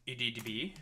EDDB.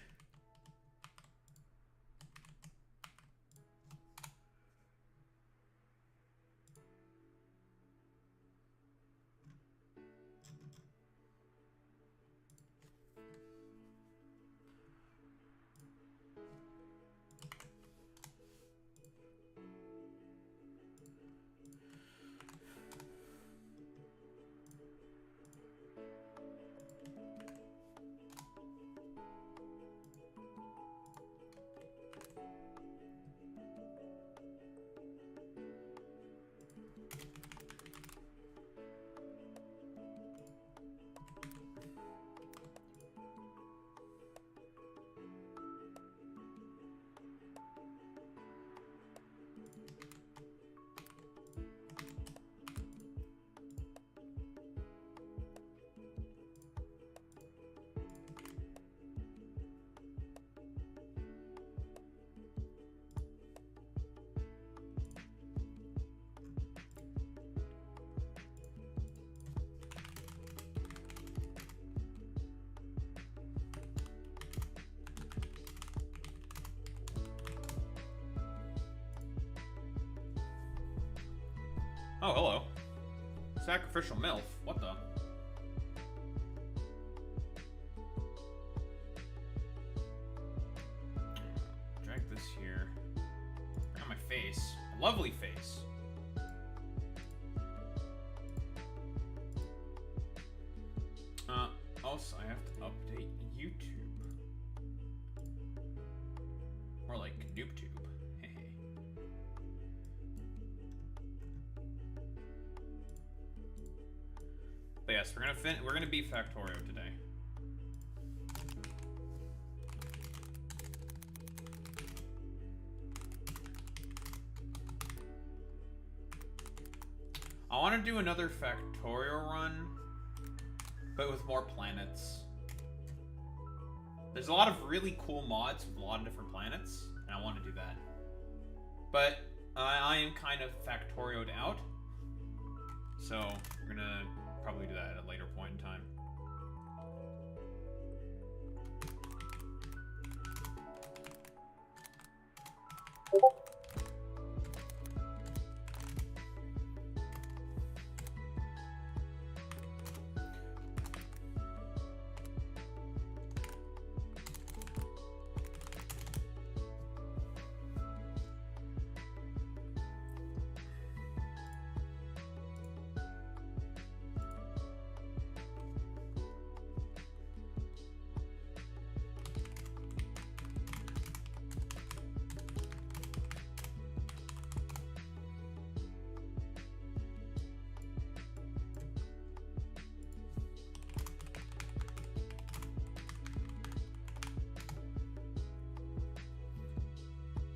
Oh, hello. Sacrificial MILF. What the? Drag this here. Bring on my face. A lovely face. Also, I have to update YouTube. More like NoobTube. But yes, we're gonna beat Factorio today. I want to do another Factorio run, but with more planets. There's a lot of really cool mods with a lot of different planets, and I want to do that. But I am kind of Factorio'd out, so we're gonna probably do that at a later point in time.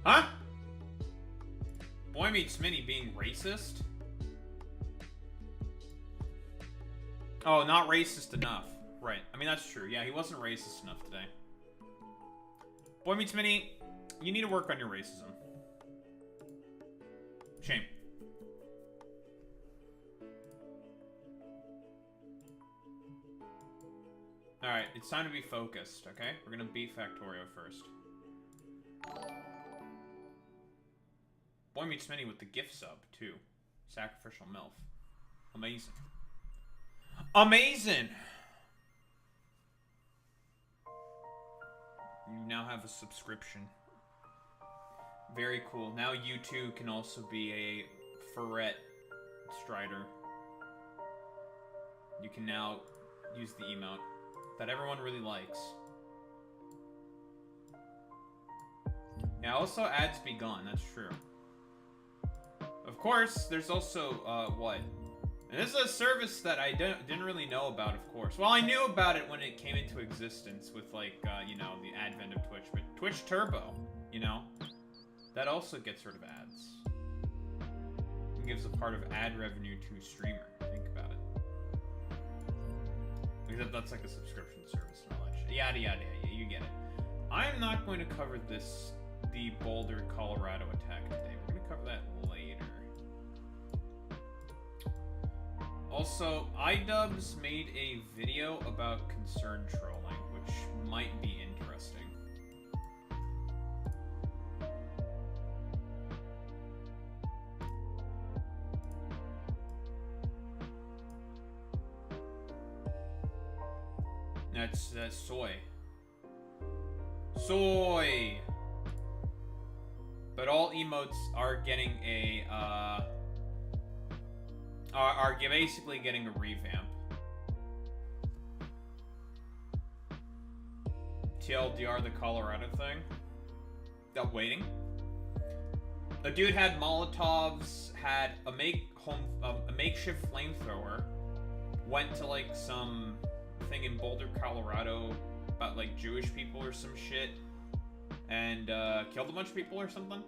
Huh? Boy Meets Minnie being racist? Oh, not racist enough. Right. I mean, that's true. Yeah, he wasn't racist enough today. Boy Meets Minnie, you need to work on your racism. Shame. Alright, it's time to be focused, okay? We're gonna beat Factorio first. Boy Meets Minnie with the gift sub, too. Sacrificial MILF. Amazing. Amazing! You now have a subscription. Very cool. Now you too can also be a Ferret Strider. You can now use the emote that everyone really likes. Yeah, also ads be gone, that's true. Of course, there's also, what? And this is a service that I didn't really know about, of course. Well, I knew about it when it came into existence with, like, you know, the advent of Twitch. But Twitch Turbo, you know? That also gets rid of ads. It gives a part of ad revenue to a streamer. Think about it. Except that's like a subscription service and all that shit. Yada, yada, yada. You get it. I'm not going to cover the Boulder, Colorado attack today. We're going to cover that later. Also, iDubbbz made a video about concerned trolling, which which might be interesting. That's soy. Soy! But all emotes are getting a, are basically getting a revamp. TLDR, the Colorado thing. Waiting. A dude had Molotovs, had a makeshift flamethrower, went to like some thing in Boulder, Colorado about like Jewish people or some shit, and killed a bunch of people or something.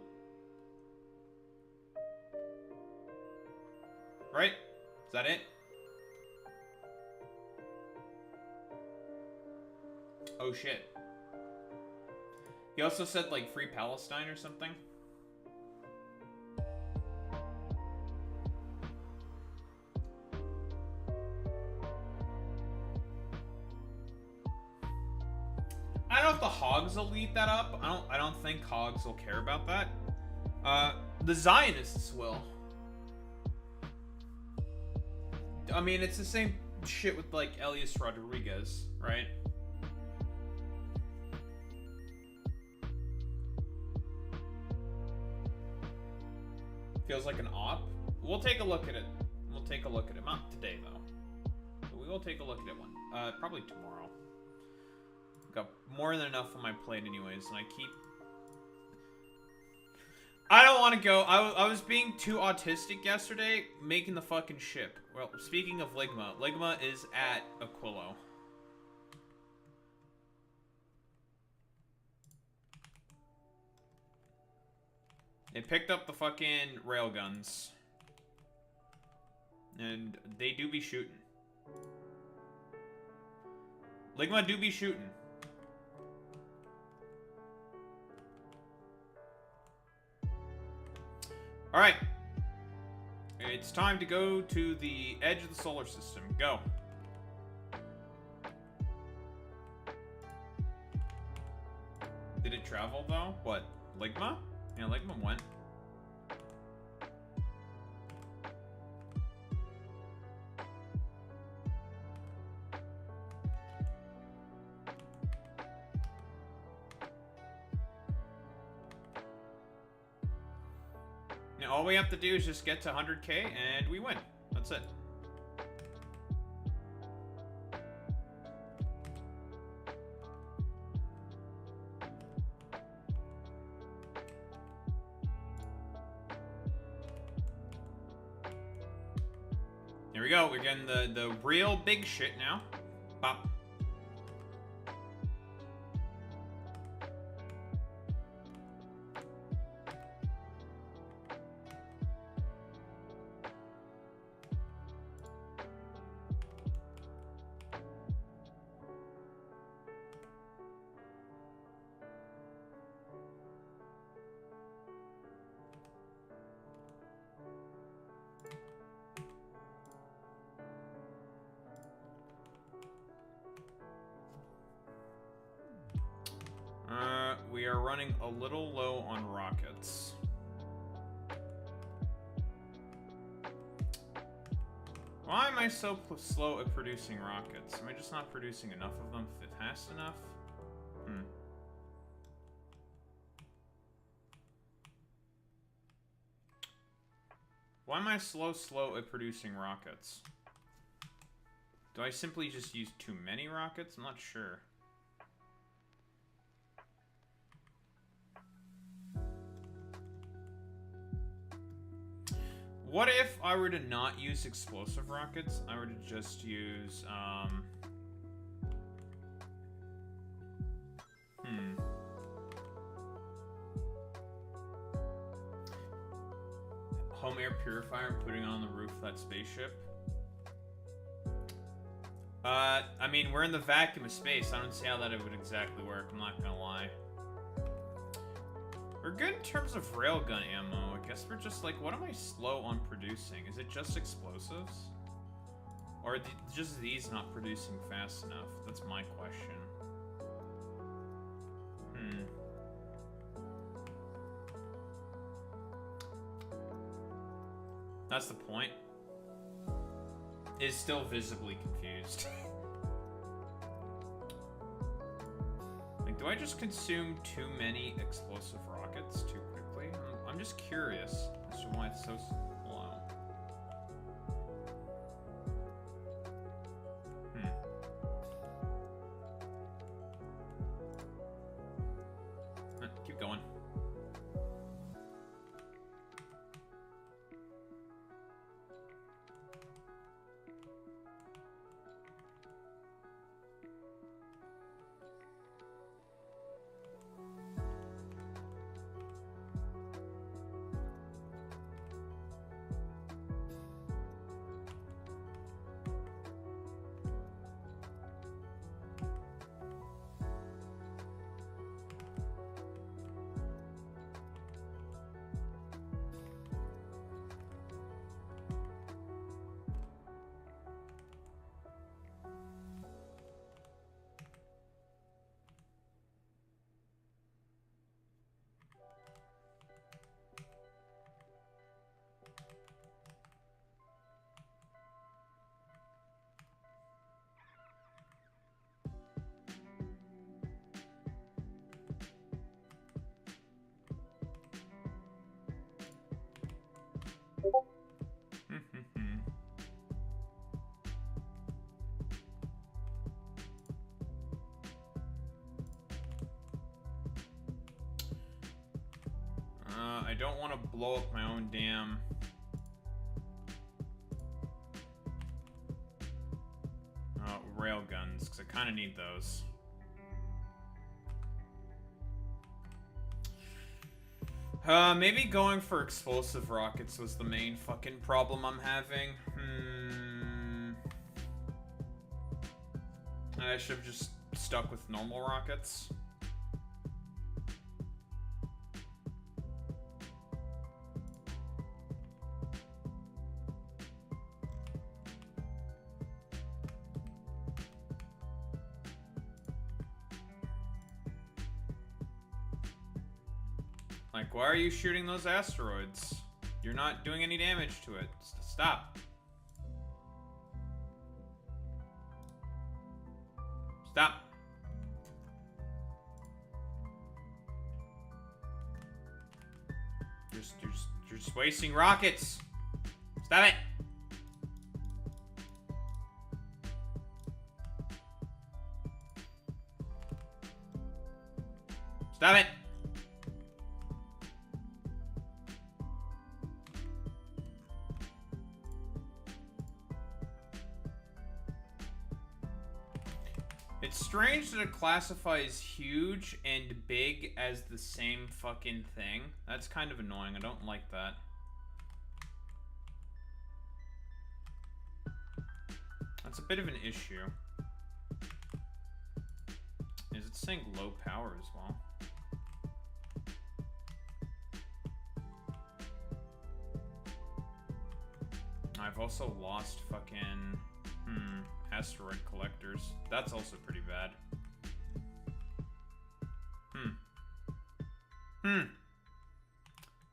Right? Is that it? Oh shit. He also said like Free Palestine or something. I don't know if the Hogs will eat that up. I don't think Hogs will care about that. The Zionists will. I mean, it's the same shit with like Elias Rodriguez, right? Feels like an op. We'll take a look at it. We'll take a look at it. Not today though. But we will take a look at it one. Probably tomorrow. Got more than enough on my plate anyways, and I don't want to go. I was being too autistic yesterday, making the fucking ship. Well, speaking of Ligma, Ligma is at Aquilo. They picked up the fucking railguns. And they do be shooting. Ligma do be shooting. Alright. It's time to go to the edge of the solar system. Go. Did it travel, though? What? Ligma? Yeah, Ligma went. Now, all we have to do is just get to 100K and we win. That's it. Here we go. We're getting the real big shit now. Bop. We are running a little low on rockets. Why am I so slow at producing rockets? Am I just not producing enough of them fast enough? Why am I slow at producing rockets? Do I simply just use too many rockets? I'm not sure. What if I were to not use explosive rockets? I were to just use, home air purifier and putting it on the roof of that spaceship? I mean, we're in the vacuum of space. I don't see how that it would exactly work. I'm not gonna lie. We're good in terms of railgun ammo. I guess we're just like, what am I slow on producing? Is it just explosives? Or are just these not producing fast enough? That's my question. That's the point. Is still visibly confused. Like, do I just consume too many explosive rockets too quickly? I'm just curious as to why it's so slow. Keep going. I don't want to blow up my own damn... rail guns, because I kind of need those. Maybe going for explosive rockets was the main fucking problem I'm having. I should have just stuck with normal rockets. Like, why are you shooting those asteroids? You're not doing any damage to it. Stop. Stop. You're just wasting rockets. Stop it. Stop it. It's strange that it classifies huge and big as the same fucking thing. That's kind of annoying. I don't like that. That's a bit of an issue. Is it saying low power as well? I've also lost fucking... asteroid collectors. That's also pretty bad.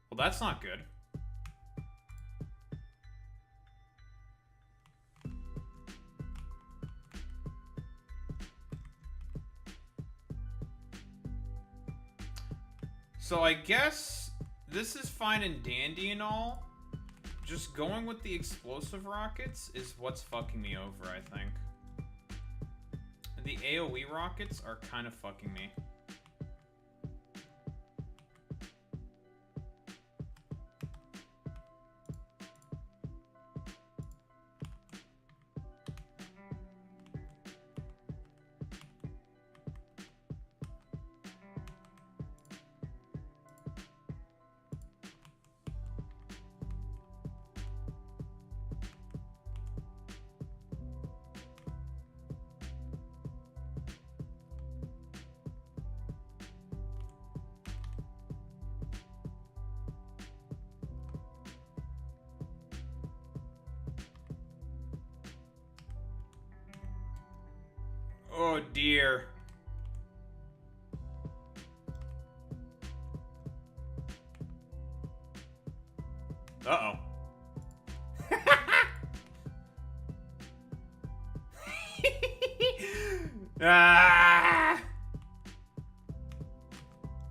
Well, that's not good. So I guess this is fine and dandy and all. Just going with the explosive rockets is what's fucking me over, I think. The AoE rockets are kind of fucking me. Oh dear. Uh-oh. Ah!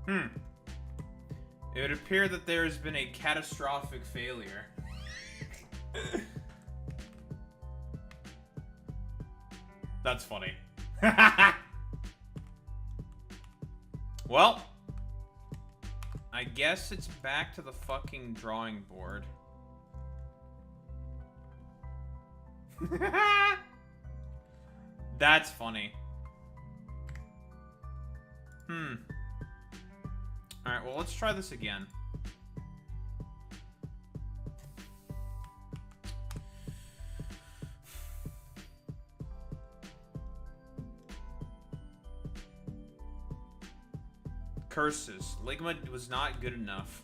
It would appear that there has been a catastrophic failure. That's funny. Well, I guess it's back to the fucking drawing board. That's funny. Alright, well, let's try this again. Curses. Ligma was not good enough.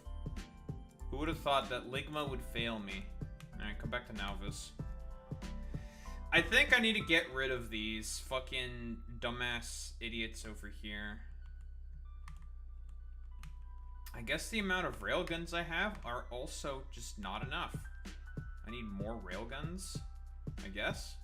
Who would have thought that Ligma would fail me? Alright, come back to Nalvis. I think I need to get rid of these fucking dumbass idiots over here. I guess the amount of railguns I have are also just not enough. I need more railguns, I guess.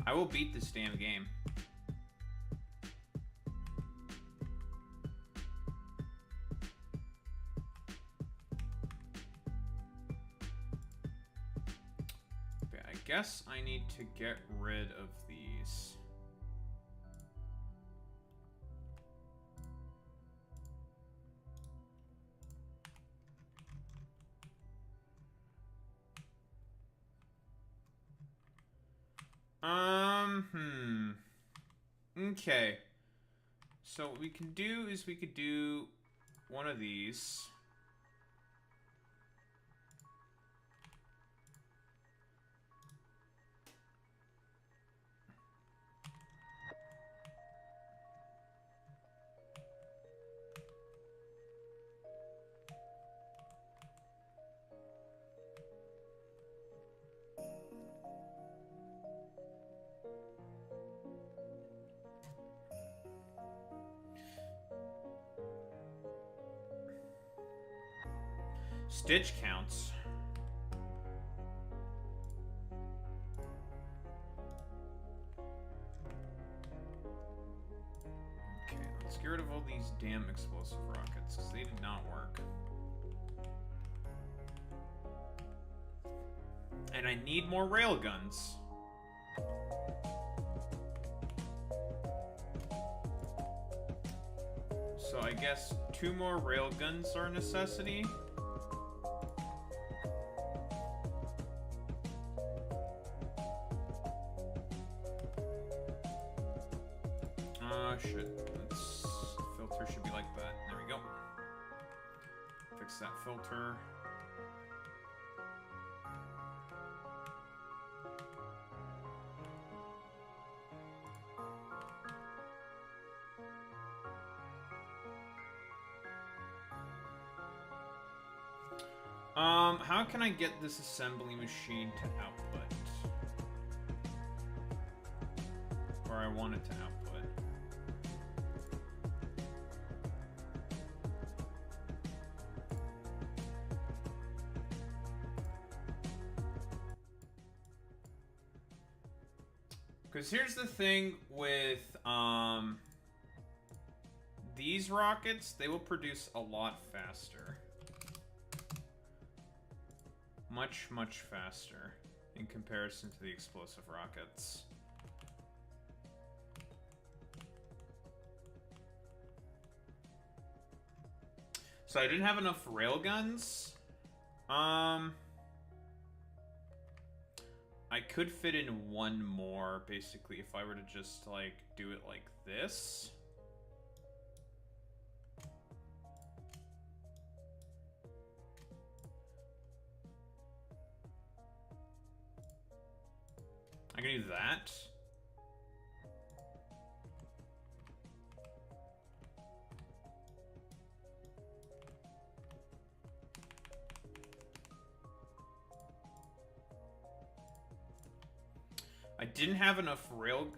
I will beat this damn game. Okay, I guess I need to get rid of these. Okay. So what we can do is we could do one of these. Stitch counts. Okay, let's get rid of all these damn explosive rockets, because they did not work. And I need more railguns. So I guess 2 more railguns are a necessity. Shit. Let's, filter should be like that. There we go. Fix that filter. How can I get this assembly machine to output? Or I want it to output. Because here's the thing with these rockets, they will produce a lot faster. Much, much faster in comparison to the explosive rockets. So I didn't have enough railguns. I could fit in 1 more, basically, if I were to just, like, do it like this. I can do that. I didn't have enough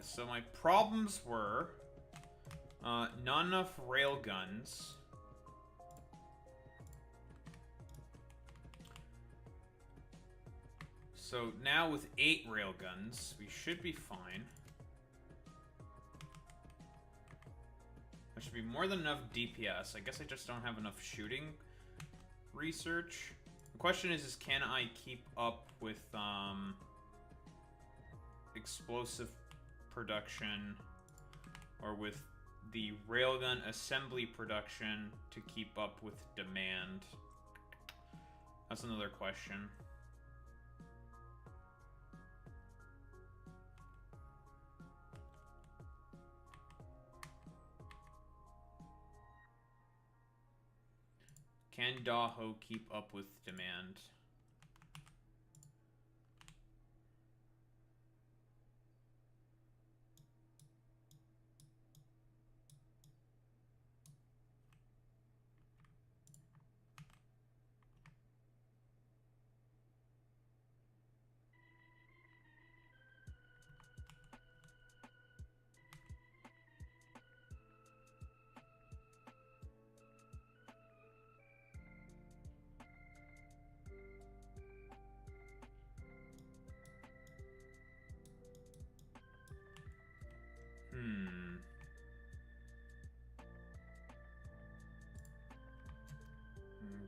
so my problems were not enough rail guns. So now with 8 railguns, we should be fine. That should be more than enough DPS. I guess I just don't have enough shooting research. The question is can I keep up with explosive production or with the railgun assembly production to keep up with demand? That's another question. Can Daho keep up with demand?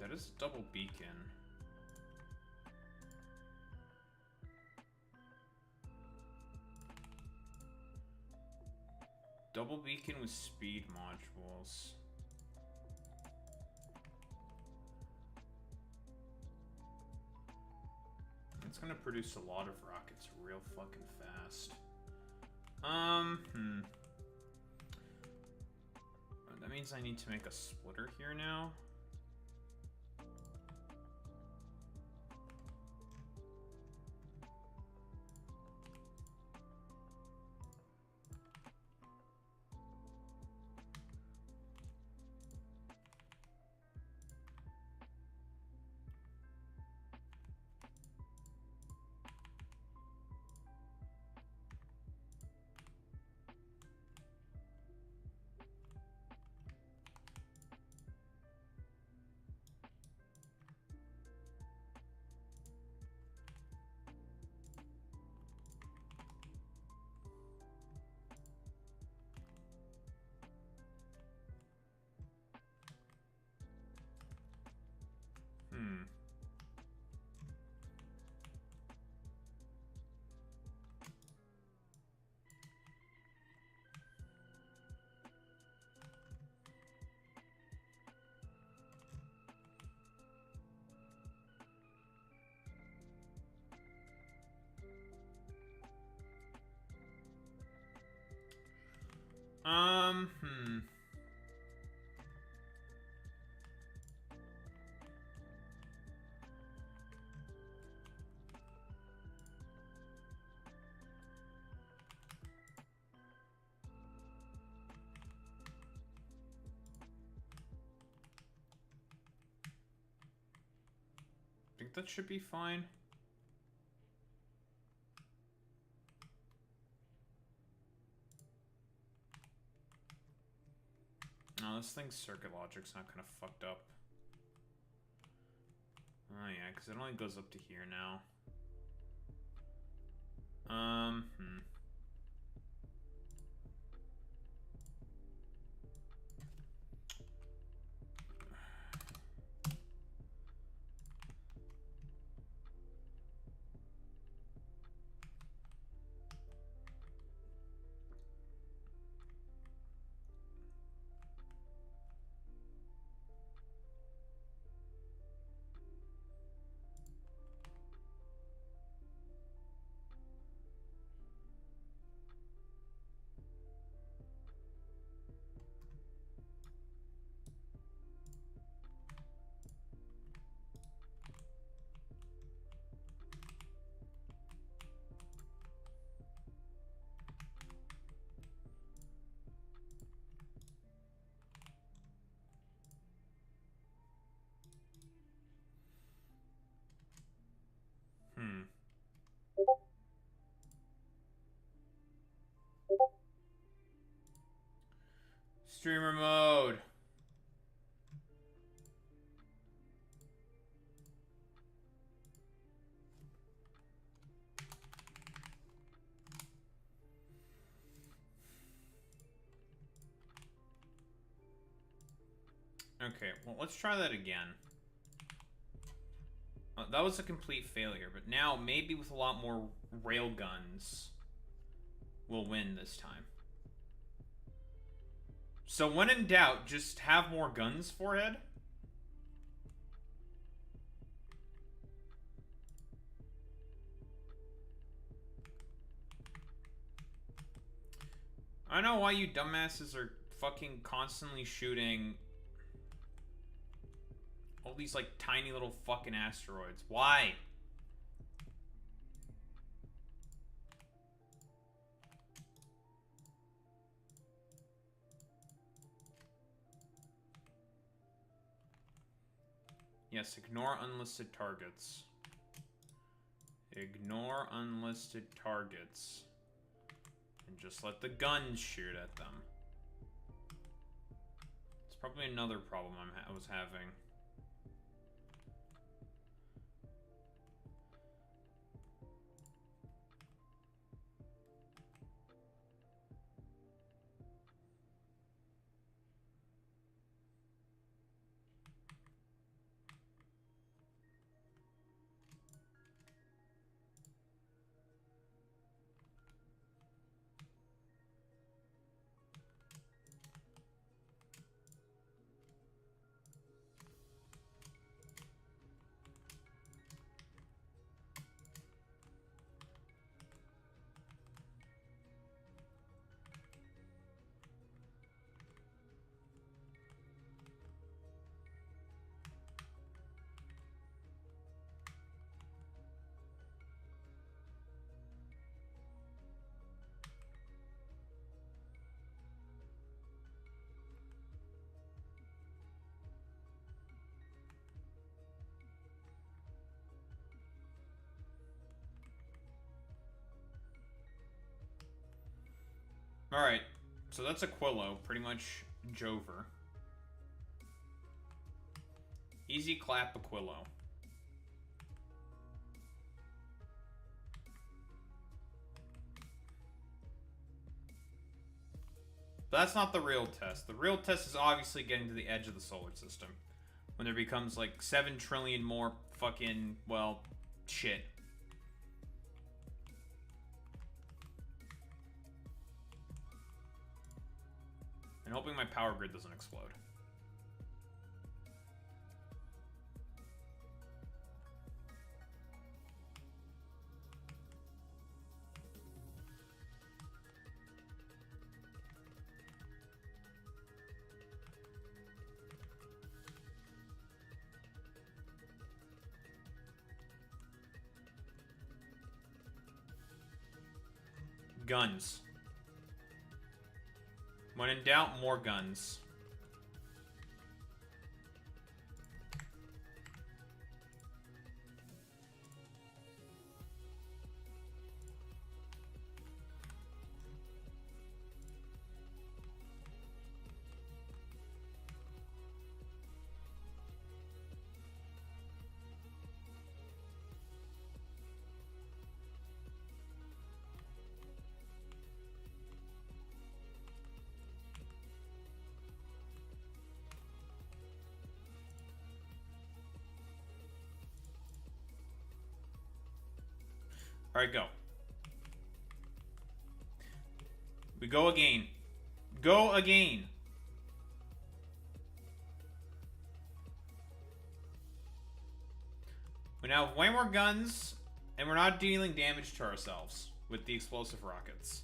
That is a double beacon. Double beacon with speed modules. It's gonna produce a lot of rockets real fucking fast. That means I need to make a splitter here now. I think that should be fine. No, this thing's circuit logic's not kind of fucked up. Oh yeah, because it only goes up to here now. Streamer mode. Okay, well, let's try that again. That was a complete failure, but now, maybe with a lot more railguns, we'll win this time. So when in doubt, just have more guns, forehead. I don't know why you dumbasses are fucking constantly shooting all these, like, tiny little fucking asteroids. Why? Yes, ignore unlisted targets. Ignore unlisted targets. And just let the guns shoot at them. It's probably another problem I was having. Alright, so that's Aquilo, pretty much Jover. Easy clap Aquilo. But that's not the real test. The real test is obviously getting to the edge of the solar system. When there becomes like 7 trillion more fucking, well, shit. And hoping my power grid doesn't explode. Guns. When in doubt, more guns. Alright, go. We go again. Go again. We now have way more guns, and we're not dealing damage to ourselves with the explosive rockets.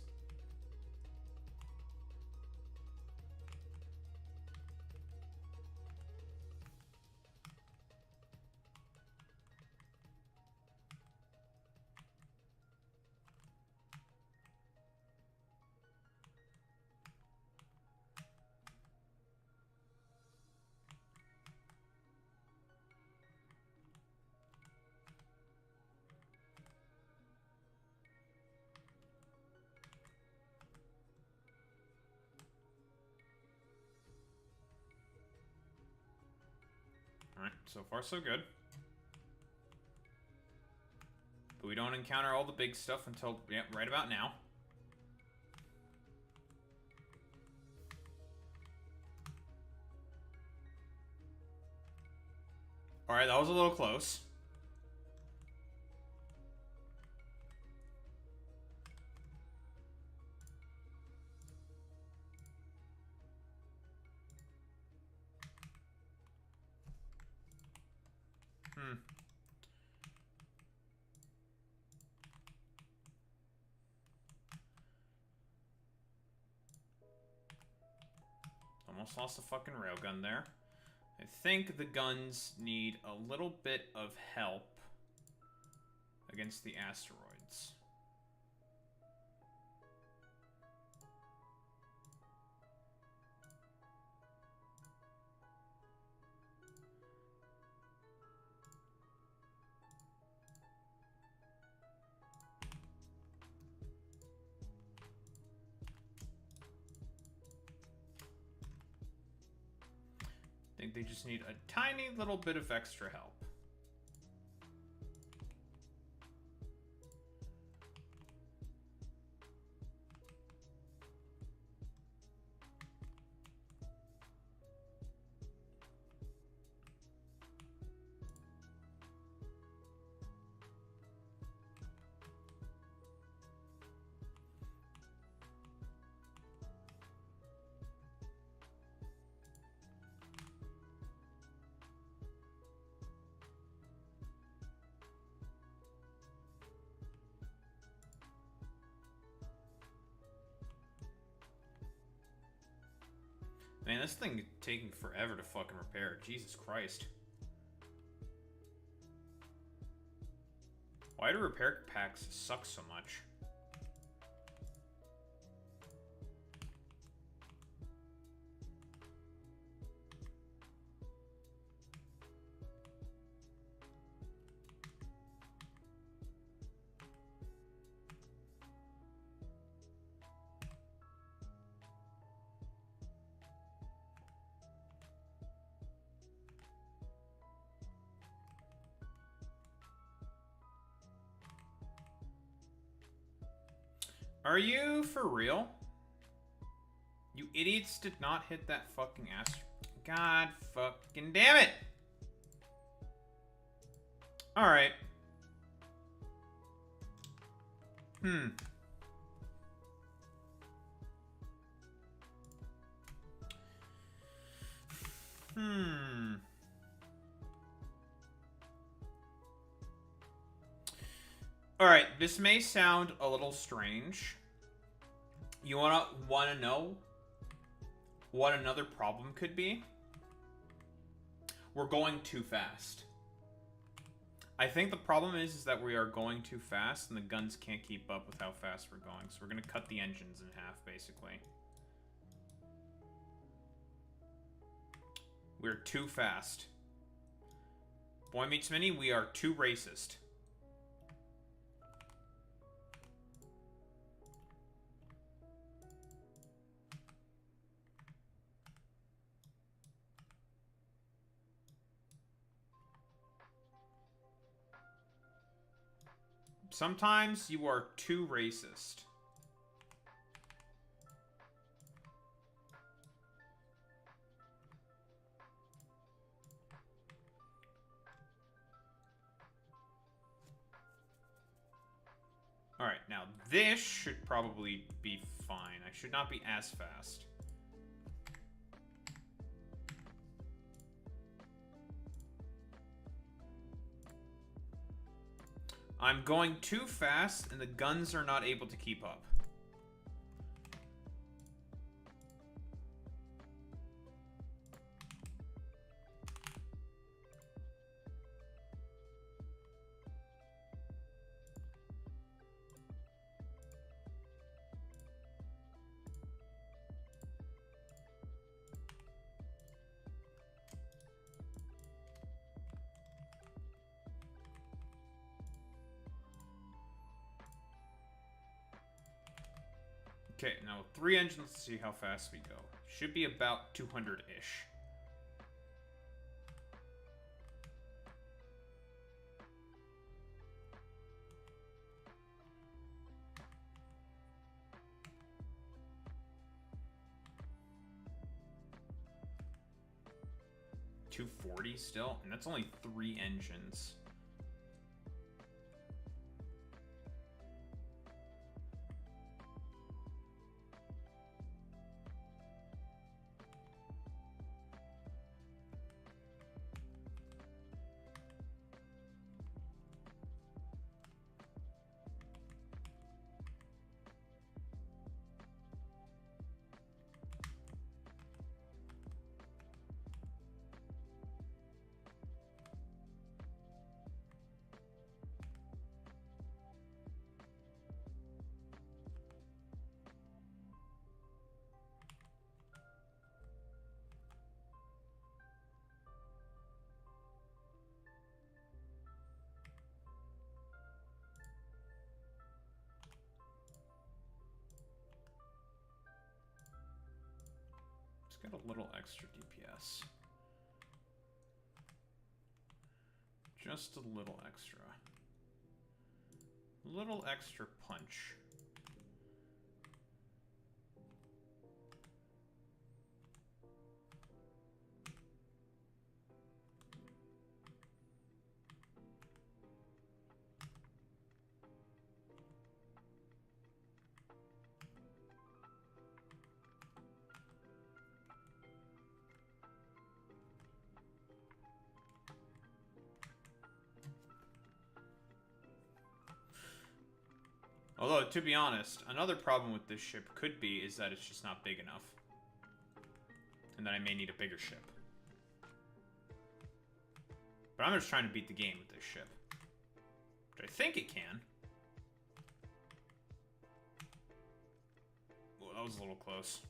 Alright, so far so good. But we don't encounter all the big stuff until, yeah, right about now. Alright, that was a little close. Almost lost a fucking railgun there. I think the guns need a little bit of help against the asteroids. I think they just need a tiny little bit of extra help. Man, this thing is taking forever to fucking repair. Jesus Christ. Why do repair packs suck so much? Are you for real? You idiots did not hit that fucking ass. God fucking damn it! Alright. Alright, this may sound a little strange. You wanna know what another problem could be? We're going too fast. I think the problem is that we are going too fast and the guns can't keep up with how fast we're going. So we're gonna cut the engines in half, basically. We're too fast. Boy meets Mini, we are too racist. Sometimes you are too racist. Alright, now this should probably be fine. I should not be as fast. I'm going too fast, and the guns are not able to keep up. Okay, now 3 engines, let's see how fast we go. Should be about 200-ish. 240 still, and that's only 3 engines. Get a little extra DPS. Just a little extra. A little extra punch. Although, to be honest, another problem with this ship could be is that it's just not big enough. And that I may need a bigger ship. But I'm just trying to beat the game with this ship. Which I think it can. Oh, that was a little close.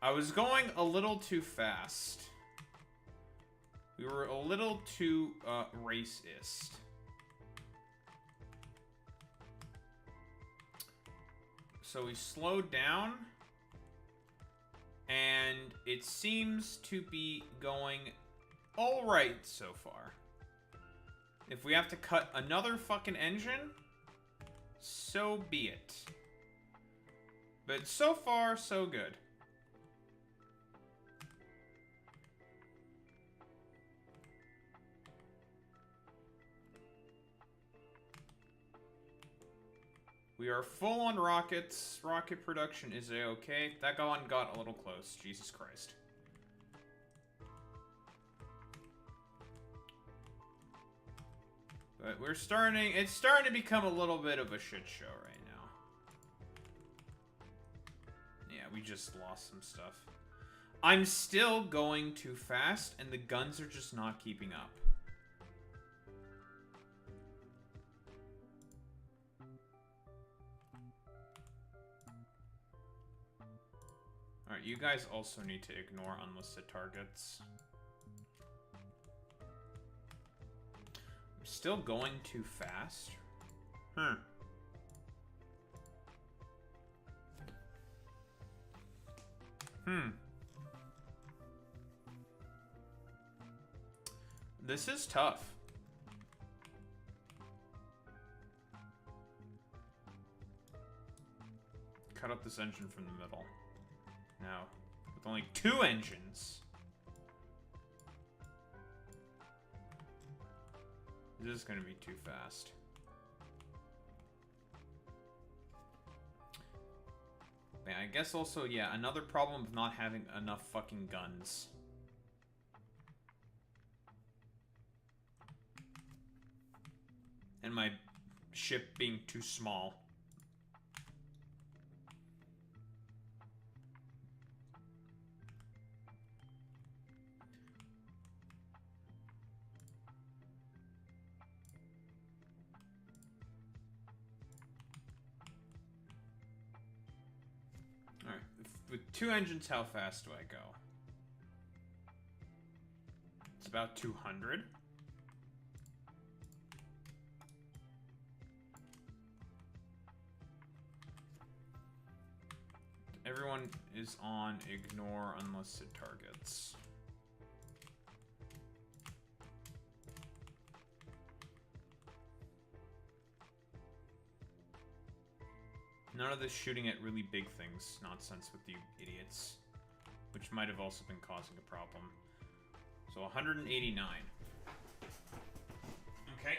I was going a little too fast. We were a little too racist. So we slowed down, and it seems to be going all right so far. If we have to cut another fucking engine, so be it. But so far, so good. We are full on rockets. Rocket production is a-okay. That one got a little close. Jesus Christ. But we're starting... It's starting to become a little bit of a shit show right now. Yeah, we just lost some stuff. I'm still going too fast, and the guns are just not keeping up. Alright, you guys also need to ignore unlisted targets. I'm still going too fast. This is tough. Cut up this engine from the middle. Now, with only 2 engines. This is going to be too fast. Man, I guess also, yeah, another problem of not having enough fucking guns. And my ship being too small. Alright, with 2 engines, how fast do I go? It's about 200. Everyone is on ignore unlisted targets. None of this shooting at really big things nonsense with you idiots. Which might have also been causing a problem. So 189. Okay.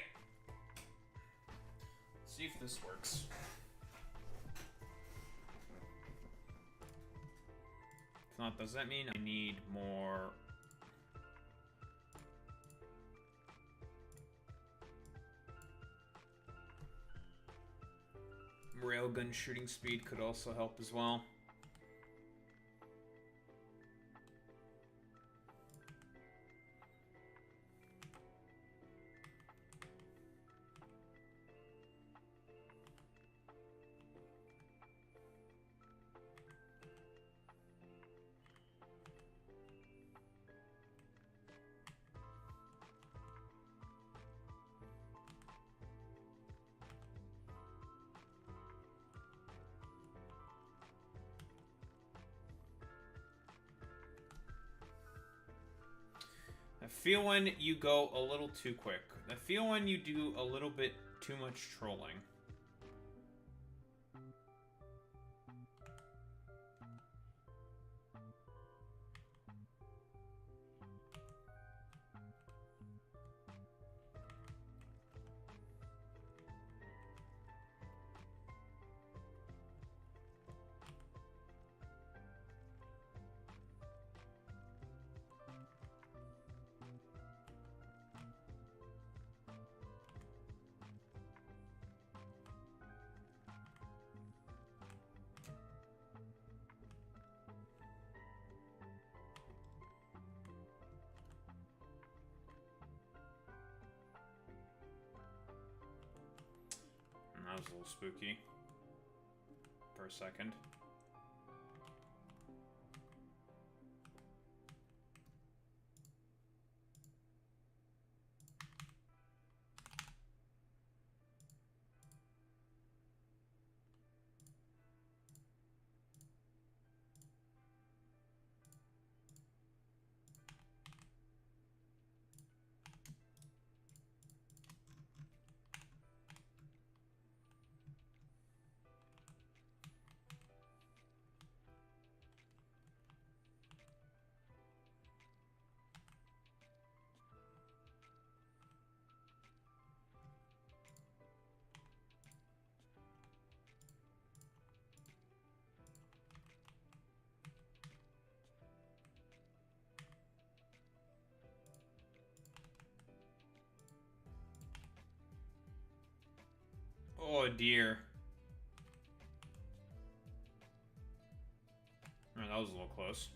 Let's see if this works. If not, does that mean I need more... Railgun shooting speed could also help as well. I feel when you go a little too quick. I feel when you do a little bit too much trolling. That was a little spooky for a second. Oh dear. Oh, that was a little close.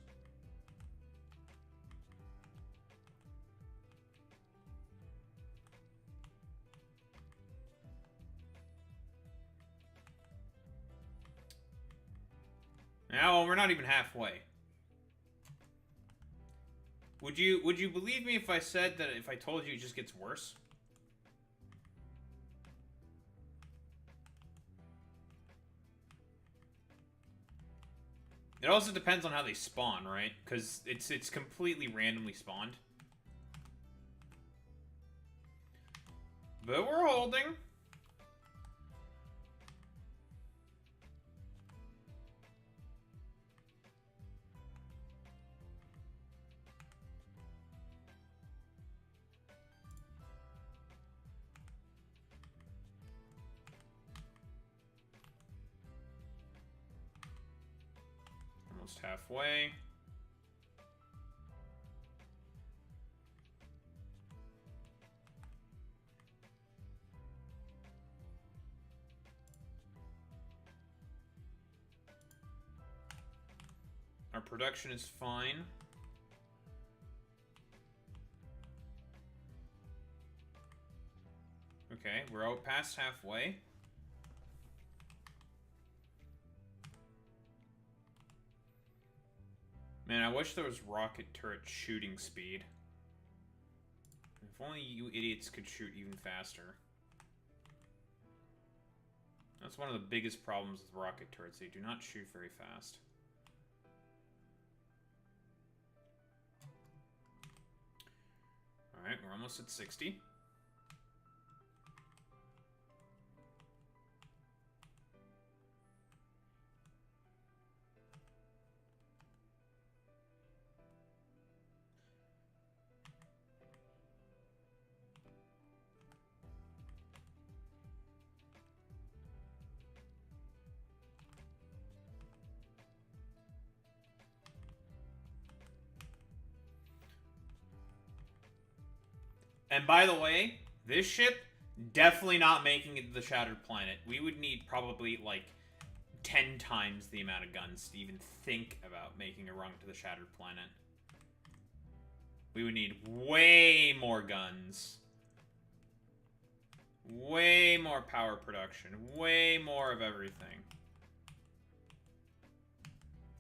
Now, well, we're not even halfway. Would you believe me if I said that if I told you it just gets worse? It also depends on how they spawn, right? Because it's completely randomly spawned. But we're holding. Almost halfway. Our production is fine. Okay, we're out past halfway. Man, I wish there was rocket turret shooting speed. If only you idiots could shoot even faster. That's one of the biggest problems with rocket turrets. They do not shoot very fast. Alright, we're almost at 60. And by the way, this ship, definitely not making it to the Shattered Planet. We would need probably, like, 10 times the amount of guns to even think about making a run to the Shattered Planet. We would need way more guns. Way more power production. Way more of everything.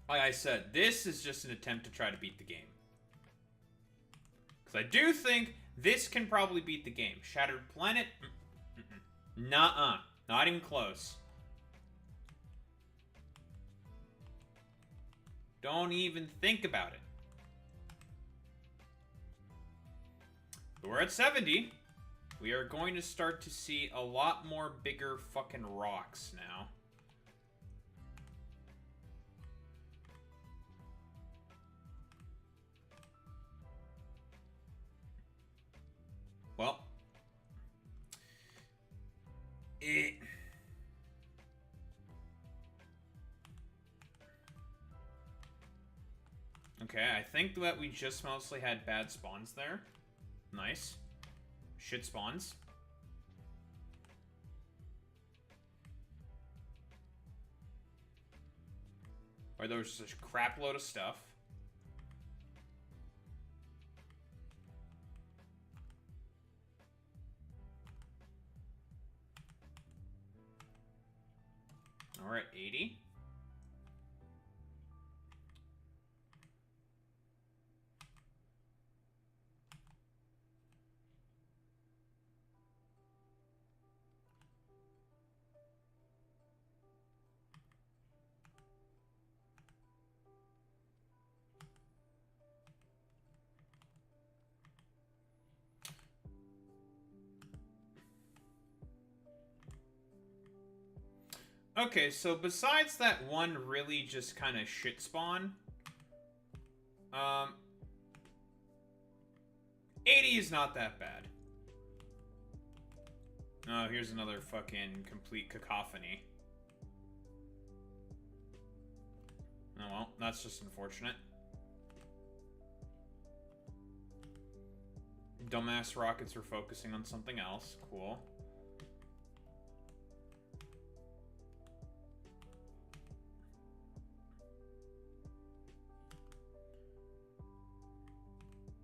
Like I said, this is just an attempt to try to beat the game. Because I do think this can probably beat the game. Shattered Planet? Nuh-uh. Not even close. Don't even think about it. But we're at 70. We are going to start to see a lot more bigger fucking rocks now. Well. Okay, I think that we just mostly had bad spawns there. Nice. Shit spawns. Or there was just a crap load of stuff. We're at 80. Okay, so besides that one really just kind of shit spawn, 80 is not that bad. Oh, here's another fucking complete cacophony. Oh well, that's just unfortunate. Dumbass rockets are focusing on something else. Cool.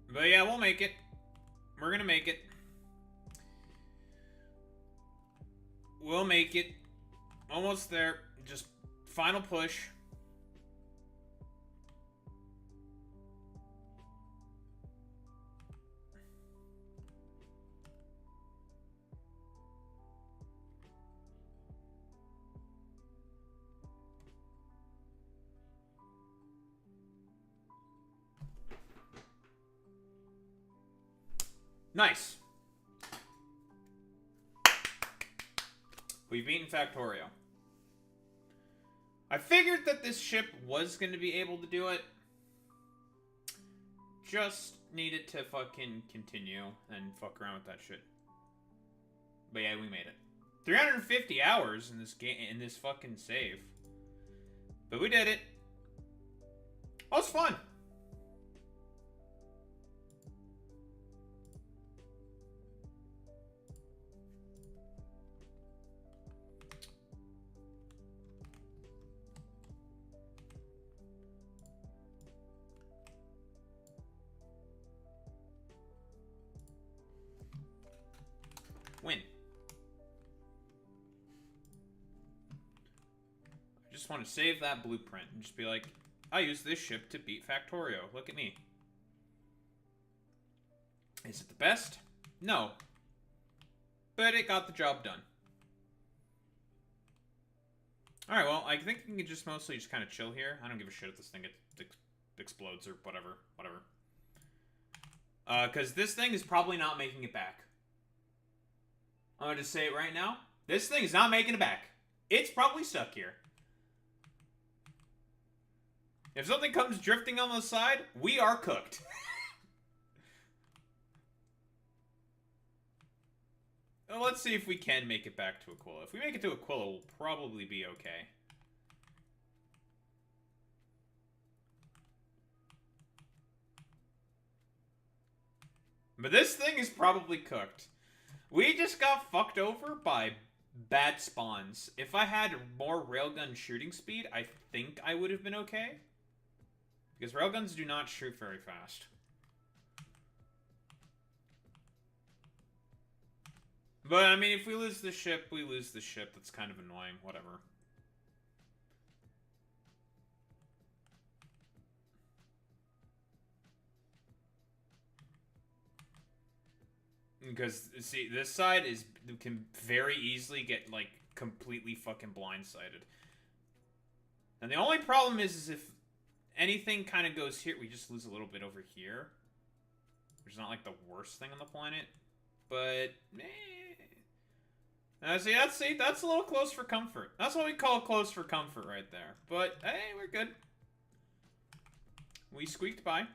But yeah, we'll make it. We're gonna make it. We'll make it. Almost there. Just final push. Nice. We've beaten Factorio. I figured that this ship was going to be able to do it. Just needed to fucking continue and fuck around with that shit. But yeah, we made it. 350 hours in this game, in this fucking save. But we did it. Oh, it's fun. Win. I just want to save that blueprint and just be like, I used this ship to beat Factorio. Look at me. Is it the best? No. But it got the job done. Alright, well, I think we can just mostly just kind of chill here. I don't give a shit if this thing explodes or whatever. Whatever. Because this thing is probably not making it back. I'm going to say it right now. This thing is not making it back. It's probably stuck here. If something comes drifting on the side, we are cooked. Well, let's see if we can make it back to Aquila. If we make it to Aquila, we'll probably be okay. But this thing is probably cooked. We just got fucked over by bad spawns. If I had more railgun shooting speed, I think I would have been okay. Because railguns do not shoot very fast. But, I mean, if we lose the ship, we lose the ship. That's kind of annoying. Whatever. Because, see, this side can very easily get, like, completely fucking blindsided. And the only problem is if anything kind of goes here, we just lose a little bit over here. Which is not, like, the worst thing on the planet. But, see, that's a little close for comfort. That's what we call close for comfort right there. But, hey, we're good. We squeaked by.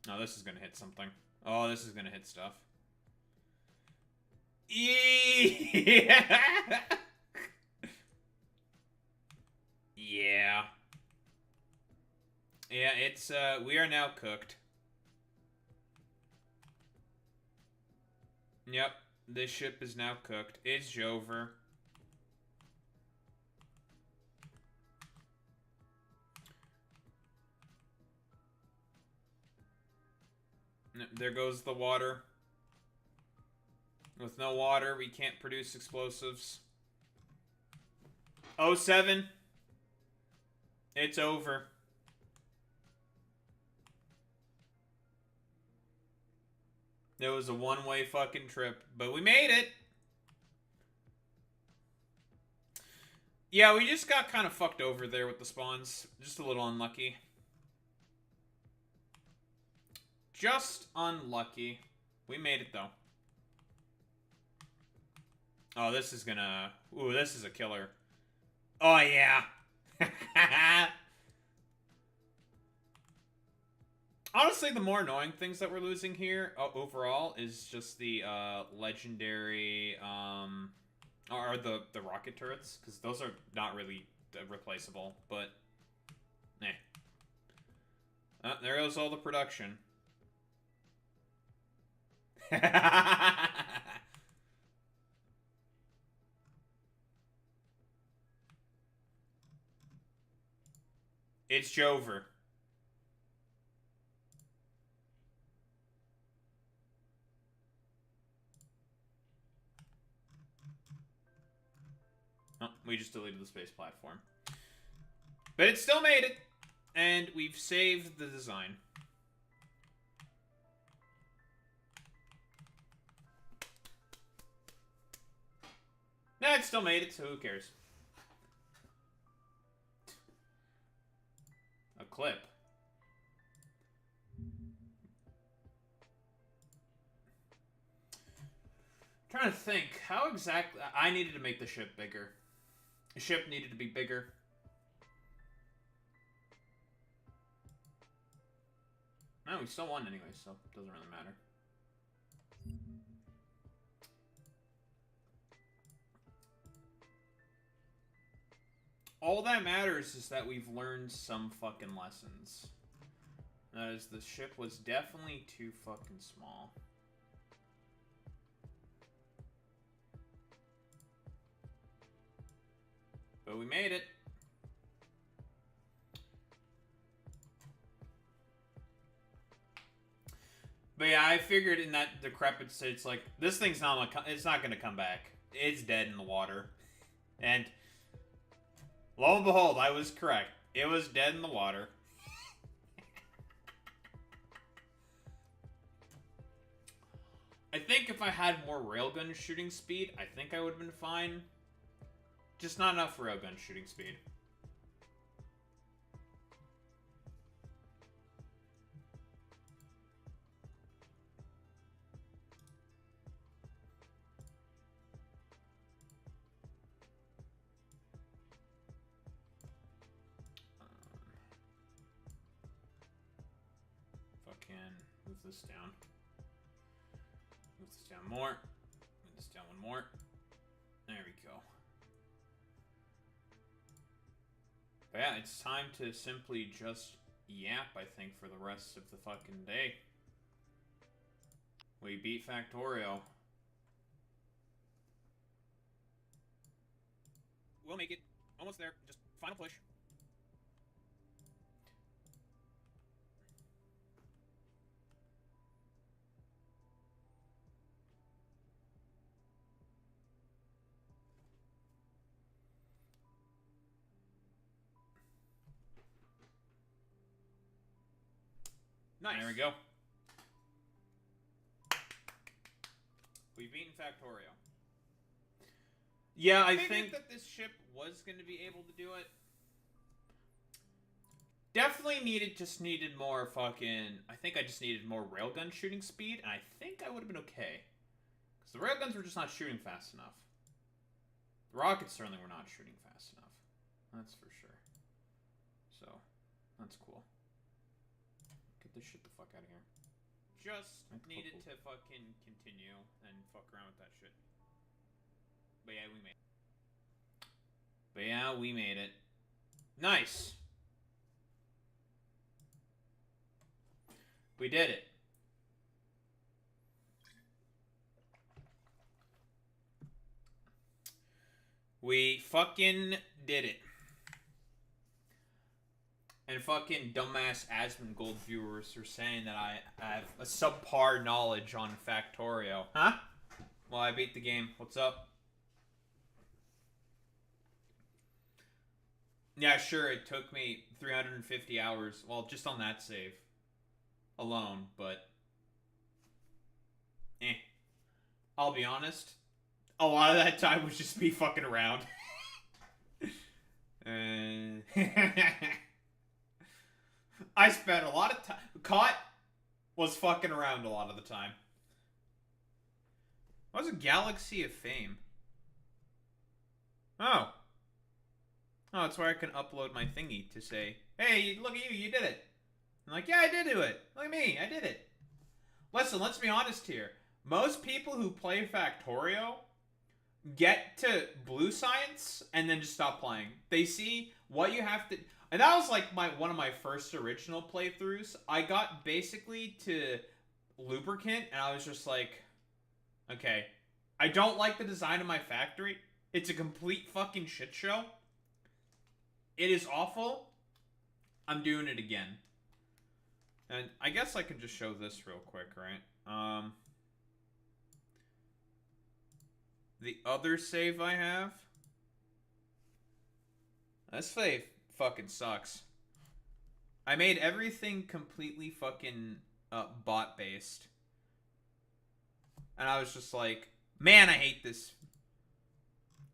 Oh, this is gonna hit something. Oh, this is gonna hit stuff. Yeah. Yeah. Yeah, it's, we are now cooked. Yep, this ship is now cooked. It's over. There goes the water. With no water, we can't produce explosives. 07. It's over. It was a one-way fucking trip, but we made it. Yeah, we just got kind of fucked over there with the spawns. Just a little unlucky. Just unlucky. We made it, though. Oh, this is gonna... Ooh, this is a killer. Oh, yeah. Honestly, the more annoying things that we're losing here overall is just the legendary... are the rocket turrets. Because those are not really replaceable, but... there goes all the production. It's Jover. Oh, we just deleted the space platform. But it still made it. And we've saved the design. Nah, it still made it, so who cares? A clip. I'm trying to think. How exactly... I needed to make the ship bigger. The ship needed to be bigger. No, we still won anyway, so it doesn't really matter. All that matters is that we've learned some fucking lessons. That is, the ship was definitely too fucking small. But we made it. But yeah, I figured in that decrepit state, it's like, this thing's not gonna come back. It's dead in the water. And lo and behold, I was correct. It was dead in the water. I think if I had more railgun shooting speed, I think I would have been fine. Just not enough railgun shooting speed. Move this down. Move this down more. Move this down one more. There we go. But yeah, it's time to simply just yap, I think, for the rest of the fucking day. We beat Factorio. We'll make it. Almost there. Just final push. Nice. There we go. We've beaten Factorio. Yeah, I think that this ship was going to be able to do it. Definitely needed more fucking... I think I just needed more railgun shooting speed, and I think I would have been okay. Because the railguns were just not shooting fast enough. The rockets certainly were not shooting fast enough. That's for sure. So, that's cool. Get this shit the fuck out of here. Just needed to fucking continue and fuck around with that shit. But yeah, we made it. But yeah, we made it. Nice! We did it. We fucking did it. And fucking dumbass Asmongold viewers are saying that I have a subpar knowledge on Factorio. Huh? Well, I beat the game. What's up? Yeah, sure, it took me 350 hours. Well, just on that save. Alone, but... I'll be honest. A lot of that time was just me fucking around. I spent a lot of time... Caught was fucking around a lot of the time. What was a Galaxy of Fame? Oh. Oh, it's where I can upload my thingy to say, hey, look at you, you did it. I'm like, yeah, I did do it. Look at me, I did it. Listen, let's be honest here. Most people who play Factorio get to blue science and then just stop playing. They see what you have to... And that was like one of my first original playthroughs. I got basically to lubricant and I was just like, okay, I don't like the design of my factory. It's a complete fucking shit show. It is awful. I'm doing it again. And I guess I can just show this real quick, right? The other save I have. This save fucking sucks. I made everything completely fucking bot-based. And I was just like, man, I hate this.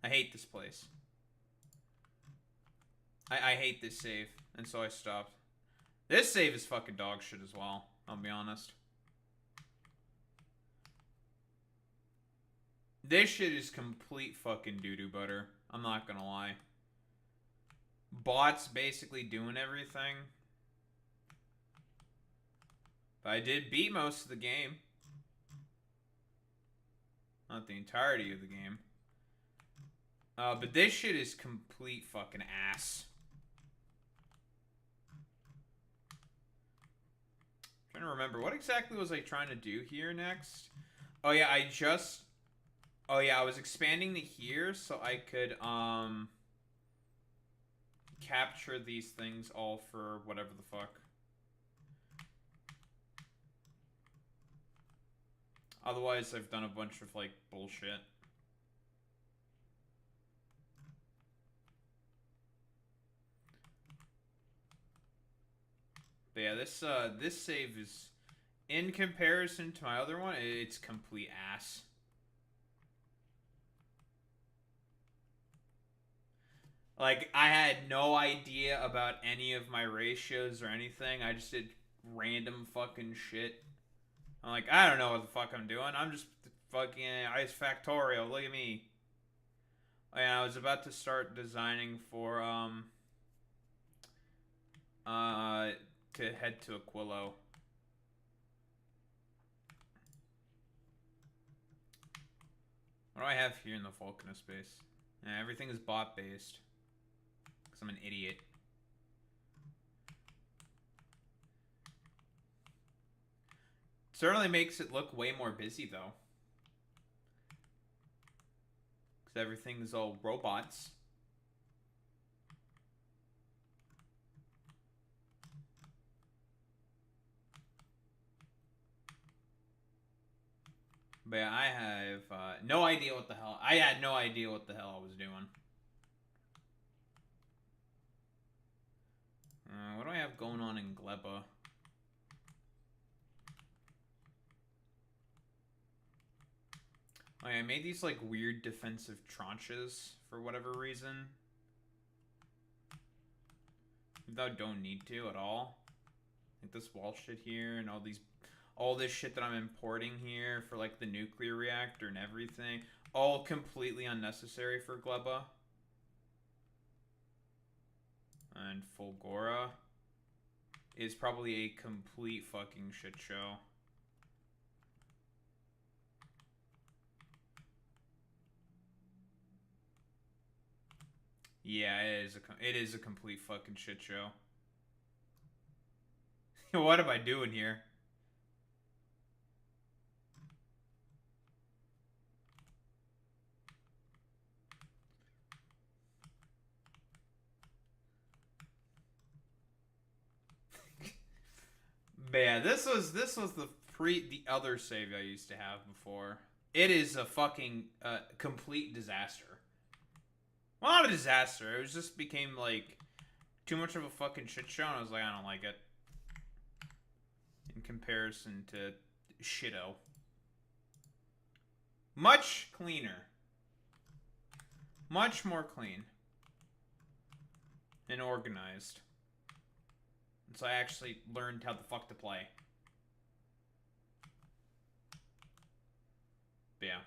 I hate this place. I hate this save. And so I stopped. This save is fucking dog shit as well, I'll be honest. This shit is complete fucking doo-doo butter. I'm not gonna lie. Bots basically doing everything. But I did beat most of the game. Not the entirety of the game. But this shit is complete fucking ass. I'm trying to remember. What exactly was I trying to do here next? Oh yeah, I was expanding the here so I could, capture these things all for whatever the fuck. Otherwise, I've done a bunch of, like, bullshit. But yeah, this save is, in comparison to my other one, it's complete ass. Like, I had no idea about any of my ratios or anything. I just did random fucking shit. I'm like, I don't know what the fuck I'm doing. I'm just fucking Ice Factorio. Look at me. Oh, yeah, I was about to start designing for, to head to Aquilo. What do I have here in the Vulcanus space? Yeah, everything is bot-based. Because I'm an idiot. Certainly makes it look way more busy, though. Because everything's all robots. But yeah, I have no idea what the hell. I had no idea what the hell I was doing. What do I have going on in Gleba? Oh, yeah, I made these like weird defensive tranches for whatever reason. Though I don't need to at all. Like this wall shit here and all this shit that I'm importing here for like the nuclear reactor and everything. All completely unnecessary for Gleba. And Fulgora is probably a complete fucking shit show. Yeah, it is a complete fucking shit show. What am I doing here? But yeah, this was the other save I used to have before. It is a fucking complete disaster. Well, not a disaster. It was just became like too much of a fucking shit show, and I was like, I don't like it. In comparison to shitto. Much cleaner. Much more clean. And organized. And so I actually learned how the fuck to play. But yeah.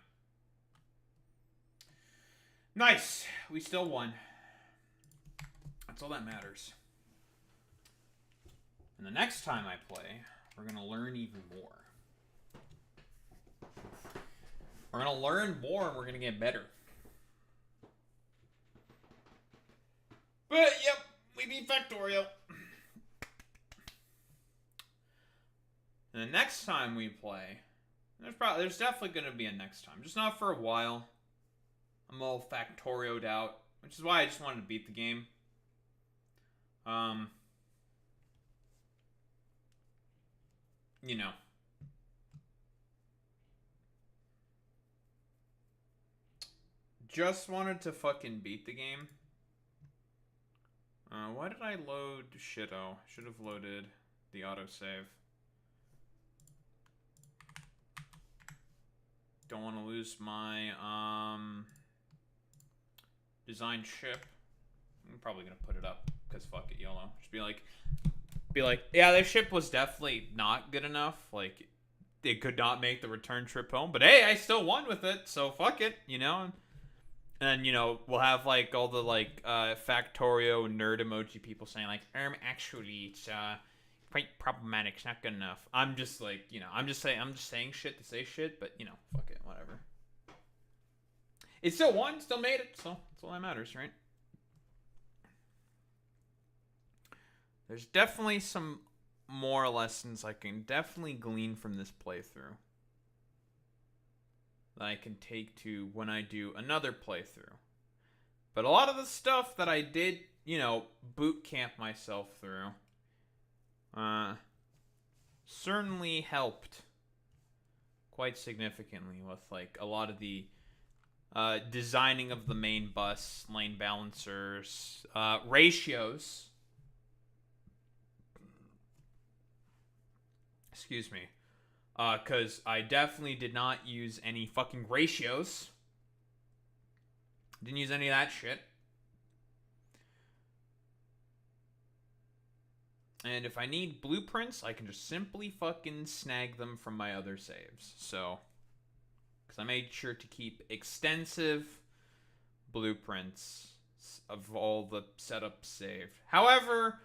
Nice. We still won. That's all that matters. And the next time I play, we're going to learn even more. We're going to learn more and we're going to get better. But, yep, we beat Factorio. And the next time we play, there's definitely going to be a next time. Just not for a while. I'm all Factorio'd out, which is why I just wanted to beat the game. You know. Just wanted to fucking beat the game. Why did I load shitto? Should have loaded the autosave. Don't want to lose my design ship. I'm probably gonna put it up because fuck it, YOLO. Just be like, yeah, this ship was definitely not good enough. Like, it could not make the return trip home. But hey, I still won with it, so fuck it, you know. And you know, we'll have like all the like Factorio nerd emoji people saying like, actually, it's quite problematic. It's not good enough. I'm just like, you know, I'm just saying shit to say shit, but you know, fuck it, whatever. It still won, still made it, so that's all that matters, right? There's definitely some more lessons I can definitely glean from this playthrough that I can take to when I do another playthrough. But a lot of the stuff that I did, you know, boot camp myself through, certainly helped quite significantly with like a lot of the designing of the main bus, lane balancers, ratios. Excuse me. Because I definitely did not use any fucking ratios. Didn't use any of that shit. And if I need blueprints, I can just simply fucking snag them from my other saves. So, because I made sure to keep extensive blueprints of all the setups saved. However,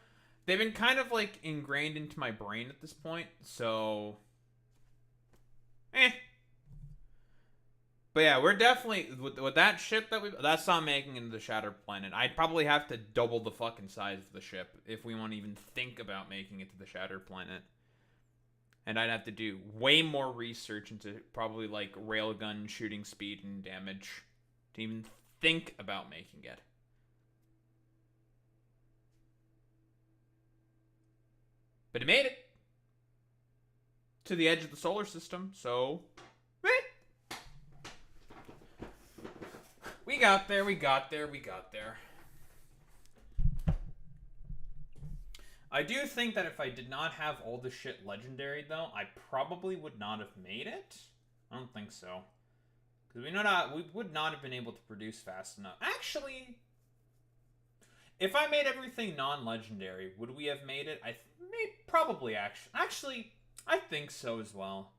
they've been kind of like ingrained into my brain at this point, so But yeah, we're definitely with that ship that's not making it into the Shattered Planet. I'd probably have to double the fucking size of the ship if we want to even think about making it to the Shattered Planet. And I'd have to do way more research into probably like railgun shooting speed and damage to even think about making it. But it made it to the edge of the solar system, so we got there. I do think that if I did not have all the shit legendary, though, I probably would not have made it. I don't think so. Because we would not have been able to produce fast enough. Actually, if I made everything non-legendary, would we have made it? Probably, actually, I think so as well.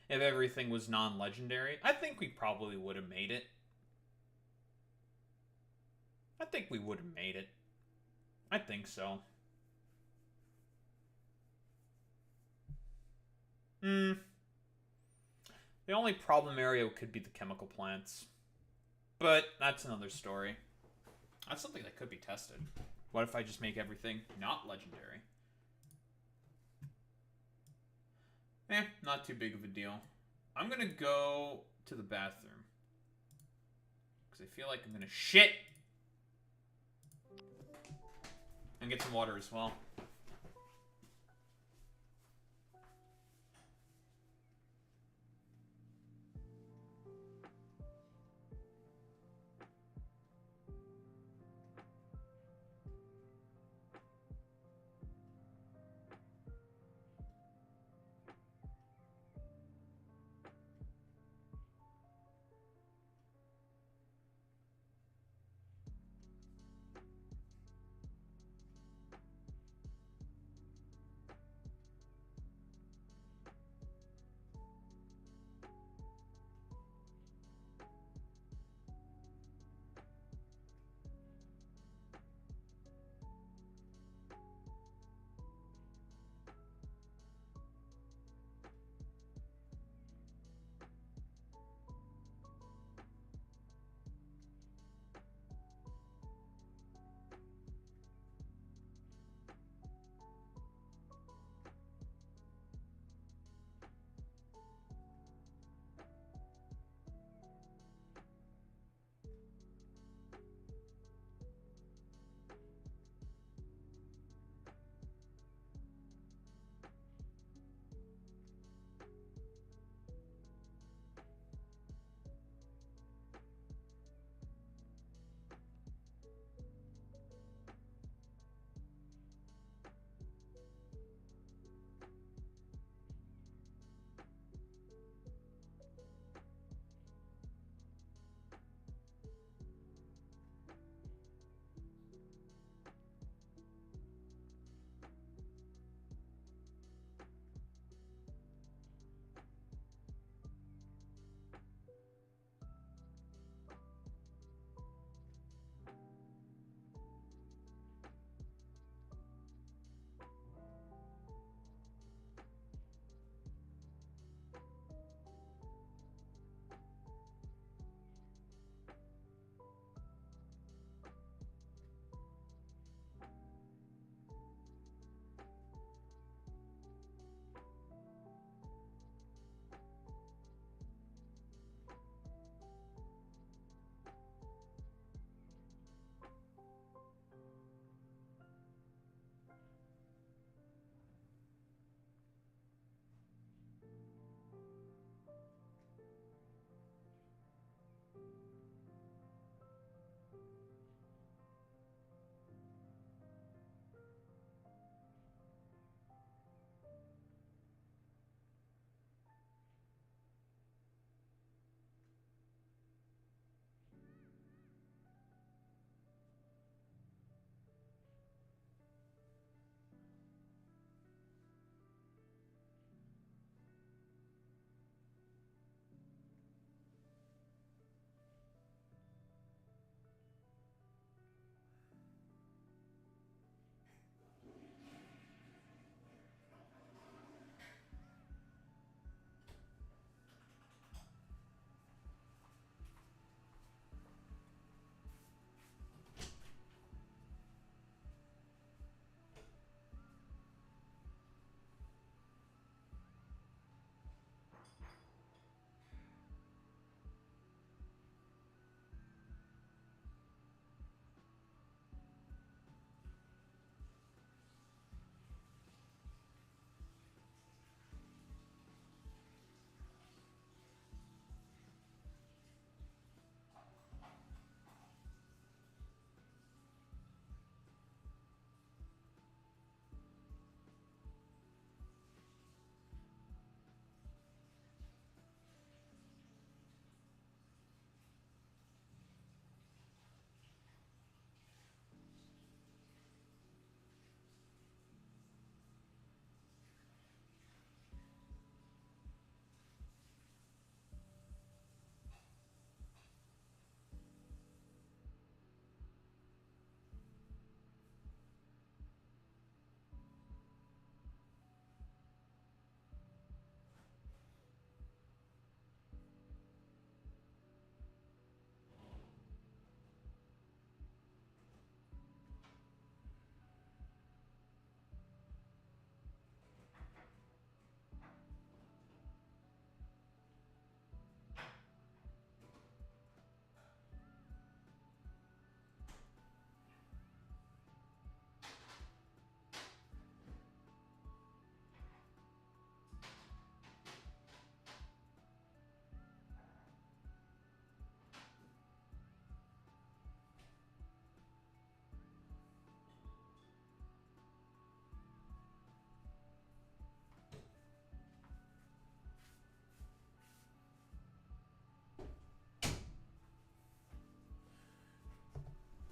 If everything was non-legendary, I think we probably would have made it. I think we would have made it. I think so. The only problem area could be the chemical plants. But that's another story. That's something that could be tested. What if I just make everything not legendary? Not too big of a deal. I'm gonna go to the bathroom. Because I feel like I'm gonna shit. And get some water as well.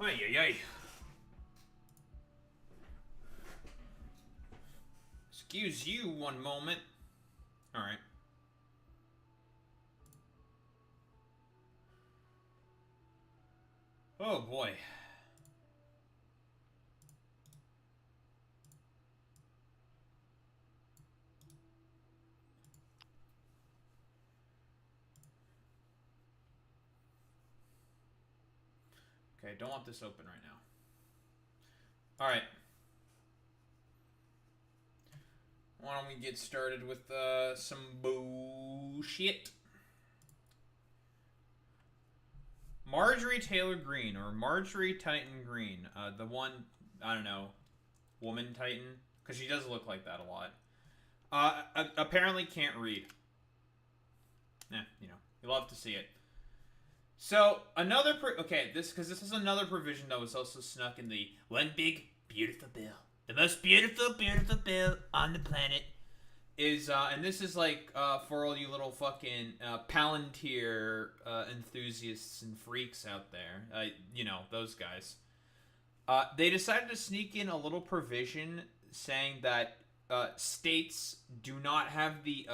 Ay, ay, ay. Excuse you one moment. Alright. Oh boy. Okay, don't want this open right now. Alright. Why don't we get started with some bullshit? Marjorie Taylor Greene, or Marjorie Titan Greene, the one, I don't know, woman Titan, because she does look like that a lot, apparently can't read. You know, you'll have to see it. So, another, this is another provision that was also snuck in the one big, beautiful bill. The most beautiful, beautiful bill on the planet is, and this is like, for all you little fucking, Palantir, enthusiasts and freaks out there, you know, those guys. They decided to sneak in a little provision saying that, states do not have the,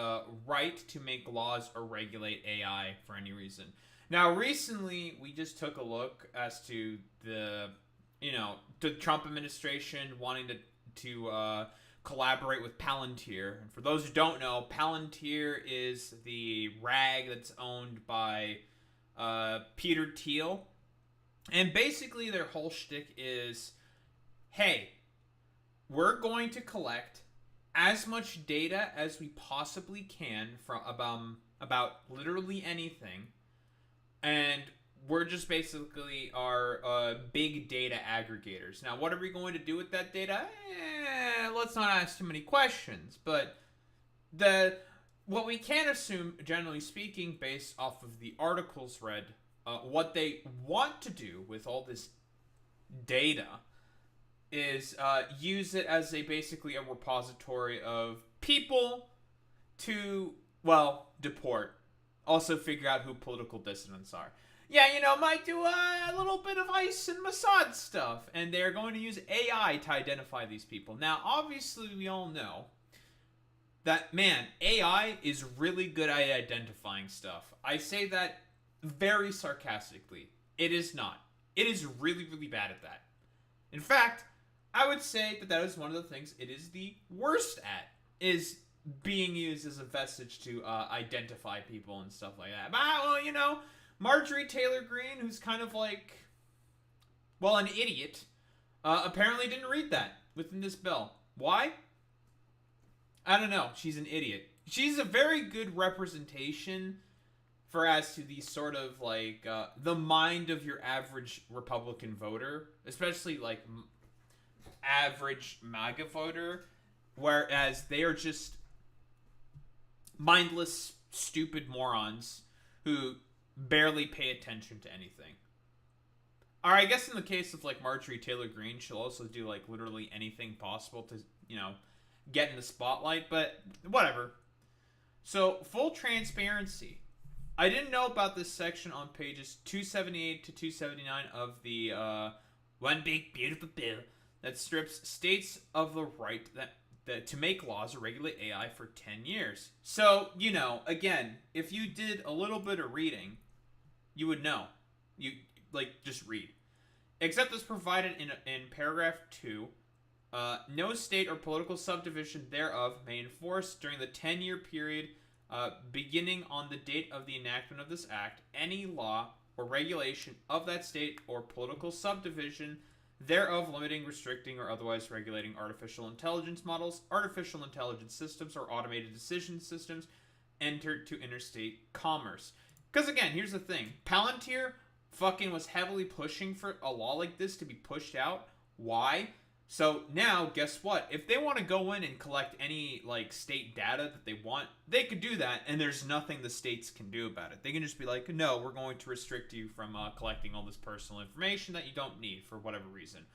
right to make laws or regulate AI for any reason. Now, recently, we just took a look as to the, you know, the Trump administration wanting to collaborate with Palantir. And for those who don't know, Palantir is the rag that's owned by Peter Thiel. And basically, their whole shtick is, hey, we're going to collect as much data as we possibly can from about literally anything. And we're just basically our big data aggregators. Now, what are we going to do with that data? Let's not ask too many questions. But what we can assume, generally speaking, based off of the articles read, what they want to do with all this data is use it as basically a repository of people to, well, deport. Also figure out who political dissidents are. Yeah, you know, might do a little bit of ICE and Mossad stuff. And they're going to use AI to identify these people. Now, obviously, we all know that, man, AI is really good at identifying stuff. I say that very sarcastically. It is not. It is really, really bad at that. In fact, I would say that is one of the things it is the worst at, is being used as a vestige to identify people and stuff like that. But, well, you know, Marjorie Taylor Greene, who's kind of like, well, an idiot, apparently didn't read that within this bill. Why? I don't know. She's an idiot. She's a very good representation for as to the sort of, like, the mind of your average Republican voter, especially, like, average MAGA voter, whereas they are just mindless, stupid morons who barely pay attention to anything. Or I guess in the case of, like, Marjorie Taylor Greene, she'll also do, like, literally anything possible to, you know, get in the spotlight, but whatever. So, full transparency. I didn't know about this section on pages 278 to 279 of the One Big Beautiful Bill that strips states of the right that to make laws or regulate AI for 10 years. So, you know, again, if you did a little bit of reading, you would know. You, like, just read. Except as provided in paragraph 2, no state or political subdivision thereof may enforce during the 10-year period beginning on the date of the enactment of this act any law or regulation of that state or political subdivision thereof limiting, restricting, or otherwise regulating artificial intelligence models, artificial intelligence systems, or automated decision systems entered to interstate commerce. Because again, here's the thing. Palantir fucking was heavily pushing for a law like this to be pushed out. Why? So now, guess what? If they want to go in and collect any, like, state data that they want, they could do that, and there's nothing the states can do about it. They can just be like, no, we're going to restrict you from collecting all this personal information that you don't need for whatever reason.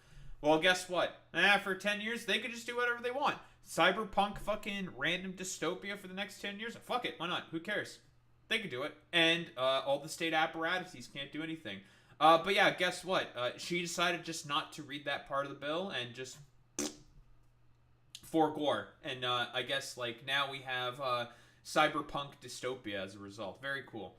Well, guess what? For 10 years, they could just do whatever they want. Cyberpunk fucking random dystopia for the next 10 years? Fuck it, why not? Who cares? They could do it. And all the state apparatuses can't do anything. But yeah, guess what? She decided just not to read that part of the bill and just for gore. And I guess like now we have cyberpunk dystopia as a result. Very cool.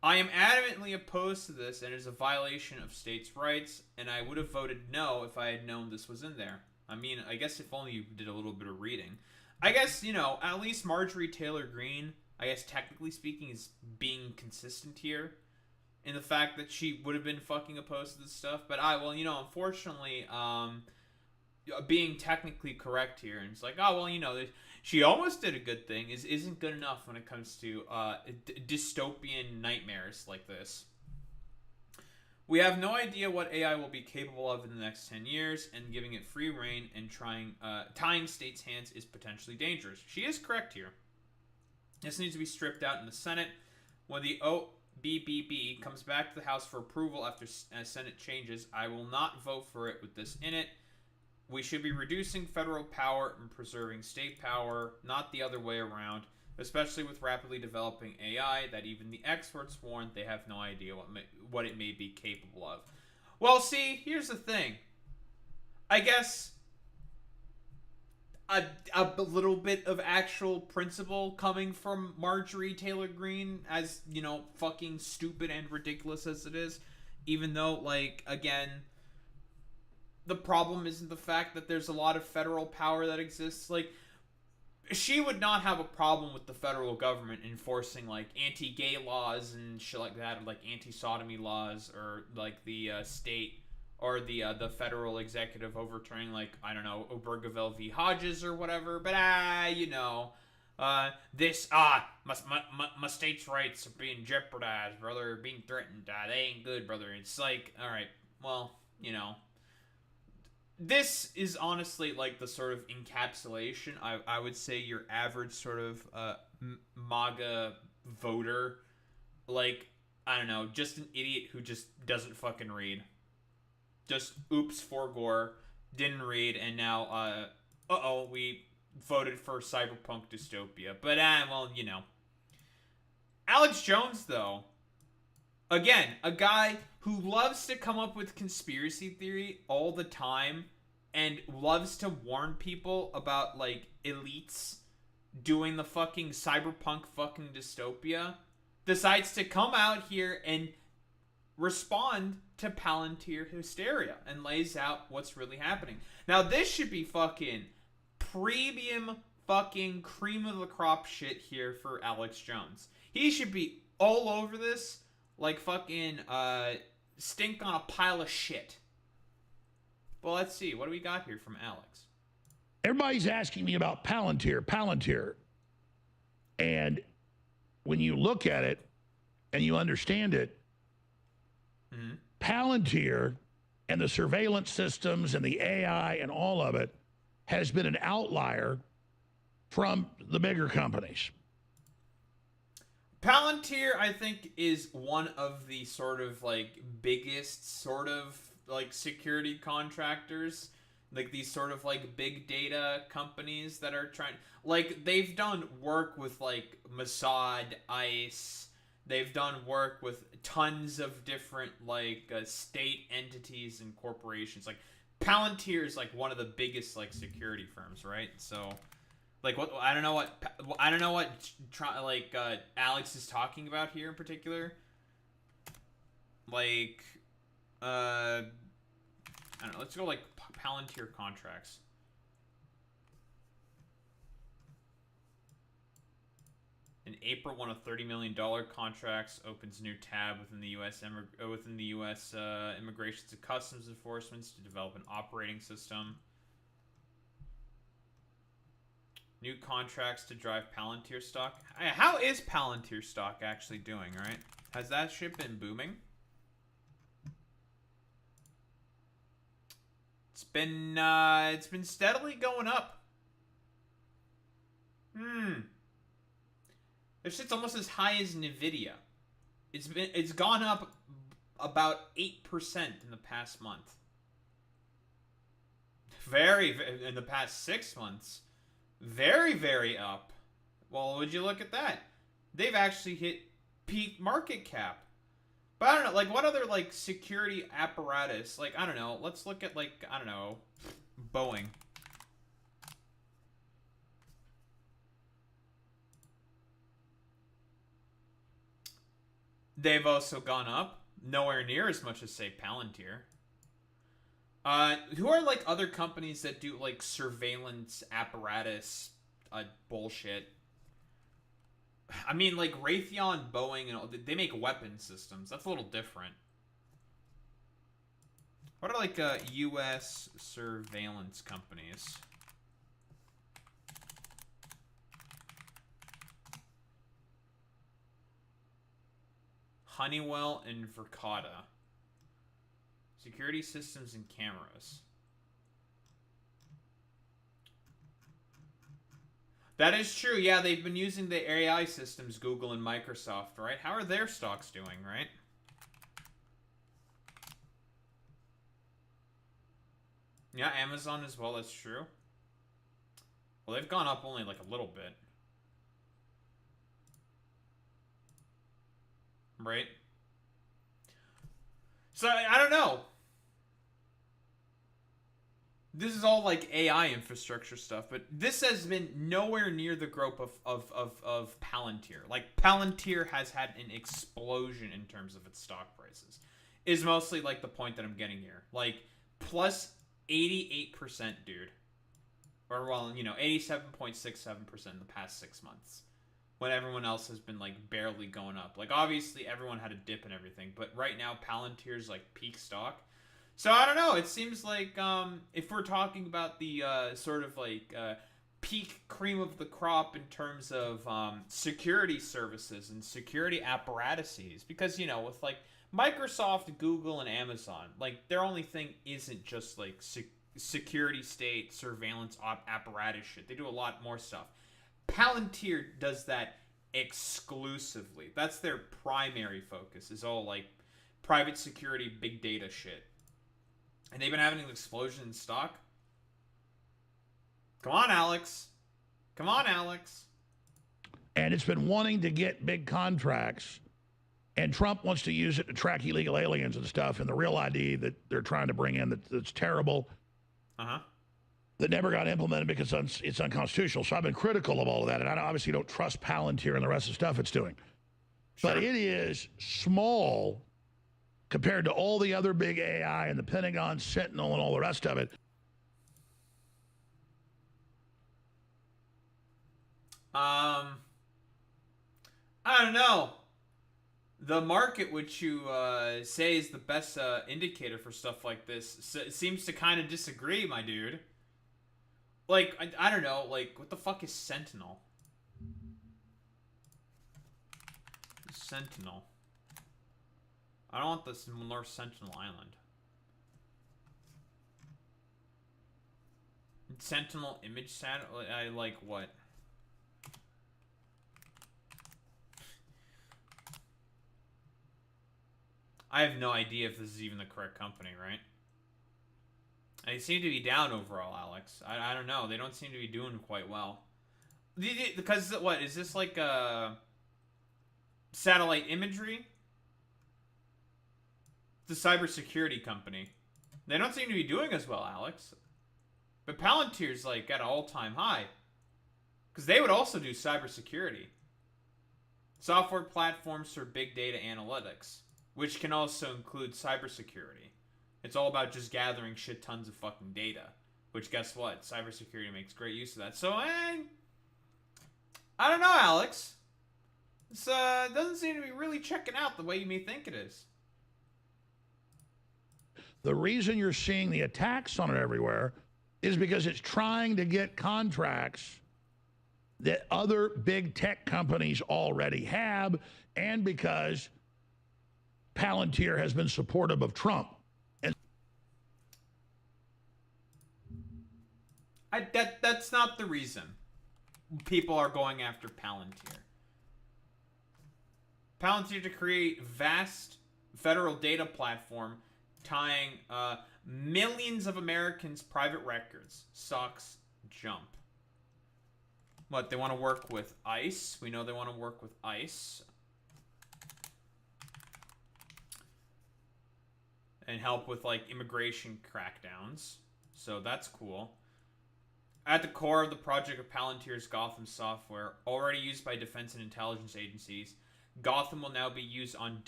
I am adamantly opposed to this, and it is a violation of states' rights, and I would have voted no if I had known this was in there. I mean, I guess if only you did a little bit of reading. I guess, at least Marjorie Taylor Greene, I guess technically speaking, is being consistent here in the fact that she would have been fucking opposed to this stuff. But unfortunately, being technically correct here, and it's like, she almost did a good thing, isn't good enough when it comes to dystopian nightmares like this. We have no idea what AI will be capable of in the next 10 years, and giving it free reign and tying states' hands is potentially dangerous. She is correct here. This needs to be stripped out in the Senate. When the OBBB comes back to the House for approval after Senate changes, I will not vote for it with this in it. We should be reducing federal power and preserving state power, not the other way around, especially with rapidly developing AI that even the experts warn they have no idea what it may be capable of. Well, see, here's the thing. I guess a little bit of actual principle coming from Marjorie Taylor Greene, as, fucking stupid and ridiculous as it is, even though, like, again, the problem isn't the fact that there's a lot of federal power that exists. Like, she would not have a problem with the federal government enforcing, like, anti-gay laws and shit like that, or, like, anti-sodomy laws, or, like, the state, or the federal executive overturning, like, I don't know, Obergeville v. Hodges or whatever, but, my state's rights are being jeopardized, brother, being threatened, they ain't good, brother. It's like, alright, well, this is honestly like the sort of encapsulation. I would say your average sort of MAGA voter, like, I don't know, just an idiot who just doesn't fucking read. Just oops for gore, didn't read, and now we voted for cyberpunk dystopia. But Alex Jones, though, again, a guy who loves to come up with conspiracy theory all the time and loves to warn people about, like, elites doing the fucking cyberpunk fucking dystopia, decides to come out here and respond to Palantir hysteria and lays out what's really happening. Now, this should be fucking premium fucking cream of the crop shit here for Alex Jones. He should be all over this like fucking stink on a pile of shit. Well, let's see. What do we got here from Alex? Everybody's asking me about Palantir. And when you look at it and you understand it, Palantir and the surveillance systems and the AI and all of it has been an outlier from the bigger companies. Palantir, I think, is one of the sort of like biggest sort of like security contractors, like these sort of like big data companies that are trying, like, they've done work with like Mossad, ICE. They've done work with tons of different like state entities and corporations. Like, Palantir is like one of the biggest like security firms, right? So, like, what I don't know what Alex is talking about here in particular. Like, I don't know. Let's go like Palantir contracts. In April, one of $30 million contracts opens new tab within the U.S. Immigration and Customs Enforcement to develop an operating system. New contracts to drive Palantir stock. How is Palantir stock actually doing? Right? Has that shit been booming? It's been steadily going up. This shit's almost as high as Nvidia. It's gone up about 8% in the past month. In the past 6 months. Very, very up. Well, would you look at that? They've actually hit peak market cap. But I don't know, like, what other, like, security apparatus? Like, I don't know. Let's look at, like, I don't know, Boeing. They've also gone up. Nowhere near as much as, say, Palantir. Who are, like, other companies that do, like, surveillance apparatus bullshit? I mean, like, Raytheon, Boeing, and all, they make weapon systems. That's a little different. What are, like, U.S. surveillance companies? Honeywell and Verkada. Security systems and cameras. That is true. Yeah, they've been using the AI systems, Google and Microsoft, right? How are their stocks doing, right? Yeah, Amazon as well, that's true. Well, they've gone up only like a little bit. Right? So, I don't know. This is all like AI infrastructure stuff, but this has been nowhere near the growth of Palantir. Like, Palantir has had an explosion in terms of its stock prices. Is mostly like the point that I'm getting here. Like, plus 88%, dude. Or, well, you know, 87.67% in the past 6 months. When everyone else has been, like, barely going up. Like, obviously, everyone had a dip and everything. But right now, Palantir's, like, peak stock. So, I don't know. It seems like, if we're talking about the, sort of, like, peak cream of the crop in terms of, security services and security apparatuses. Because, you know, with, like, Microsoft, Google, and Amazon, like, their only thing isn't just, like, security state, surveillance apparatus shit. They do a lot more stuff. Palantir does that exclusively. That's their primary focus, is all, like, private security, big data shit. And they've been having an explosion in stock. Come on, Alex. Come on, Alex. And it's been wanting to get big contracts. And Trump wants to use it to track illegal aliens and stuff. And the real ID that they're trying to bring in that's terrible. Uh-huh. That never got implemented because it's unconstitutional. So I've been critical of all of that. And I obviously don't trust Palantir and the rest of the stuff it's doing. Sure. But it is small compared to all the other big AI and the Pentagon, Sentinel, and all the rest of it. I don't know. The market, which you say is the best indicator for stuff like this, seems to kind of disagree, my dude. Like, I don't know, like, what the fuck is Sentinel? Sentinel. I don't want this North Sentinel Island. Sentinel image satellite? I like what? I have no idea if this is even the correct company, right? They seem to be down overall, Alex. I don't know. They don't seem to be doing quite well. Because, what, is this like a satellite imagery? It's a cybersecurity company. They don't seem to be doing as well, Alex. But Palantir's, like, at an all-time high. Because they would also do cybersecurity. Software platforms for big data analytics. Which can also include cybersecurity. It's all about just gathering shit tons of fucking data. Which, guess what? Cybersecurity makes great use of that. So, I don't know, Alex. This doesn't seem to be really checking out the way you may think it is. The reason you're seeing the attacks on it everywhere is because it's trying to get contracts that other big tech companies already have, and because Palantir has been supportive of Trump. And that's not the reason people are going after Palantir. Palantir to create vast federal data platform tying millions of Americans' private records. Stocks jump. What, they want to work with ICE? We know they want to work with ICE. and help with like immigration crackdowns. So that's cool. At the core of the project of Palantir's Gotham software, already used by defense and intelligence agencies, Gotham will now be used on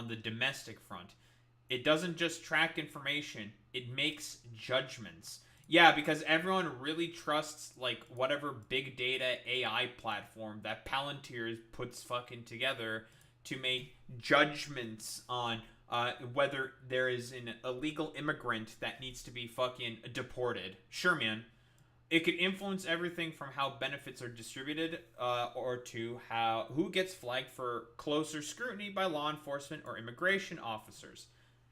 the domestic front. It doesn't just track information, it makes judgments. Yeah, because everyone really trusts like whatever big data AI platform that Palantir puts fucking together to make judgments on whether there is an illegal immigrant that needs to be fucking deported. Sure, man. It could influence everything from how benefits are distributed, or to who gets flagged for closer scrutiny by law enforcement or immigration officers.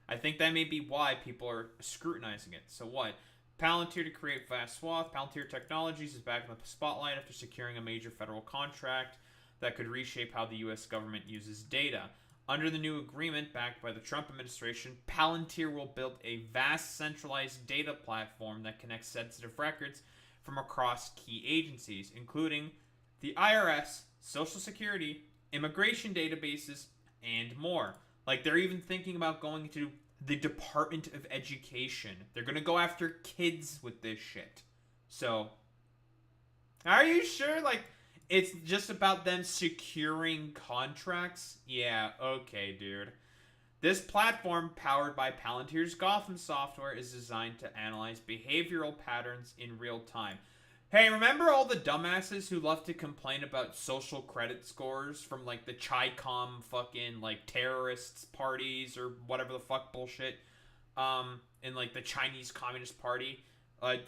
I think that may be why people are scrutinizing it. So what? Palantir to create vast swath. Palantir Technologies is back in the spotlight after securing a major federal contract that could reshape how the U.S. government uses data. Under the new agreement backed by the Trump administration, Palantir will build a vast centralized data platform that connects sensitive records from across key agencies, including the IRS, Social Security, immigration databases, and more. Like, they're even thinking about going to the Department of Education. They're going to go after kids with this shit. So, are you sure? Like, it's just about them securing contracts? Yeah, okay, dude. This platform, powered by Palantir's Gotham software, is designed to analyze behavioral patterns in real time. Hey, remember all the dumbasses who love to complain about social credit scores from, like, the Chi-Com fucking, like, terrorists parties or whatever the fuck bullshit, in, like, the Chinese Communist Party,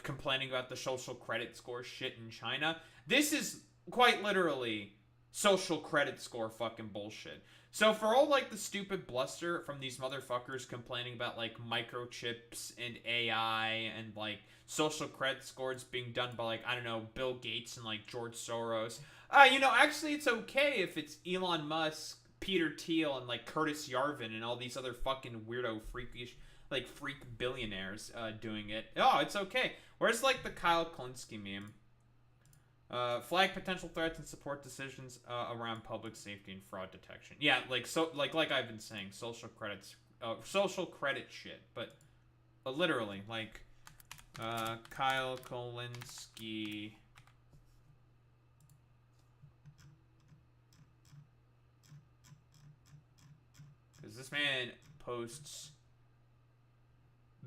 complaining about the social credit score shit in China? This is quite literally social credit score fucking bullshit. So for all, like, the stupid bluster from these motherfuckers complaining about, like, microchips and AI and, like, social credit scores being done by, like, I don't know, Bill Gates and, like, George Soros. Actually it's okay if it's Elon Musk, Peter Thiel, and, like, Curtis Yarvin and all these other fucking weirdo freakish, like, freak billionaires doing it. Oh, it's okay. Where's, like, the Kyle Klinsky meme? Flag potential threats and support decisions around public safety and fraud detection. Yeah, like I've been saying, social credit shit, but literally, like, Kyle Klinsky. Because this man posts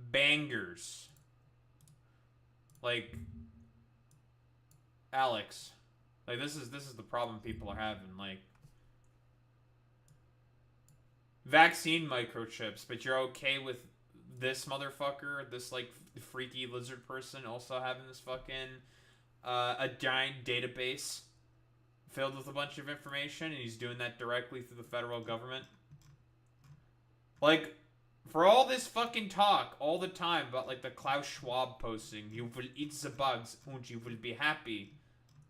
bangers. Like, Alex, like, this is the problem people are having, like, vaccine microchips, but you're okay with this motherfucker, this, like, freaky lizard person also having this fucking a giant database filled with a bunch of information, and he's doing that directly through the federal government. Like, for all this fucking talk all the time about, like, the Klaus Schwab posting, you will eat the bugs and you will be happy.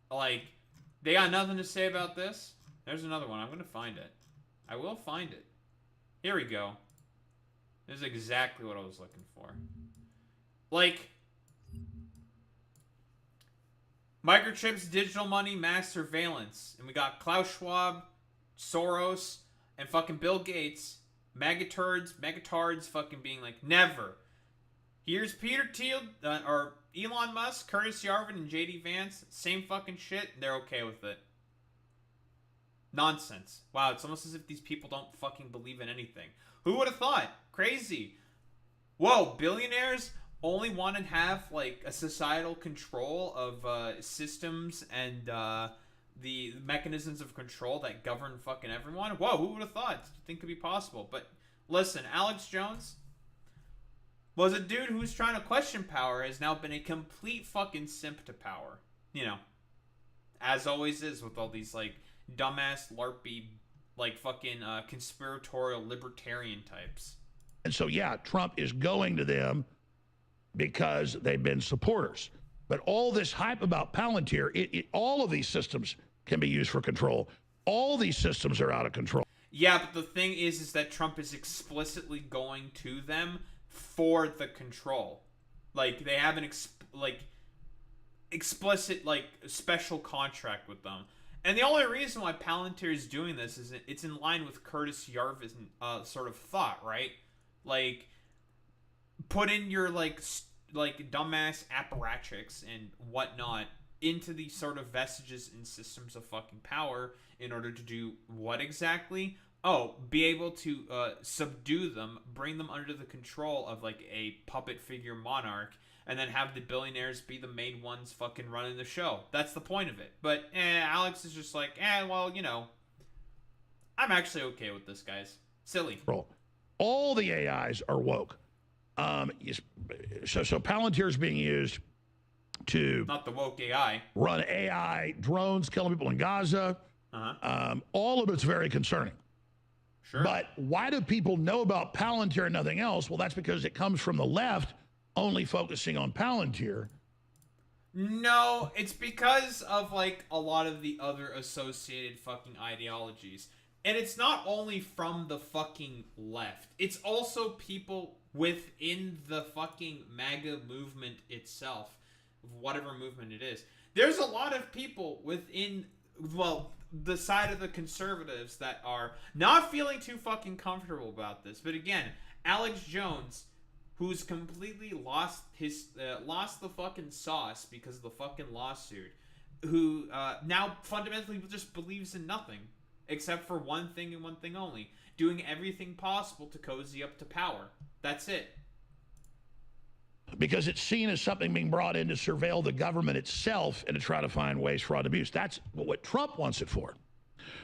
Like, they got nothing to say about this. There's another one. I'm going to find it. I will find it. Here we go. This is exactly what I was looking for. Like, microchips, digital money, mass surveillance. And we got Klaus Schwab, Soros, and fucking Bill Gates. Megatards fucking being like, never. Here's Peter Thiel, or Elon Musk, Curtis Yarvin, and JD Vance. Same fucking shit. They're okay with it. Nonsense. Wow, it's almost as if these people don't fucking believe in anything. Who would have thought? Crazy. Whoa, billionaires only want to have, like, a societal control of systems and the mechanisms of control that govern fucking everyone. Whoa, who would have thought? Think could be possible. But listen, Alex Jones was a dude who was trying to question power, has now been a complete fucking simp to power. You know, as always is with all these, like, dumbass, larpy, like, fucking conspiratorial libertarian types. And so, yeah, Trump is going to them because they've been supporters. But all this hype about Palantir, all of these systems can be used for control. All these systems are out of control. Yeah, but the thing is that Trump is explicitly going to them for the control. Like, they have an explicit, like, special contract with them. And the only reason why Palantir is doing this is it's in line with Curtis Yarvin's sort of thought, right? Like, put in your like dumbass apparatchiks and whatnot into these sort of vestiges and systems of fucking power in order to do what exactly? Oh, be able to subdue them, bring them under the control of like a puppet figure monarch, and then have the billionaires be the main ones fucking running the show. That's the point of it. But Alex is just like, well, I'm actually okay with this, guys. Silly. All the AIs are woke. So Palantir is being used to not the woke AI run AI drones killing people in Gaza. All of it's very concerning. Sure. But why do people know about Palantir and nothing else? Well, that's because it comes from the left, only focusing on Palantir. No, it's because of like a lot of the other associated fucking ideologies. And it's not only from the fucking left. It's also people within the fucking MAGA movement itself, whatever movement it is. There's a lot of people within, well, the side of the conservatives that are not feeling too fucking comfortable about this. But again, Alex Jones, who's completely lost the fucking sauce because of the fucking lawsuit, who now fundamentally just believes in nothing except for one thing and one thing only: doing everything possible to cozy up to power. That's it. Because it's seen as something being brought in to surveil the government itself and to try to find ways, fraud, abuse. That's what Trump wants it for.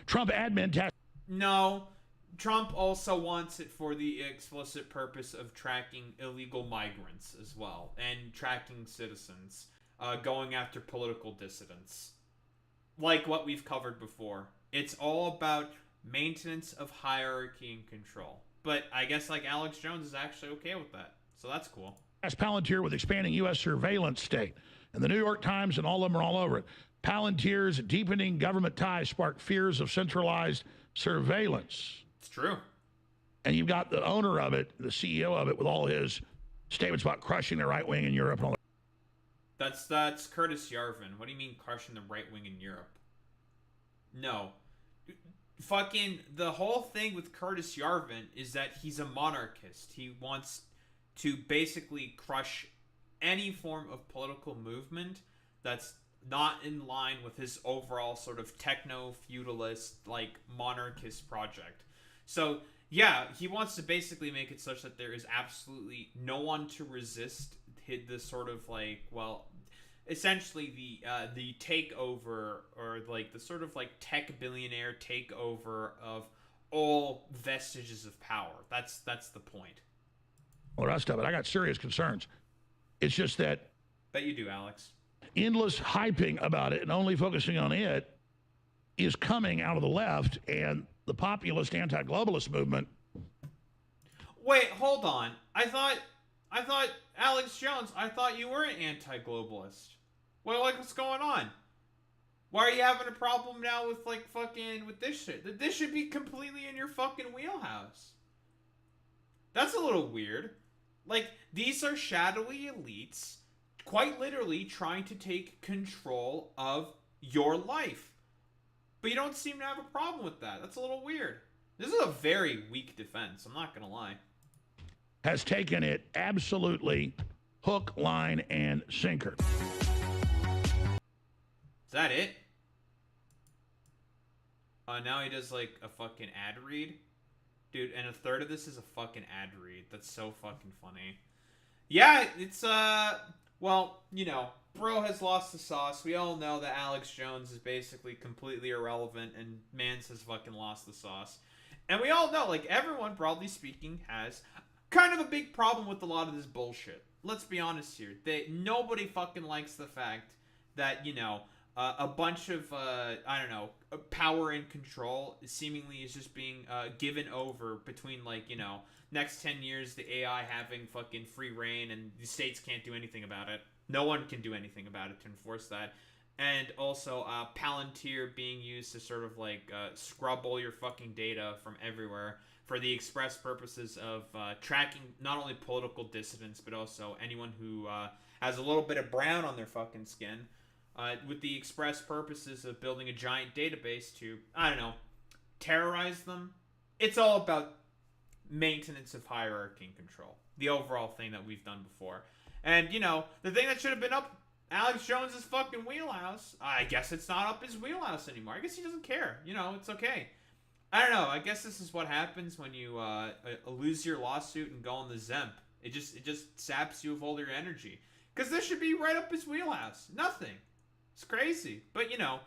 Trump admin tax. No, Trump also wants it for the explicit purpose of tracking illegal migrants as well, and tracking citizens, going after political dissidents. Like what we've covered before. It's all about maintenance of hierarchy and control. But I guess like Alex Jones is actually okay with that. So that's cool. As Palantir with expanding U.S. surveillance state. And the New York Times and all of them are all over it. Palantir's deepening government ties spark fears of centralized surveillance. It's true. And you've got the owner of it, the CEO of it, with all his statements about crushing the right wing in Europe and all that. That's Curtis Yarvin. What do you mean crushing the right wing in Europe? No. Fucking the whole thing with Curtis Yarvin is that he's a monarchist. He wants to basically crush any form of political movement that's not in line with his overall sort of techno-feudalist, like, monarchist project. So, yeah, he wants to basically make it such that there is absolutely no one to resist this sort of, like, well, essentially the takeover, or, like, the sort of, like, tech billionaire takeover of all vestiges of power. That's the point. The rest of it, I got serious concerns. It's just that... Bet you do, Alex. Endless hyping about it and only focusing on it is coming out of the left and the populist anti-globalist movement. Wait, hold on. I thought Alex Jones, I thought you were an anti-globalist. Well, like, what's going on? Why are you having a problem now with, like, fucking, with this shit? This should be completely in your fucking wheelhouse. That's a little weird. Like, these are shadowy elites quite literally trying to take control of your life. But you don't seem to have a problem with that. That's a little weird. This is a very weak defense, I'm not gonna lie. Has taken it absolutely hook, line, and sinker. Is that it? Now he does, like, a fucking ad read. Dude, and a third of this is a fucking ad read. That's so fucking funny. Yeah, it's, well, you know, bro has lost the sauce. We all know that Alex Jones is basically completely irrelevant, and Mans has fucking lost the sauce. And we all know, like, everyone, broadly speaking, has kind of a big problem with a lot of this bullshit. Let's be honest here. Nobody fucking likes the fact that, you know, a bunch of, I don't know, power and control seemingly is just being given over between, like, you know, next 10 years, the AI having fucking free reign and the states can't do anything about it. No one can do anything about it to enforce that. And also, Palantir being used to sort of, like, scrub all your fucking data from everywhere for the express purposes of tracking not only political dissidents, but also anyone who has a little bit of brown on their fucking skin. With the express purposes of building a giant database to, I don't know, terrorize them. It's all about maintenance of hierarchy and control. the overall thing that we've done before. And, you know, the thing that should have been up Alex Jones's fucking wheelhouse, I guess it's not up his wheelhouse anymore. I guess he doesn't care. You know, it's okay. I don't know. I guess this is what happens when you lose your lawsuit and go on the Zemp. It just saps you of all your energy. Because this should be right up his wheelhouse. Nothing. It's crazy. But, you know,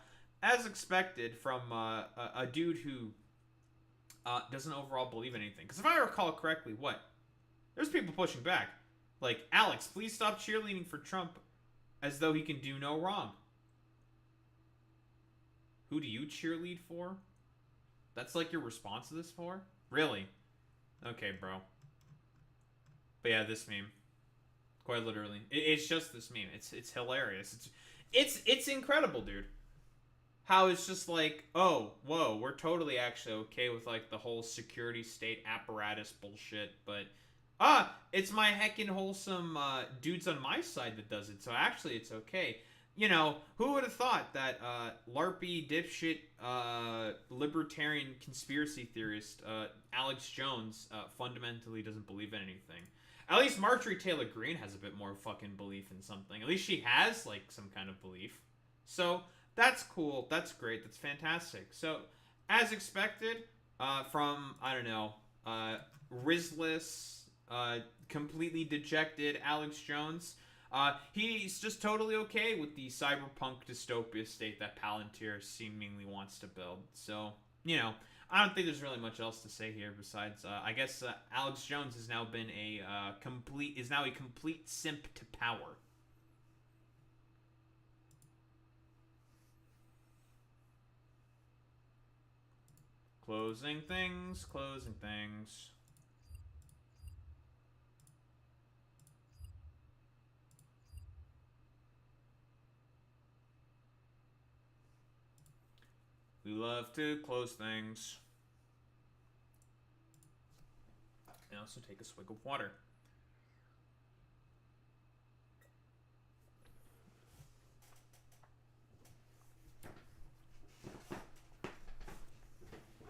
as expected from a dude who doesn't overall believe in anything. Because if I recall correctly, there's people pushing back. Like, Alex, please stop cheerleading for Trump as though he can do no wrong. Who do you cheerlead for? That's like your response to this for? Really? Okay, bro. But yeah, this meme. Quite literally. It's just this meme. It's hilarious. It's incredible, dude. How it's just like, oh, whoa, we're totally actually okay with like the whole security state apparatus bullshit, but it's my heckin' wholesome dudes on my side that does it, so actually it's okay. You know, who would have thought that LARPy dipshit libertarian conspiracy theorist Alex Jones fundamentally doesn't believe in anything. At least Marjorie Taylor Greene has a bit more fucking belief in something. At least she has like some kind of belief. So that's cool. That's great. That's fantastic. So as expected from, I don't know, Rizless, completely dejected Alex Jones, he's just totally okay with the cyberpunk dystopia state that Palantir seemingly wants to build. So, you know, I don't think there's really much else to say here besides, I guess Alex Jones has now been a complete simp to power. Closing things. We love to close things. And also take a swig of water.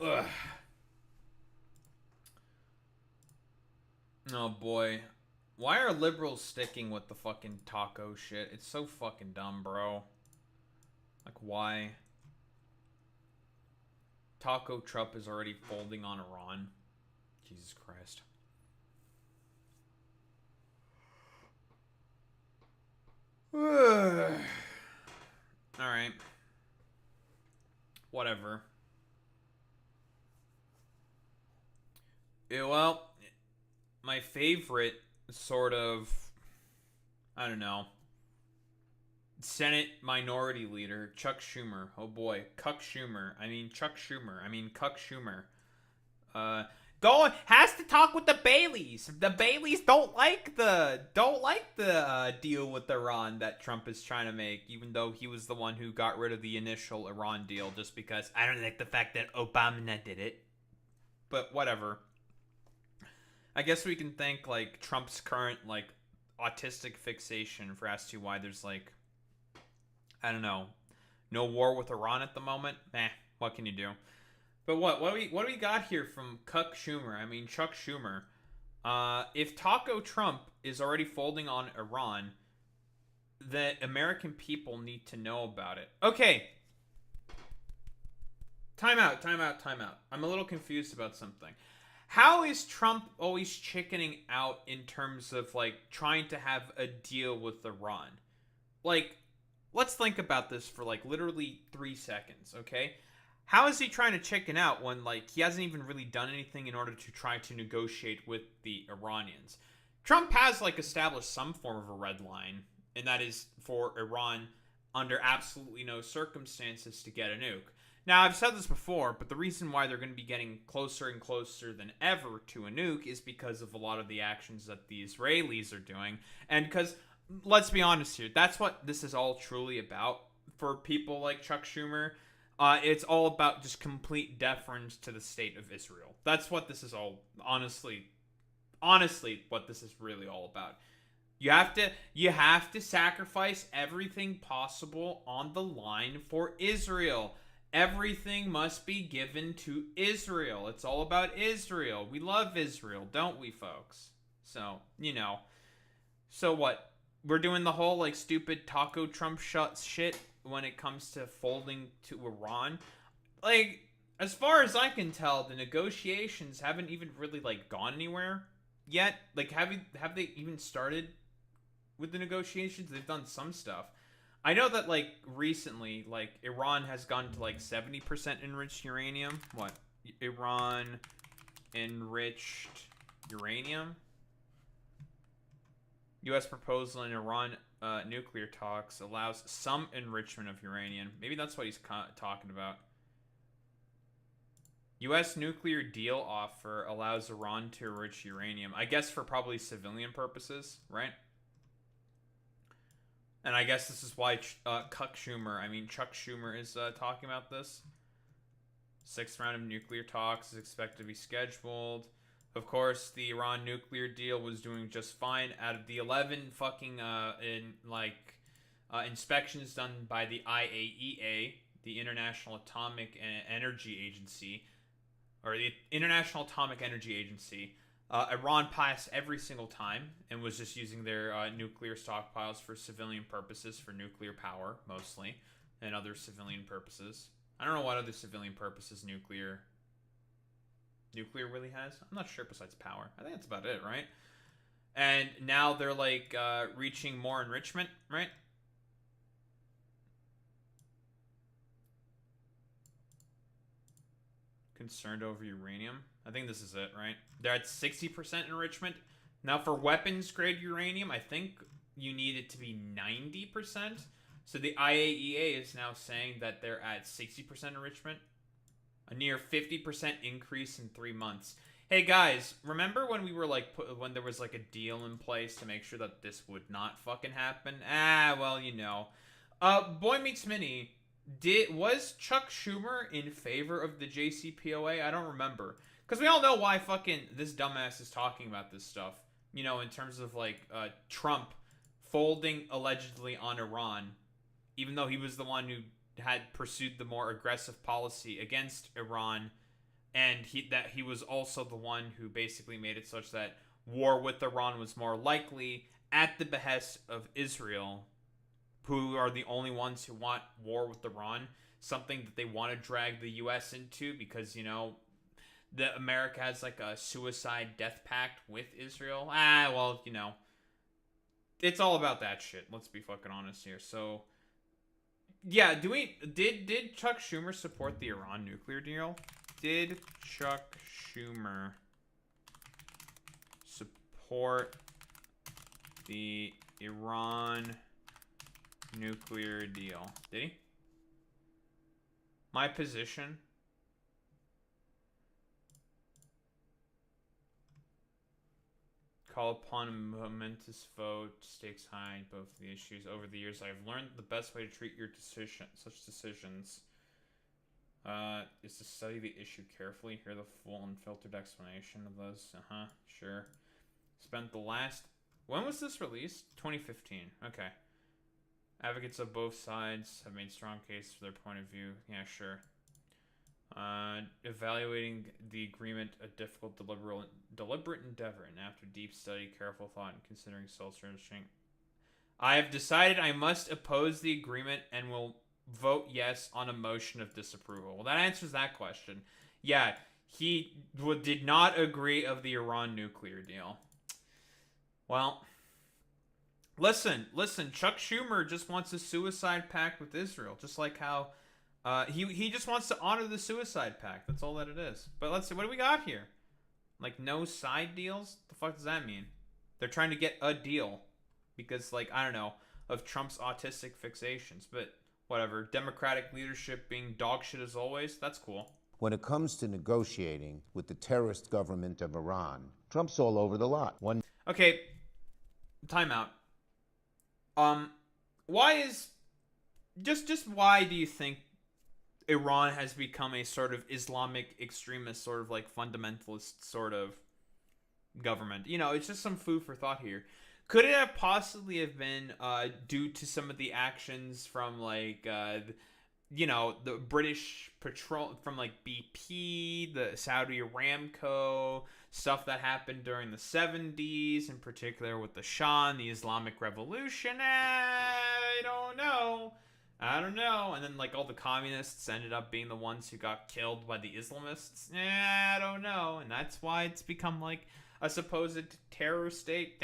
Ugh. Oh boy. Why are liberals sticking with the fucking taco shit? It's so fucking dumb, bro. Like, why? Taco Trump is already folding on Iran. Jesus Christ. Alright. Whatever. Yeah, well, my favorite sort of, I don't know, Senate Minority Leader, Chuck Schumer. Oh boy, Cuck Schumer. I mean, Chuck Schumer. I mean, Cuck Schumer. Has to talk with the Baileys. The Baileys don't like the deal with Iran that Trump is trying to make, even though he was the one who got rid of the initial Iran deal just because I don't like the fact that Obama did it. But whatever. I guess we can thank like Trump's current like autistic fixation for as to why there's like, I don't know, no war with Iran at the moment. What can you do? But what do we got here from Cuck Schumer? I mean, Chuck Schumer. If Taco Trump is already folding on Iran, the American people need to know about it. Okay. Time out. I'm a little confused about something. How is Trump always chickening out in terms of, like, trying to have a deal with Iran? Like, let's think about this for, like, literally 3 seconds, okay? How is he trying to chicken out when, like, he hasn't even really done anything in order to try to negotiate with the Iranians? Trump has, like, established some form of a red line, and that is for Iran, under absolutely no circumstances, to get a nuke. Now, I've said this before, but the reason why they're going to be getting closer and closer than ever to a nuke is because of a lot of the actions that the Israelis are doing. And because, let's be honest here, that's what this is all truly about for people like Chuck Schumer. It's all about just complete deference to the state of Israel. That's what this is all, honestly, what this is really all about. You have to sacrifice everything possible on the line for Israel. Everything must be given to Israel. It's all about Israel. We love Israel, don't we, folks? So, So what? We're doing the whole, like, stupid taco Trump shit when it comes to folding to Iran. Like, as far as I can tell, the negotiations haven't even really, like, gone anywhere yet. Like, have they even started with the negotiations? They've done some stuff. I know that, like, recently, like, Iran has gone to, like, 70% enriched uranium. What? Iran enriched uranium? U.S. proposal in Iran nuclear talks allows some enrichment of uranium. Maybe that's what he's talking about. U.S. nuclear deal offer allows Iran to enrich uranium. I guess for probably civilian purposes, right? And I guess this is why Chuck Schumer is talking about this. 6th round of nuclear talks is expected to be scheduled. Of course, the Iran nuclear deal was doing just fine. Out of the 11 fucking inspections done by the IAEA, the International Atomic Energy Agency, Iran passed every single time and was just using their nuclear stockpiles for civilian purposes, for nuclear power mostly, and other civilian purposes. I don't know what other civilian purposes nuclear really has. I'm not sure besides power. I think that's about it, right? And now they're like reaching more enrichment, right? Concerned over uranium. I think this is it, right? They're at 60% enrichment. Now for weapons grade uranium, I think you need it to be 90%. So the IAEA is now saying that they're at 60% enrichment. A near 50% increase in 3 months. Hey guys, remember when we were like, when there was like a deal in place to make sure that this would not fucking happen? Well, Boy Meets Mini, was Chuck Schumer in favor of the JCPOA? I don't remember. Because we all know why fucking this dumbass is talking about this stuff. In terms of like Trump folding allegedly on Iran, even though he was the one who had pursued the more aggressive policy against Iran, and he was also the one who basically made it such that war with Iran was more likely at the behest of Israel, who are the only ones who want war with Iran, something that they want to drag the U.S. into because, the America has like a suicide death pact with Israel. It's all about that shit. Let's be fucking honest here. So, yeah, did Chuck Schumer support the Iran nuclear deal? Did Chuck Schumer support the Iran nuclear deal? Did he? My position. Call upon a momentous vote, stakes high in both the issues. Over the years, I have learned the best way to treat such decisions is to study the issue carefully, hear the full unfiltered explanation of those. Sure. Spent the last... When was this released? 2015. Okay. Advocates of both sides have made strong cases for their point of view. Yeah, sure. Evaluating the agreement a difficult, deliberate endeavor, and after deep study, careful thought, and considering soul-searching, I have decided I must oppose the agreement and will vote yes on a motion of disapproval. Well, that answers that question. Yeah, he did not agree of the Iran nuclear deal. Well, listen, Chuck Schumer just wants a suicide pact with Israel, just like how he just wants to honor the suicide pact. That's all that it is. But let's see, what do we got here? Like, no side deals? The fuck does that mean? They're trying to get a deal because, like, I don't know, of Trump's autistic fixations. But whatever. Democratic leadership being dog shit as always. That's cool. When it comes to negotiating with the terrorist government of Iran, Trump's all over the lot. Okay, timeout. Why is... Just why do you think Iran has become a sort of Islamic extremist, sort of like fundamentalist sort of government? It's just some food for thought here. Could it have possibly have been due to some of the actions from like you know, the British petrol from like BP, the Saudi Aramco, stuff that happened during the 70s, in particular with the Shah and the Islamic Revolution. I don't know. I don't know. And then like all the communists ended up being the ones who got killed by the Islamists. I don't know. And that's why it's become like a supposed terror state.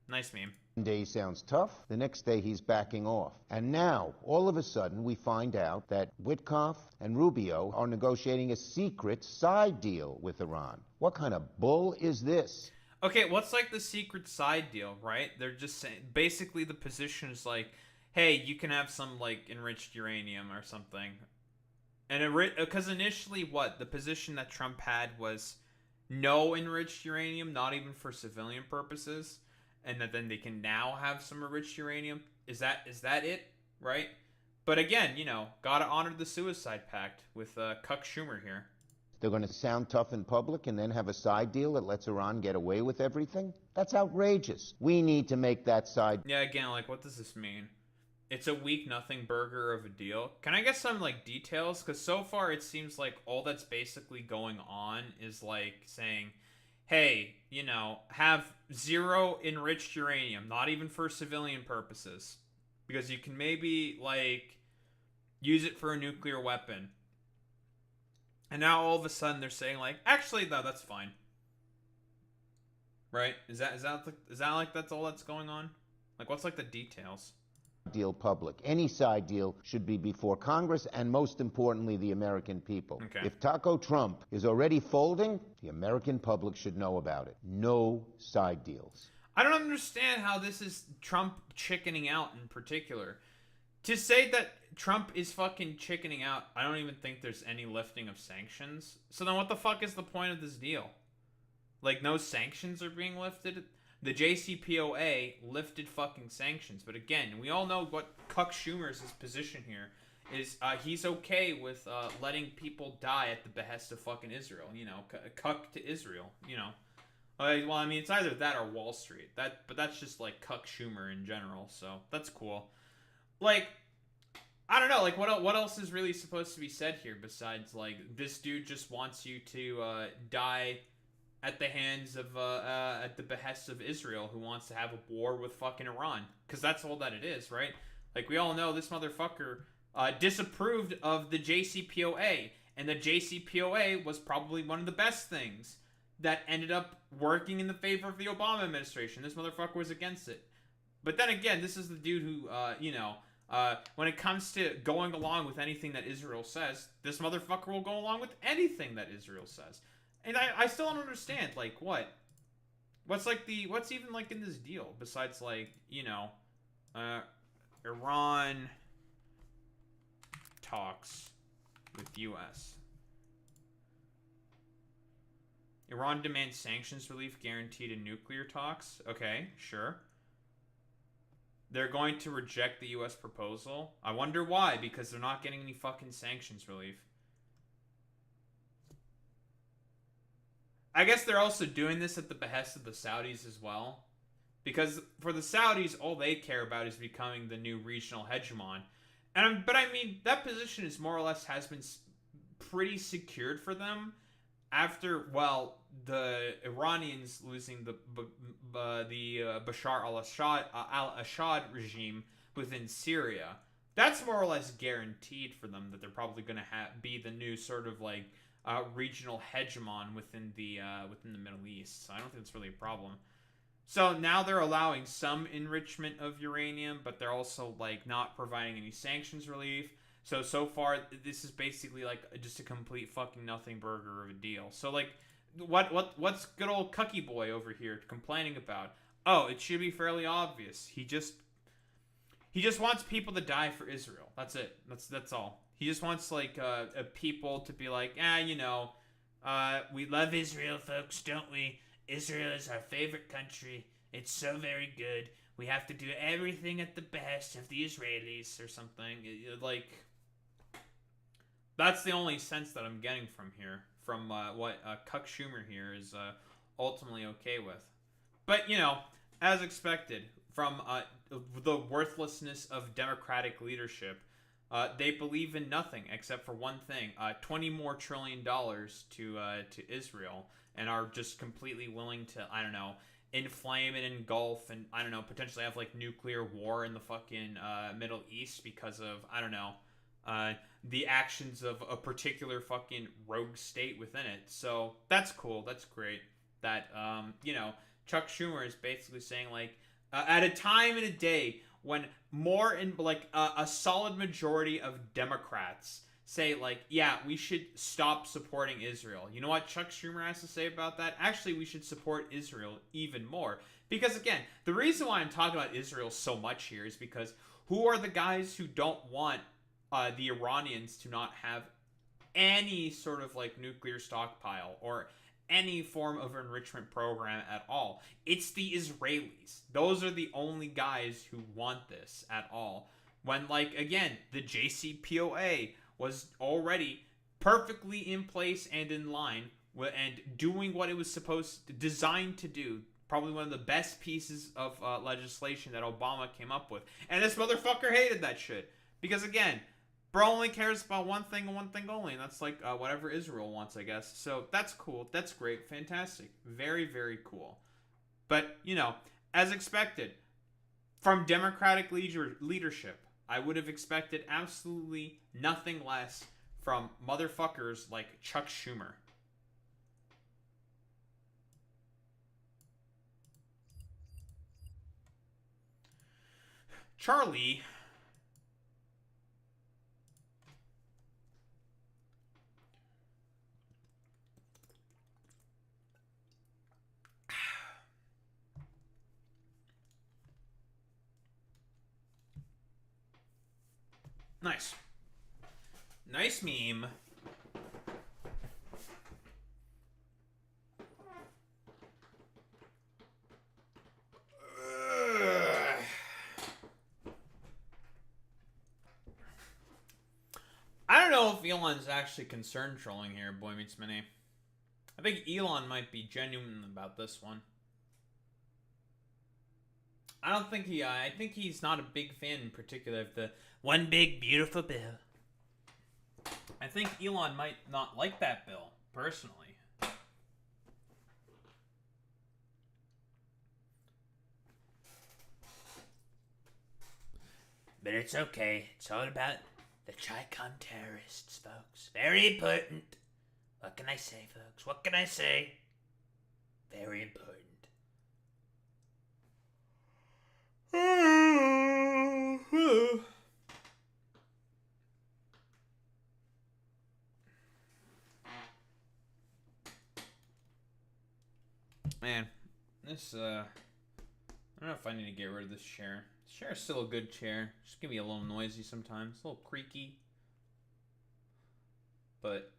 Nice meme. One day he sounds tough, the next day he's backing off. And now, all of a sudden, we find out that Witkoff and Rubio are negotiating a secret side deal with Iran. What kind of bull is this? Okay, what's like the secret side deal, right? They're just saying, basically the position is like, hey, you can have some like enriched uranium or something. And because initially what the position that Trump had was no enriched uranium, not even for civilian purposes, and that then they can now have some enriched uranium. Is that it, right? But again, you know, gotta honor the suicide pact with Cuck Schumer here. They're going to sound tough in public and then have a side deal that lets Iran get away with everything? That's outrageous. We need to make that side. Yeah, again, like, what does this mean? It's a weak nothing burger of a deal. Can I get some, like, details? Because so far it seems like all that's basically going on is, like, saying, hey, you know, have 0 enriched uranium, not even for civilian purposes. Because you can maybe, like, use it for a nuclear weapon. And now all of a sudden they're saying, like, actually, no, that's fine. Right? Is that like that's all that's going on? Like, what's, like, the details? Deal public. Any side deal should be before Congress and, most importantly, the American people. Okay. If Taco Trump is already folding, the American public should know about it. No side deals. I don't understand how this is Trump chickening out in particular. To say that Trump is fucking chickening out, I don't even think there's any lifting of sanctions. So then what the fuck is the point of this deal? Like, no sanctions are being lifted? The JCPOA lifted fucking sanctions. But again, we all know what Cuck Schumer's position here is. He's okay with letting people die at the behest of fucking Israel. You know, cuck to Israel, you know. Well, I mean, it's either that or Wall Street. But that's just like Cuck Schumer in general, so that's cool. Like, I don't know, like, what else is really supposed to be said here besides, like, this dude just wants you to die at the hands of, at the behest of Israel, who wants to have a war with fucking Iran. Because that's all that it is, right? Like, we all know this motherfucker disapproved of the JCPOA, and the JCPOA was probably one of the best things that ended up working in the favor of the Obama administration. This motherfucker was against it. But then again, this is the dude who, you know, when it comes to going along with anything that Israel says, this motherfucker will go along with anything that Israel says. And I still don't understand, like, what's even, like, in this deal, besides, like, you know, Iran talks with U.S. Iran demands sanctions relief guaranteed in nuclear talks. Okay, sure. They're going to reject the U.S. proposal. I wonder why, because they're not getting any fucking sanctions relief. I guess they're also doing this at the behest of the Saudis as well. Because for the Saudis, all they care about is becoming the new regional hegemon. But I mean, that position is more or less has been pretty secured for them after, well, the Iranians losing the Bashar al-Assad regime within Syria. That's more or less guaranteed for them, that they're probably going to be the new sort of like regional hegemon within the Middle East. So I don't think it's really a problem. So now they're allowing some enrichment of uranium, but they're also like not providing any sanctions relief. So far, this is basically like just a complete fucking nothing burger of a deal. So like, what's good old Cucky Boy over here complaining about? Oh, it should be fairly obvious. He just wants people to die for Israel. That's it. That's all. He just wants like people to be like, you know, we love Israel, folks, don't we? Israel is our favorite country. It's so very good. We have to do everything at the behest of the Israelis or something. Like, that's the only sense that I'm getting from here, from what Cuck Schumer here is ultimately okay with. But, you know, as expected, from the worthlessness of Democratic leadership, They believe in nothing except for one thing: $20 more trillion to Israel, and are just completely willing to, I don't know, inflame and engulf, and I don't know, potentially have like nuclear war in the fucking Middle East because of, I don't know, the actions of a particular fucking rogue state within it. So that's cool. That's great. That you know, Chuck Schumer is basically saying like, at a time in a day when more in like a solid majority of Democrats say like, yeah, we should stop supporting Israel. You know what Chuck Schumer has to say about that? Actually, we should support Israel even more. Because again, the reason why I'm talking about Israel so much here is because who are the guys who don't want the Iranians to not have any sort of like nuclear stockpile or any form of enrichment program at all? It's the Israelis. Those are the only guys who want this at all. When, like, again, the JCPOA was already perfectly in place and in line and doing what it was designed to do. Probably one of the best pieces of legislation that Obama came up with. And this motherfucker hated that shit. Because, again, bro only cares about one thing and one thing only, and that's like whatever Israel wants, I guess. So that's cool. That's great. Fantastic. Very, very cool. But, you know, as expected, from Democratic leadership, I would have expected absolutely nothing less from motherfuckers like Chuck Schumer. Charlie. Nice. Nice meme. I don't know if Elon's actually concern trolling here, Boy Meets Mini. I think Elon might be genuine about this one. I don't think I think he's not a big fan in particular of the one big beautiful bill. I think Elon might not like that bill, personally. But it's okay. It's all about the Chi-Com terrorists, folks. Very important. What can I say, folks? What can I say? Very important. Man, this, I don't know if I need to get rid of this chair. This chair is still a good chair. Just can be a little noisy sometimes. A little creaky. But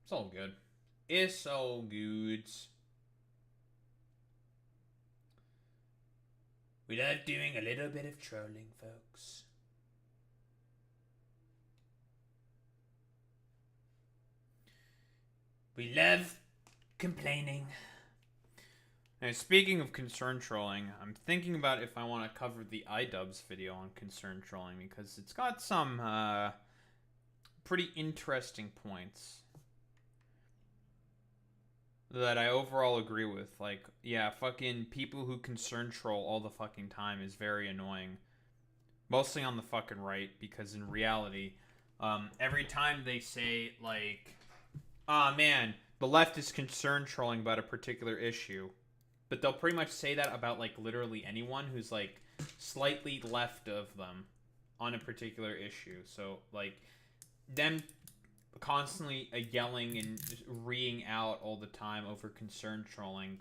it's all good. It's all good. We love doing a little bit of trolling, folks. We love complaining. Now, speaking of concern trolling, I'm thinking about if I want to cover the iDubbbz video on concern trolling, because it's got some pretty interesting points that I overall agree with. Like, yeah, fucking people who concern troll all the fucking time is very annoying. Mostly on the fucking right, because in reality, every time they say, like, ah, man, the left is concern trolling about a particular issue, but they'll pretty much say that about, like, literally anyone who's, like, slightly left of them on a particular issue. So, like, them constantly yelling and just reeing out all the time over concern trolling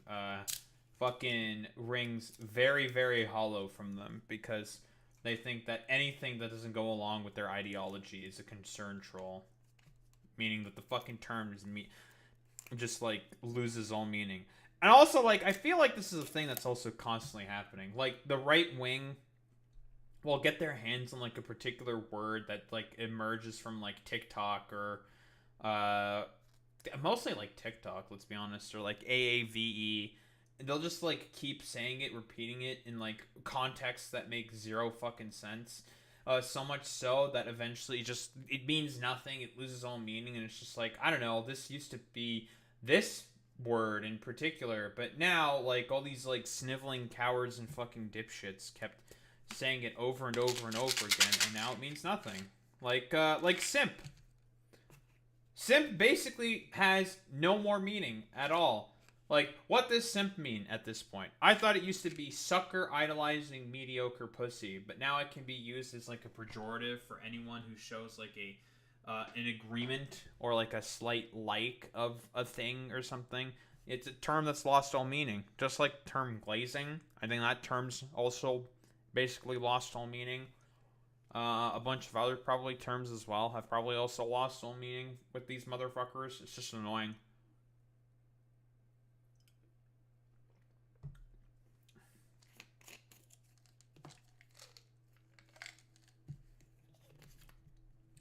fucking rings very, very hollow from them, because they think that anything that doesn't go along with their ideology is a concern troll, meaning that the fucking term is just, like, loses all meaning. And also, like, I feel like this is a thing that's also constantly happening. Like, the right wing will get their hands on, like, a particular word that, like, emerges from, like, TikTok or, mostly, like, TikTok, let's be honest, or, like, AAVE. And they'll just, like, keep saying it, repeating it in, like, contexts that make zero fucking sense. so much so that eventually just it means nothing. It loses all meaning, and it's just like, I don't know. This used to be this word in particular, but now like all these like sniveling cowards and fucking dipshits kept saying it over and over and over again, and now it means nothing. Like simp. Simp basically has no more meaning at all. Like, what does simp mean at this point? I thought it used to be sucker idolizing mediocre pussy, but now it can be used as like a pejorative for anyone who shows like an agreement or like a slight like of a thing or something. It's a term that's lost all meaning. Just like term glazing. I think that term's also basically lost all meaning. A bunch of other probably terms as well have probably also lost all meaning with these motherfuckers. It's just annoying.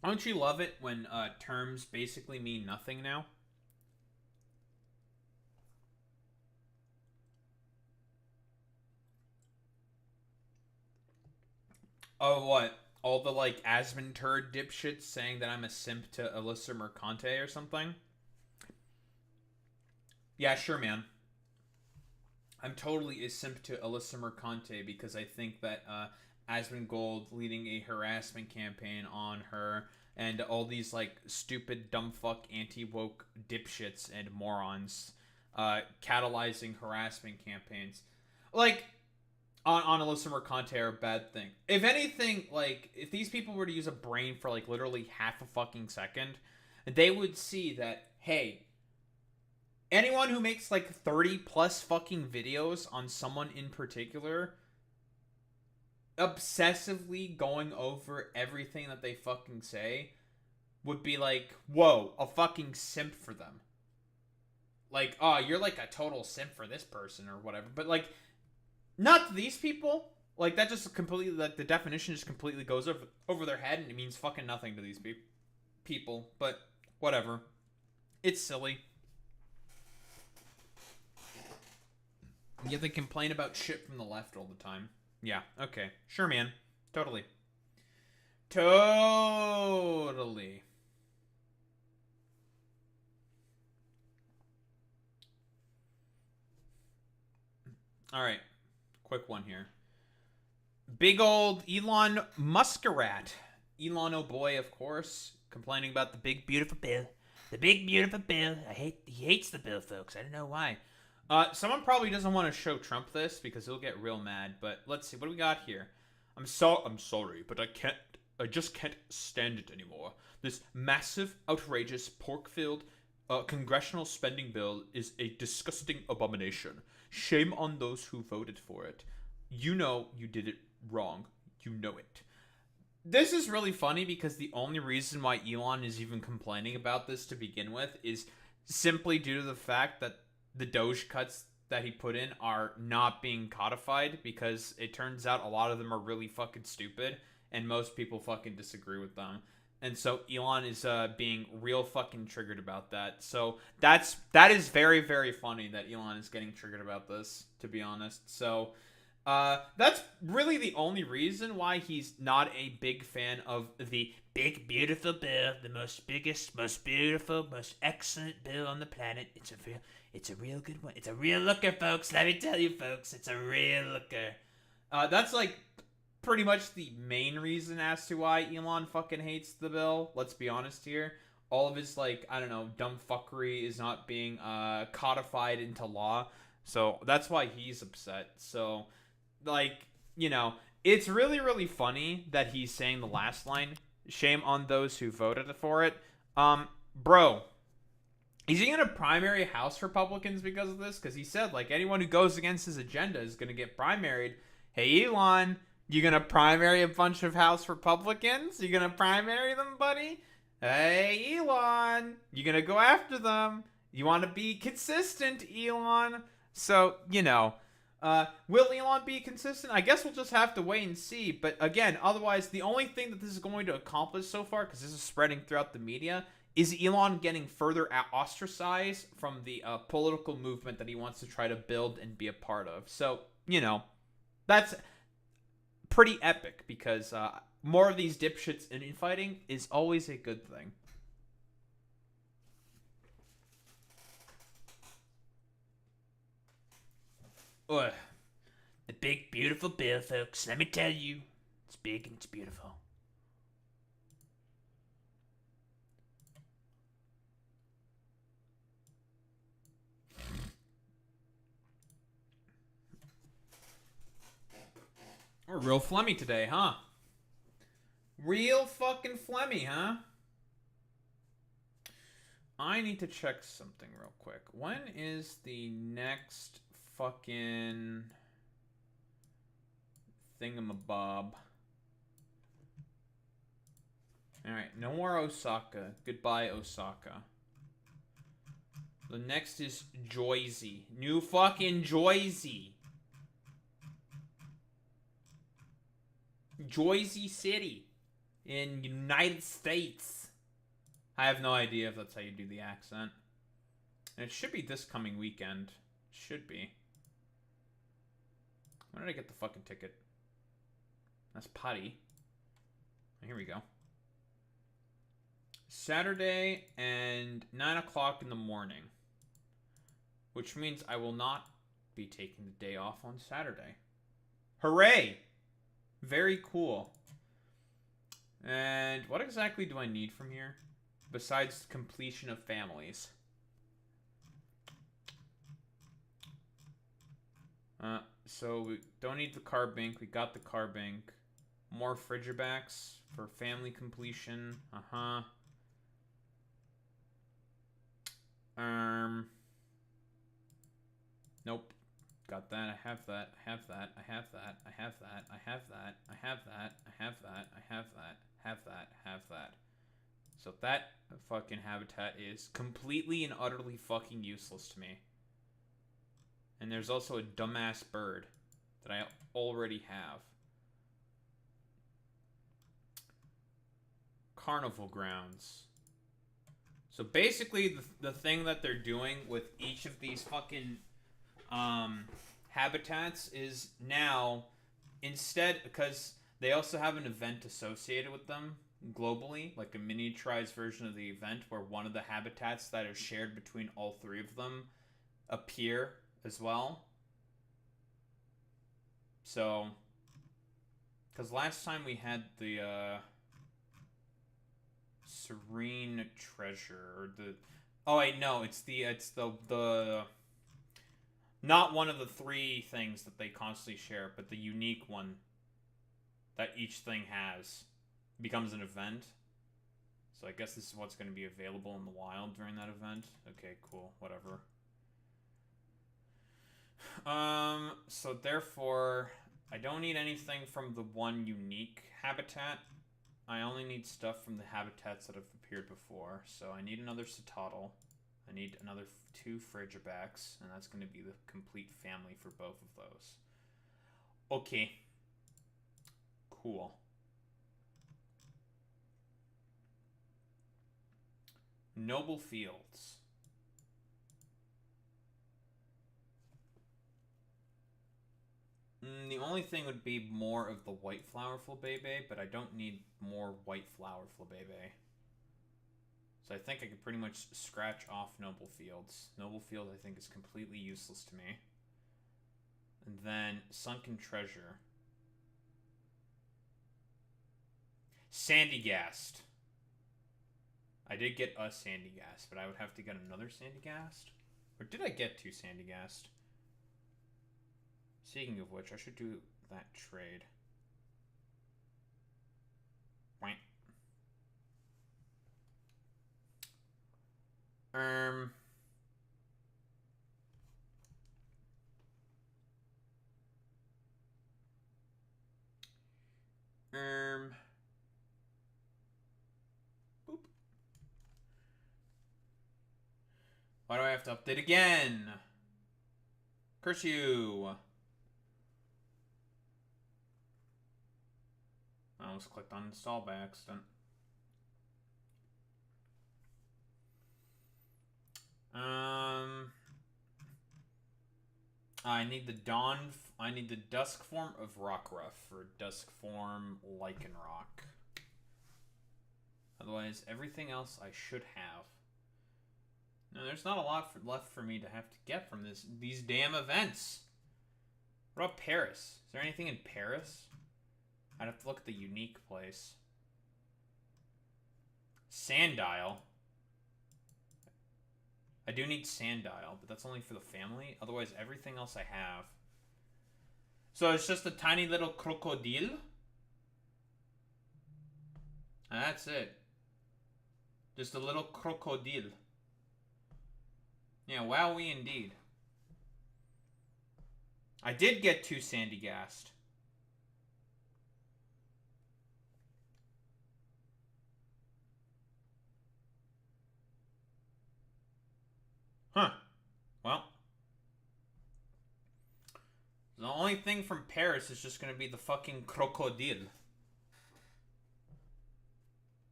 Don't you love it when terms basically mean nothing now? Oh, what? All the, like, Asmon turd dipshits saying that I'm a simp to Alyssa Mercante or something? Yeah, sure, man. I'm totally a simp to Alyssa Mercante because I think that Asmongold leading a harassment campaign on her and all these, like, stupid, dumb fuck, anti-woke dipshits and morons catalyzing harassment campaigns. Like, on Alyssa Mercante are a bad thing. If anything, like, if these people were to use a brain for, like, literally half a fucking second, they would see that, hey, anyone who makes, like, 30 plus fucking videos on someone in particular, obsessively going over everything that they fucking say, would be like, whoa, a fucking simp for them. Like, oh, you're, like, a total simp for this person or whatever. But, like, not these people. Like, that just completely, like, the definition just completely goes over their head, and it means fucking nothing to these people. But, whatever. It's silly. Yet they complain about shit from the left all the time. Yeah, okay. Sure, man. Totally. Totally. Alright. Quick one here. Big old Elon Muskerat. Elon, oh boy, of course, complaining about the big beautiful bill. The big beautiful bill. He hates the bill, folks. I don't know why. Someone probably doesn't want to show Trump this because he'll get real mad. But let's see, what do we got here? I'm sorry, but I just can't stand it anymore. This massive, outrageous, pork-filled congressional spending bill is a disgusting abomination. Shame on those who voted for it. You know you did it wrong. You know it. This is really funny because the only reason why Elon is even complaining about this to begin with is simply due to the fact that the Doge cuts that he put in are not being codified, because it turns out a lot of them are really fucking stupid and most people fucking disagree with them. And so Elon is being real fucking triggered about that. So that is very, very funny that Elon is getting triggered about this, to be honest. So that's really the only reason why he's not a big fan of the big beautiful bill, the most biggest, most beautiful, most excellent bill on the planet. It's a real good one. It's a real looker, folks. Let me tell you, folks, it's a real looker. That's like pretty much the main reason as to why Elon fucking hates the bill. Let's be honest here. All of his, like, I don't know, dumb fuckery is not being codified into law. So that's why he's upset. So, like, you know, it's really, really funny that he's saying the last line, shame on those who voted for it. Bro, is he going to primary House Republicans because of this? Because he said, like, anyone who goes against his agenda is going to get primaried. Hey, Elon, you going to primary a bunch of House Republicans? You going to primary them, buddy? Hey, Elon, you going to go after them? You want to be consistent, Elon? So, you know, will Elon be consistent? I guess we'll just have to wait and see. But again, otherwise, the only thing that this is going to accomplish so far, because this is spreading throughout the media, is Elon getting further ostracized from the political movement that he wants to try to build and be a part of. So, you know, that's pretty epic because more of these dipshits in infighting is always a good thing. Ugh. The big, beautiful bill, folks. Let me tell you. It's big and it's beautiful. We're real phlegmy today, huh? Real fucking phlegmy, huh? I need to check something real quick. When is the next fucking thingamabob? Alright, no more Osaka. Goodbye, Osaka. The next is Jersey. New fucking Jersey. Jersey City in United States. I have no idea if that's how you do the accent. And it should be this coming weekend. Should be. When did I get the fucking ticket? That's putty. Here we go. Saturday and 9 o'clock in the morning. Which means I will not be taking the day off on Saturday. Hooray! Very cool. And what exactly do I need from here? Besides completion of families. So we don't need the car bank. We got the car bank. More Frigibacks for family completion. Nope. Got that. I have that. I have that. I have that. I have that. I have that. I have that. I have that. I have that. Have that. Have that. So that fucking habitat is completely and utterly fucking useless to me. And there's also a dumbass bird that I already have. Carnival grounds. So basically the thing that they're doing with each of these fucking habitats is now, instead, because they also have an event associated with them globally, like a miniaturized version of the event where one of the habitats that are shared between all three of them appear as well. So, because last time we had the Serene Treasure, or the, oh wait, no, it's the not one of the three things that they constantly share, but the unique one that each thing has becomes an event. So I guess this is what's going to be available in the wild during that event. Okay, cool, whatever. So therefore, I don't need anything from the one unique habitat. I only need stuff from the habitats that have appeared before. So I need another Citadel. I need another 2 Frigibacks, and that's going to be the complete family for both of those. Okay. Cool. Noble Fields. The only thing would be more of the white flower flabebe, but I don't need more white flower flabebe. So I think I could pretty much scratch off Noble Fields. Noble Field, I think, is completely useless to me. And then Sunken Treasure. Sandygast. I did get a Sandygast, but I would have to get another Sandygast? Or did I get 2 Sandygast? Speaking of which, I should do that trade. Wait. Boop. Why do I have to update again? Curse you. I almost clicked on install by accident. I need the I need the dusk form of Rockruff for dusk form Lycanroc. Otherwise, everything else I should have. Now, there's not a lot left for me to have to get from these damn events. What about Paris? Is there anything in Paris? I'd have to look at the unique place. Sandile. I do need Sandile, but that's only for the family. Otherwise, everything else I have. So it's just a tiny little crocodile. And that's it. Just a little crocodile. Yeah, wowee indeed. I did get 2 Sandygast. Huh. Well. The only thing from Paris is just going to be the fucking crocodile.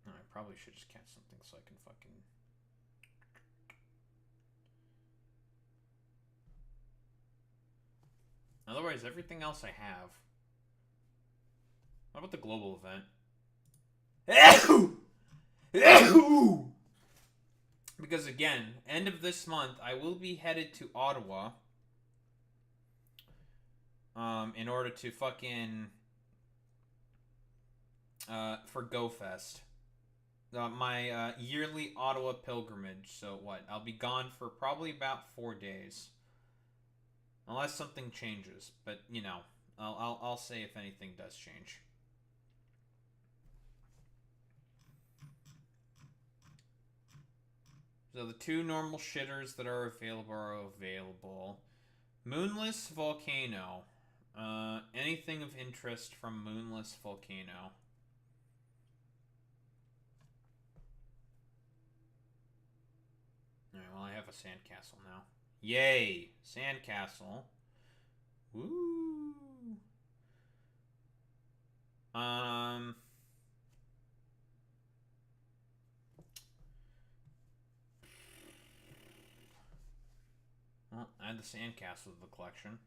Oh, I probably should just catch something so I can fucking... Otherwise, everything else I have. What about the global event? Because again, end of this month, I will be headed to Ottawa. In order to fucking... for GoFest. My yearly Ottawa pilgrimage. So what? I'll be gone for probably about 4 days. Unless something changes, but you know, I'll say if anything does change. So the 2 normal shitters that are available. Moonless Volcano. Anything of interest from Moonless Volcano? Alright, well I have a sandcastle now. Yay! Sandcastle. Woo! Well, add the sandcastle to the collection.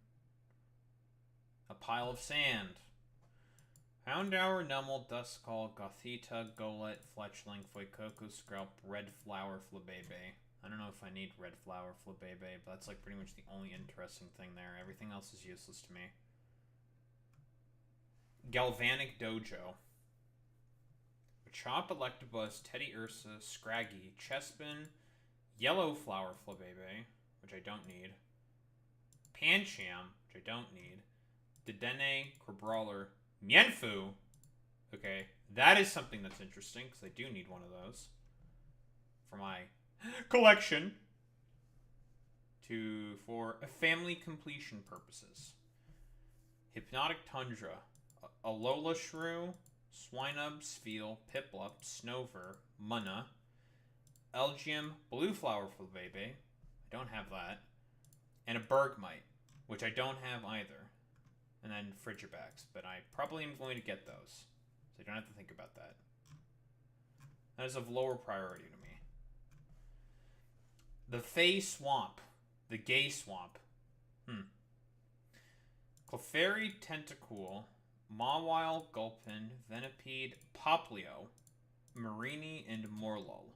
A pile of sand. Houndour, Nummel, Duskull, Gothita, Golett, Fletchling, Fuecoco, Skrelp, Red Flower, Flabebe. I don't know if I need Red Flower, Flabebe, but that's like pretty much the only interesting thing there. Everything else is useless to me. Galvanic Dojo. Chop, Electabuzz, Teddy Ursa, Scraggy, Chespin, Yellow Flower, Flabebe, which I don't need. Pancham, which I don't need. Dedenne, Crabrawler, Mienfoo. Okay, that is something that's interesting, because I do need one of those. For my collection. For family completion purposes. Hypnotic Tundra. Alola Shrew, Swinub, Spheal, Piplup, Snover, Munna, Elgium, Blue Flower Flabebe. I don't have that. And a Bergmite, which I don't have either. And then Frigibax, but I probably am going to get those. So you don't have to think about that. That is of lower priority to me. The Fey Swamp. The Gay Swamp. Clefairy, Tentacool, Mawile, Gulpin, Venipede, Poplio, Marini, and Morlul.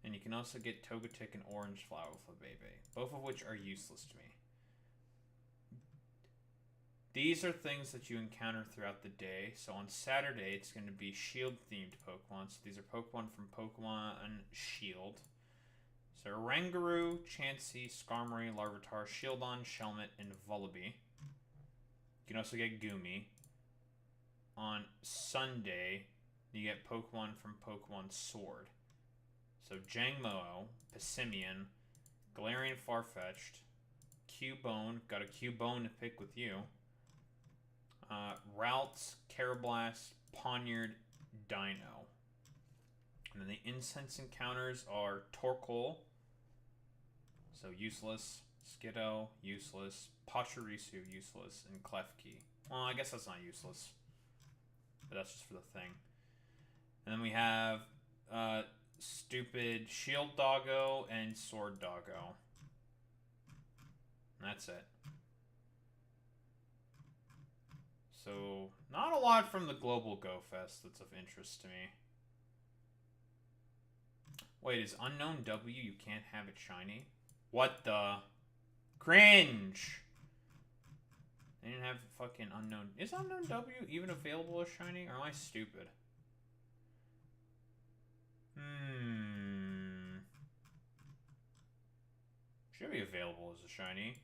And you can also get Togetic and Orange Flower Flabebe, both of which are useless to me. These are things that you encounter throughout the day. So on Saturday, it's going to be Shield-themed Pokemon. So these are Pokemon from Pokemon Shield. So Oranguru, Chansey, Skarmory, Larvitar, Shieldon, Shelmet, and Vullaby. You can also get Goomy. On Sunday, you get Pokemon from Pokemon Sword. So Jangmo, Passimian, Galarian Farfetch'd, Cubone, got a Cubone to pick with you. Ralts, Carablast, Poniard, Dino. And then the incense encounters are Torkoal, so useless, Skiddo, useless, Pachirisu, useless, and Klefki. Well, I guess that's not useless, but that's just for the thing. And then we have stupid Shield Doggo and Sword Doggo. And that's it. So, not a lot from the Global Go Fest that's of interest to me. Wait, is Unknown W, you can't have it shiny? What the? Cringe! They didn't have fucking Unknown... Is Unknown W even available as shiny? Or am I stupid? Should be available as a shiny.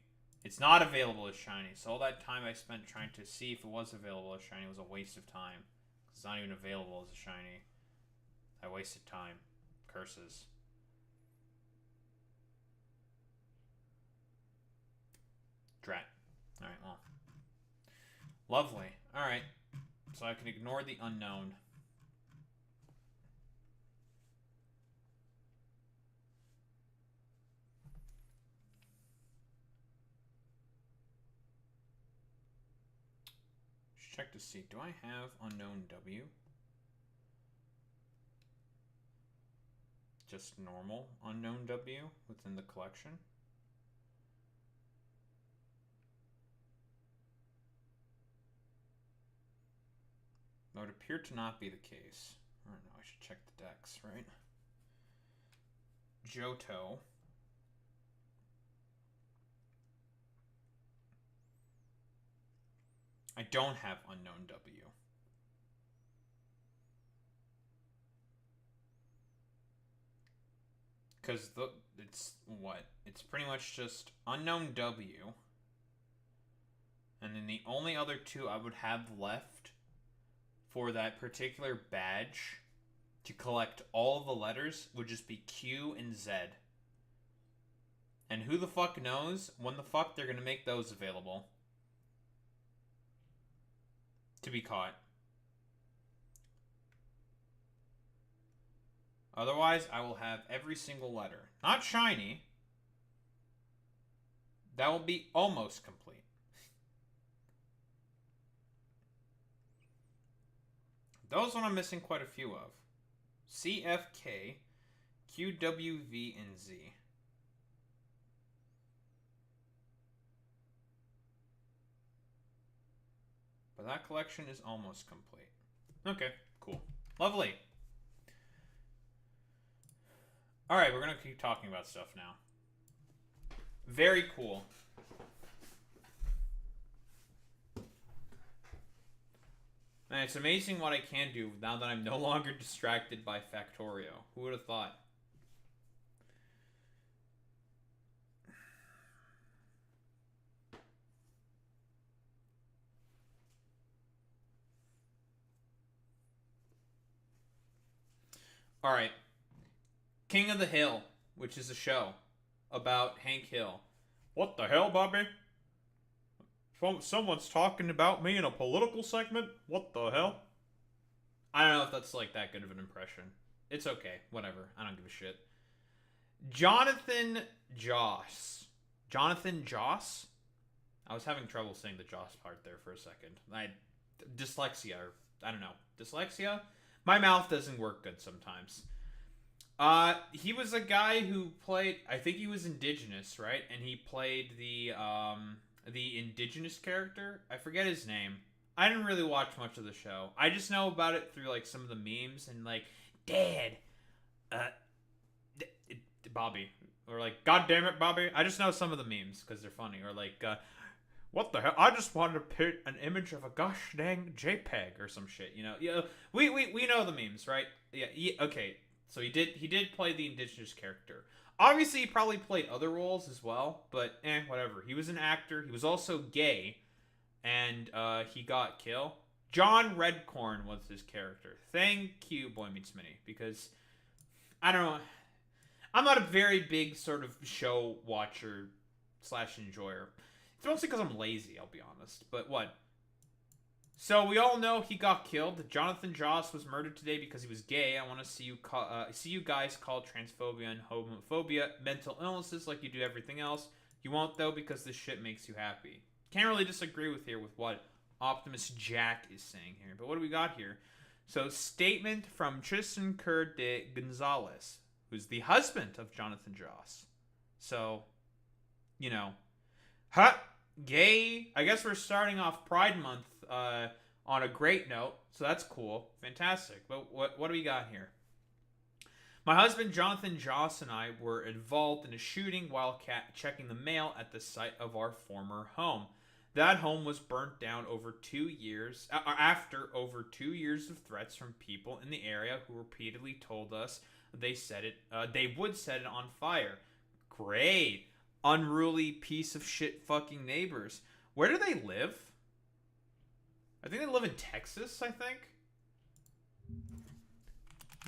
It's not available as shiny, so all that time I spent trying to see if it was available as shiny was a waste of time. It's not even available as a shiny. I wasted time. Curses. Drat. Alright, well. Lovely. Alright. So I can ignore the unknown. Just check to see. Do I have Unknown W? Just normal Unknown W within the collection? That would appear to not be the case. I don't know, I should check the decks, right? Johto. I don't have Unknown W. Because it's what? It's pretty much just Unknown W. And then the only other two I would have left for that particular badge to collect all the letters would just be Q and Z. And who the fuck knows when the fuck they're gonna make those available to be caught. Otherwise, I will have every single letter. Not shiny. That will be almost complete. Those one I'm missing quite a few of. CFK, QWV, and Z. But that collection is almost complete. Okay, cool. Lovely. Alright, we're going to keep talking about stuff now. Very cool. Man, it's amazing what I can do now that I'm no longer distracted by Factorio. Who would have thought? Alright. King of the Hill, which is a show about Hank Hill. What the hell, Bobby? Someone's talking about me in a political segment? What the hell? I don't know if that's like that good of an impression. It's okay. Whatever. I don't give a shit. Jonathan Joss. Jonathan Joss? I was having trouble saying the Joss part there for a second. Dyslexia, or I don't know. Dyslexia? My mouth doesn't work good sometimes. He was a guy who played, I think he was indigenous, right? And he played the indigenous character. I forget his name. I didn't really watch much of the show. I just know about it through like some of the memes and like, Dad, Bobby, or like, God damn it, Bobby. I just know some of the memes because they're funny. Or like, what the hell? I just wanted to put an image of a gosh dang JPEG or some shit. You know, yeah. We know the memes, right? Yeah. Okay. So he did play the indigenous character. Obviously, he probably played other roles as well, but whatever. He was an actor. He was also gay, and he got killed. John Redcorn was his character. Thank you, Boy Meets Minnie, because I don't know. I'm not a very big sort of show watcher / enjoyer. It's mostly because I'm lazy, I'll be honest. But what? So we all know he got killed. Jonathan Joss was murdered today because he was gay. I want to see you guys call transphobia and homophobia mental illnesses like you do everything else. You won't though because this shit makes you happy. Can't really disagree with what Optimus Jack is saying here. But what do we got here? So statement from Tristan Kerr de Gonzalez, who's the husband of Jonathan Joss. So, you know, gay. I guess we're starting off Pride Month on a great note, so that's cool, fantastic. But what do we got here? My husband Jonathan Joss and I were involved in a shooting while checking the mail at the site of our former home. That home was burnt down over 2 years after over 2 years of threats from people in the area who repeatedly told us they would set it on fire. Great. Unruly piece of shit fucking neighbors. Where do they live? I think they live in Texas, I think.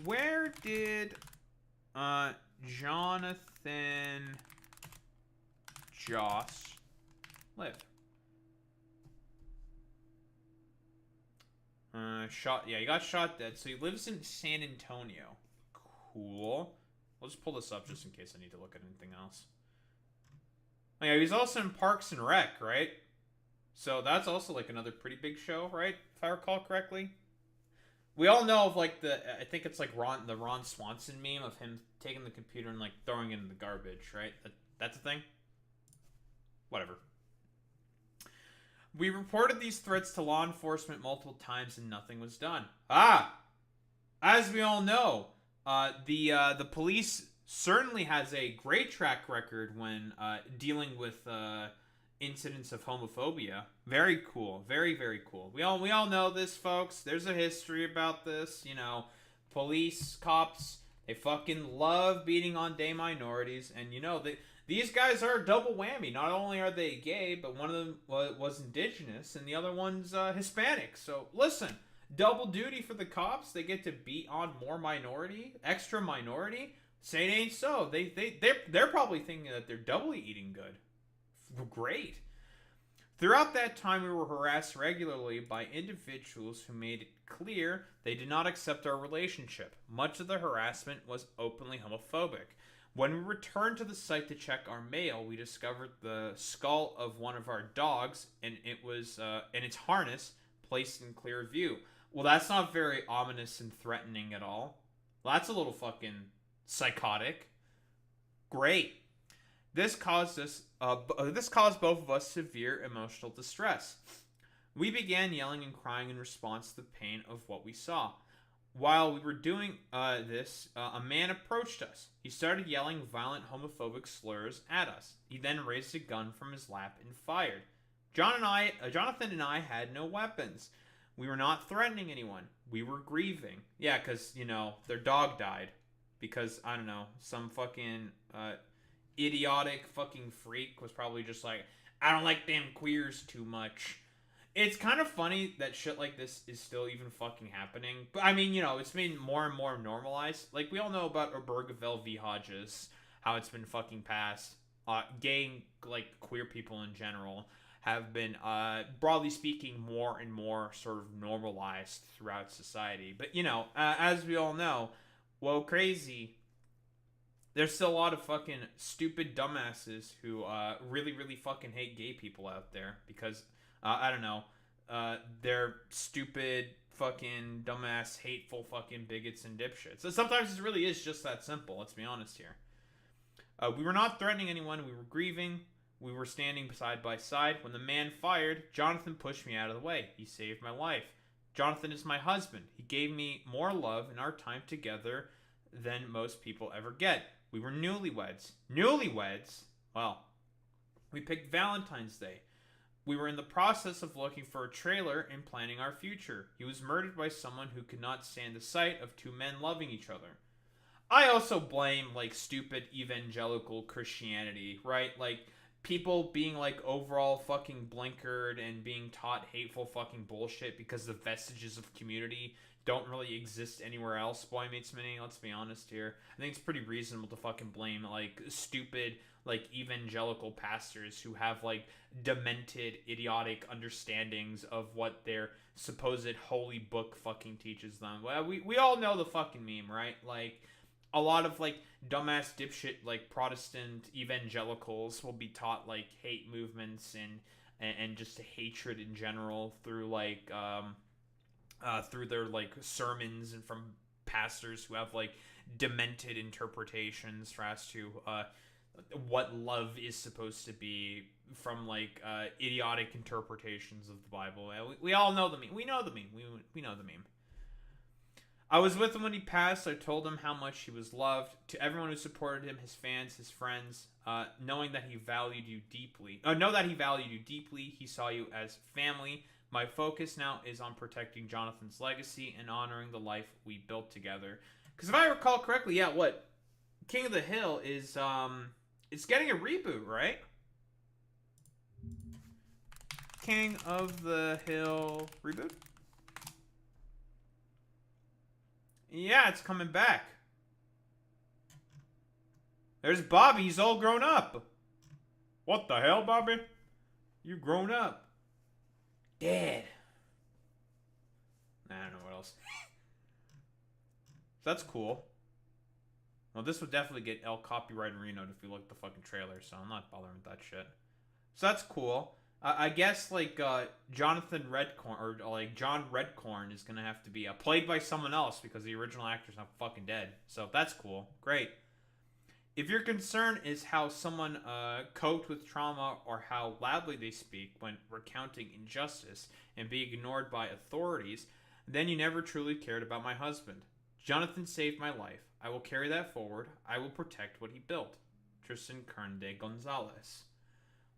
Where did Jonathan Joss live? He got shot dead. So he lives in San Antonio. Cool. I'll just pull this up just in case I need to look at anything else. Oh, yeah, he's also in Parks and Rec, right? So that's also like another pretty big show, right? If I recall correctly. We all know of like I think it's like the Ron Swanson meme of him taking the computer and like throwing it in the garbage, right? That's a thing? Whatever. We reported these threats to law enforcement multiple times and nothing was done. As we all know, the police certainly has a great track record when dealing with incidents of homophobia. Very cool. Very, very cool. We all know this, folks. There's a history about this. You know, police, cops, they fucking love beating on gay minorities. And, you know, these guys are a double whammy. Not only are they gay, but one of them was indigenous and the other one's Hispanic. So, listen, double duty for the cops. They get to beat on more minority, extra minority. Say it ain't so. They're probably thinking that they're doubly eating good. Great. Throughout that time, we were harassed regularly by individuals who made it clear they did not accept our relationship. Much of the harassment was openly homophobic. When we returned to the site to check our mail, we discovered the skull of one of our dogs, and it was and its harness placed in clear view. Well, that's not very ominous and threatening at all. Well, that's a little fucking psychotic. Great. This caused both of us severe emotional distress. We began yelling and crying in response to the pain of what we saw. While we were doing this, a man approached us. He started yelling violent homophobic slurs at us. He then raised a gun from his lap and fired. Jonathan and I had no weapons. We were not threatening anyone. We were grieving. Yeah, because, you know, their dog died. Because, I don't know, some fucking idiotic fucking freak was probably just like, I don't like them queers too much. It's kind of funny that shit like this is still even fucking happening. But, I mean, you know, it's been more and more normalized. Like, we all know about Obergefell v. Hodges, how it's been fucking passed. Gay, like, queer people in general have been, broadly speaking, more and more sort of normalized throughout society. But, you know, as we all know, whoa, crazy, there's still a lot of fucking stupid dumbasses who really, really fucking hate gay people out there because, I don't know, they're stupid, fucking dumbass, hateful fucking bigots and dipshits. So sometimes it really is just that simple, let's be honest here. We were not threatening anyone, we were grieving, we were standing side by side. When the man fired, Jonathan pushed me out of the way. He saved my life. Jonathan is my husband. He gave me more love in our time together than most people ever get. We were newlyweds. Newlyweds? Well, we picked Valentine's Day. We were in the process of looking for a trailer and planning our future. He was murdered by someone who could not stand the sight of two men loving each other. I also blame, like, stupid evangelical Christianity, right? Like, people being, like, overall fucking blinkered and being taught hateful fucking bullshit because the vestiges of community don't really exist anywhere else, boy meets mini, let's be honest here. I think it's pretty reasonable to fucking blame, like, stupid, like, evangelical pastors who have, like, demented, idiotic understandings of what their supposed holy book fucking teaches them. Well, we all know the fucking meme, right? Like, a lot of, like, dumbass dipshit, like, Protestant evangelicals will be taught, like, hate movements and just hatred in general through, like, through their, like, sermons and from pastors who have, like, demented interpretations as to what love is supposed to be from like idiotic interpretations of the Bible. We all know the meme. We know the meme. We know the meme. I was with him when he passed. I told him how much he was loved. To everyone who supported him, his fans, his friends, knowing that he valued you deeply. Know that he valued you deeply. He saw you as family. My focus now is on protecting Jonathan's legacy and honoring the life we built together. Because if I recall correctly, yeah, what King of the Hill is it's getting a reboot, right? King of the Hill reboot? Yeah, it's coming back. There's Bobby. He's all grown up. What the hell, Bobby? You grown up. Dead. I don't know what else. That's cool. Well, this would definitely get El copyright and Reno if you look at the fucking trailer, so I'm not bothering with that shit. So that's cool. I guess, like, Jonathan Redcorn, or, like, John Redcorn is gonna have to be played by someone else because the original actor's not fucking dead. So that's cool. Great. If your concern is how someone coped with trauma or how loudly they speak when recounting injustice and being ignored by authorities, then you never truly cared about my husband. Jonathan saved my life. I will carry that forward. I will protect what he built. Tristan Kernde Gonzalez.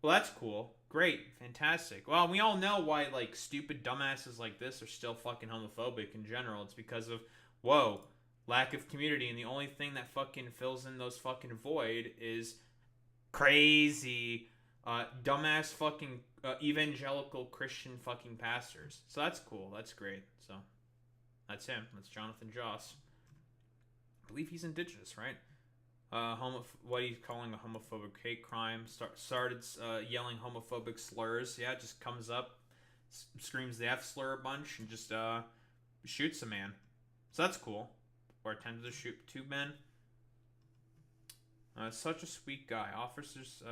Well, that's cool. Great. Fantastic. Well, we all know why, like, stupid dumbasses like this are still fucking homophobic in general. It's because of, whoa, lack of community, and the only thing that fucking fills in those fucking void is crazy, dumbass fucking evangelical Christian fucking pastors. So that's cool. That's great. So that's him. That's Jonathan Joss. I believe he's indigenous, right? What he's calling a homophobic hate crime. Started yelling homophobic slurs. Yeah, just comes up, screams the F slur a bunch, and just shoots a man. So that's cool. Or attempted to shoot 2 men. Such a sweet guy. Officers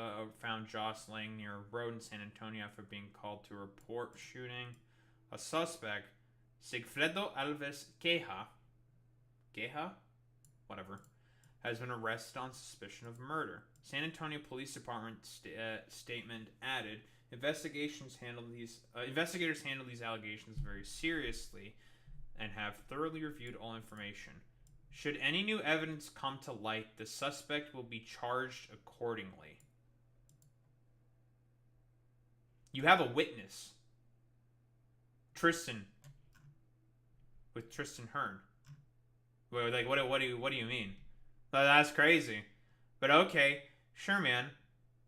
found Joss laying near a road in San Antonio after being called to report shooting. A suspect, Sigfredo Alves Queja, whatever, has been arrested on suspicion of murder. San Antonio Police Department statement added, investigators handle these allegations very seriously and have thoroughly reviewed all information. Should any new evidence come to light, the suspect will be charged accordingly. You have a witness. Tristan. With Tristan Hearn. Like, what do you mean? That's crazy. But okay. Sure, man.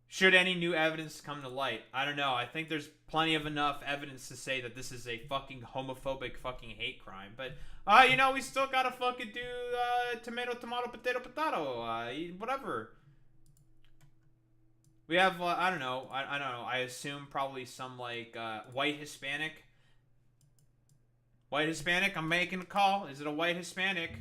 Should any new evidence come to light? I don't know. I think there's plenty of enough evidence to say that this is a fucking homophobic fucking hate crime. But, we still gotta fucking do, tomato, potato, whatever. We have, I don't know. I assume probably some, like, white Hispanic. White Hispanic, I'm making a call. Is it a white Hispanic?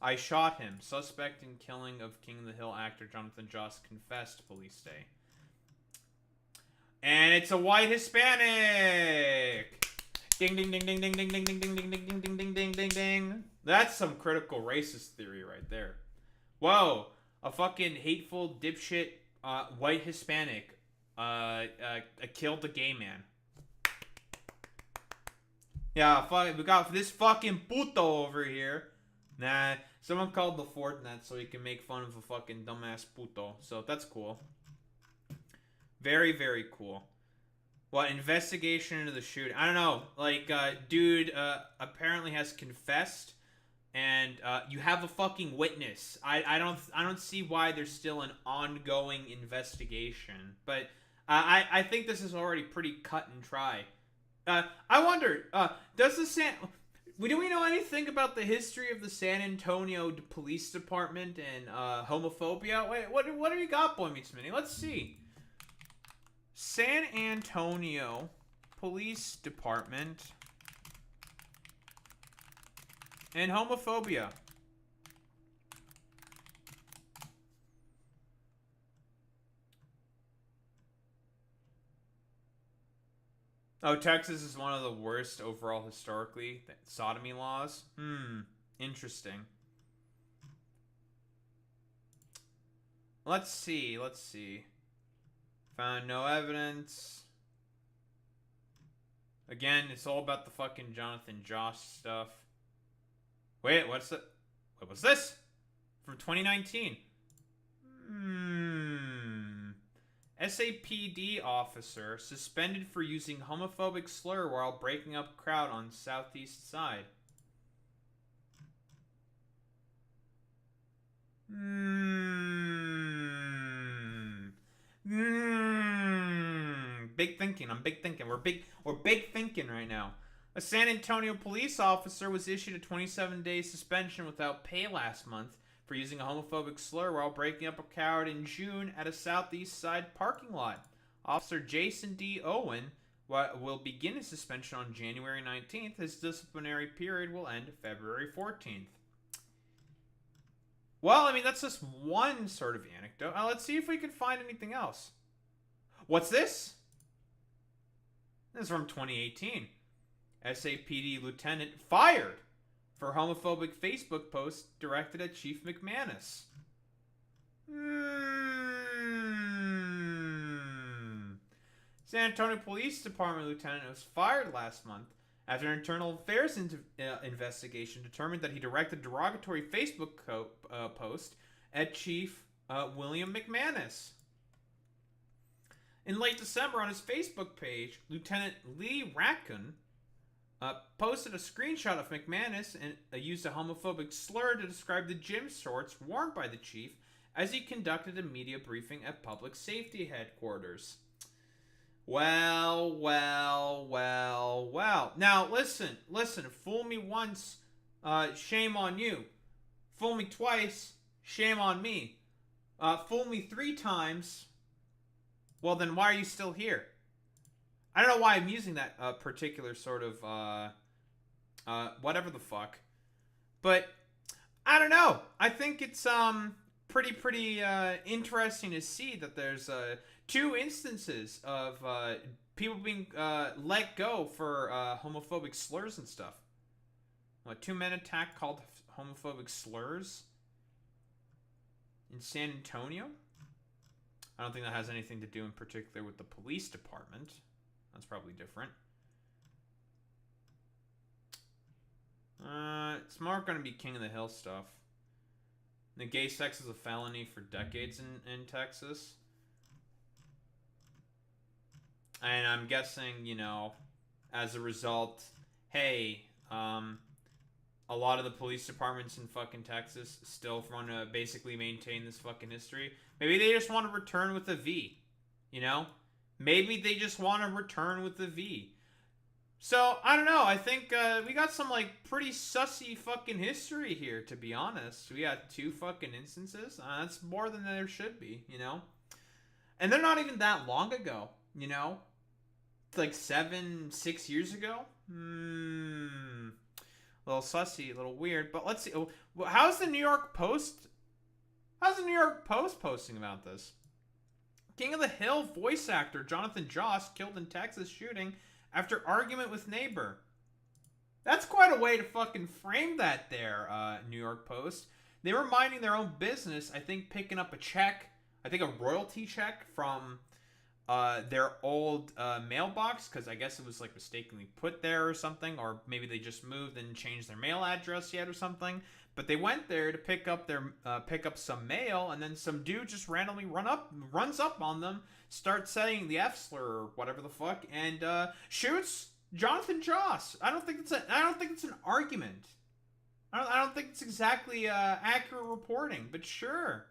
I shot him. Suspect in killing of King of the Hill actor Jonathan Joss confessed, police say. And it's a white Hispanic! Ding ding ding ding ding ding ding ding ding ding ding ding ding ding ding ding. That's some critical racist theory right there. Whoa. A fucking hateful dipshit white Hispanic killed a gay man. Yeah, we got this fucking puto over here. Nah, someone called the Fortnite so he can make fun of a fucking dumbass puto. So that's cool. Very, very cool. What, investigation into the shooting? I don't know. Like, dude apparently has confessed, and you have a fucking witness. I don't see why there's still an ongoing investigation. But I think this is already pretty cut and dry. I wonder, do we know anything about the history of the San Antonio Police Department and homophobia? Wait, what do you got, Boy Meets Mini? Let's see. San Antonio Police Department and homophobia. Oh, Texas is one of the worst overall historically. Sodomy laws? Interesting. Let's see. Found no evidence. Again, it's all about the fucking Jonathan Joss stuff. Wait, what's this? From 2019. SAPD officer suspended for using homophobic slur while breaking up crowd on Southeast Side. Big thinking. I'm big thinking. We're big thinking right now. A San Antonio police officer was issued a 27-day suspension without pay last month for using a homophobic slur while breaking up a crowd in June at a Southeast Side parking lot. Officer Jason D. Owen will begin his suspension on January 19th. His disciplinary period will end February 14th. Well, I mean, that's just one sort of anecdote. Let's see if we can find anything else. What's this? This is from 2018. SAPD lieutenant fired for homophobic Facebook post directed at Chief McManus. San Antonio Police Department lieutenant was fired last month after an internal affairs investigation determined that he directed a derogatory Facebook post at Chief William McManus. In late December, on his Facebook page, Lieutenant Lee Raccoon posted a screenshot of McManus and used a homophobic slur to describe the gym shorts worn by the chief as he conducted a media briefing at public safety headquarters. Well. Now, listen. Fool me once, shame on you. Fool me twice, shame on me. Fool me 3 times, well, then why are you still here? I don't know why I'm using that particular sort of, whatever the fuck. But, I don't know. I think it's, pretty interesting to see that there's, 2 instances of, people being, let go for, homophobic slurs and stuff. What, 2 men attacked called homophobic slurs? In San Antonio? I don't think that has anything to do in particular with the police department. That's probably different. It's more going to be King of the Hill stuff. The gay sex is a felony for decades in Texas. And I'm guessing, you know, as a result, hey, a lot of the police departments in fucking Texas still want to basically maintain this fucking history. Maybe they just want to return with a V, you know? Maybe they just want to return with a V. So, I don't know. I think we got some, like, pretty sussy fucking history here, to be honest. We got 2 fucking instances. That's more than there should be, you know? And they're not even that long ago, you know? It's like 6 years ago? A little sussy, a little weird. But let's see. How's the New York Post posting about this? King of the Hill voice actor Jonathan Joss killed in Texas shooting after argument with neighbor. That's quite a way to fucking frame that there, New York Post. They were minding their own business, I think picking up a check, I think a royalty check from their old mailbox, because I guess it was like mistakenly put there or something, or maybe they just moved and changed their mail address yet or something. But they went there to pick up some mail, and then some dude just randomly runs up on them, starts saying the F slur or whatever the fuck, and shoots Jonathan Joss. I don't think it's an argument. I don't think it's exactly accurate reporting, but sure.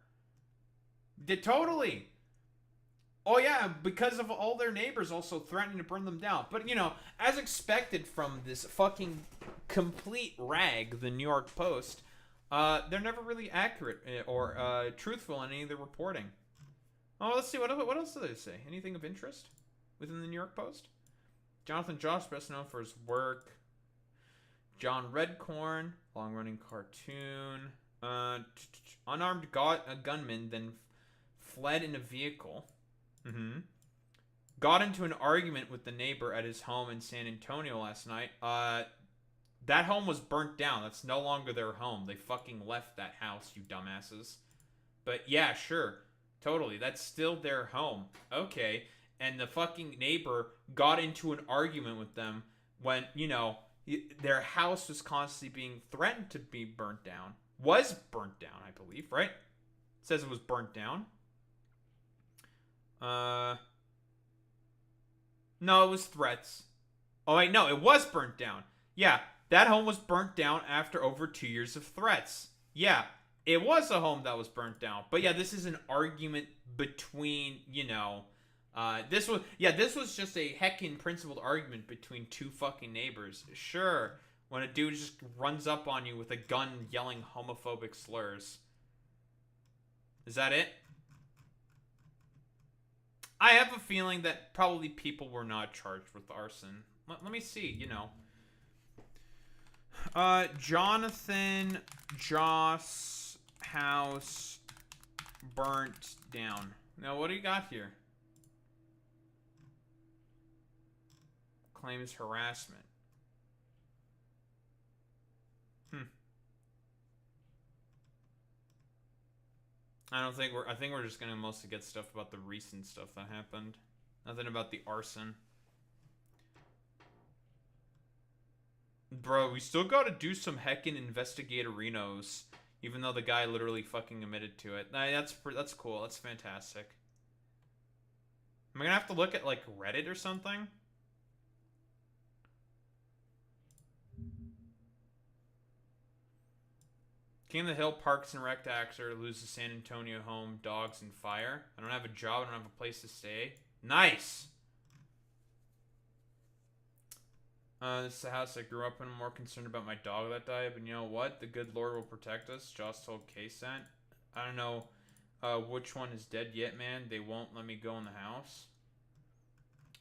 Totally. Oh yeah, because of all their neighbors also threatening to burn them down. But, you know, as expected from this fucking complete rag, the New York Post, they're never really accurate or truthful in any of their reporting. Oh, let's see, what else do they say? Anything of interest within the New York Post? Jonathan Joss, best known for his work. John Redcorn, long-running cartoon. Unarmed gunman then fled in a vehicle. Got into an argument with the neighbor at his home in San Antonio last night. That home was burnt down. That's no longer their home. They fucking left that house, you dumbasses. But yeah, sure. Totally. That's still their home. Okay. And the fucking neighbor got into an argument with them when, you know, their house was constantly being threatened to be burnt down. Was burnt down, I believe, right? It says it was burnt down. No, it was threats. Oh, wait, no, it was burnt down. Yeah, that home was burnt down after over 2 years of threats. Yeah, it was a home that was burnt down. But yeah, this is an argument between, you know, this was just a heckin' principled argument between two fucking neighbors. Sure, when a dude just runs up on you with a gun yelling homophobic slurs. Is that it? I have a feeling that probably people were not charged with arson. Let me see, you know. Jonathan Joss house burnt down. Now, what do you got here? Claims harassment. I think we're just gonna mostly get stuff about the recent stuff that happened. Nothing about the arson. Bro, we still gotta do some heckin' investigatorinos, even though the guy literally fucking admitted to it. That's cool. That's fantastic. Am I gonna have to look at like Reddit or something? King of the Hill Parks and Rec actor loses San Antonio home, dogs, and fire. I don't have a job. I don't have a place to stay. Nice! This is the house I grew up in. I'm more concerned about my dog that died. But you know what? The good Lord will protect us. Joss told K-Cent. I don't know which one is dead yet, man. They won't let me go in the house.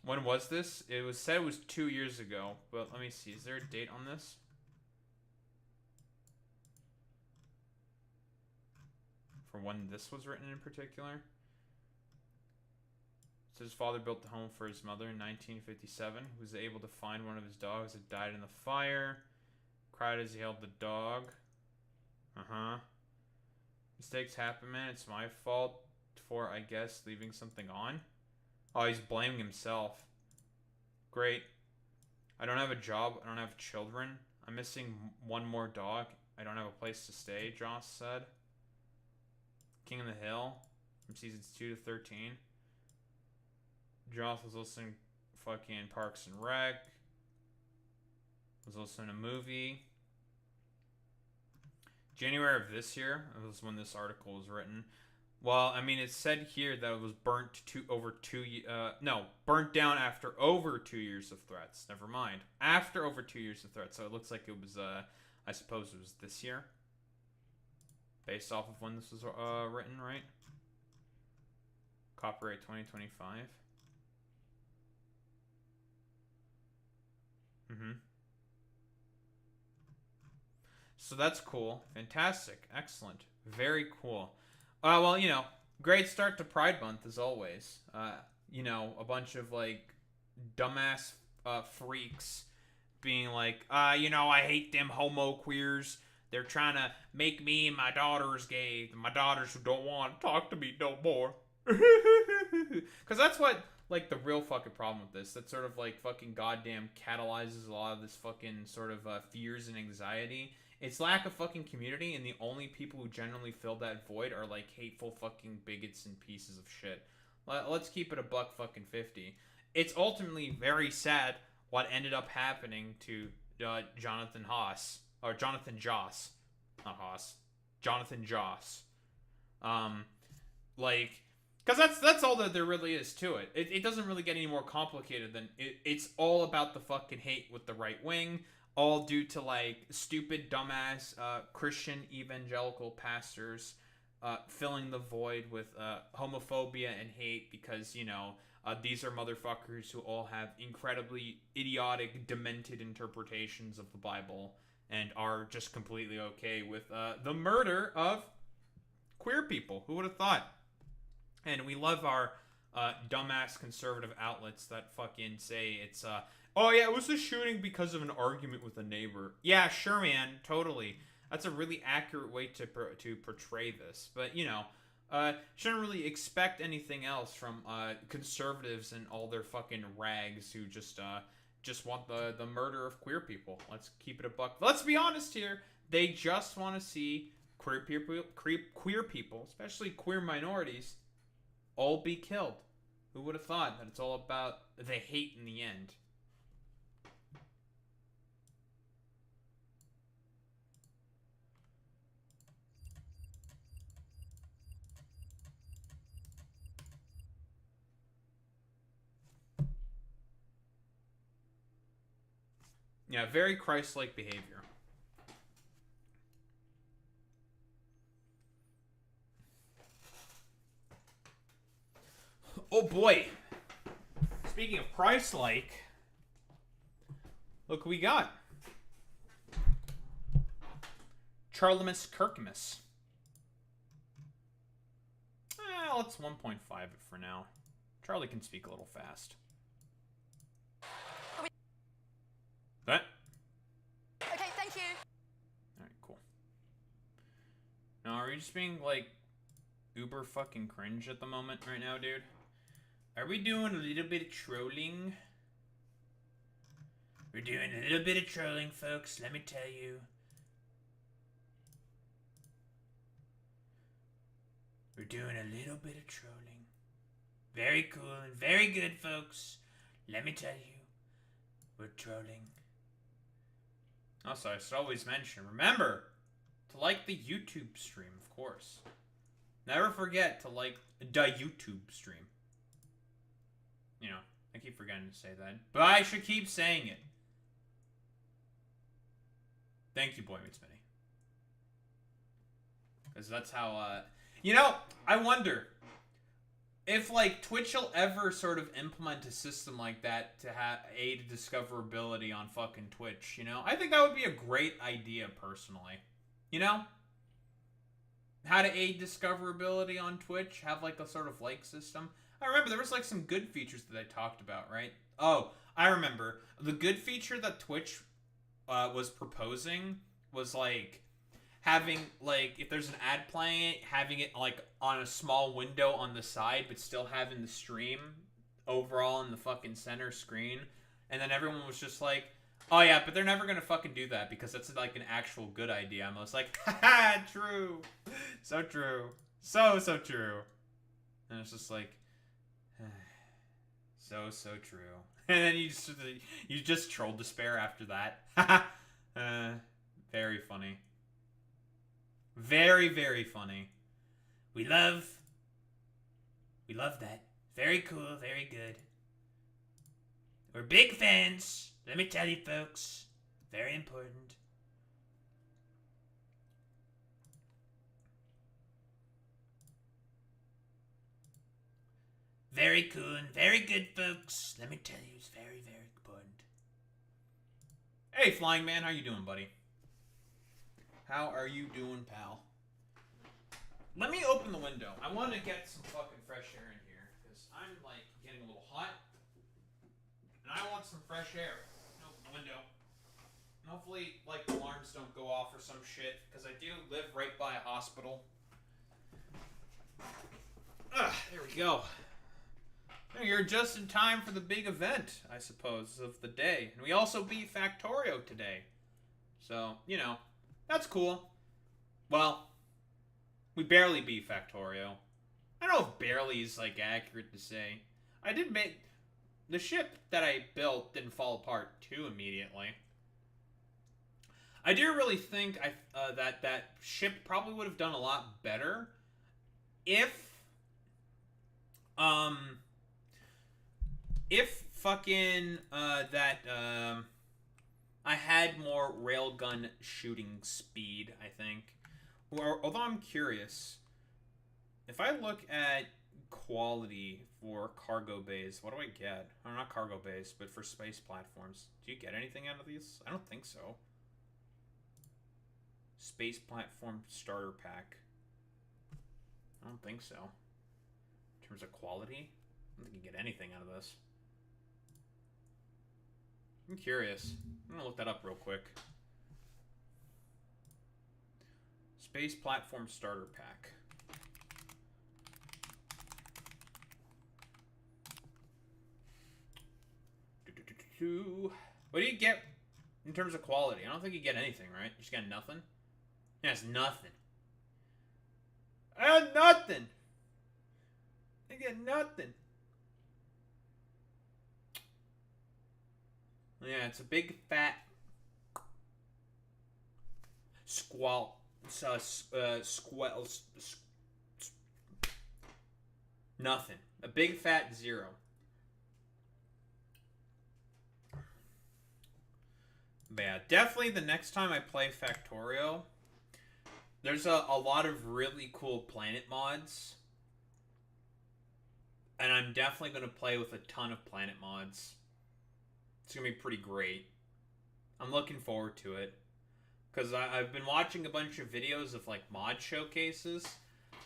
When was this? It was said it was 2 years ago. But let me see. Is there a date on this? For when this was written in particular. It says his father built the home for his mother in 1957. He was able to find one of his dogs that died in the fire. Cried as he held the dog. Mistakes happen, man. It's my fault for, I guess, leaving something on. Oh, he's blaming himself. Great. I don't have a job. I don't have children. I'm missing one more dog. I don't have a place to stay, Joss said. King of the Hill from seasons 2 to 13. Joss was listening fucking Parks and Rec. Was listening to a movie. January of this year was when this article was written. Well, I mean, it said here that it was burnt burnt down after over 2 years of threats. Never mind. After over 2 years of threats. So it looks like it was, I suppose it was this year. Based off of when this was written, right? Copyright 2025. So that's cool. Fantastic. Excellent. Very cool. Well, you know, great start to Pride Month as always. You know, a bunch of like dumbass freaks being like, you know, I hate them homo queers. They're trying to make me and my daughters gay. My daughters who don't want to talk to me no more. Because that's what, like, the real fucking problem with this. That sort of, like, fucking goddamn catalyzes a lot of this fucking sort of fears and anxiety. It's lack of fucking community, and the only people who generally fill that void are, like, hateful fucking bigots and pieces of shit. Let's keep it a buck fucking 50. It's ultimately very sad what ended up happening to Jonathan Haas. Or Jonathan Joss. Not Haas. Jonathan Joss. Like, because that's all that there really is to it. It doesn't really get any more complicated than it's all about the fucking hate with the right wing, all due to like stupid dumbass Christian evangelical pastors filling the void with homophobia and hate because, you know, these are motherfuckers who all have incredibly idiotic, demented interpretations of the Bible and are just completely okay with the murder of queer people. Who would have thought? And we love our dumbass conservative outlets that fucking say it's, oh yeah, it was a shooting because of an argument with a neighbor. Yeah, sure, man, totally. That's a really accurate way to portray this. But, you know, shouldn't really expect anything else from conservatives and all their fucking rags who just want the murder of queer people. Let's keep it a buck. Let's be honest here. They just want to see queer people, especially queer minorities, all be killed. Who would have thought that it's all about the hate in the end? Yeah, very Christ-like behavior. Oh boy. Speaking of Christ-like, look what we got. Charlimus Kirkmus. Let's 1.5 it for now. Charlie can speak a little fast. That? Okay, thank you. Alright, cool. Now, are we just being, like, uber fucking cringe at the moment right now, dude? Are we doing a little bit of trolling? We're doing a little bit of trolling, folks, let me tell you. We're doing a little bit of trolling. Very cool and very good, folks. Let me tell you. We're trolling. Also, I should always mention, remember to like the YouTube stream, of course. Never forget to like the YouTube stream. You know, I keep forgetting to say that, but I should keep saying it. Thank you, Boy Meets Minnie. Because that's how, you know, I wonder if, like, Twitch will ever sort of implement a system like that to aid discoverability on fucking Twitch, you know? I think that would be a great idea, personally. You know? How to aid discoverability on Twitch, have, like, a sort of like system. I remember there was, like, some good features that I talked about, right? Oh, I remember. The good feature that Twitch was proposing was, like, having, like, if there's an ad playing it, having it, like, on a small window on the side, but still having the stream overall in the fucking center screen. And then everyone was just like, oh yeah, but they're never gonna fucking do that because that's, like, an actual good idea. I was like, haha, true. So true. So true. And it's just like, so true. And then you just troll despair after that. Very funny. Very, very funny. We love that. Very cool, very good. We're big fans. Let me tell you, folks. Very important. Very cool and very good, folks. Let me tell you, it's very, very important. Hey, Flying Man, how you doing, buddy? How are you doing, pal? Let me open the window. I want to get some fucking fresh air in here, because I'm, like, getting a little hot. And I want some fresh air. Open the window. And hopefully, like, alarms don't go off or some shit, because I do live right by a hospital. There we go. You're just in time for the big event, I suppose, of the day. And we also beat Factorio today. So, you know, that's cool. Well, we barely beat Factorio. I don't know if barely is, like, accurate to say. I did make... The ship that I built didn't fall apart too immediately. I do really think that ship probably would have done a lot better if fucking I had more railgun shooting speed, I think. Or, although I'm curious, if I look at quality for cargo bays, what do I get? Oh, not cargo bays, but for space platforms. Do you get anything out of these? I don't think so. Space platform starter pack. I don't think so. In terms of quality, I don't think you get anything out of this. I'm curious. I'm gonna look that up real quick. Space platform starter pack. What do you get in terms of quality? I don't think you get anything, right? You just got nothing? Yeah, it's nothing. I got nothing. I get nothing. Yeah, it's a big fat squall. Nothing. A big fat zero. But yeah, definitely the next time I play Factorio, there's a lot of really cool planet mods. And I'm definitely going to play with a ton of planet mods. It's going to be pretty great. I'm looking forward to it. Because I've been watching a bunch of videos of, like, mod showcases.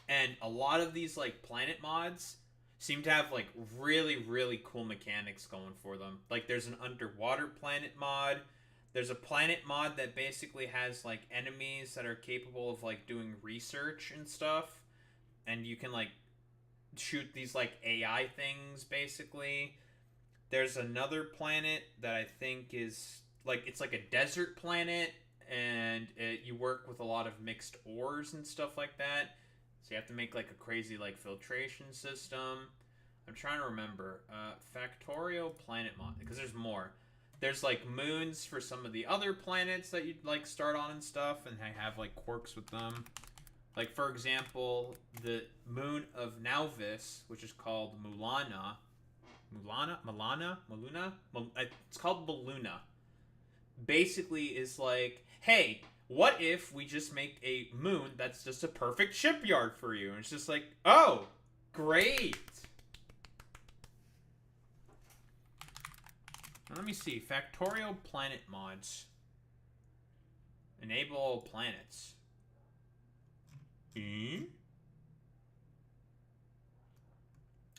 And a lot of these, like, planet mods seem to have, like, really, really cool mechanics going for them. Like, there's an underwater planet mod. There's a planet mod that basically has, like, enemies that are capable of, like, doing research and stuff. And you can, like, shoot these, like, AI things, basically. There's another planet that I think is, like, it's like a desert planet. And you work with a lot of mixed ores and stuff like that. So you have to make, like, a crazy, like, filtration system. I'm trying to remember. Factorio planet mod. Because there's more. There's, like, moons for some of the other planets that you'd, like, start on and stuff. And have, like, quirks with them. Like, for example, the moon of Nauvis, which is called Mulana. It's called Baluna. Basically is like, hey, what if we just make a moon that's just a perfect shipyard for you? And it's just like, oh, great. Now, let me see. Factorio planet mods. Enable all planets.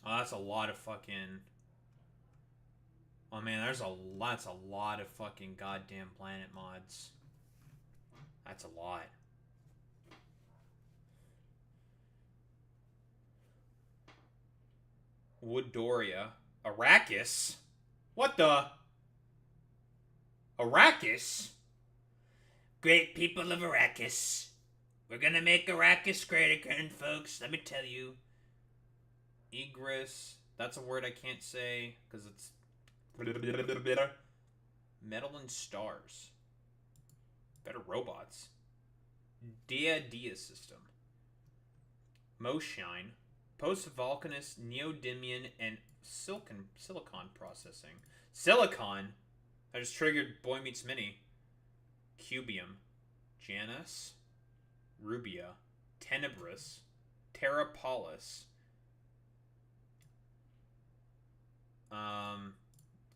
Oh, that's a lot of fucking... Oh man, that's a lot of fucking goddamn planet mods. That's a lot. Wooddoria. Arrakis? What the? Arrakis? Great people of Arrakis. We're gonna make Arrakis great again, folks. Let me tell you. Egress. That's a word I can't say because it's Metal and Stars. Better robots. Dia system. Moshine. Post-Volcanist, Neodymium, and silicon processing. Silicon? I just triggered Boy Meets Mini. Cubium. Janus. Rubia. Tenebris. Terrapolis.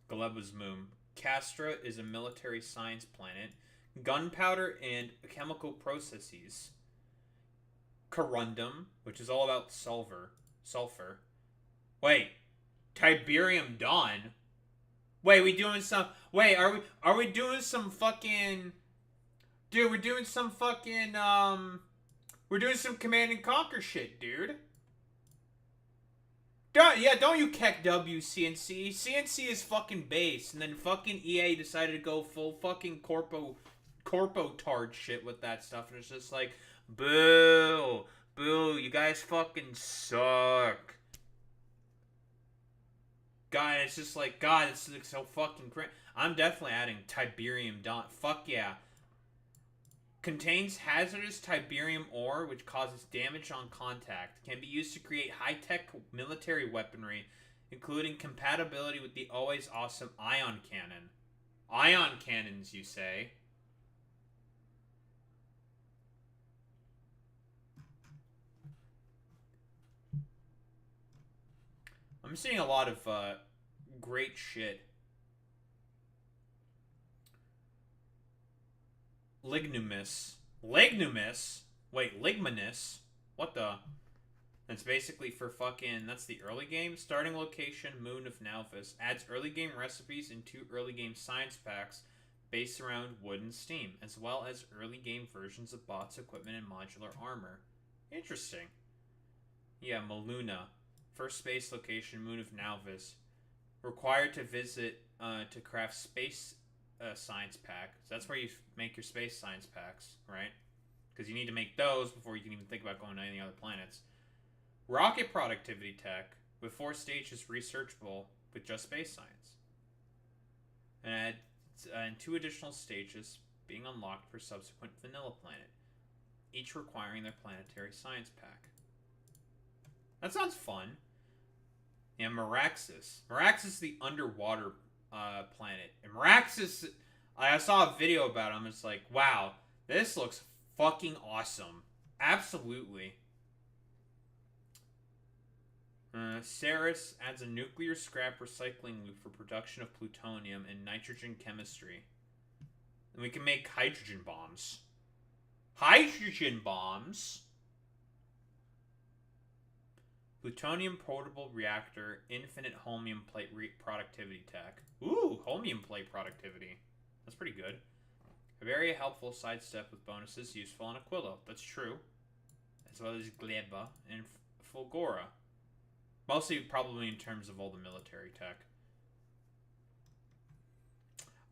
Galeba's moon. Castra is a military science planet. Gunpowder and chemical processes. Corundum, which is all about sulfur. Wait, Tiberium Dawn. Wait, are we doing some fucking... Dude, we're doing some fucking, we're doing some Command and Conquer shit, dude. Don't you keck W, CNC. CNC is fucking base, and then fucking EA decided to go full fucking corpo tard shit with that stuff, and it's just like, boo, you guys fucking suck. God, it's just like, God, it's like so fucking cringe. I'm definitely adding Tiberium Dawn. Fuck yeah. Contains hazardous Tiberium ore, which causes damage on contact. Can be used to create high-tech military weaponry, including compatibility with the always awesome ion cannon. Ion cannons, you say? I'm seeing a lot of great shit. Lignumus. Wait, Ligmanus? What the? That's basically for fucking... That's the early game. Starting location, Moon of Nauvis. Adds early game recipes and 2 early game science packs based around wood and steam, as well as early game versions of bots, equipment, and modular armor. Interesting. Yeah, Maluna. First space location, Moon of Nauvis. Required to visit to craft space science pack. So that's where you make your space science packs, right? Because you need to make those before you can even think about going to any other planets. Rocket productivity tech with 4 stages researchable with just space science. And 2 additional stages being unlocked for subsequent vanilla planet, each requiring their planetary science pack. That sounds fun. Yeah, Meraxis. Meraxis is the underwater planet. And Meraxis, I saw a video about him. It's like, wow, this looks fucking awesome. Absolutely. Ceres adds a nuclear scrap recycling loop for production of plutonium and nitrogen chemistry. And we can make hydrogen bombs. Hydrogen bombs? Plutonium portable reactor, infinite holmium plate productivity tech. Ooh, holmium plate productivity. That's pretty good. A very helpful sidestep with bonuses useful on Aquilo. That's true. As well as Gleba and Fulgora. Mostly probably in terms of all the military tech.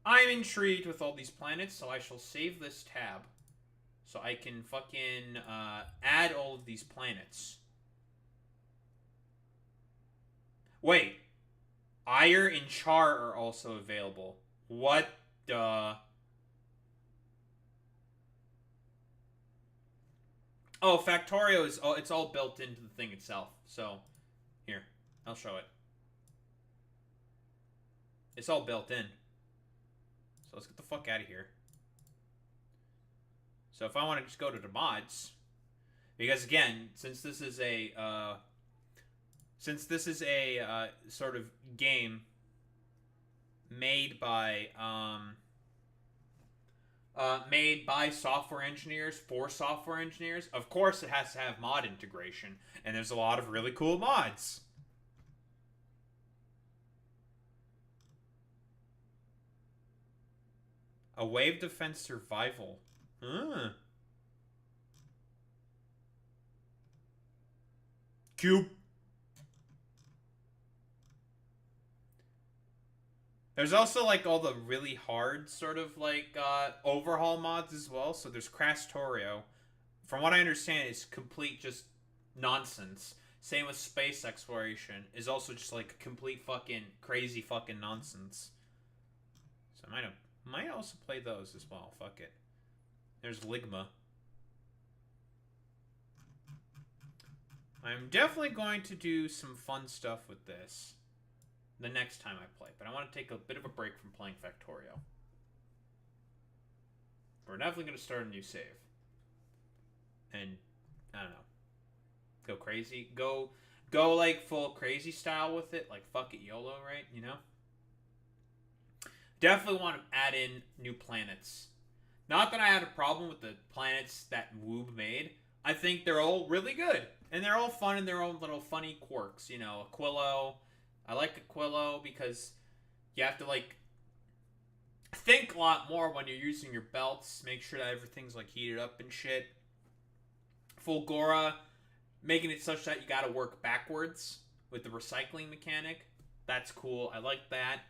I'm intrigued with all these planets, so I shall save this tab. So I can fucking add all of these planets. Wait. Ire and Char are also available. What the... Oh, Factorio is... Oh, it's all built into the thing itself. So, here. I'll show it. It's all built in. So let's get the fuck out of here. So if I want to just go to the mods... Because again, since this is a sort of game made by software engineers for software engineers, of course it has to have mod integration, and there's a lot of really cool mods. A wave defense survival. Cube. There's also like all the really hard sort of like overhaul mods as well. So there's Factorio. From what I understand, it's complete just nonsense. Same with space exploration is also just like complete fucking crazy fucking nonsense. So I might also play those as well. Fuck it. There's Ligma. I'm definitely going to do some fun stuff with this the next time I play, but I want to take a bit of a break from playing Factorio. We're definitely going to start a new save. And, I don't know. Go crazy. Go like full crazy style with it. Like, fuck it, YOLO, right? You know? Definitely want to add in new planets. Not that I had a problem with the planets that Woob made. I think they're all really good. And they're all fun in their own little funny quirks. You know, Aquilo. I like Aquilo because you have to, like, think a lot more when you're using your belts. Make sure that everything's, like, heated up and shit. Fulgora, making it such that you gotta work backwards with the recycling mechanic. That's cool. I like that.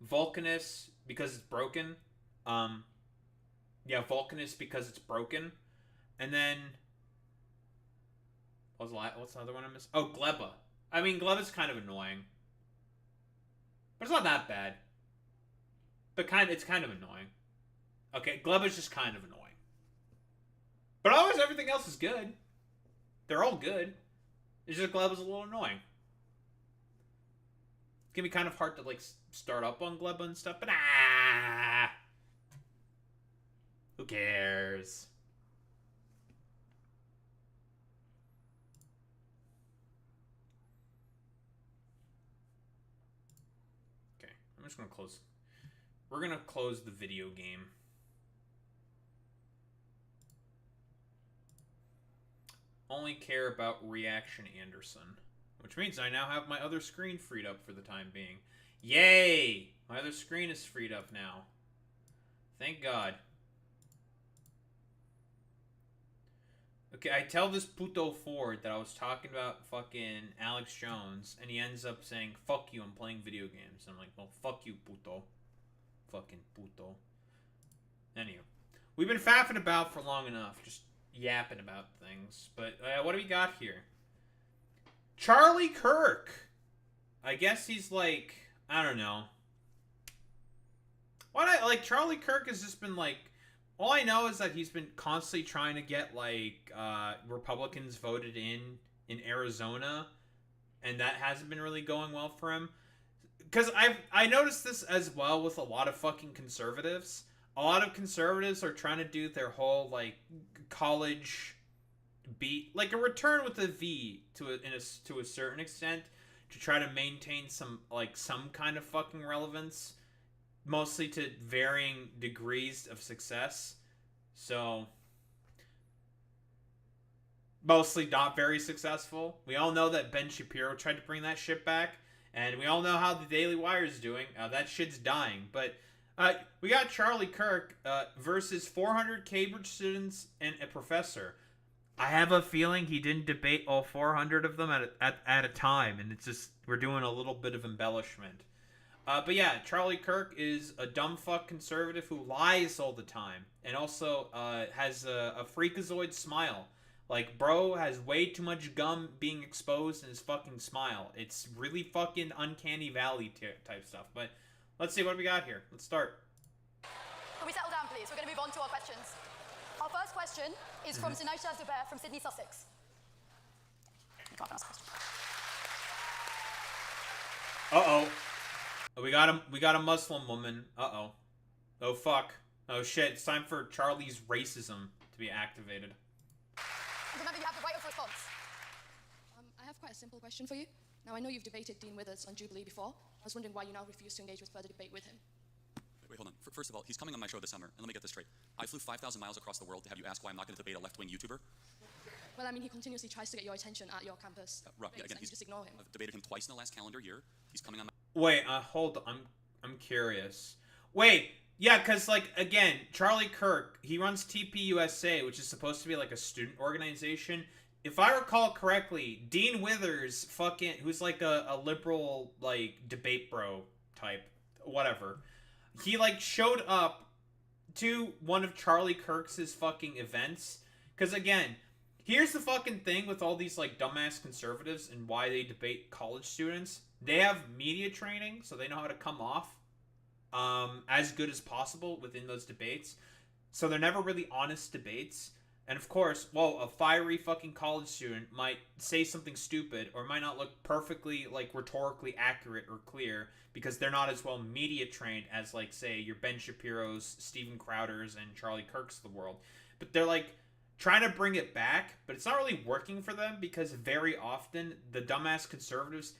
Vulcanus, because it's broken. Yeah, Vulcanus because it's broken. And then... What's the other one I missed? Oh, Gleba. I mean, Gleba's kind of annoying. But it's not that bad. But it's kind of annoying. Okay, Gleba's just kind of annoying. But otherwise, everything else is good. They're all good. It's just Gleba's a little annoying. It's gonna be kind of hard to, like, start up on Gleba and stuff, but who cares? Okay, I'm just gonna close. We're gonna close the video game. Only care about Reaction Anderson. Which means I now have my other screen freed up for the time being. Yay! My other screen is freed up now. Thank God. Okay, I tell this puto Ford that I was talking about fucking Alex Jones, and he ends up saying, fuck you, I'm playing video games. And I'm like, well, fuck you, puto. Fucking puto. Anyway, we've been faffing about for long enough, just yapping about things. But what do we got here? Charlie Kirk. I guess he's like, I don't know. Charlie Kirk has just been like, all I know is that he's been constantly trying to get like Republicans voted in Arizona, and that hasn't been really going well for him. Because I noticed this as well with a lot of fucking conservatives. A lot of conservatives are trying to do their whole like college beat, like a return with a V to a certain extent, to try to maintain some kind of fucking relevance, mostly to varying degrees of success. So mostly not very successful. We all know that Ben Shapiro tried to bring that shit back, and we all know how the Daily Wire is doing. That shit's dying. But we got Charlie Kirk versus 400 Cambridge students and a professor. I have a feeling he didn't debate all 400 of them at a time, and it's just, we're doing a little bit of embellishment. But yeah, Charlie Kirk is a dumb fuck conservative who lies all the time, and also has a freakazoid smile. Like, bro has way too much gum being exposed in his fucking smile. It's really fucking uncanny valley type stuff. But let's see what we got here. Let's start. Can we settle down, please? We're going to move on to our questions. Our first question is from Sinosha Zubair from Sydney, Sussex. You can't ask a question. Uh-oh. We got a Muslim woman. Uh-oh. Oh, fuck. Oh, shit. It's time for Charlie's racism to be activated. Remember, you have the right of response. I have quite a simple question for you. Now, I know you've debated Dean Withers on Jubilee before. I was wondering why you now refuse to engage with further debate with him. Wait, hold on. First of all, he's coming on my show this summer, and let me get this straight. I flew 5,000 miles across the world to have you ask why I'm not going to debate a left-wing YouTuber? Well, I mean, he continuously tries to get your attention at your campus. Right, yeah, again, and you just ignore him. I've debated him twice in the last calendar year. He's coming on my... Wait, hold on. I'm curious. Wait, yeah, because, like, again, Charlie Kirk, he runs TPUSA, which is supposed to be, like, a student organization. If I recall correctly, Dean Withers, who's, like, a liberal, like, debate bro type, whatever, he, like, showed up to one of Charlie Kirk's fucking events. Because, again, here's the fucking thing with all these, like, dumbass conservatives and why they debate college students. They have media training, so they know how to come off as good as possible within those debates. So they're never really honest debates. And of course, well, a fiery fucking college student might say something stupid or might not look perfectly, like, rhetorically accurate or clear because they're not as well media trained as, like, say, your Ben Shapiro's, Steven Crowder's, and Charlie Kirk's of the world. But they're, like, trying to bring it back, but it's not really working for them because very often the dumbass conservatives,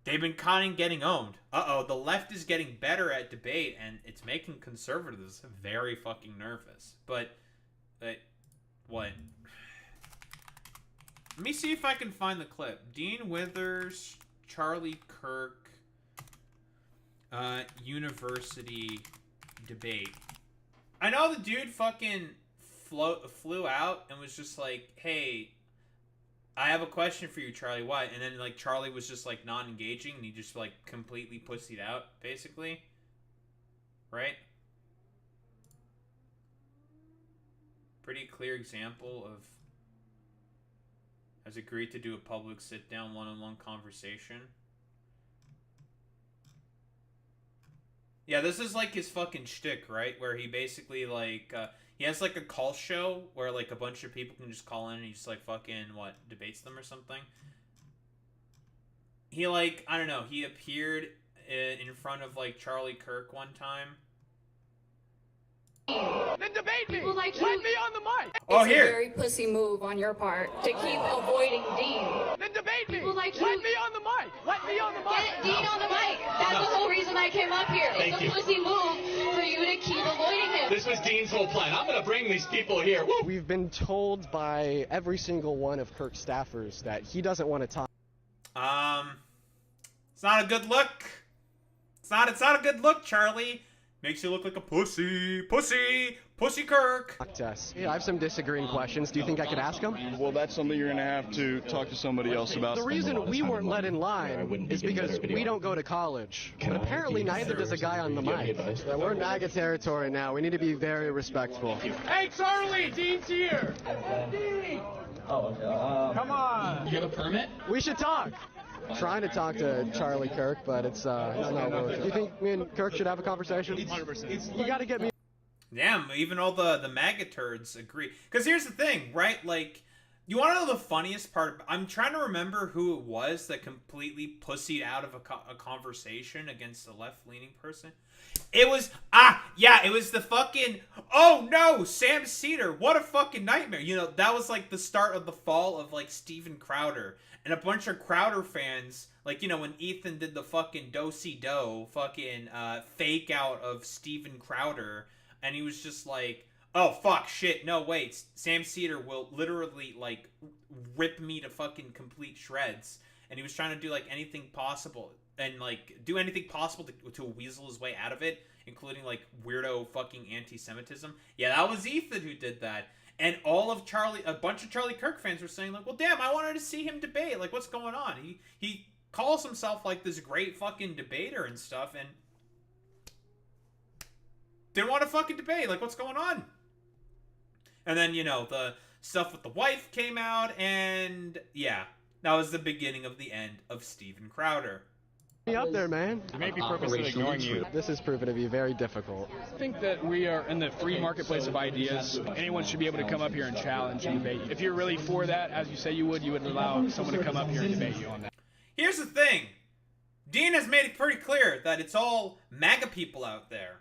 they've been kind of getting owned. Uh-oh, the left is getting better at debate, and it's making conservatives very fucking nervous. But what? Let me see if I can find the clip. Dean Withers, Charlie Kirk, university debate. I know the dude fucking flew out and was just like, hey, I have a question for you, Charlie. What? And then, like, Charlie was just, like, not engaging, and he just, like, completely pussied out, basically. Right? Pretty clear example of has agreed to do a public sit-down one-on-one conversation. Yeah, this is, like, his fucking shtick, right? Where he basically, like, he has, like, a call show where, like, a bunch of people can just call in and he just, like, fucking, debates them or something. He, like, I don't know, he appeared in front of, like, Charlie Kirk one time. Then debate me! People like Let you- me on the mic! Oh, It's here! a very pussy move on your part to keep avoiding Dean. Then debate me! People like Let you- me on the mic! Let me on the mic! Get Dean on the mic. That's the whole reason I came up here. It's a pussy move for you to keep avoiding him. This was Dean's whole plan. I'm going to bring these people here. Woo! We've been told by every single one of Kirk's staffers that he doesn't want to talk. It's not a good look. It's not a good look, Charlie. Makes you look like a pussy. Pussy! Pussy Kirk. Us. Yeah, I have some disagreeing questions. Do you think I could ask him? Well, that's something you're going to have to talk to somebody else about. The reason we weren't let in line is because we don't go to college. But apparently neither does a guy on the mic. Yeah, we're in MAGA territory now. We need to be very respectful. Hey, Charlie, Dean's here. Dean. Come on. You have a permit? We should talk. Trying to talk to Charlie Kirk, but it's not working. Do you think me and Kirk should have a conversation? 100%. You got to get me. Damn, even all the MAGA turds agree. Because here's the thing, right? Like, you want to know the funniest part? I'm trying to remember who it was that completely pussied out of a conversation against a left-leaning person. It was, it was the fucking, oh no, Sam Cedar. What a fucking nightmare. You know, that was like the start of the fall of like Steven Crowder. And a bunch of Crowder fans, like, you know, when Ethan did the fucking do-si-do fucking fake out of Steven Crowder, and he was just like, oh, fuck, shit, no, wait, Sam Cedar will literally, like, rip me to fucking complete shreds. And he was trying to do, like, anything possible, and, like, do anything possible to weasel his way out of it, including, like, weirdo fucking anti-Semitism. Yeah, that was Ethan who did that. And a bunch of Charlie Kirk fans were saying, like, well, damn, I wanted to see him debate. Like, what's going on? He calls himself, like, this great fucking debater and stuff, and didn't want to fucking debate. Like, what's going on? And then, you know, the stuff with the wife came out, and, yeah, that was the beginning of the end of Steven Crowder. Me up there, man. You may be purposely ignoring you. This is proving to be very difficult. I think that we are in the free marketplace of ideas. Anyone should be able to come up here and challenge and debate you. If you're really for that, as you say you would allow someone to come up here and debate you on that. Here's the thing. Dean has made it pretty clear that it's all MAGA people out there.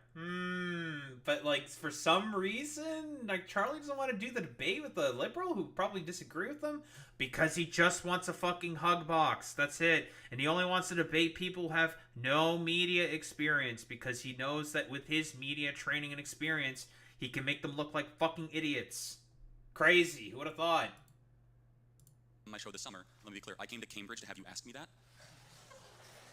But, like, for some reason, like, Charlie doesn't want to do the debate with the liberal who probably disagree with him because he just wants a fucking hug box. That's it. And he only wants to debate people who have no media experience because he knows that with his media training and experience, he can make them look like fucking idiots. Crazy. Who would have thought? My show this summer, let me be clear, I came to Cambridge to have you ask me that.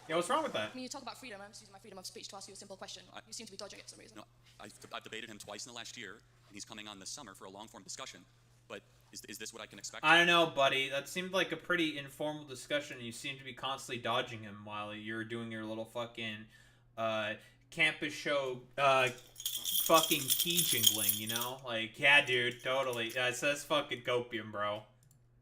Yeah, what's wrong with that? I mean, you talk about freedom. I'm just using my freedom of speech to ask you a simple question. You seem to be dodging it for some reason. No, I've debated him twice in the last year, and he's coming on this summer for a long-form discussion. But is this what I can expect? I don't know, buddy. That seemed like a pretty informal discussion, and you seem to be constantly dodging him while you're doing your little fucking campus show fucking key jingling, you know? Like, yeah, dude, totally. Yeah, it says fucking copium, bro.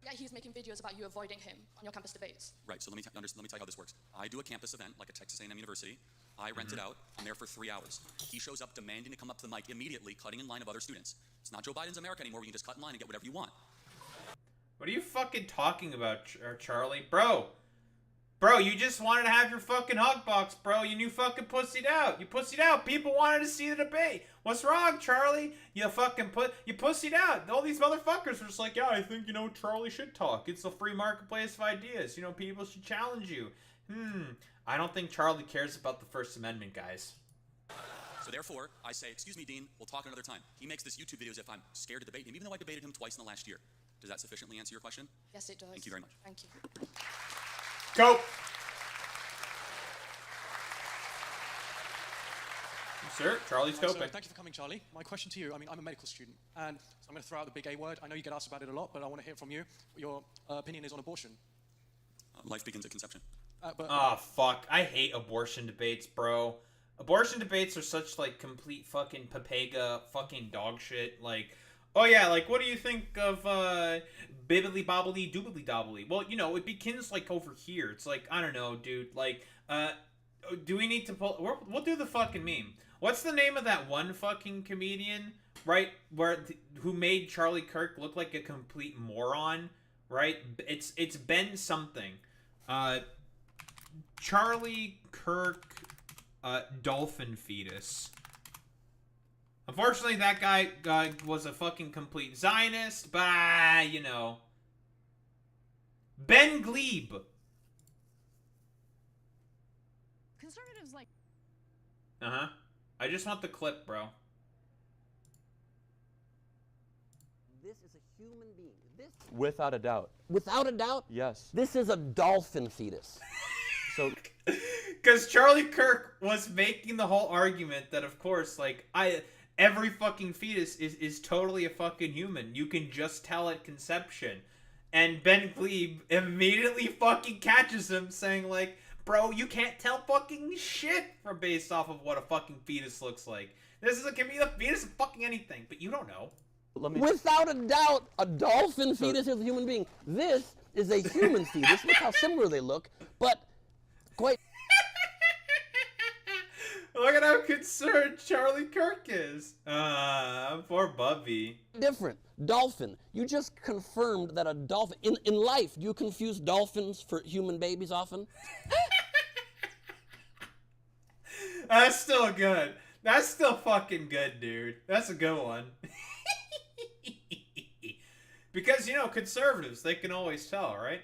Yeah, he's making videos about you avoiding him on your campus debates. Right, so let me tell you how this works. I do a campus event, like a Texas A&M University. I rent it out. I'm there for 3 hours. He shows up demanding to come up to the mic immediately, cutting in line of other students. It's not Joe Biden's America anymore where you can just cut in line and get whatever you want. What are you fucking talking about, Charlie? Bro, you just wanted to have your fucking hug box, bro. You fucking pussied out. You pussied out. People wanted to see the debate. What's wrong, Charlie? You pussied out. All these motherfuckers were just like, yeah, I think, you know, Charlie should talk. It's a free marketplace of ideas. You know, people should challenge you. I don't think Charlie cares about the First Amendment, guys. So therefore, I say, excuse me, Dean, we'll talk another time. He makes this YouTube video as if I'm scared to debate him, even though I debated him twice in the last year. Does that sufficiently answer your question? Yes, it does. Thank you very much. Thank you. Go. Sir, Charlie's coping. So, thank you for coming, Charlie. My question to you, I mean, I'm a medical student, and so I'm going to throw out the big A word. I know you get asked about it a lot, but I want to hear from you what your opinion is on abortion. Life begins at conception. Fuck. I hate abortion debates, bro. Abortion debates are such, like, complete fucking papega fucking dog shit. Like, oh yeah, like, what do you think of, bibbly bobbly doobly dobbly? Well, you know, it begins, like, over here. It's like, I don't know, dude. Like, do we need to pull... We'll do the fucking meme. What's the name of that one fucking comedian, right, who made Charlie Kirk look like a complete moron, right? It's Ben something. Charlie Kirk, dolphin fetus. Unfortunately, that guy was a fucking complete Zionist, but, you know. Ben Glebe. Conservatives like... Uh-huh. I just want the clip, bro. This is a human being. Without a doubt. Without a doubt? Yes. This is a dolphin fetus. So... Because Charlie Kirk was making the whole argument that, of course, like, every fucking fetus is totally a fucking human. You can just tell at conception. And Ben Glebe immediately fucking catches him saying like, bro, you can't tell fucking shit from based off of what a fucking fetus looks like. This is can be the fetus of fucking anything, but you don't know. Without a doubt, a dolphin fetus is a human being. This is a human fetus. Look how similar they look, but quite... Look at how concerned Charlie Kirk is. Poor Bubby. different. Dolphin. You just confirmed that a dolphin... In life, do you confuse dolphins for human babies often? That's still good. That's still fucking good, dude. That's a good one. Because, you know, conservatives, they can always tell, right?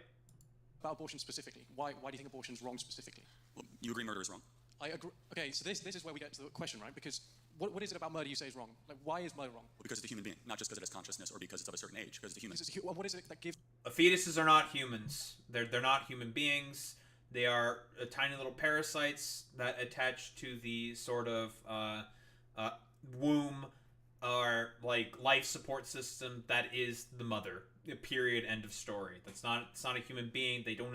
About abortion specifically. Why do you think abortion's wrong specifically? Well, you agree murder is wrong? I agree. Okay, so this is where we get to the question, right? Because what is it about murder you say is wrong? Like, why is murder wrong? Well, because it's a human being, not just because it has consciousness or because it's of a certain age, because it's a human. What is it that gives... Fetuses are not humans. They're not human beings. They are tiny little parasites that attach to the sort of womb or like life support system that is the mother. Period. End of story. It's not a human being. They do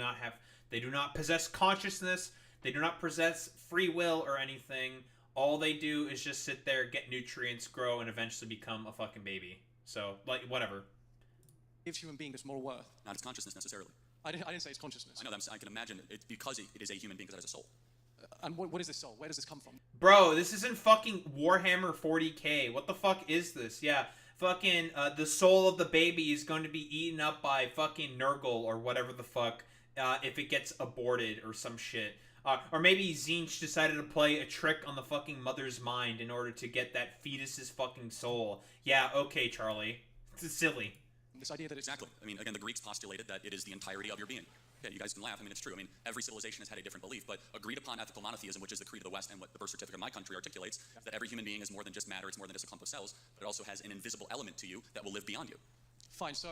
not possess consciousness. They do not possess free will or anything. All they do is just sit there, get nutrients, grow, and eventually become a fucking baby. So, like, whatever. Gives human being this moral worth? Not its consciousness necessarily. I didn't say it's consciousness. I know that. I can imagine it because it is a human being because it has a soul. And what is this soul? Where does this come from? Bro, this isn't fucking Warhammer 40k. What the fuck is this? Yeah, fucking the soul of the baby is going to be eaten up by fucking Nurgle or whatever the fuck if it gets aborted or some shit. Or maybe Zinch decided to play a trick on the fucking mother's mind in order to get that fetus's fucking soul. Yeah, okay, Charlie. It's silly. This idea that it's... Exactly. I mean, again, the Greeks postulated that it is the entirety of your being. Yeah, you guys can laugh. I mean, it's true. I mean, every civilization has had a different belief, but agreed upon ethical monotheism, which is the creed of the West and what the birth certificate of my country articulates, that every human being is more than just matter, it's more than just a clump of cells, but it also has an invisible element to you that will live beyond you. Fine, so...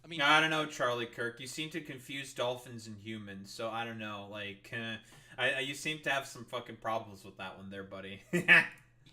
I don't know, Charlie Kirk. You seem to confuse dolphins and humans, so I don't know. Like, you seem to have some fucking problems with that one there, buddy.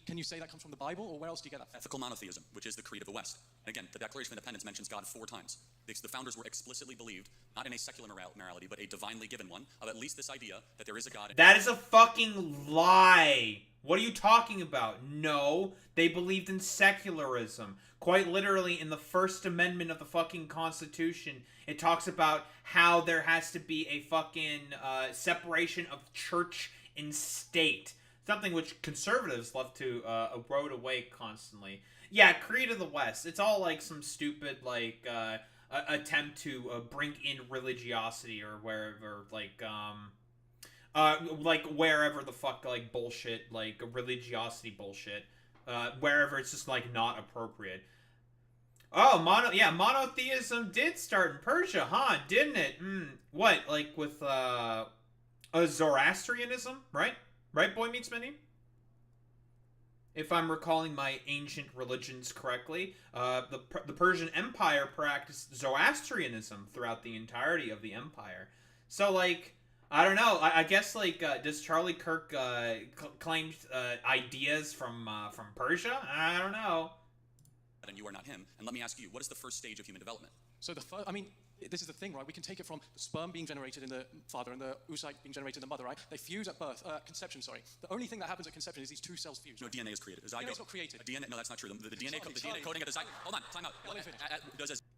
Can you say that comes from the Bible, or where else do you get that from? Ethical monotheism, which is the creed of the West. And again, the Declaration of Independence mentions God 4 times. The founders were explicitly believed, not in a secular morality, but a divinely given one, of at least this idea that there is a God. That is a fucking lie. What are you talking about? No, they believed in secularism. Quite literally, in the First Amendment of the fucking Constitution, it talks about how there has to be a fucking separation of church and state. Something which conservatives love to erode away constantly. Yeah, creed of the West. It's all like some stupid like attempt to bring in religiosity or wherever like wherever the fuck like bullshit like religiosity bullshit wherever it's just like not appropriate. Oh, monotheism did start in Persia, huh? Didn't it? What, like with Zoroastrianism, right? Right, Boy Meets Mini? If I'm recalling my ancient religions correctly, the Persian Empire practiced Zoroastrianism throughout the entirety of the empire. So, like, I don't know. I guess, like, does Charlie Kirk claim ideas from Persia? I don't know. And you are not him. And let me ask you, what is the first stage of human development? So this is the thing, right? We can take it from the sperm being generated in the father and the oocyte being generated in the mother, right? They fuse at birth, conception, sorry. The only thing that happens at conception is these 2 cells fuse. No, DNA is created. DNA is not created. No, that's not true. The DNA coding at the zygote... Hold on, time out.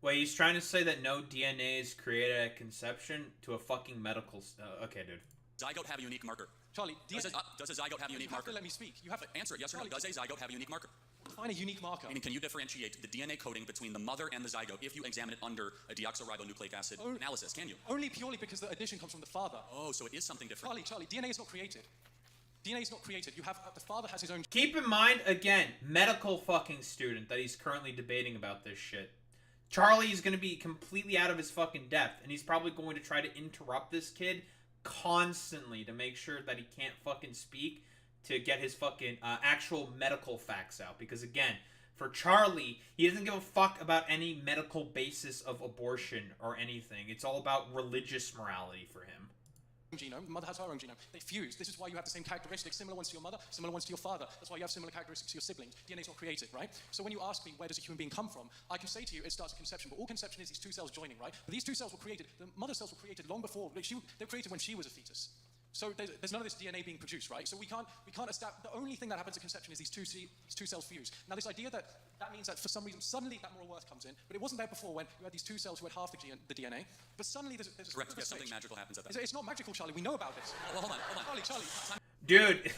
Wait, he's trying to say that no DNA is created at conception to a fucking medical... okay, dude. Zygote have a unique marker. Charlie, does a zygote have a unique marker? You have to let me speak. You have to answer it, yes or no. Does a zygote have a unique marker? Define a unique marker. I mean, can you differentiate the DNA coding between the mother and the zygote if you examine it under a deoxyribonucleic acid analysis? Can you? Only purely because the addition comes from the father. Oh, so it is something different. Charlie, DNA is not created. DNA is not created. You have the father has his own. Keep in mind again, medical fucking student that he's currently debating about this shit. Charlie is going to be completely out of his fucking depth, and he's probably going to try to interrupt this kid constantly to make sure that he can't fucking speak to get his fucking actual medical facts out. Because again, for Charlie, he doesn't give a fuck about any medical basis of abortion or anything. It's all about religious morality for him. genome, mother has her own genome. They fuse. This is why you have the same characteristics, similar ones to your mother, similar ones to your father. That's why you have similar characteristics to your siblings. DNA is not created, right? So when you ask me, where does a human being come from, I can say to you, it starts at conception, but all conception is these two cells joining, right? But these two cells were created, the mother cells were created long before, they were created when she was a fetus. So there's none of this DNA being produced, right? So we can't establish, the only thing that happens at conception is these two cells fuse. Now this idea that means that for some reason, suddenly that moral worth comes in, but it wasn't there before when you had these two cells who had half the DNA, but suddenly there's Correct, yes, something magical happens at that. It's not magical, Charlie, we know about this. Well, hold on. Charlie. Dude.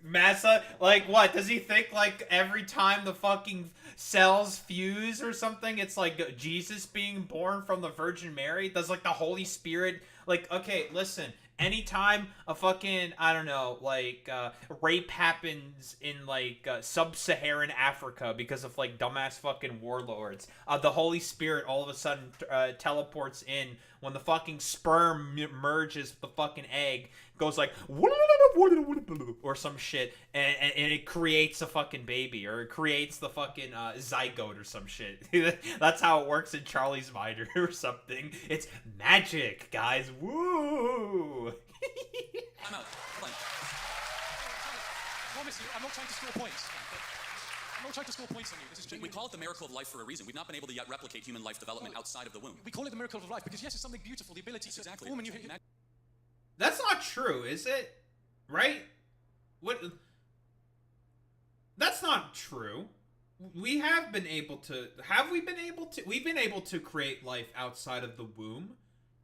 Massa, like what? Does he think like every time the fucking cells fuse or something, it's like Jesus being born from the Virgin Mary? Does like the Holy Spirit, like, okay, listen, anytime a fucking, I don't know, like, rape happens in, like, sub-Saharan Africa because of, like, dumbass fucking warlords, the Holy Spirit all of a sudden teleports in when the fucking sperm merges with the fucking egg, goes like, or some shit, and it creates a fucking baby, or it creates the fucking zygote or some shit. That's how it works in Charlie's mind or something. It's magic, guys. Woo! I'm out. Hold on. I promise you, I'm not trying to score points. I'm not trying to score points on you. This is we call it the miracle of life for a reason. We've not been able to yet replicate human life development outside of the womb. We call it the miracle of life because yes, it's something beautiful, the ability to form a new... That's not true, is it? Right? What? That's not true. We have been able to... Have we been able to... We've been able to create life outside of the womb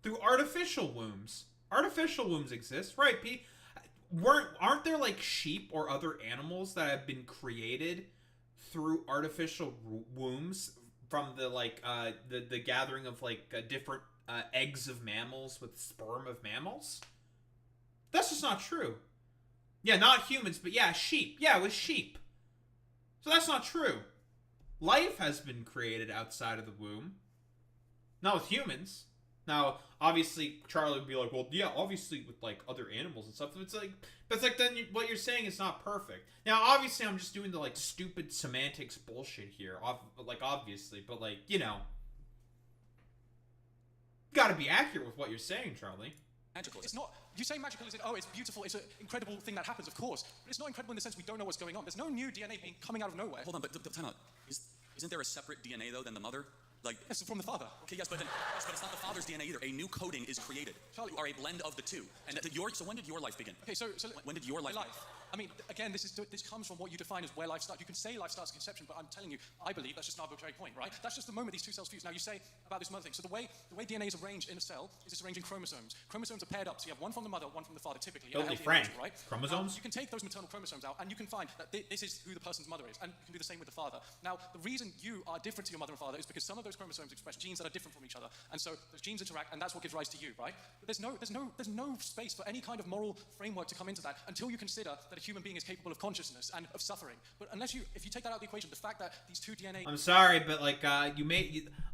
through artificial wombs. Artificial wombs exist, right, Pete? Aren't there, like, sheep or other animals that have been created through artificial wombs from the, like, the gathering of, like, different eggs of mammals with sperm of mammals? That's just not true. Yeah, not humans, but yeah, sheep. Yeah, with sheep. So that's not true. Life has been created outside of the womb. Not with humans. Now, obviously, Charlie would be like, well, yeah, obviously with, like, other animals and stuff. But it's like then what you're saying is not perfect. Now, obviously, I'm just doing the, like, stupid semantics bullshit here. Like, obviously. But, like, you know. You gotta be accurate with what you're saying, Charlie. Magical. It's not... You say magical as in, oh, it's beautiful, it's an incredible thing that happens, of course. But it's not incredible in the sense we don't know what's going on. There's no new DNA being coming out of nowhere. Hold on, but time out. Isn't there a separate DNA, though, than the mother? Like, yes, from the father. Okay, yes, but it's not the father's DNA either. A new coding is created. Charlie, you are a blend of the two. And so when did your life begin? Okay, so when did your life begin? I mean, again, this comes from what you define as where life starts. You can say life starts at conception, but I'm telling you, I believe that's just an arbitrary point, right? That's just the moment these two cells fuse. Now, you say about this mother thing. So the way DNA is arranged in a cell is it's arranged in chromosomes. Chromosomes are paired up, so you have one from the mother, one from the father, typically. Totally frank. Right? Chromosomes? You can take those maternal chromosomes out, and you can find that this is who the person's mother is, and you can do the same with the father. Now, the reason you are different to your mother and father is because some of those chromosomes express genes that are different from each other, and so those genes interact, and that's what gives rise to you, right? But there's no space for any kind of moral framework to come into that until you consider that a human being is capable of consciousness and of suffering. But if you take that out of the equation, the fact that these two DNA... I'm sorry, but like,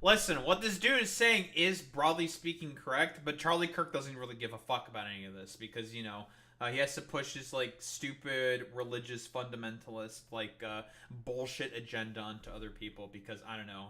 listen, what this dude is saying is, broadly speaking, correct, but Charlie Kirk doesn't really give a fuck about any of this because, you know, he has to push his, like, stupid religious fundamentalist, like, bullshit agenda onto other people because, I don't know,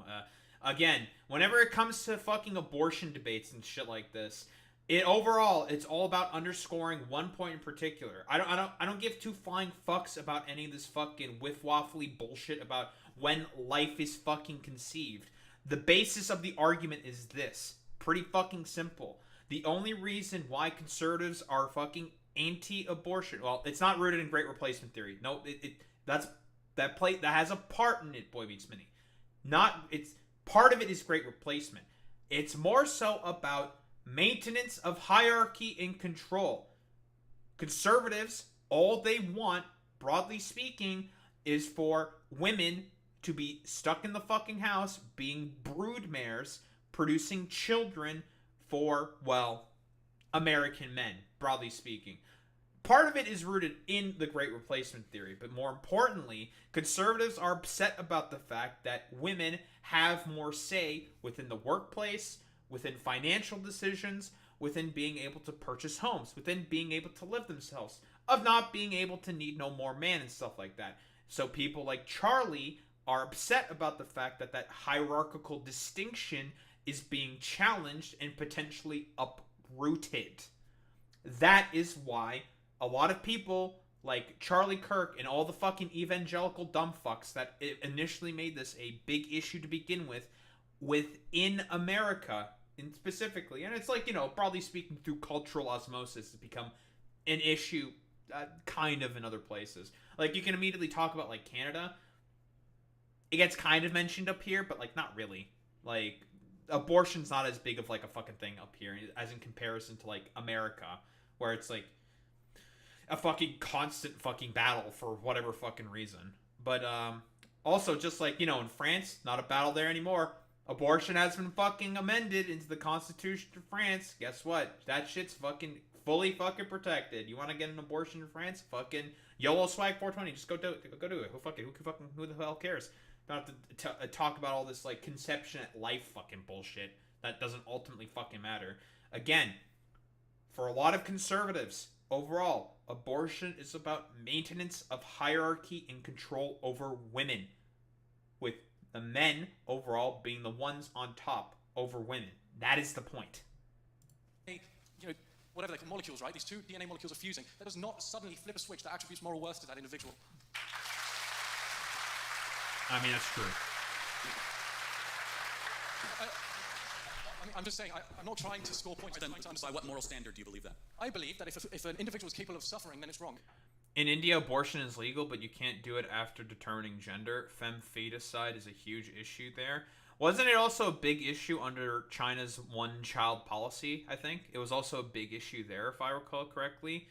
again, whenever it comes to fucking abortion debates and shit like this, it's all about underscoring one point in particular. I don't give two flying fucks about any of this fucking whiff-waffly bullshit about when life is fucking conceived. The basis of the argument is this. Pretty fucking simple. The only reason why conservatives are fucking anti-abortion, well, it's not rooted in great replacement theory. No, that has a part in it, Boy Meets Mini. Part of it is great replacement. It's more so about maintenance of hierarchy and control. Conservatives, all they want, broadly speaking, is for women to be stuck in the fucking house, being brood mares, producing children for, well, American men, broadly speaking. Part of it is rooted in the Great Replacement theory, but more importantly, conservatives are upset about the fact that women have more say within the workplace, within financial decisions, within being able to purchase homes, within being able to live themselves, of not being able to need no more man and stuff like that. So people like Charlie are upset about the fact that hierarchical distinction is being challenged and potentially rooted. That is why a lot of people like Charlie Kirk and all the fucking evangelical dumb fucks that initially made this a big issue to begin with within America and specifically. And it's like, you know, broadly speaking, through cultural osmosis, it's become an issue kind of in other places. Like, you can immediately talk about, like, Canada. It gets kind of mentioned up here, but, like, not really. Like, abortion's not as big of, like, a fucking thing up here as in comparison to, like, America, where it's, like, a fucking constant fucking battle for whatever fucking reason. But, also, just like, you know, in France, not a battle there anymore. Abortion has been fucking amended into the Constitution of France. Guess what? That shit's fucking fully fucking protected. You want to get an abortion in France? Fucking YOLO swag 420. Just go do it. Go do it. Who the hell cares? Don't have to talk about all this, like, conception at life fucking bullshit that doesn't ultimately fucking matter. Again, for a lot of conservatives, overall, abortion is about maintenance of hierarchy and control over women, with the men overall being the ones on top over women. That is the point. You know, whatever they call molecules, right? These two DNA molecules are fusing. That does not suddenly flip a switch that attributes moral worth to that individual. I mean, that's true. I'm just saying, I'm not trying to score points. Then, by what moral standard do you believe that? I believe that if an individual is capable of suffering, then it's wrong. In India, abortion is legal, but you can't do it after determining gender. Femme-feticide is a huge issue there. Wasn't it also a big issue under China's one-child policy, I think? It was also a big issue there, if I recall correctly.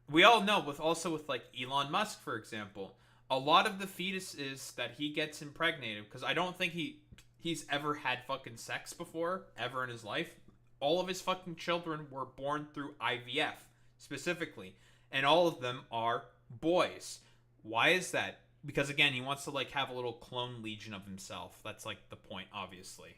We all know, with like, Elon Musk, for example, a lot of the fetuses that he gets impregnated, because I don't think he's ever had fucking sex before, ever in his life. All of his fucking children were born through IVF, specifically. And all of them are boys. Why is that? Because, again, he wants to, like, have a little clone legion of himself. That's, like, the point, obviously.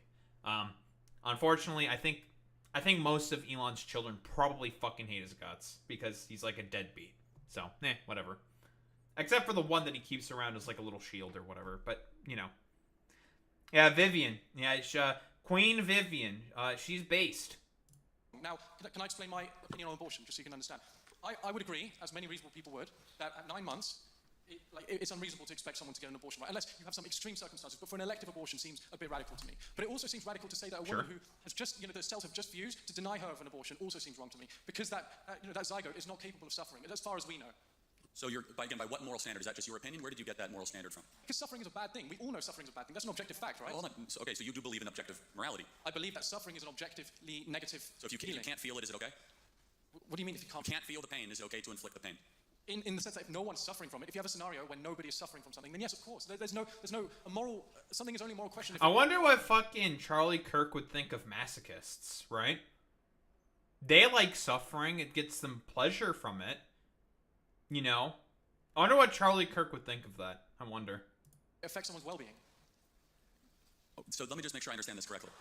Unfortunately, I think most of Elon's children probably fucking hate his guts, because he's, like, a deadbeat. So, whatever. Except for the one that he keeps around as, like, a little shield or whatever. But, you know. Yeah, Vivian. Yeah, it's, Queen Vivian. She's based. Now, can I explain my opinion on abortion, just so you can understand? I would agree, as many reasonable people would, that at 9 months, it's unreasonable to expect someone to get an abortion, right? Unless you have some extreme circumstances. But for an elective abortion seems a bit radical to me. But it also seems radical to say that a woman who has just, you know, the cells have just fused, to deny her of an abortion also seems wrong to me. Because that, you know, that zygote is not capable of suffering, as far as we know. So by what moral standard? Is that just your opinion? Where did you get that moral standard from? Because suffering is a bad thing. We all know suffering is a bad thing. That's an objective fact, right? Well, okay, so you do believe in objective morality. I believe that suffering is an objectively negative So if you can't feel it, is it okay? What do you mean if you can't? You can't feel the pain, is it okay to inflict the pain? In the sense that if no one's suffering from it, if you have a scenario where nobody is suffering from something, then yes, of course. There's no a moral, something is only a moral question. I wonder what fucking Charlie Kirk would think of masochists, right? They like suffering. It gets them pleasure from it. You know? I wonder what Charlie Kirk would think of that. I wonder. It affects someone's well-being. So let me just make sure I understand this correctly.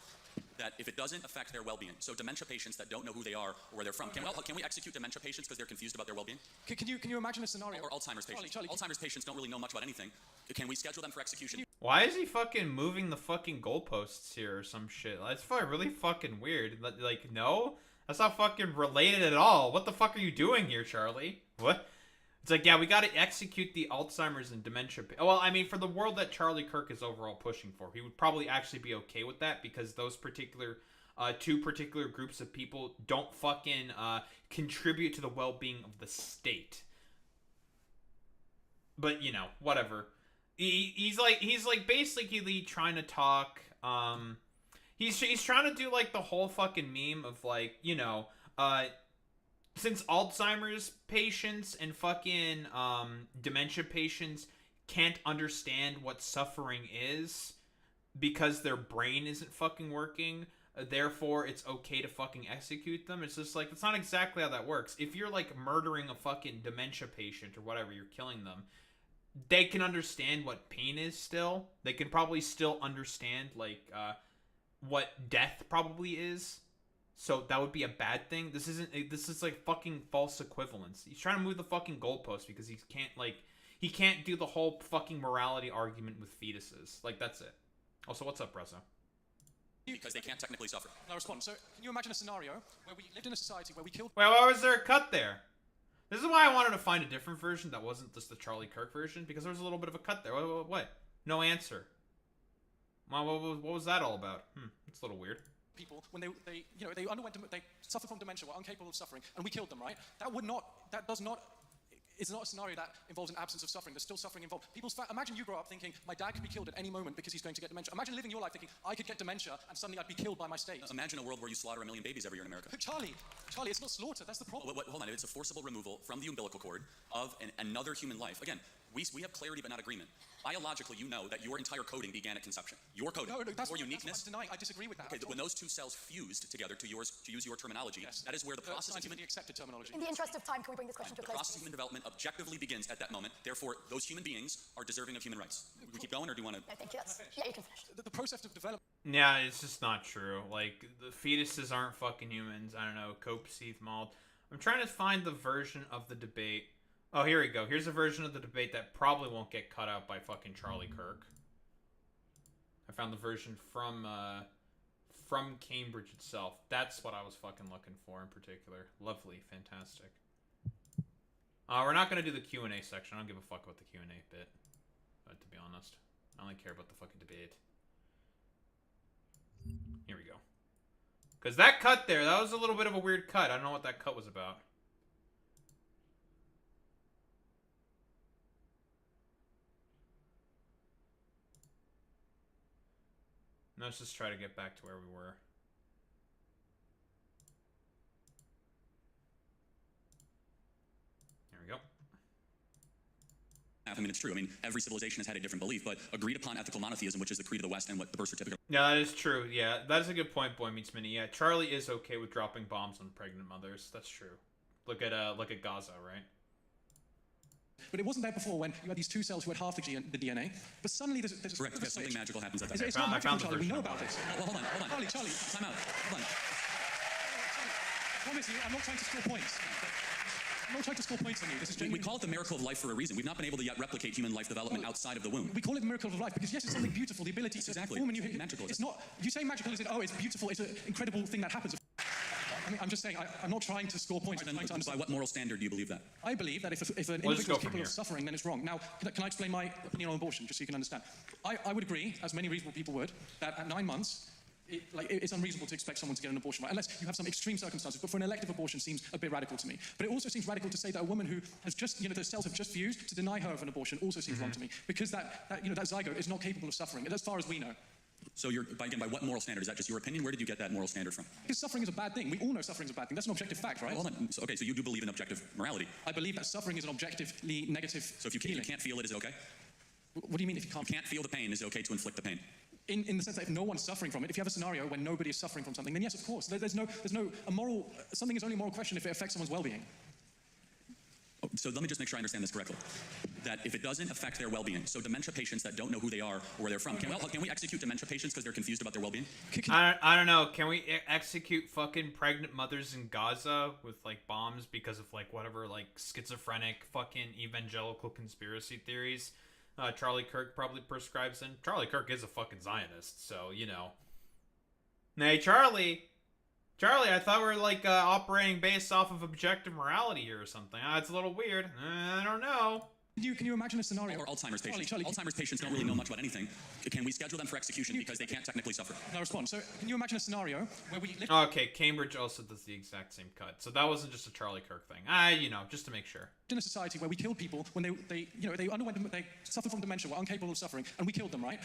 That if it doesn't affect their well-being, so dementia patients that don't know who they are or where they're from, can we execute dementia patients because they're confused about their well-being? Can you imagine a scenario? Or Alzheimer's patients. Alzheimer's patients don't really know much about anything. Can we schedule them for execution? Why is he fucking moving the fucking goalposts here or some shit? That's really fucking weird. Like, no? That's not fucking related at all. What the fuck are you doing here, Charlie? What? It's like, yeah, we gotta execute the Alzheimer's and dementia. Well, I mean, for the world that Charlie Kirk is overall pushing for, he would probably actually be okay with that because those particular, two particular groups of people don't fucking contribute to the well-being of the state. But, you know, whatever. He's like basically trying to talk, he's trying to do like the whole fucking meme of like, you know, since Alzheimer's patients and fucking dementia patients can't understand what suffering is because their brain isn't fucking working, therefore it's okay to fucking execute them. It's just like, it's not exactly how that works. If you're like murdering a fucking dementia patient or whatever, you're killing them, they can understand what pain is still. They can probably still understand like what death probably is. So that would be a bad thing. This is like fucking false equivalence. He's trying to move the fucking goalpost because he can't do the whole fucking morality argument with fetuses. Like, that's it. Also, what's up, Reza? Because they can't technically suffer. Now respond. So, can you imagine a scenario where we lived in a society where we killed... Wait, why was there a cut there? This is why I wanted to find a different version that wasn't just the Charlie Kirk version, because there was a little bit of a cut there. What? No answer. What was that all about? It's a little weird. People when they suffer from dementia, were incapable of suffering, and we killed them, right? It's not a scenario that involves an absence of suffering. There's still suffering involved. Imagine you grow up thinking, my dad could be killed at any moment because he's going to get dementia. Imagine living your life thinking, I could get dementia and suddenly I'd be killed by my state. Imagine a world where you slaughter 1 million babies every year in America. Charlie, it's not slaughter, that's the problem. Hold on, it's a forcible removal from the umbilical cord of another human life. Again, we have clarity but not agreement. Biologically, you know that your entire coding began at conception. Your coding, that's your uniqueness. That's what I disagree with that. Okay, when those two cells fused together, to use your terminology, yes. That is where the process of human... accepted terminology. In the interest of time, can we bring this question to a close? The process of human development objectively begins at that moment. Therefore, those human beings are deserving of human rights. We keep going, or do you want to... No, thank you. Yeah, you can finish. The process of development... Yeah, it's just not true. Like, the fetuses aren't fucking humans. I don't know, co-perceived mold. I'm trying to find the version of the debate. Oh, here we go. Here's a version of the debate that probably won't get cut out by fucking Charlie Kirk. I found the version from Cambridge itself. That's what I was fucking looking for in particular. Lovely, fantastic. We're not gonna do the Q&A section. I don't give a fuck about the Q&A bit. But to be honest, I only care about the fucking debate. Here we go. Because that cut there, that was a little bit of a weird cut. I don't know what that cut was about. Let's just try to get back to where we were. There we go. I mean, it's true. I mean, every civilization has had a different belief, but agreed upon ethical monotheism, which is the creed of the West and what the birth certificate... Yeah, that is true. Yeah, that is a good point, Boy Meets Mini. Yeah, Charlie is okay with dropping bombs on pregnant mothers. That's true. Look at Gaza, right? But it wasn't there before when you had these two cells who had half the DNA. But suddenly there's correct. Yes, something magical happens at that time. It's not magical, Charlie. We know about this. Well, hold on. Charlie. Time out. Hold on. I promise you, I'm not trying to score points. I'm not trying to score points on you. This is we call it the miracle of life for a reason. We've not been able to yet replicate human life development outside of the womb. We call it the miracle of life because, yes, it's something beautiful, the ability to form a new... Magical. It's not... You say magical as in, oh, it's beautiful, it's an incredible thing that happens. I mean, I'm just saying, I'm not trying to score points. I'm trying to understand. By what moral standard do you believe that? I believe that if an individual is capable of suffering, then it's wrong. Now, can I explain my opinion on abortion, just so you can understand? I would agree, as many reasonable people would, that at 9 months, it's unreasonable to expect someone to get an abortion, right? Unless you have some extreme circumstances. But for an elective abortion seems a bit radical to me. But it also seems radical to say that a woman who has just, those cells have just fused, to deny her of an abortion also seems wrong to me. Because that zygote is not capable of suffering, as far as we know. So by what moral standard? Is that just your opinion? Where did you get that moral standard from? Because suffering is a bad thing. We all know suffering is a bad thing. That's an objective fact, right? Hold on. So you do believe in objective morality? I believe that suffering is an objectively negative So if you can't feel it, is it okay? What do you mean if you can't? You can't feel the pain, is it okay to inflict the pain? In the sense that if no one's suffering from it, if you have a scenario where nobody is suffering from something, then yes, of course. Something is only a moral question if it affects someone's well-being. So let me just make sure I understand this correctly. That if it doesn't affect their well-being, so dementia patients that don't know who they are or where they're from, can we execute dementia patients because they're confused about their well-being? I don't know. Can we execute fucking pregnant mothers in Gaza with like bombs because of like whatever like schizophrenic fucking evangelical conspiracy theories Charlie Kirk probably prescribes in? Charlie Kirk is a fucking Zionist, so Hey, Charlie, I thought we were like operating based off of objective morality here or something. It's a little weird. I don't know. Can you imagine a scenario? Or Alzheimer's patients. Alzheimer's patients don't really know much about anything. Can we schedule them for execution because they can't technically suffer? Now respond. So can you imagine a scenario where we... Okay, Cambridge also does the exact same cut. So that wasn't just a Charlie Kirk thing. Just to make sure. In a society where we killed people when they suffered from dementia, were incapable of suffering, and we killed them, right?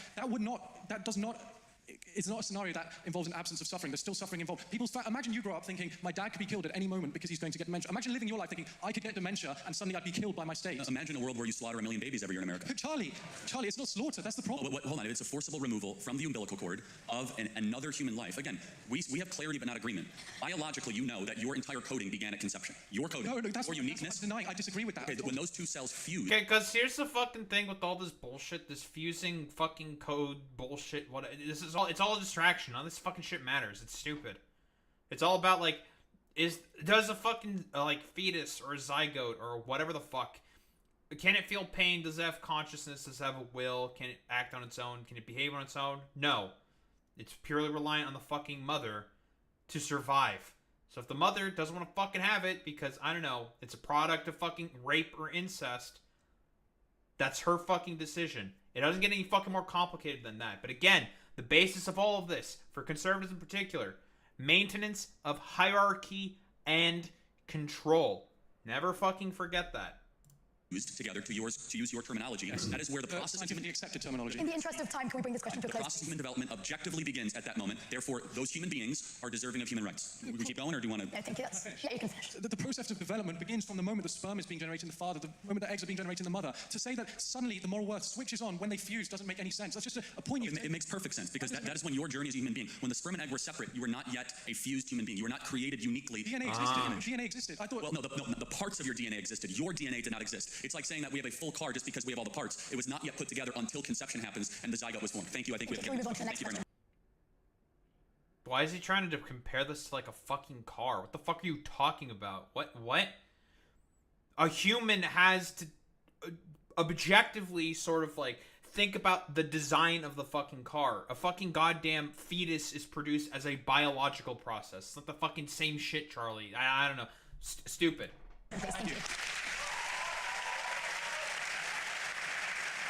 It's not a scenario that involves an absence of suffering. There's still suffering involved. Imagine you grow up thinking, my dad could be killed at any moment because he's going to get dementia. Imagine living your life thinking, I could get dementia and suddenly I'd be killed by my state. Imagine a world where you slaughter 1 million babies every year in America. Charlie, it's not slaughter. That's the problem. Hold on. It's a forcible removal from the umbilical cord of another human life. Again, we have clarity but not agreement. Biologically, you know that your entire coding began at conception. Your coding. No, that's your uniqueness. That's denying. I disagree with that. Okay, when those two cells fuse. Okay, because here's the fucking thing with all this bullshit, this fusing fucking code bullshit. It's all a distraction. None of this fucking shit matters. It's stupid. It's all about like, does a fucking fetus or a zygote or whatever the fuck, can it feel pain? Does it have consciousness? Does it have a will? Can it act on its own? Can it behave on its own? No. It's purely reliant on the fucking mother to survive. So if the mother doesn't want to fucking have it because, I don't know, it's a product of fucking rape or incest, that's her fucking decision. It doesn't get any fucking more complicated than that. But again, the basis of all of this, for conservatives in particular, maintenance of hierarchy and control. Never fucking forget that. Used together to use your terminology. That is where the process of human accepted terminology. In the interest of time, can we bring this question to a the close? process of human development objectively begins at that moment. Therefore, those human beings are deserving of human rights. We keep going, or do you want to? Yeah, thank you. Yeah, you can finish. The process of development begins from the moment the sperm is being generated in the father, the moment the eggs are being generated in the mother. To say that suddenly the moral worth switches on when they fuse doesn't make any sense. That's just a point you. It makes perfect sense because that is when your journey as a human being. When the sperm and egg were separate, you were not yet a fused human being. You were not created uniquely. DNA existed. DNA existed. I thought. Well, no, the parts of your DNA existed. Your DNA did not exist. It's like saying that we have a full car just because we have all the parts. It was not yet put together until conception happens and the zygote was formed. Thank you. I think we have to move on to the next question. Why is he trying to compare this to like a fucking car? What the fuck are you talking about? What? A human has to objectively sort of like think about the design of the fucking car. A fucking goddamn fetus is produced as a biological process. It's not the fucking same shit, Charlie. I don't know. Stupid. Thank you.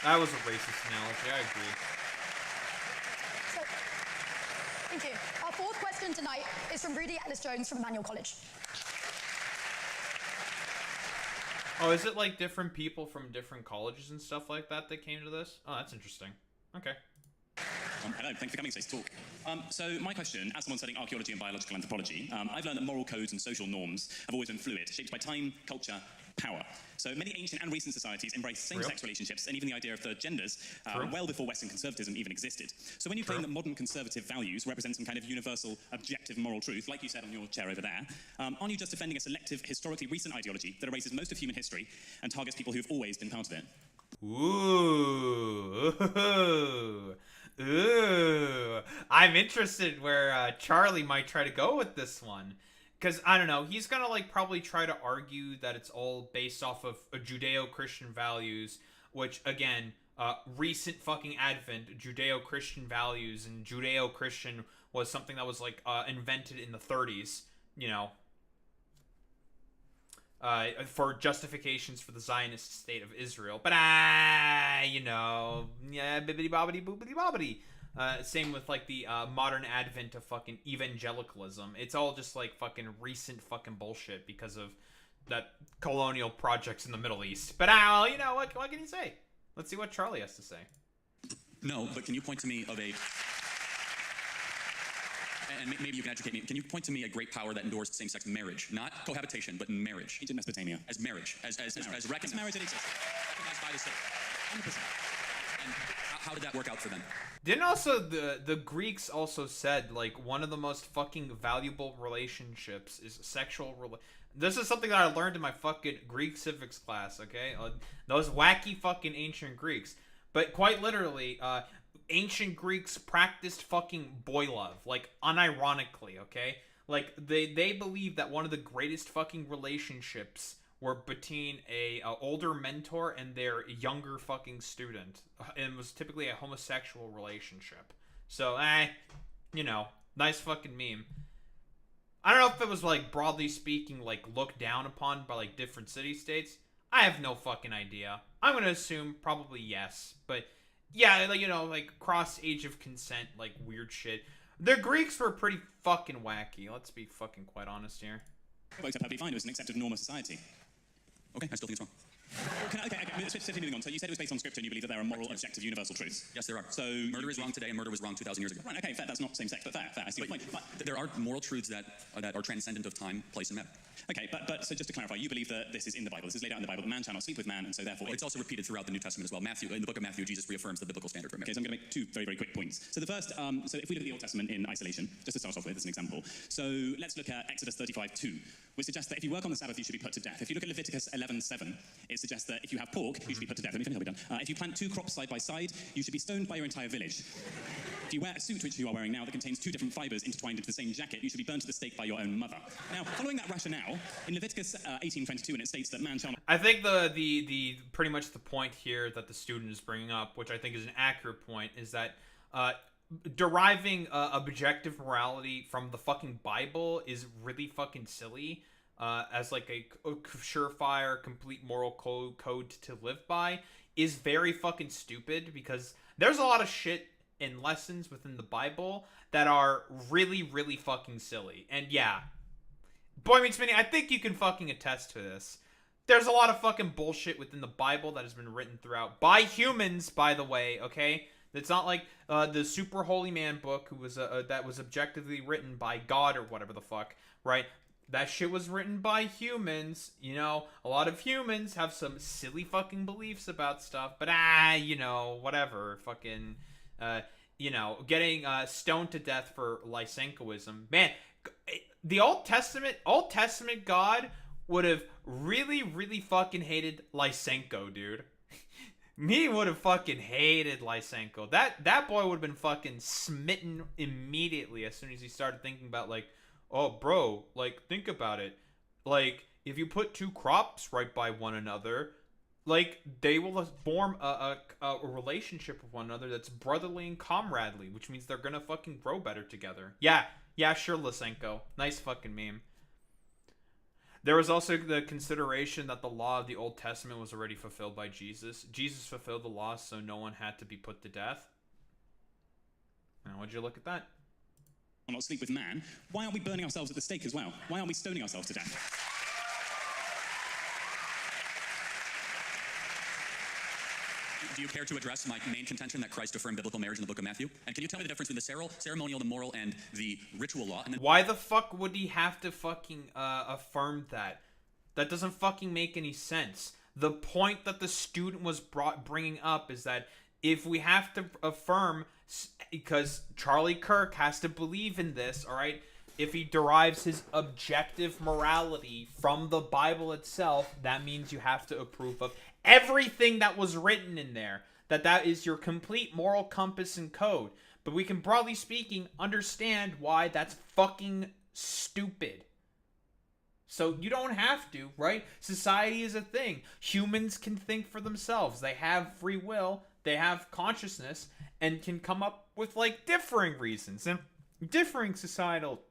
That was a racist analogy, I agree. So, thank you. Our fourth question tonight is from Rudy Ellis-Jones from Emmanuel College. Oh, is it like different people from different colleges and stuff like that came to this? Oh, that's interesting. Okay. Hello, thanks for coming to today's talk. So my question, as someone studying archaeology and biological anthropology, I've learned that moral codes and social norms have always been fluid, shaped by time, culture, power. So many ancient and recent societies embrace same-sex relationships and even the idea of third genders well before Western conservatism even existed. So when you claim that modern conservative values represent some kind of universal, objective moral truth, like you said on your chair over there, aren't you just defending a selective, historically recent ideology that erases most of human history and targets people who've always been part of it? Ooh. I'm interested where Charlie might try to go with this one. Because, I don't know, he's gonna, like, probably try to argue that it's all based off of Judeo-Christian values, which, again, recent fucking advent, Judeo-Christian values, and Judeo-Christian was something that was, like, invented in the 30s, you know, for justifications for the Zionist state of Israel. But, you know, yeah, bibbidi-bobbidi, boobidi-bobbidi. Same with, like, the modern advent of fucking evangelicalism. It's all just, like, fucking recent fucking bullshit because of that colonial projects in the Middle East. But, you know, what can you say? Let's see what Charlie has to say. No, but can you point to me of a... And maybe you can educate me. Can you point to me a great power that endorsed same-sex marriage? Not cohabitation, but marriage. Ancient Mesopotamia. As marriage. As recognized. As marriage that exists. Recognized by the state. 100%. And how did that work out for them? Didn't also the Greeks also said, like, one of the most fucking valuable relationships is sexual This is something that I learned in my fucking Greek civics class, okay? Those wacky fucking ancient Greeks. But quite literally, ancient Greeks practiced fucking boy love, like, unironically, okay? Like, they believe that one of the greatest fucking relationships were between a older mentor and their younger fucking student. And it was typically a homosexual relationship. So, you know, nice fucking meme. I don't know if it was, like, broadly speaking, like, looked down upon by, like, different city-states. I have no fucking idea. I'm gonna assume probably yes. But, yeah, like, you know, like, cross-age of consent, like, weird shit. The Greeks were pretty fucking wacky. Let's be fucking quite honest here. Worked out perfectly fine. It was an accepted norm of society. Okay, I still think it's wrong. Okay, swiftly moving on. So you said it was based on scripture and you believe that there are moral, objective, universal truths. Yes, there are. So murder is wrong today and murder was wrong 2,000 years ago. Right, okay, fair, that's not same-sex, but fair, I see your point. But there are moral truths that are transcendent of time, place, and matter. Okay, but so just to clarify, you believe that this is in the Bible. This is laid out in the Bible. The man shall not sleep with man, and so therefore... It's also repeated throughout the New Testament as well. In the book of Matthew, Jesus reaffirms the biblical standard for marriage. Okay, so I'm going to make two very, very quick points. So the first, so if we look at the Old Testament in isolation, just to start off with as an example, so let's look at Exodus 35:2, which suggests that if you work on the Sabbath, you should be put to death. If you look at Leviticus 11:7, it suggests that if you have pork, you should be put to death. Let me finish, I'll be done. If you plant two crops side by side, you should be stoned by your entire village. If you wear a suit, which you are wearing now, that contains two different fibers intertwined into the same jacket, you should be burned to the stake by your own mother. Now, following that rationale, in Leviticus 18:22, and it states that man shall not... I think the pretty much the point here that the student is bringing up, which I think is an accurate point, is that deriving objective morality from the fucking Bible is really fucking silly as like a surefire, complete moral code to live by is very fucking stupid, because there's a lot of shit and lessons within the Bible that are really, really fucking silly. And yeah, Boy Meets Mini, I think you can fucking attest to this. There's a lot of fucking bullshit within the Bible that has been written throughout by humans, by the way, okay? It's not like the Super Holy Man book, who was that was objectively written by God or whatever the fuck, right? That shit was written by humans. You know, a lot of humans have some silly fucking beliefs about stuff, but you know, whatever. Fucking, you know, getting stoned to death for Lysenkoism. Man, the Old Testament God would have really, really fucking hated Lysenko, dude. Me would have fucking hated Lysenko. That boy would have been fucking smitten immediately as soon as he started thinking about, like, oh, bro, like, think about it. Like, if you put two crops right by one another, like, they will form a relationship with one another that's brotherly and comradely, which means they're gonna fucking grow better together. Yeah, sure, Lysenko. Nice fucking meme. There was also the consideration that the law of the Old Testament was already fulfilled by Jesus. Jesus fulfilled the law, so no one had to be put to death. Now, would you look at that? Not sleep with man. Why aren't we burning ourselves at the stake as well? Why aren't we stoning ourselves to death? Do you care to address my main contention that Christ affirmed biblical marriage in the book of Matthew? And can you tell me the difference between the ceremonial, the moral, and the ritual law? And then why the fuck would he have to fucking affirm that? That doesn't fucking make any sense. The point that the student was bringing up is that if we have to affirm, because Charlie Kirk has to believe in this, all right? If he derives his objective morality from the Bible itself, that means you have to approve of everything that was written in there. That is your complete moral compass and code. But we can, broadly speaking, understand why that's fucking stupid. So you don't have to, right? Society is a thing. Humans can think for themselves. They have free will. They have consciousness and can come up with, like, differing reasons and differing societal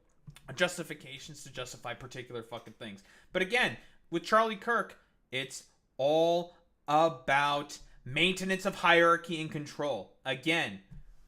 justifications to justify particular fucking things. But again, with Charlie Kirk, it's all about maintenance of hierarchy and control. Again,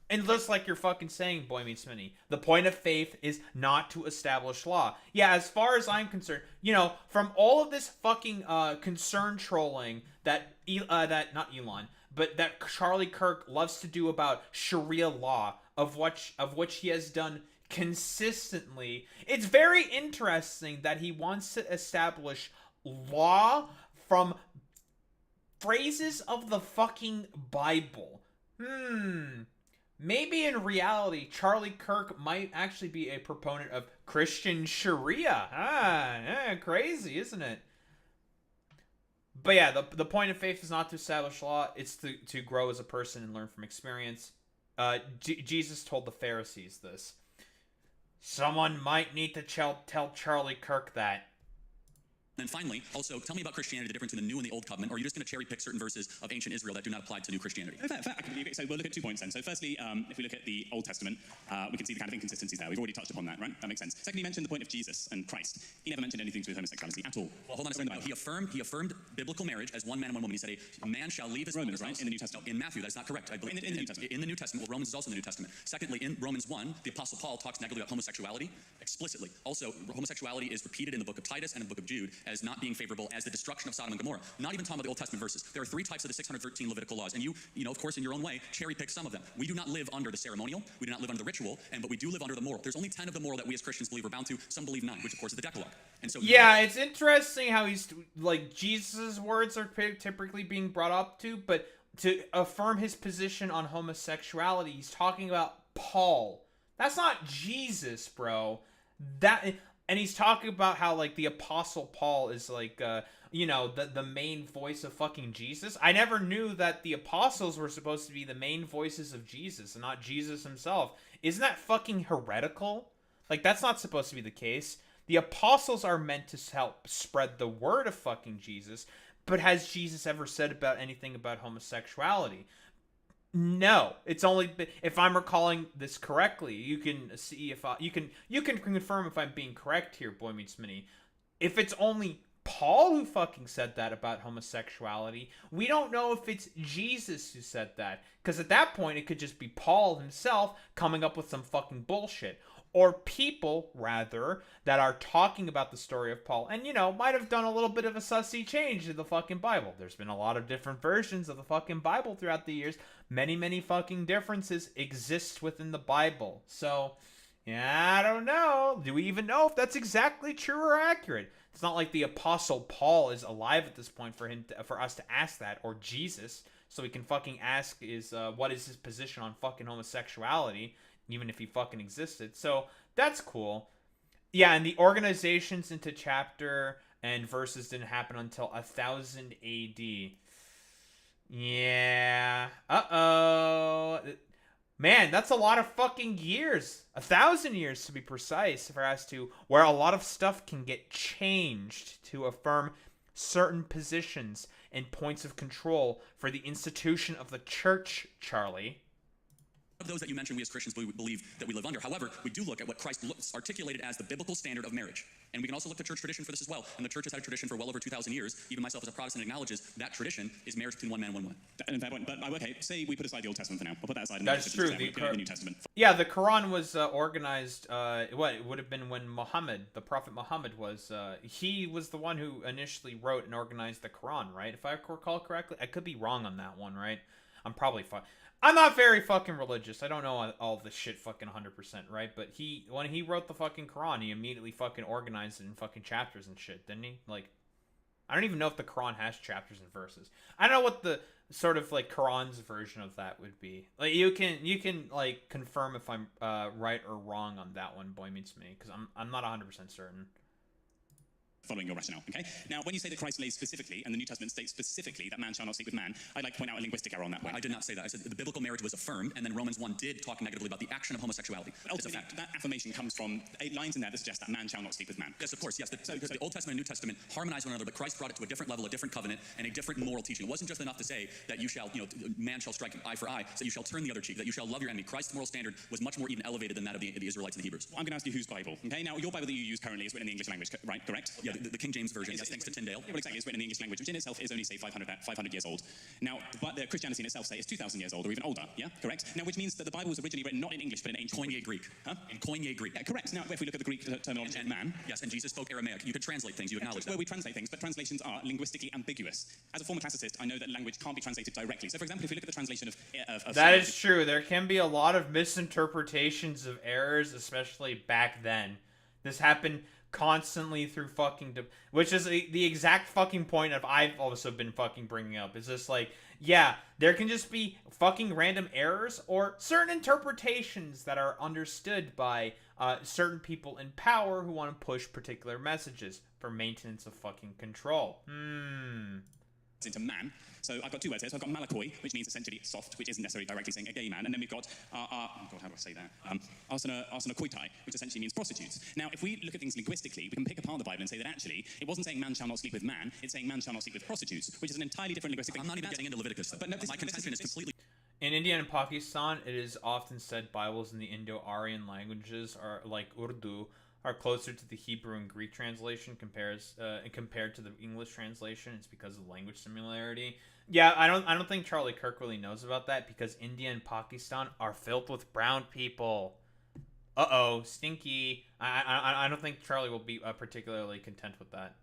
and just like you're fucking saying, Boy Meets Mini, the point of faith is not to establish law. Yeah, as far as I'm concerned, you know, from all of this fucking concern trolling that not Elon, but that Charlie Kirk loves to do about Sharia law, of which he has done consistently, it's very interesting that he wants to establish law from phrases of the fucking Bible. Maybe in reality, Charlie Kirk might actually be a proponent of Christian Sharia. Crazy, isn't it? But yeah, the point of faith is not to establish law. It's to grow as a person and learn from experience. Jesus told the Pharisees this. Someone might need to tell Charlie Kirk that. And finally, also, tell me about Christianity, the difference between the New and the Old Covenant, or are you just going to cherry pick certain verses of ancient Israel that do not apply to New Christianity? Fair. So we'll look at 2 points then. So firstly, if we look at the Old Testament, we can see the kind of inconsistencies there. We've already touched upon that, right? That makes sense. Secondly, you mentioned the point of Jesus and Christ. He never mentioned anything to do with homosexuality at all. Well, hold on a second. He affirmed biblical marriage as one man and one woman. He said a man shall leave his Romans, right? In the New Testament. No, in Matthew, that's not correct. I believe in the New Testament. In the New Testament. Well, Romans is also in the New Testament. Secondly, in Romans 1, the Apostle Paul talks negatively about homosexuality explicitly. Also, homosexuality is repeated in the book of Titus and in the book of Jude as not being favorable as the destruction of Sodom and Gomorrah. Not even talking about the Old Testament verses. There are 3 types of the 613 Levitical laws, and you know, of course, in your own way, cherry pick some of them. We do not live under the ceremonial, we do not live under the ritual, but we do live under the moral. There's only 10 of the moral that we as Christians believe we're bound to. Some believe 9, which of course is the Decalogue. And so yeah, it's interesting how he's like Jesus' words are typically being brought up to, but to affirm his position on homosexuality, he's talking about Paul. That's not Jesus, bro. And he's talking about how, like, the Apostle Paul is, like, you know, the main voice of fucking Jesus. I never knew that the apostles were supposed to be the main voices of Jesus and not Jesus himself. Isn't that fucking heretical? Like, that's not supposed to be the case. The apostles are meant to help spread the word of fucking Jesus, but has Jesus ever said about anything about homosexuality? No, it's only if I'm recalling this correctly. You can see if you can confirm if I'm being correct here, Boy Meets Mini. If it's only Paul who fucking said that about homosexuality, we don't know if it's Jesus who said that, because at that point it could just be Paul himself coming up with some fucking bullshit, or people rather that are talking about the story of Paul and, you know, might have done a little bit of a sussy change to the fucking Bible. There's been a lot of different versions of the fucking Bible throughout the years. Many fucking differences exist within the Bible. So, yeah, I don't know. Do we even know if that's exactly true or accurate? It's not like the Apostle Paul is alive at this point for us to ask that, or Jesus, so we can fucking ask what is his position on fucking homosexuality, even if he fucking existed. So that's cool. Yeah, and the organizations into chapter and verses didn't happen until 1000 AD. Yeah. Uh-oh. Man, that's a lot of fucking years. 1,000 years to be precise, for us to where a lot of stuff can get changed to affirm certain positions and points of control for the institution of the church, Charlie. Of those that you mentioned, we as Christians believe that we live under. However, we do look at what Christ articulated as the biblical standard of marriage. And we can also look to church tradition for this as well. And the church has had a tradition for well over 2,000 years. Even myself as a Protestant acknowledges that tradition is marriage between one man and one woman. But okay, say we put aside the Old Testament for now. We'll put that aside. That's true. The New Testament. Yeah, the Quran was organized, it would have been when the Prophet Muhammad he was the one who initially wrote and organized the Quran, right? If I recall correctly. I could be wrong on that one, right? I'm not very fucking religious. I don't know all this shit fucking 100%, right? But when he wrote the fucking Quran, he immediately fucking organized it in fucking chapters and shit, didn't he? Like, I don't even know if the Quran has chapters and verses. I don't know what the sort of like Quran's version of that would be. Like, you can like confirm if I'm right or wrong on that one, Boy Meets Me, because I'm not 100% certain. Following your rationale, okay? Now, when you say that Christ lays specifically, and the New Testament states specifically that man shall not sleep with man, I'd like to point out a linguistic error on that one. I did not say that. I said that the biblical marriage was affirmed, and then Romans 1 did talk negatively about the action of homosexuality. Ultimately, that affirmation comes from 8 lines in there that suggest that man shall not sleep with man. Yes, of course, yes. Because the Old Testament and New Testament harmonized one another, but Christ brought it to a different level, a different covenant, and a different moral teaching. It wasn't just enough to say that you shall, man shall strike eye for eye, so you shall turn the other cheek, that you shall love your enemy. Christ's moral standard was much more even elevated than that of the Israelites and the Hebrews. Well, I'm going to ask you whose Bible, okay? Now, your Bible that you use currently is written in the English language, right? Correct? Yeah, the King James Version. Yes, thanks to Tyndale. Yeah, well, exactly. It's written in the English language, which in itself is only, say, 500 years old. Now, but the Christianity in itself, say, is 2,000 years old or even older, yeah? Correct? Now, which means that the Bible was originally written not in English, but in ancient Koine Greek. Huh? In Koine Greek. Yeah, correct. Now, if we look at the Greek terminology of man... Yes, and Jesus spoke Aramaic. You could translate things, you acknowledge that. Well, we translate things, but translations are linguistically ambiguous. As a former classicist, I know that language can't be translated directly. So, for example, if you look at the translation of that is true. There can be a lot of misinterpretations of errors, especially back then. This happened constantly through fucking which is the exact fucking point of I've also been fucking bringing up. It's just like, yeah, there can just be fucking random errors or certain interpretations that are understood by certain people in power who want to push particular messages for maintenance of fucking control. Into man. So I've got 2 words here. So I've got malakoi, which means essentially soft, which isn't necessarily directly saying a gay man. And then we've got, oh God, how do I say that? Arsena koitai, which essentially means prostitutes. Now, if we look at things linguistically, we can pick apart the Bible and say that actually, it wasn't saying man shall not sleep with man, it's saying man shall not sleep with prostitutes, which is an entirely different linguistic thing. I'm not even getting into Leviticus, though. But no, my contention is completely... In India and Pakistan, it is often said Bibles in the Indo-Aryan languages are like Urdu, are closer to the Hebrew and Greek translation compared to the English translation. It's because of language similarity. Yeah, I don't think Charlie Kirk really knows about that, because India and Pakistan are filled with brown people. Stinky. I don't think Charlie will be particularly content with that.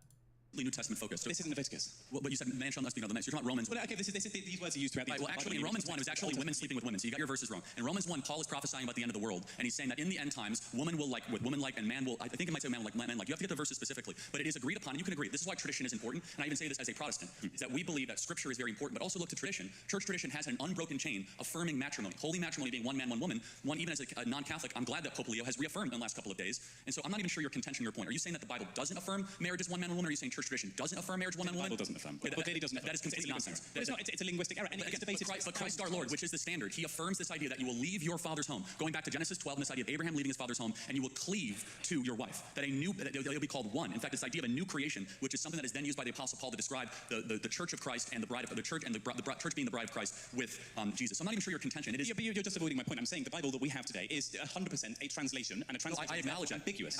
New Testament focused. This isn't Leviticus. Well, but you said man shall not speak on the night. So you're talking about Romans. Well, okay, these words are used throughout the... Well, actually, in Romans 1, it was actually women sleeping with women. So you got your verses wrong. In Romans 1, Paul is prophesying about the end of the world, and he's saying that in the end times, woman will like with woman like, and man will... I think it might say man like, man like. You have to get the verses specifically, but it is agreed upon, and you can agree. This is why tradition is important, and I even say this as a Protestant, is that we believe that Scripture is very important, but also look to tradition. Church tradition has an unbroken chain affirming matrimony. Holy matrimony being one man, one woman. One, even as a non-Catholic, I'm glad that Pope Leo has reaffirmed in the last couple of days. And so I'm not even sure your contention, your point. Are you saying that the Bible doesn't affirm marriage as one man, one woman, or are you saying church church tradition doesn't affirm marriage one-on-one. The Bible doesn't affirm. But clearly doesn't affirm. That is complete nonsense. But it's not. It's a linguistic error. And it's debated. But Christ our Lord, which is the standard, he affirms this idea that you will leave your father's home, going back to Genesis 12 and this idea of Abraham leaving his father's home, and you will cleave to your wife. That they'll be called one. In fact, this idea of a new creation, which is something that is then used by the Apostle Paul to describe the church of Christ and the bride of the church, and the church being the bride of Christ with Jesus. So I'm not even sure your contention. It is. Yeah, but you're just avoiding my point. I'm saying the Bible that we have today is 100% a translation, and a translation I acknowledge is ambiguous.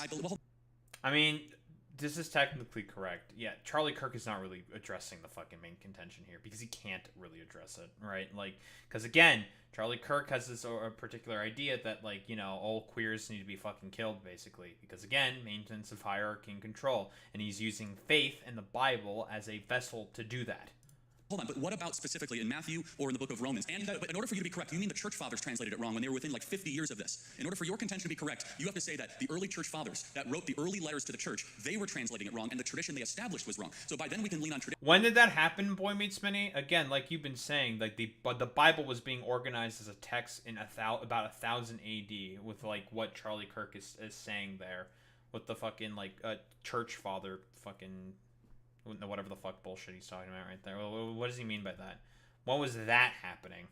I mean, this is technically correct. Yeah, Charlie Kirk is not really addressing the fucking main contention here because he can't really address it, right? Like, because again, Charlie Kirk has this particular idea that, like, you know, all queers need to be fucking killed, basically. Because again, maintenance of hierarchy and control. And he's using faith and the Bible as a vessel to do that. Hold on, but what about specifically in Matthew or in the book of Romans? And but in order for you to be correct, you mean the church fathers translated it wrong when they were within like 50 years of this. In order for your contention to be correct, you have to say that the early church fathers that wrote the early letters to the church, they were translating it wrong, and the tradition they established was wrong. So by then we can lean on tradition. When did that happen, Boy Meets Minnie? Again, like you've been saying, like the Bible was being organized as a text in about 1000 AD with like what Charlie Kirk is saying there, with the fucking like church father fucking. Whatever the fuck bullshit he's talking about right there. What does he mean by that? When was that happening?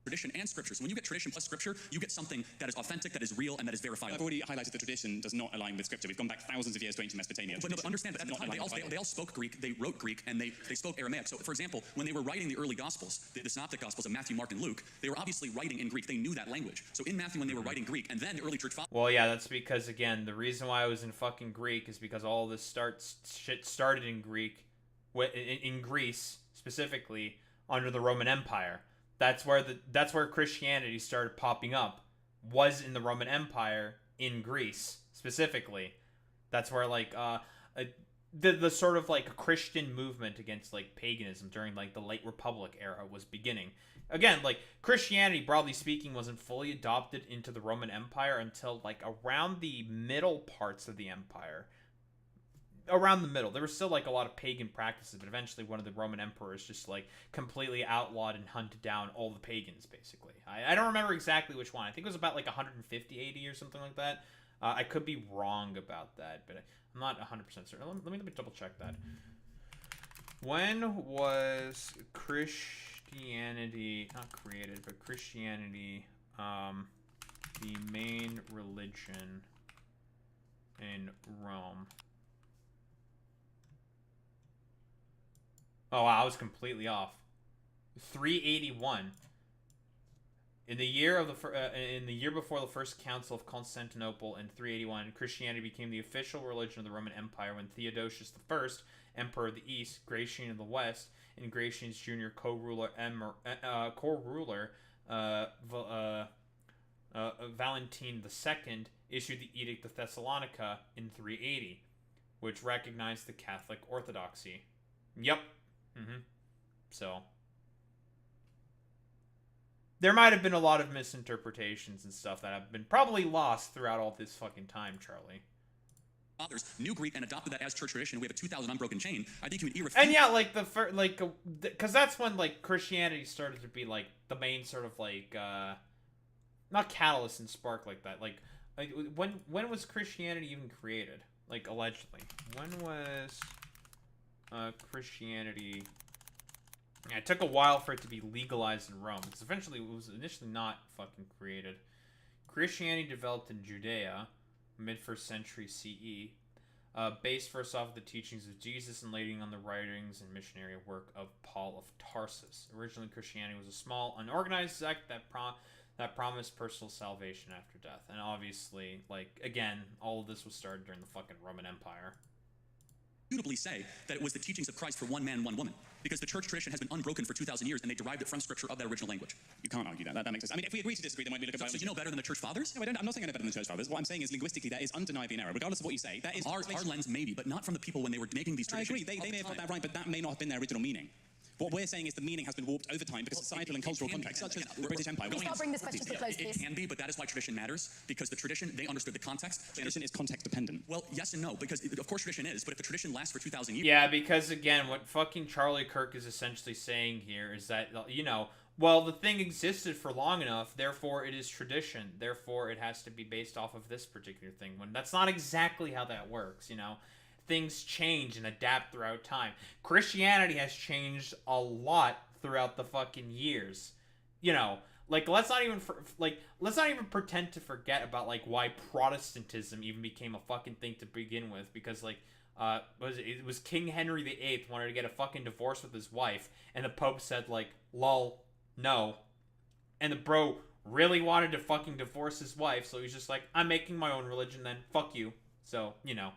Tradition and scripture. So when you get tradition plus scripture, you get something that is authentic, that is real, and that is verifiable. I've already highlighted the tradition does not align with scripture. We've gone back thousands of years to ancient Mesopotamia. But understand, but at the time, they all spoke Greek, they wrote Greek, and they spoke Aramaic. So, for example, when they were writing the early Gospels, the Synoptic Gospels of Matthew, Mark, and Luke, they were obviously writing in Greek. They knew that language. So in Matthew, when they were writing Greek, and then the early church fathers... Well, yeah, that's because, again, the reason why I was in fucking Greek is because all this shit started in Greek, in Greece, specifically, under the Roman Empire. That's where Christianity started popping up, was in the Roman Empire in Greece specifically. That's where like the sort of like Christian movement against like paganism during like the late Republic era was beginning. Again, like Christianity, broadly speaking, wasn't fully adopted into the Roman Empire until like around the middle parts of the empire. Around the middle. There was still like a lot of pagan practices, but eventually one of the Roman emperors just like completely outlawed and hunted down all the pagans, basically. I don't remember exactly which one. I think it was about like 150 AD or something like that. I could be wrong about that, but I'm not 100% certain. Let me double check that. When was Christianity, not created, but Christianity, the main religion in Rome? Oh, wow, I was completely off. 381. In the year before the First Council of Constantinople in 381, Christianity became the official religion of the Roman Empire when Theodosius I, Emperor of the East, Gratian of the West, and Gratian's junior co-ruler Valentine II issued the Edict of Thessalonica in 380, which recognized the Catholic Orthodoxy. Yep. So there might have been a lot of misinterpretations and stuff that have been probably lost throughout all this fucking time, Charlie. Fathers knew Greek and adopted that as church tradition. We have a 2,000 unbroken chain. I think you would irrefute. And yeah, like because that's when like Christianity started to be like the main sort of like not catalyst and spark like that. Like when was Christianity even created? Like allegedly, when was Christianity? Yeah, it took a while for it to be legalized in Rome, because eventually it was initially not fucking created. Christianity developed in Judea, mid-1st century CE, based first off the teachings of Jesus and later on the writings and missionary work of Paul of Tarsus. Originally, Christianity was a small, unorganized sect that promised personal salvation after death. And obviously, like, again, all of this was started during the fucking Roman Empire. Suitably say that it was the teachings of Christ for one man, one woman, because the church tradition has been unbroken for 2,000 years, and they derived it from scripture of that original language. You can't argue that. That makes sense. I mean, if we agree to disagree, then might be look at So you know better than the church fathers? No, I'm not saying I know better than the church fathers. What I'm saying is linguistically, that is undeniably an error. Regardless of what you say, that is our lens, maybe, but not from the people when they were making these traditions. I agree. They may have got that right, but that may not have been their original meaning. What we're saying is the meaning has been warped over time because societal and cultural contexts, such as the British Empire. Can we start bring this question to a close, please? It can be, but that is why tradition matters, because the tradition, they understood the context. Tradition is context dependent. Well, yes and no, because of course tradition is, but if the tradition lasts for 2,000 years... Yeah, because again, what fucking Charlie Kirk is essentially saying here is that, you know, well, the thing existed for long enough, therefore it is tradition, therefore it has to be based off of this particular thing, when that's not exactly how that works, you know? things change and adapt throughout time. Christianity has changed a lot throughout the fucking years. You know, like let's not even pretend to forget about like why Protestantism even became a fucking thing to begin with, because like it was King Henry VIII wanted to get a fucking divorce with his wife, and the Pope said like, lol, no. And the bro really wanted to fucking divorce his wife, so he's just like, I'm making my own religion then, fuck you. So, you know.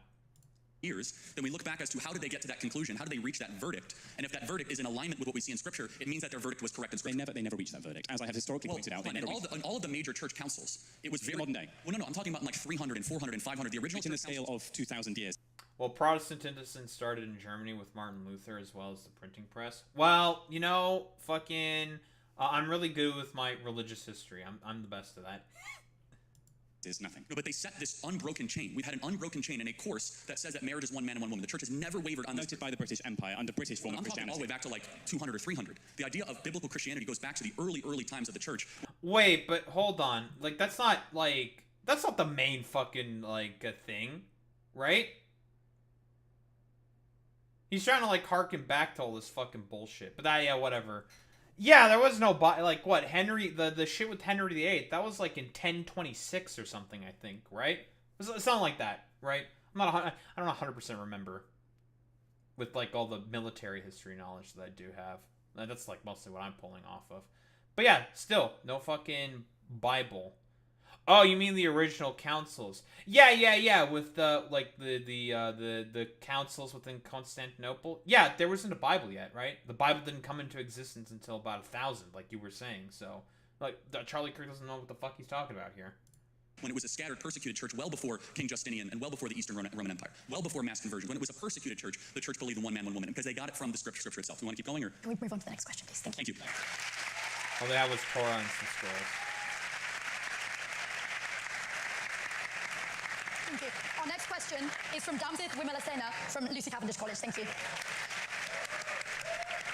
Years, then we look back as to how did they get to that conclusion? How did they reach that verdict? And if that verdict is in alignment with what we see in Scripture, it means that their verdict was correct in Scripture. They never reached that verdict, as I have historically pointed out. In all of the major church councils, it was very modern day. Well, no, I'm talking about like 300 and 400 and 500. The original in the scale of 2,000 years. Well, Protestantism started in Germany with Martin Luther as well as the printing press. Well, you know, fucking, I'm really good with my religious history. I'm the best at that. Is nothing. No, but they set this unbroken chain. We've had an unbroken chain in a course that says that marriage is one man and one woman. The church has never wavered on this. Noted by the British Empire under British form of Christianity. All the way back to like 200 or 300. The idea of biblical Christianity goes back to the early times of the church. Wait, but hold on. Like, that's not the main fucking, like, a thing, right? He's trying to, like, harken back to all this fucking bullshit. But yeah, whatever. Yeah, there was no, like, what, Henry, the shit with Henry VIII, that was, like, in 1026 or something, I think, right? It was something like that, right? I don't 100% remember with, like, all the military history knowledge that I do have. That's, like, mostly what I'm pulling off of. But yeah, still, no fucking Bible. Oh, you mean the original councils? Yeah, with the like the councils within Constantinople. Yeah, there wasn't a Bible yet, right? The Bible didn't come into existence until about 1000, like you were saying. So, like, Charlie Kirk doesn't know what the fuck he's talking about here. When it was a scattered, persecuted church, well before King Justinian and well before the Eastern Roman Empire, well before mass conversion, when it was a persecuted church, the church believed in one man, one woman, because they got it from the scripture itself. Do you want to keep going, or can we move on to the next question, please? Thank you. All they had was Torah and some scrolls. Thank you. Our next question is from Damsith Wimalasena from Lucy Cavendish College. Thank you.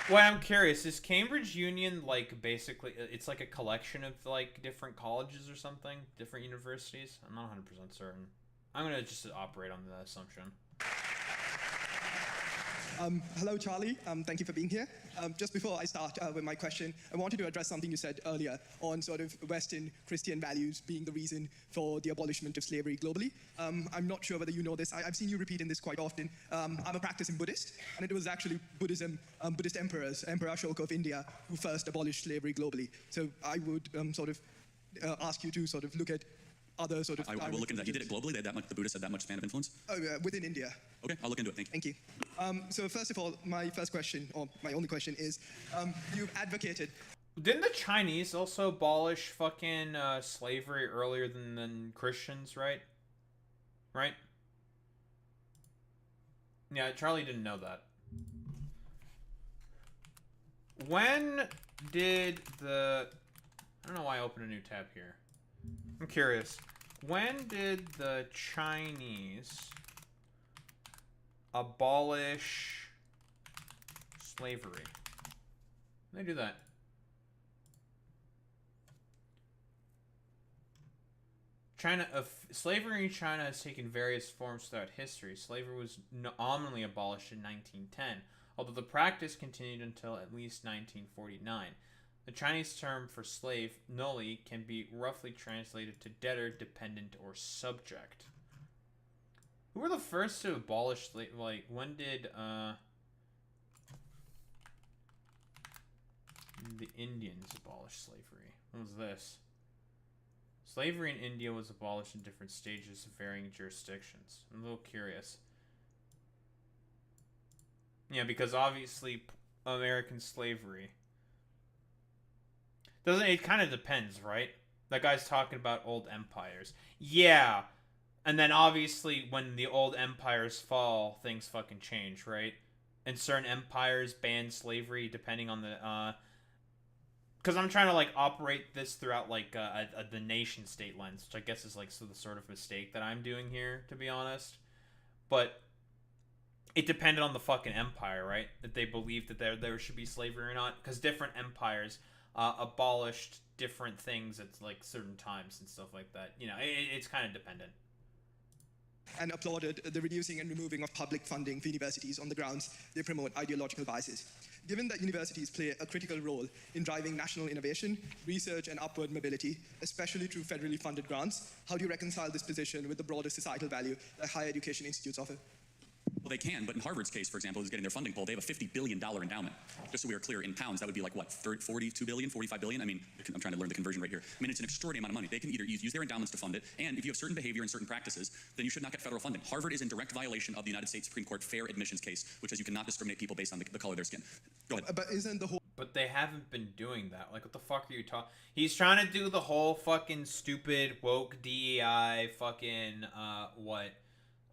Well, I'm curious, is Cambridge Union, like, basically, it's like a collection of, like, different colleges or something? Different universities? I'm not 100% certain. I'm going to just operate on the assumption. Hello, Charlie. Thank you for being here. Just before I start with my question, I wanted to address something you said earlier on sort of Western Christian values being the reason for the abolishment of slavery globally. I'm not sure whether you know this. I've seen you repeating this quite often. I'm a practicing Buddhist, and it was actually Buddhist emperors, Emperor Ashoka of India, who first abolished slavery globally. So I would sort of ask you to sort of look at other sort of... I will look into that. He did it globally? They had that much, the Buddhists had that much span of influence? Oh, within India. Okay, I'll look into it. Thank you. Thank you. So first of all, my first question, or my only question is, you've advocated... Didn't the Chinese also abolish fucking slavery earlier than Christians, right? Right? Yeah, Charlie didn't know that. When did the... I don't know why I opened a new tab here. I'm curious. When did the Chinese abolish slavery? They do that. Slavery in China has taken various forms throughout history. Slavery was nominally abolished in 1910, although the practice continued until at least 1949. The Chinese term for slave, noli, can be roughly translated to debtor, dependent, or subject. Who were the first to abolish slavery? Like, when did the Indians abolish slavery? What was this? Slavery in India was abolished in different stages of varying jurisdictions. I'm a little curious. Yeah, because obviously American slavery... It kind of depends, right? That guy's talking about old empires. Yeah. And then obviously when the old empires fall, things fucking change, right? And certain empires ban slavery depending on the... Because I'm trying to, like, operate this throughout, like, the nation-state lens, which I guess is, like, the sort of mistake that I'm doing here, to be honest. But it depended on the fucking empire, right? That they believed that there should be slavery or not. Because different empires... abolished different things at like certain times and stuff like that. You know, it's kind of dependent. and applauded the reducing and removing of public funding for universities on the grounds they promote ideological biases. Given that universities play a critical role in driving national innovation, research, and upward mobility, especially through federally funded grants, how do you reconcile this position with the broader societal value that higher education institutes offer? Well, they can, but in Harvard's case, for example, who's getting their funding pulled, they have a $50 billion endowment. Just so we are clear, in pounds, that would be like, what, 42 billion, 45 billion? I mean, I'm trying to learn the conversion rate here. I mean, it's an extraordinary amount of money. They can either use their endowments to fund it, and if you have certain behavior and certain practices, then you should not get federal funding. Harvard is in direct violation of the United States Supreme Court fair admissions case, which says you cannot discriminate people based on the color of their skin. Go ahead. But isn't the whole... But they haven't been doing that. Like, what the fuck are you talking? He's trying to do the whole fucking stupid woke DEI fucking,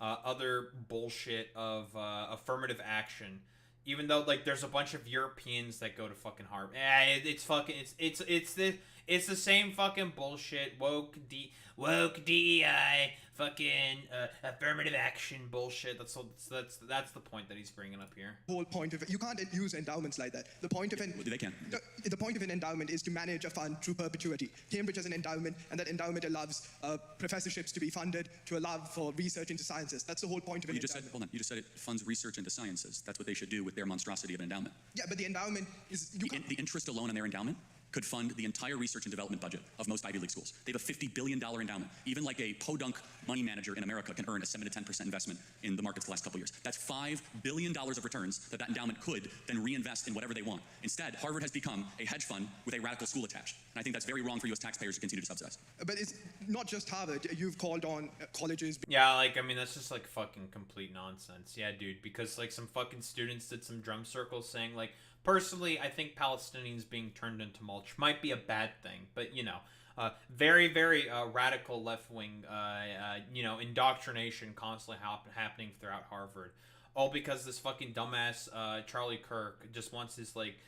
other bullshit of affirmative action, even though like there's a bunch of Europeans that go to fucking Harvard. It's the same fucking bullshit woke DEI fucking affirmative action bullshit. That's the point that he's bringing up here. Whole point of it, you can't use endowments like that. The point of they can. The point of an endowment is to manage a fund through perpetuity. Cambridge has an endowment, and that endowment allows professorships to be funded to allow for research into sciences. That's the whole point of an endowment. Hold on, you just said it funds research into sciences. That's what they should do with their monstrosity of an endowment. Yeah, but the endowment is... The interest alone on their endowment could fund the entire research and development budget of most Ivy League schools. They have a $50 billion endowment. Even like a podunk money manager in America can earn a 7 to 10% investment in the markets the last couple of years. That's $5 billion of returns that endowment could then reinvest in whatever they want. Instead, Harvard has become a hedge fund with a radical school attached. And I think that's very wrong for U.S. taxpayers to continue to subsidize. But it's not just Harvard. You've called on colleges... Yeah, like, I mean, that's just, like, fucking complete nonsense. Yeah, dude, because, like, some fucking students did some drum circles saying, like, personally, I think Palestinians being turned into mulch might be a bad thing, but, you know, very, very radical left-wing, indoctrination constantly happening throughout Harvard. All because this fucking dumbass Charlie Kirk just wants his, like,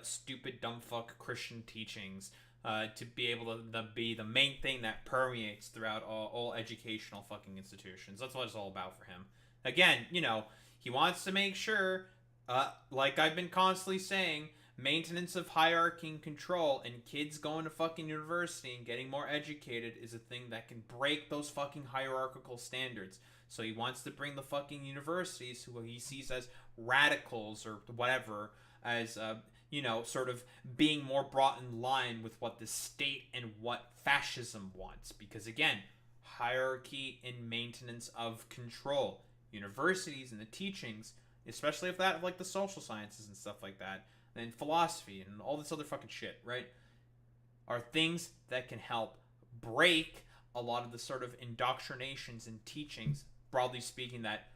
stupid, dumb fuck Christian teachings to be able to be the main thing that permeates throughout all educational fucking institutions. That's what it's all about for him. Again, you know, he wants to make sure... like I've been constantly saying, maintenance of hierarchy and control, and kids going to fucking university and getting more educated is a thing that can break those fucking hierarchical standards. So he wants to bring the fucking universities, who he sees as radicals or whatever, as, sort of being more brought in line with what the state and what fascism wants. Because again, hierarchy and maintenance of control. Universities and the teachings, especially if that, like the social sciences and stuff like that, and philosophy and all this other fucking shit, right, are things that can help break a lot of the sort of indoctrinations and teachings, broadly speaking, that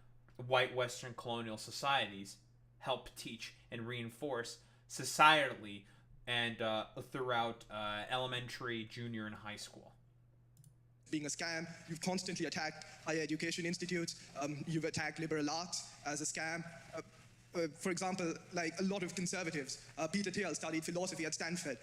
white Western colonial societies help teach and reinforce societally and throughout elementary, junior, and high school. Being a scam, you've constantly attacked higher education institutes, you've attacked liberal arts as a scam. For example, like a lot of conservatives, Peter Thiel studied philosophy at Stanford,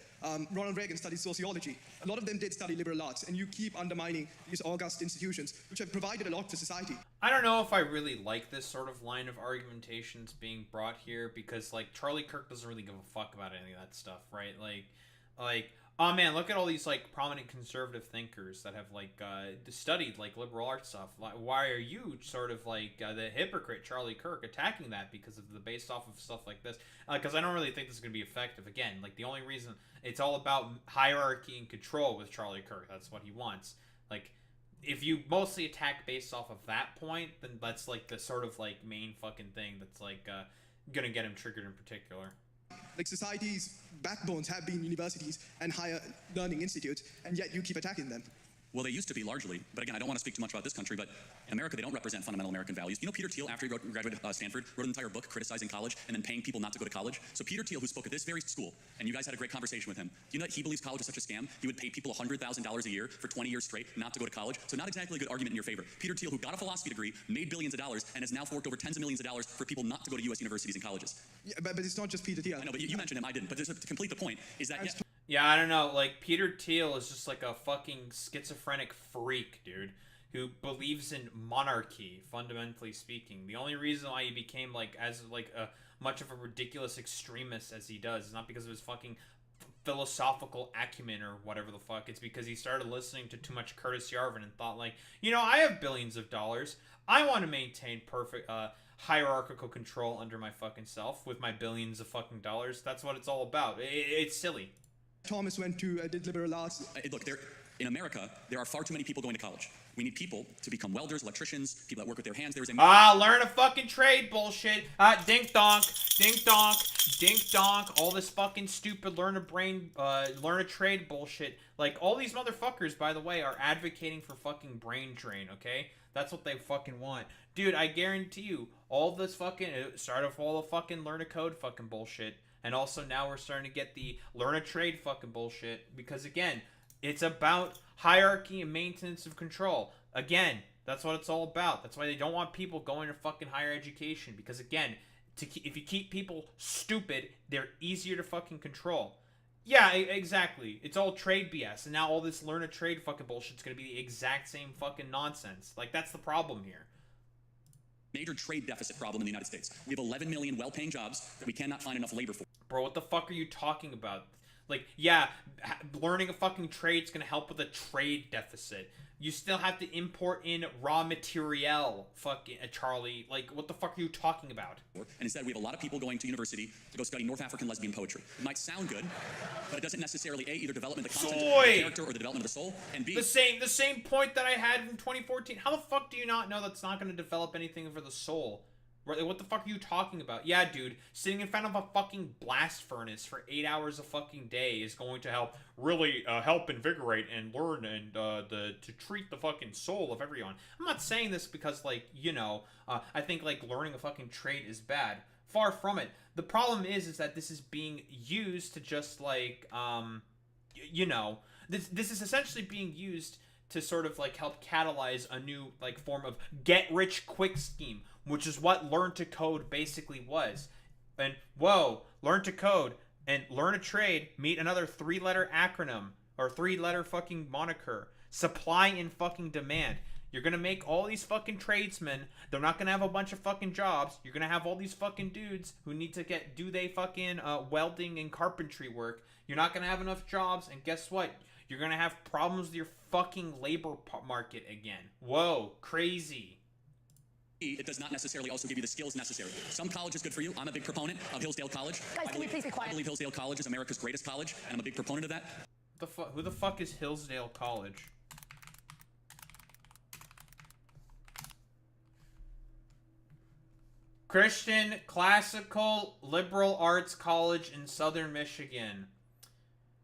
Ronald Reagan studied sociology. A lot of them did study liberal arts, and you keep undermining these august institutions, which have provided a lot for society. I don't know if I really like this sort of line of argumentations being brought here, because, like, Charlie Kirk doesn't really give a fuck about any of that stuff, right? Like, oh man, look at all these, like, prominent conservative thinkers that have, like, studied, like, liberal arts stuff. Like, why are you sort of, like, the hypocrite Charlie Kirk attacking that because of the based off of stuff like this? Because I don't really think this is going to be effective. Again, like, the only reason, it's all about hierarchy and control with Charlie Kirk. That's what he wants. Like, if you mostly attack based off of that point, then that's, like, the sort of, like, main fucking thing that's, like, gonna get him triggered in particular. Like, society's backbones have been universities and higher learning institutes, and yet you keep attacking them. Well, they used to be largely, but again, I don't want to speak too much about this country, but in America, they don't represent fundamental American values. You know, Peter Thiel, after he graduated Stanford, wrote an entire book criticizing college and then paying people not to go to college. So Peter Thiel, who spoke at this very school, and you guys had a great conversation with him, do you know that he believes college is such a scam? He would pay people $100,000 a year for 20 years straight not to go to college. So not exactly a good argument in your favor. Peter Thiel, who got a philosophy degree, made billions of dollars, and has now forked over tens of millions of dollars for people not to go to U.S. universities and colleges. Yeah, but it's not just Peter Thiel. I know, but you mentioned him, I didn't. But just to complete the point, is that... Yeah, I don't know, like, Peter Thiel is just like a fucking schizophrenic freak, dude, who believes in monarchy, fundamentally speaking. The only reason why he became, like, as, like, a much of a ridiculous extremist as he does is not because of his fucking philosophical acumen or whatever the fuck. It's because he started listening to too much Curtis Yarvin and thought like, you know, I have billions of dollars. I want to maintain perfect hierarchical control under my fucking self with my billions of fucking dollars. That's what it's all about. It's silly. Thomas went to did liberal arts. Look, in America, there are far too many people going to college. We need people to become welders, electricians, people that work with their hands. There's a learn a fucking trade bullshit. Dink donk, dink donk, dink donk. All this fucking stupid learn a trade bullshit. Like, all these motherfuckers, by the way, are advocating for fucking brain drain, okay? That's what they fucking want. Dude, I guarantee you, all this fucking, it started with all the fucking learn a code fucking bullshit. And also now we're starting to get the learn a trade fucking bullshit. Because again, it's about hierarchy and maintenance of control. Again, that's what it's all about. That's why they don't want people going to fucking higher education. Because again, if you keep people stupid, they're easier to fucking control. Yeah, exactly. It's all trade BS. And now all this learn a trade fucking bullshit's going to be the exact same fucking nonsense. Like, that's the problem here. Major trade deficit problem in the United States. We have 11 million well-paying jobs that we cannot find enough labor for. Bro, what the fuck are you talking about? Like, yeah, learning a fucking trade's gonna help with a trade deficit. You still have to import in raw material, fucking Charlie. Like, what the fuck are you talking about? And instead, we have a lot of people going to university to go study North African lesbian poetry. It might sound good, but it doesn't necessarily, A, either development of the content, the character, or the development of the soul, and B... The same point that I had in 2014. How the fuck do you not know that's not gonna develop anything for the soul? What the fuck are you talking about? Yeah, dude, sitting in front of a fucking blast furnace for 8 hours a fucking day is going to really help invigorate and learn and to treat the fucking soul of everyone. I'm not saying this because, like, you know, I think, like, learning a fucking trade is bad. Far from it. The problem is that this is being used to just, like, you know, this is essentially being used to sort of, like, help catalyze a new, like, form of get-rich-quick scheme, which is what Learn to Code basically was. And, whoa, Learn to Code and Learn a Trade meet another 3-letter acronym, or 3-letter fucking moniker. Supply and fucking demand. You're gonna make all these fucking tradesmen, they're not gonna have a bunch of fucking jobs, you're gonna have all these fucking dudes who need to do they fucking welding and carpentry work. You're not gonna have enough jobs, and guess what? You're gonna have problems with your fucking labor market again. Whoa, crazy. It does not necessarily also give you the skills necessary. Some college is good for you. I'm a big proponent of Hillsdale College. Guys, can we please be quiet? I believe Hillsdale College is America's greatest college, and I'm a big proponent of that. Who the fuck is Hillsdale College? Christian Classical Liberal Arts College in Southern Michigan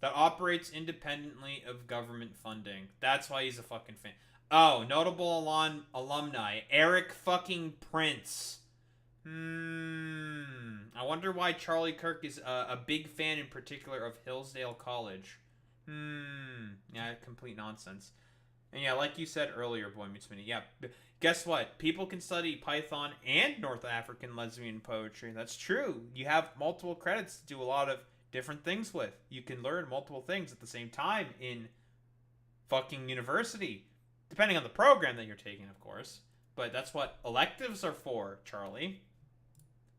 that operates independently of government funding. That's why he's a fucking fan. Oh, notable alumni. Eric fucking Prince. I wonder why Charlie Kirk is a big fan in particular of Hillsdale College. Yeah, complete nonsense. And yeah, like you said earlier, Boy Meets Minnie, yeah, guess what? People can study Python and North African lesbian poetry. That's true. You have multiple credits to do a lot of different things with. You can learn multiple things at the same time in fucking university. Depending on the program that you're taking, of course. But that's what electives are for, Charlie.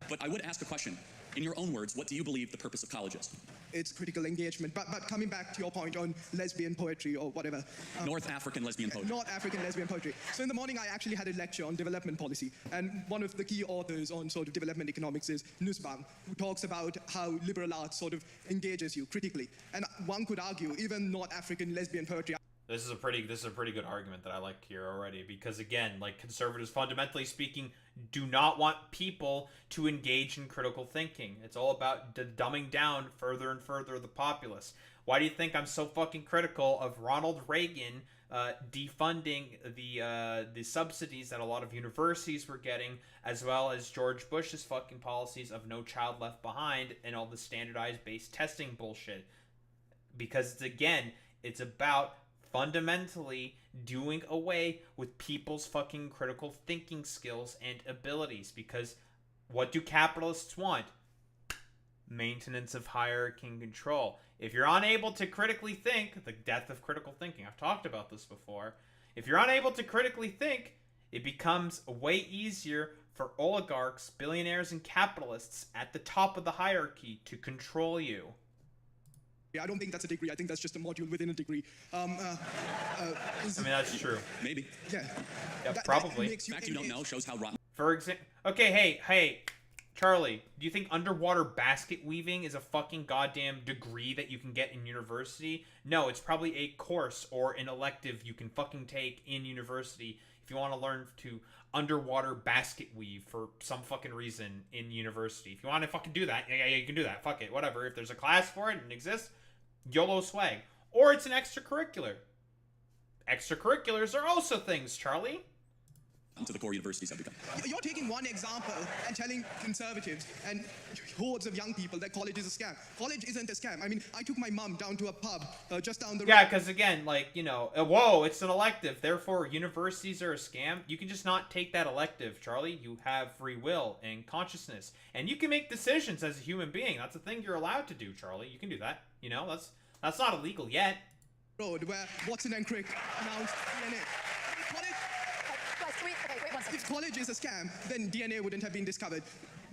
But I would ask a question. In your own words, what do you believe the purpose of college is? It's critical engagement. But coming back to your point on lesbian poetry or whatever. North African lesbian poetry. North African lesbian poetry. So in the morning, I actually had a lecture on development policy. And one of the key authors on sort of development economics is Nussbaum, who talks about how liberal arts sort of engages you critically. And one could argue, even North African lesbian poetry... This is a pretty good argument that I like here already, because again, like, conservatives, fundamentally speaking, do not want people to engage in critical thinking. It's all about dumbing down further and further the populace. Why do you think I'm so fucking critical of Ronald Reagan defunding the subsidies that a lot of universities were getting, as well as George Bush's fucking policies of No Child Left Behind and all the standardized based testing bullshit? Because it's about fundamentally doing away with people's fucking critical thinking skills and abilities. Because what do capitalists want? Maintenance of hierarchy and control. If you're unable to critically think, the death of critical thinking, I've talked about this before. If you're unable to critically think, it becomes way easier for oligarchs, billionaires, and capitalists at the top of the hierarchy to control you. I don't think that's a degree. I think that's just a module within a degree. I mean, that's true. Maybe. Yeah. Yeah, probably. The fact you don't know shows how rotten. For example, okay, hey, Charlie, do you think underwater basket weaving is a fucking goddamn degree that you can get in university? No, it's probably a course or an elective you can fucking take in university if you want to learn to underwater basket weave for some fucking reason in university. If you want to fucking do that, yeah, you can do that. Fuck it, whatever. If there's a class for it and it exists, YOLO swag. Or it's an extracurricular. Extracurriculars are also things, Charlie. To the core universities have become. You're taking one example and telling conservatives and hordes of young people that college is a scam. College isn't a scam. I mean, I took my mom down to a pub just down the road. Yeah, because again, like, you know, whoa, it's an elective. Therefore, universities are a scam. You can just not take that elective, Charlie. You have free will and consciousness. And you can make decisions as a human being. That's a thing you're allowed to do, Charlie. You can do that. You know, that's not illegal yet. Road where Watson and Crick announced DNA. If college is a scam, then DNA wouldn't have been discovered.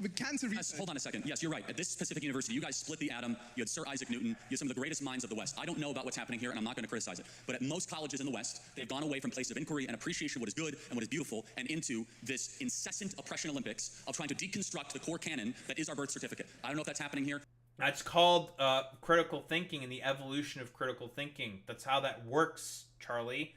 With cancer research... Hold on a second. Yes, you're right. At this specific university, you guys split the atom. You had Sir Isaac Newton. You had some of the greatest minds of the West. I don't know about what's happening here, and I'm not going to criticize it. But at most colleges in the West, they've gone away from places of inquiry and appreciation of what is good and what is beautiful, and into this incessant oppression Olympics of trying to deconstruct the core canon that is our birth certificate. I don't know if that's happening here. That's called critical thinking and the evolution of critical thinking. That's how that works, Charlie.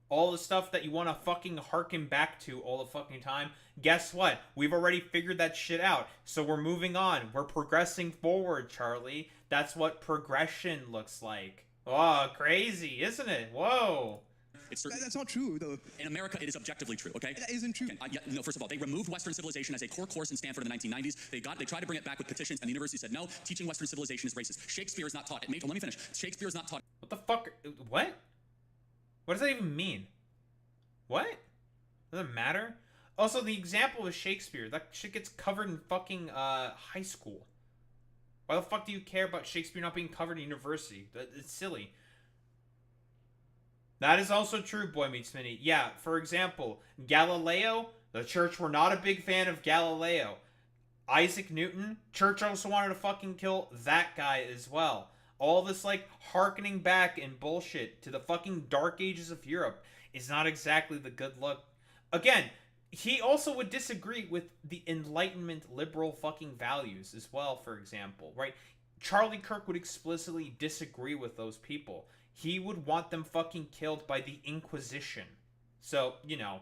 All the stuff that you want to fucking harken back to all the fucking time, guess what? We've already figured that shit out. So we're moving on. We're progressing forward, Charlie. That's what progression looks like. Oh, crazy, isn't it? Whoa. That's not true, though. In America, it is objectively true, okay? That isn't true. Okay, no, first of all, they removed Western civilization as a core course in Stanford in the 1990s. They tried to bring it back with petitions, and the university said, no, teaching Western civilization is racist. Shakespeare is not taught. Let me finish. Shakespeare is not taught. What the fuck? What? What does that even mean? What? Doesn't matter? Also, the example of Shakespeare, that shit gets covered in fucking high school. Why the fuck do you care about Shakespeare not being covered in university? It's silly. That is also true, Boy Meets Mini. Yeah, for example, Galileo, the church were not a big fan of Galileo. Isaac Newton, church also wanted to fucking kill that guy as well. All this, like, harkening back and bullshit to the fucking dark ages of Europe is not exactly the good look. Again, he also would disagree with the Enlightenment liberal fucking values as well, for example, right? Charlie Kirk would explicitly disagree with those people. He would want them fucking killed by the Inquisition. So, you know,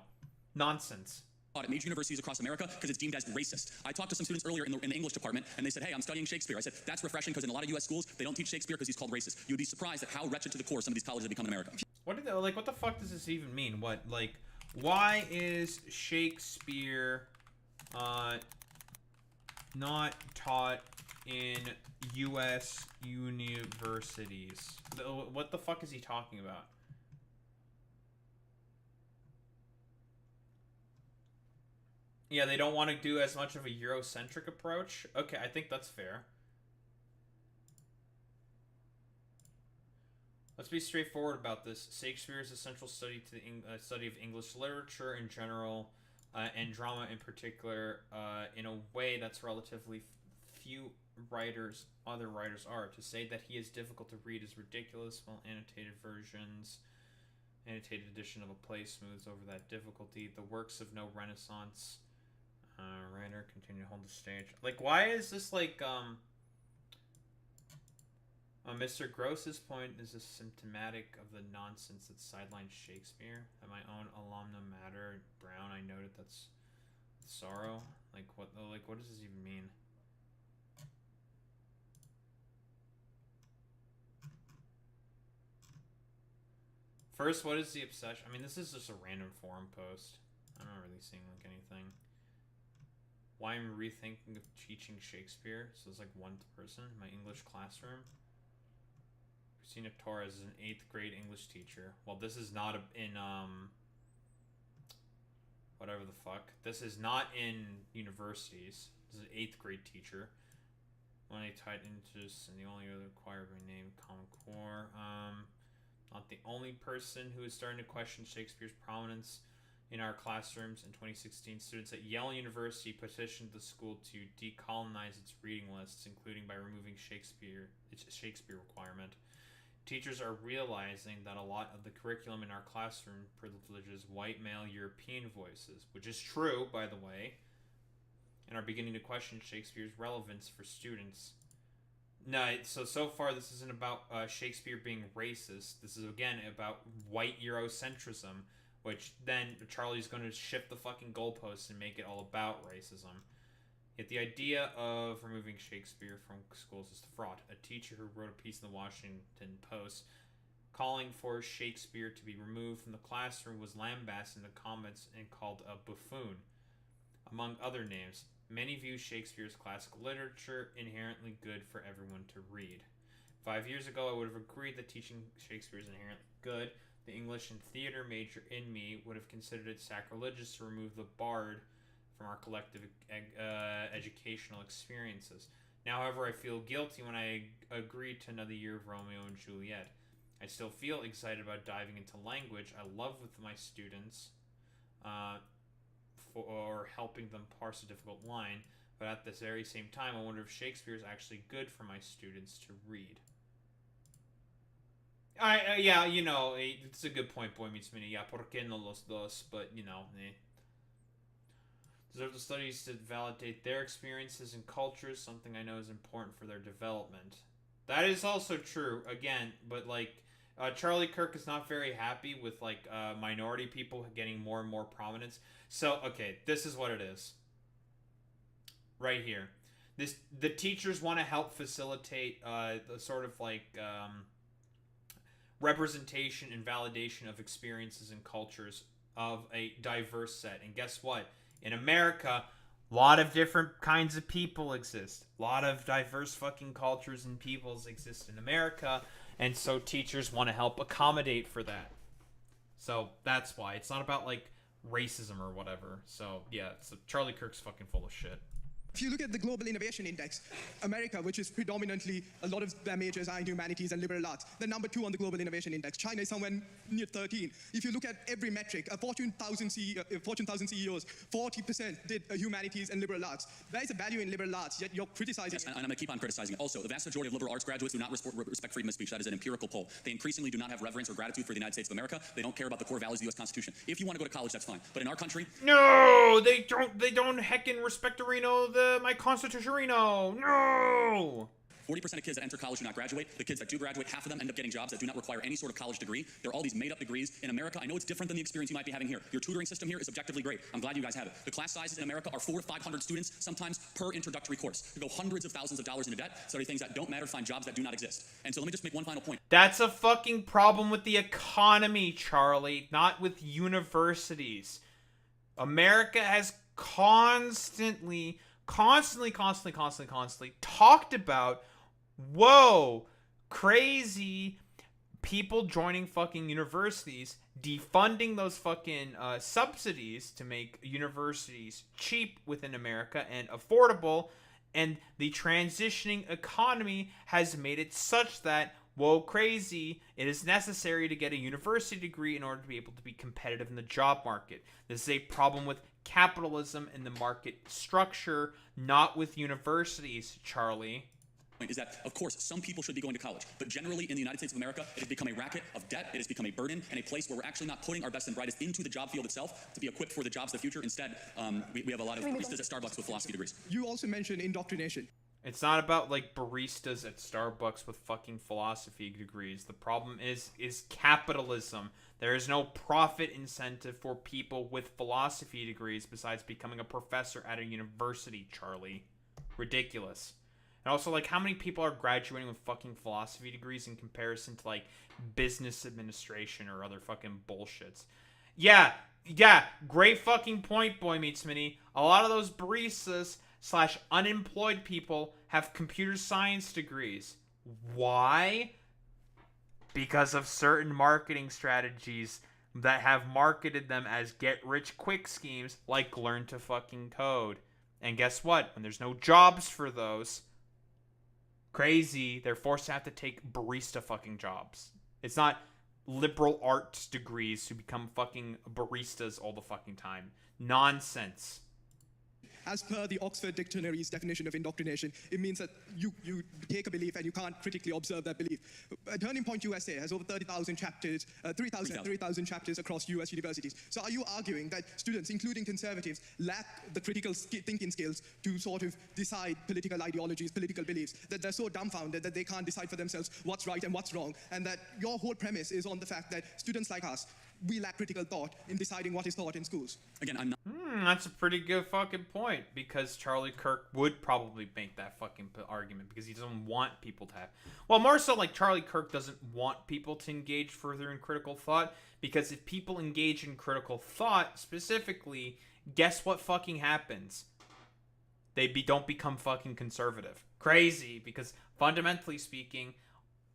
nonsense. At major universities across America because it's deemed as racist. I talked to some students earlier in the English department, and they said, hey, I'm studying Shakespeare. I said, that's refreshing because in a lot of U.S. schools, they don't teach Shakespeare because he's called racist. You'd be surprised at how wretched to the core some of these colleges have become in America. What did they, like, what the fuck does this even mean? What, like, why is Shakespeare not taught in U.S. universities? What the fuck is he talking about? Yeah, they don't want to do as much of a Eurocentric approach. Okay, I think that's fair. Let's be straightforward about this. Shakespeare is a central study to the study of English literature in general, and drama in particular, in a way that's relatively few other writers are. To say that he is difficult to read is ridiculous, while annotated edition of a play smooths over that difficulty. The works of no Renaissance writer continue to hold the stage. Like, why is this like, Mr. Gross's point is this symptomatic of the nonsense that sidelines Shakespeare? That my own alumna matter, Brown, I noted that's sorrow. Like, what does this even mean? First, what is the obsession? I mean, this is just a random forum post. I'm not really seeing, like, anything. Why I'm rethinking of teaching Shakespeare. So it's like one person in my English classroom. Christina Torres is an 8th grade English teacher. Well, this is not in, whatever the fuck. This is not in universities. This is an 8th grade teacher. Only tied interests and the only other required by name, Common Core. Not the only person who is starting to question Shakespeare's prominence in our classrooms. In 2016, students at Yale University petitioned the school to decolonize its reading lists, including by removing its Shakespeare requirement. Teachers are realizing that a lot of the curriculum in our classroom privileges white male European voices, which is true, by the way, and are beginning to question Shakespeare's relevance for students. No, so far this isn't about Shakespeare being racist. This is, again, about white Eurocentrism, which then Charlie's going to shift the fucking goalposts and make it all about racism. Yet the idea of removing Shakespeare from schools is fraught. A teacher who wrote a piece in the Washington Post calling for Shakespeare to be removed from the classroom was lambasted in the comments and called a buffoon, among other names. Many view Shakespeare's classical literature inherently good for everyone to read. 5 years ago, I would have agreed that teaching Shakespeare is inherently good. The English and theater major in me would have considered it sacrilegious to remove the bard from our collective educational experiences. Now, however, I feel guilty when I agreed to another year of Romeo and Juliet. I still feel excited about diving into language I love with my students, or helping them parse a difficult line, but at this very same time, I wonder if Shakespeare is actually good for my students to read. Yeah, you know, it's a good point, Boy Meets Mini. Yeah, ¿por qué no los dos? But, you know, deserve the studies to validate their experiences and cultures, something I know is important for their development. That is also true, again, but, like, Charlie Kirk is not very happy with, like, minority people getting more and more prominence. So, okay, this is what it is. Right here. The teachers want to help facilitate the sort of, like, representation and validation of experiences and cultures of a diverse set. And guess what? In America, a lot of different kinds of people exist. A lot of diverse fucking cultures and peoples exist in America. And so teachers want to help accommodate for that. So that's why. It's not about, like, racism or whatever. So, yeah, so Charlie Kirk's fucking full of shit. If you look at the Global Innovation Index, America, which is predominantly, a lot of their majors are in humanities and liberal arts, they're number 2 on the Global Innovation Index. China is somewhere near 13. If you look at every metric, Fortune 1000 CEOs, 40% did humanities and liberal arts. There is a value in liberal arts, yet you're criticizing it. And I'm going to keep on criticizing it. Also, the vast majority of liberal arts graduates do not respect freedom of speech. That is an empirical poll. They increasingly do not have reverence or gratitude for the United States of America. They don't care about the core values of the U.S. Constitution. If you want to go to college, that's fine. But in our country... No! They don't heckin' respectorino my Constitutionino. No! 40% of kids that enter college do not graduate. The kids that do graduate, half of them end up getting jobs that do not require any sort of college degree. They're all these made-up degrees. In America, I know it's different than the experience you might be having here. Your tutoring system here is objectively great. I'm glad you guys have it. The class sizes in America are 400 to 500 students, sometimes per introductory course. You go hundreds of thousands of dollars into debt, study things that don't matter, find jobs that do not exist. And so let me just make one final point. That's a fucking problem with the economy, Charlie, not with universities. America has constantly talked about, whoa, crazy people joining fucking universities, defunding those fucking subsidies to make universities cheap within America and affordable, and the transitioning economy has made it such that, whoa, crazy, it is necessary to get a university degree in order to be able to be competitive in the job market. This is a problem with capitalism and the market structure, not with universities, Charlie. Is that, of course, some people should be going to college, but generally in the United States of America, it has become a racket of debt, it has become a burden, and a place where we're actually not putting our best and brightest into the job field itself to be equipped for the jobs of the future. Instead, we have a lot of baristas at Starbucks with philosophy degrees. You also mentioned indoctrination. It's not about, like, baristas at Starbucks with fucking philosophy degrees. The problem is capitalism. There is no profit incentive for people with philosophy degrees besides becoming a professor at a university, Charlie. Ridiculous. And also, like, how many people are graduating with fucking philosophy degrees in comparison to, like, business administration or other fucking bullshits? Yeah, great fucking point, Boy Meets Mini. A lot of those baristas / unemployed people have computer science degrees. Why? Because of certain marketing strategies that have marketed them as get-rich-quick schemes like learn to fucking code. And guess what? When there's no jobs for those, crazy, they're forced to have to take barista fucking jobs. It's not liberal arts degrees to become fucking baristas all the fucking time. Nonsense. As per the Oxford Dictionary's definition of indoctrination, it means that you take a belief and you can't critically observe that belief. Turning Point USA has over 30,000 chapters, 3,000 chapters across US universities. So are you arguing that students, including conservatives, lack the critical thinking skills to sort of decide political ideologies, political beliefs, that they're so dumbfounded that they can't decide for themselves what's right and what's wrong, and that your whole premise is on the fact that students like us, we lack critical thought in deciding what is taught in schools? Again, I'm not... That's a pretty good fucking point, because Charlie Kirk would probably make that fucking argument, because he doesn't want people to have... Well, more so like Charlie Kirk doesn't want people to engage further in critical thought, because if people engage in critical thought, specifically, guess what fucking happens? They don't become fucking conservative. Crazy, because fundamentally speaking...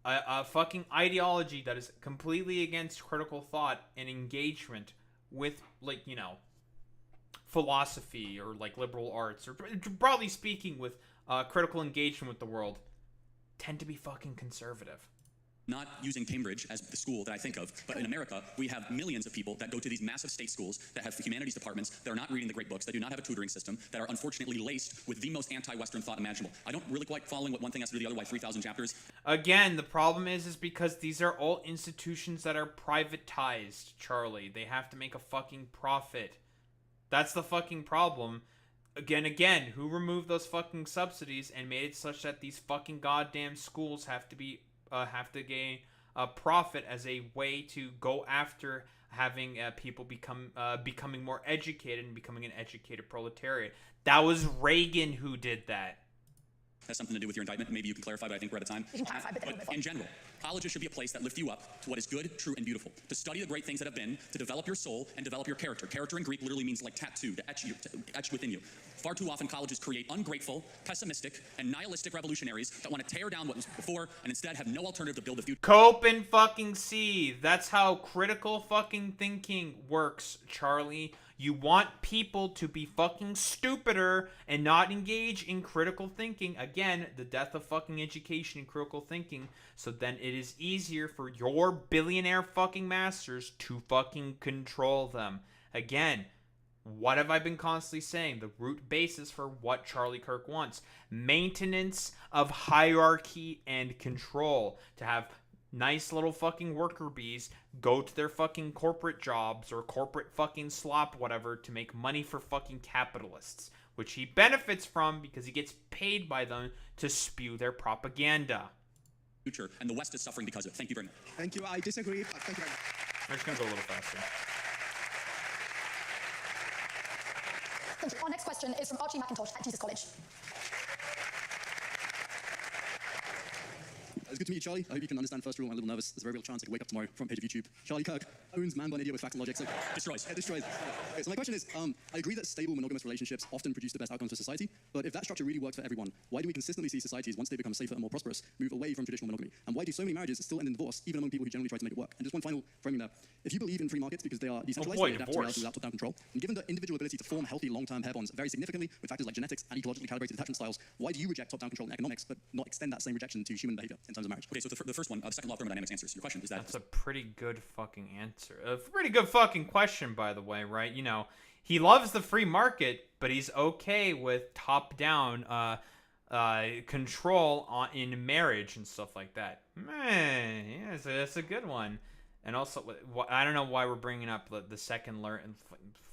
A fucking ideology that is completely against critical thought and engagement with, like, you know, philosophy or, like, liberal arts, or broadly speaking with critical engagement with the world, tend to be fucking conservative. Not using Cambridge as the school that I think of, but in America, we have millions of people that go to these massive state schools that have humanities departments, that are not reading the great books, that do not have a tutoring system, that are unfortunately laced with the most anti-Western thought imaginable. I don't really quite following what one thing has to do with the other, why 3,000 chapters. Again, the problem is because these are all institutions that are privatized, Charlie. They have to make a fucking profit. That's the fucking problem. Again, who removed those fucking subsidies and made it such that these fucking goddamn schools have to gain a profit as a way to go after having people becoming more educated and becoming an educated proletariat. That was Reagan who did that. Has something to do with your indictment. Maybe you can clarify, but I think we're out of time. But in general, colleges should be a place that lift you up to what is good, true, and beautiful. To study the great things that have been, to develop your soul and develop your character. Character in Greek literally means like tattoo, to etch within you. Far too often, colleges create ungrateful, pessimistic, and nihilistic revolutionaries that want to tear down what was before and instead have no alternative to build a future. Cope and fucking see. That's how critical fucking thinking works, Charlie. You want people to be fucking stupider and not engage in critical thinking. Again, the death of fucking education and critical thinking. So then it is easier for your billionaire fucking masters to fucking control them. Again, what have I been constantly saying? The root basis for what Charlie Kirk wants. Maintenance of hierarchy and control. To have nice little fucking worker bees go to their fucking corporate jobs or corporate fucking slop, whatever, to make money for fucking capitalists, which he benefits from because he gets paid by them to spew their propaganda. Future, and the West is suffering because of it. Thank you very much. Thank you. I disagree. Thank you very much. I'm just gonna go a little faster. Thank you. Our next question is from Archie McIntosh at Jesus College. It's good to meet you, Charlie. I hope you can understand first rule. I'm a little nervous. There's a very real chance I could wake up tomorrow front page of YouTube. Charlie Kirk owns man bun idiot with facts and logic. So destroys. Yeah, destroys. Okay, so my question is, I agree that stable monogamous relationships often produce the best outcomes for society, but if that structure really works for everyone, why do we consistently see societies, once they become safer and more prosperous, move away from traditional monogamy? And why do so many marriages still end in divorce, even among people who generally try to make it work? And just one final framing there. If you believe in free markets because they are decentralized, they adapt to reality without top-down control, and given the individual ability to form healthy long-term pair bonds vary significantly with factors like genetics and ecologically calibrated attachment styles, why do you reject top-down control in economics but not extend that same rejection to human behavior in terms of marriage? Okay, so the first one, the second law of thermodynamics answers your question. Is that That's a pretty good fucking answer. A pretty good fucking question, by the way, right? You know, he loves the free market, but he's okay with top-down control in marriage and stuff like that. Man, yeah, that's a good one. And also, I don't know why we're bringing up the second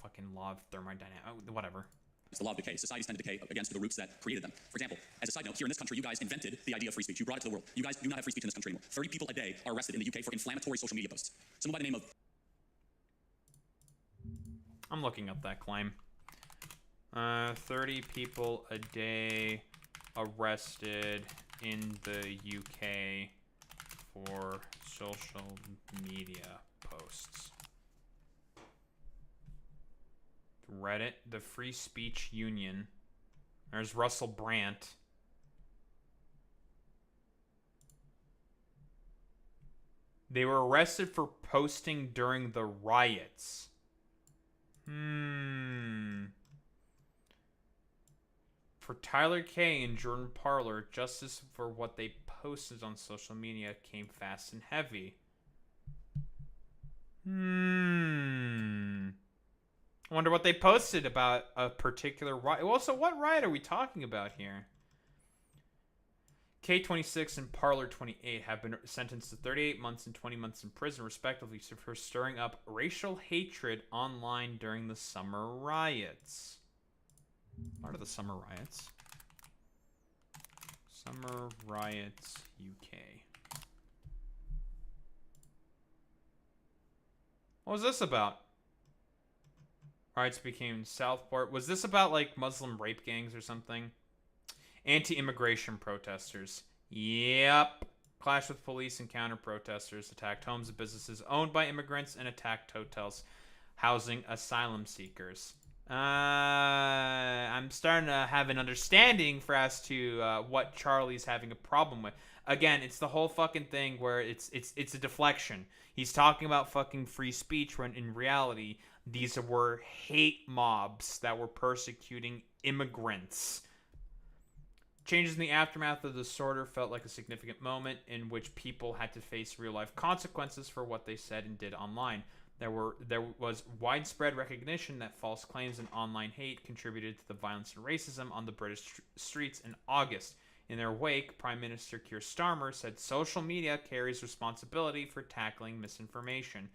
fucking law of thermodynamics. Whatever. It's the law of decay. Societies tend to decay against the roots that created them. For example, as a side note, here in this country, you guys invented the idea of free speech. You brought it to the world. You guys do not have free speech in this country anymore. 30 people a day are arrested in the UK for inflammatory social media posts. Someone by the name of... I'm looking up that claim. 30 people a day arrested in the UK for social media posts. Reddit, the Free Speech Union. There's Russell Brand. They were arrested for posting during the riots. For Tyler K and Jordan Parler, justice for what they posted on social media came fast and heavy. I wonder what they posted about a particular riot. Well, so what riot are we talking about here? K26 and Parlor 28 have been sentenced to 38 months and 20 months in prison, respectively, for stirring up racial hatred online during the summer riots. What are the summer riots? Summer riots, UK. What was this about? Riots became Southport. Was this about, like, Muslim rape gangs or something? Anti-immigration protesters. Yep. Clash with police and counter-protesters. Attacked homes and businesses owned by immigrants and attacked hotels housing asylum seekers. I'm starting to have an understanding for as to what Charlie's having a problem with. Again, it's the whole fucking thing where it's a deflection. He's talking about fucking free speech when in reality these were hate mobs that were persecuting immigrants. Changes in the aftermath of the disorder felt like a significant moment in which people had to face real-life consequences for what they said and did online. There was widespread recognition that false claims and online hate contributed to the violence and racism on the British streets in August. In their wake, Prime Minister Keir Starmer said social media carries responsibility for tackling misinformation.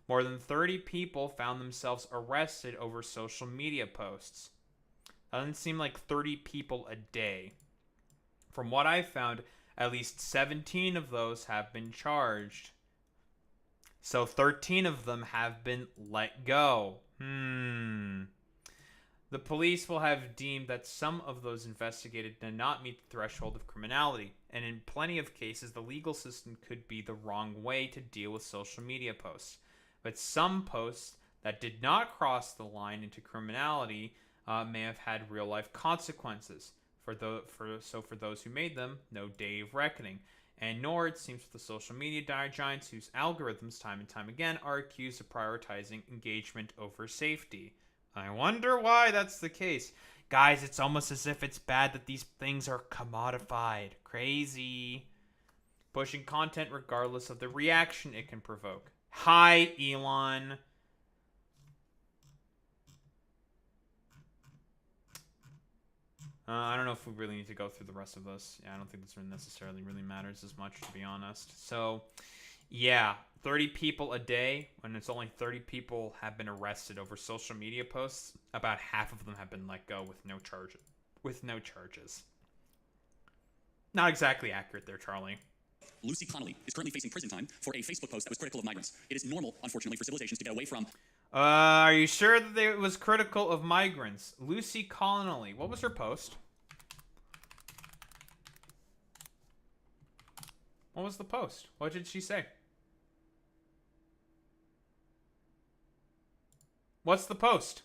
More than 30 people found themselves arrested over social media posts. That doesn't seem like 30 people a day. From what I found, at least 17 of those have been charged. So 13 of them have been let go. The police will have deemed that some of those investigated did not meet the threshold of criminality, and in plenty of cases, the legal system could be the wrong way to deal with social media posts. But some posts that did not cross the line into criminality may have had real-life consequences. For those who made them, no day of reckoning. And nor, it seems, the social media giants whose algorithms time and time again are accused of prioritizing engagement over safety. I wonder why that's the case. Guys, it's almost as if it's bad that these things are commodified. Crazy. Pushing content regardless of the reaction it can provoke. Hi, Elon. I don't know if we really need to go through the rest of this. Yeah, I don't think this necessarily really matters as much, to be honest. So, yeah, 30 people a day, when it's only 30 people have been arrested over social media posts. About half of them have been let go with no charges. Not exactly accurate there, Charlie. Lucy Connolly is currently facing prison time for a Facebook post that was critical of migrants. It is normal, unfortunately, for civilizations to get away from... Are you sure that it was critical of migrants? Lucy Connolly. What was her post? What was the post? What did she say? What's the post?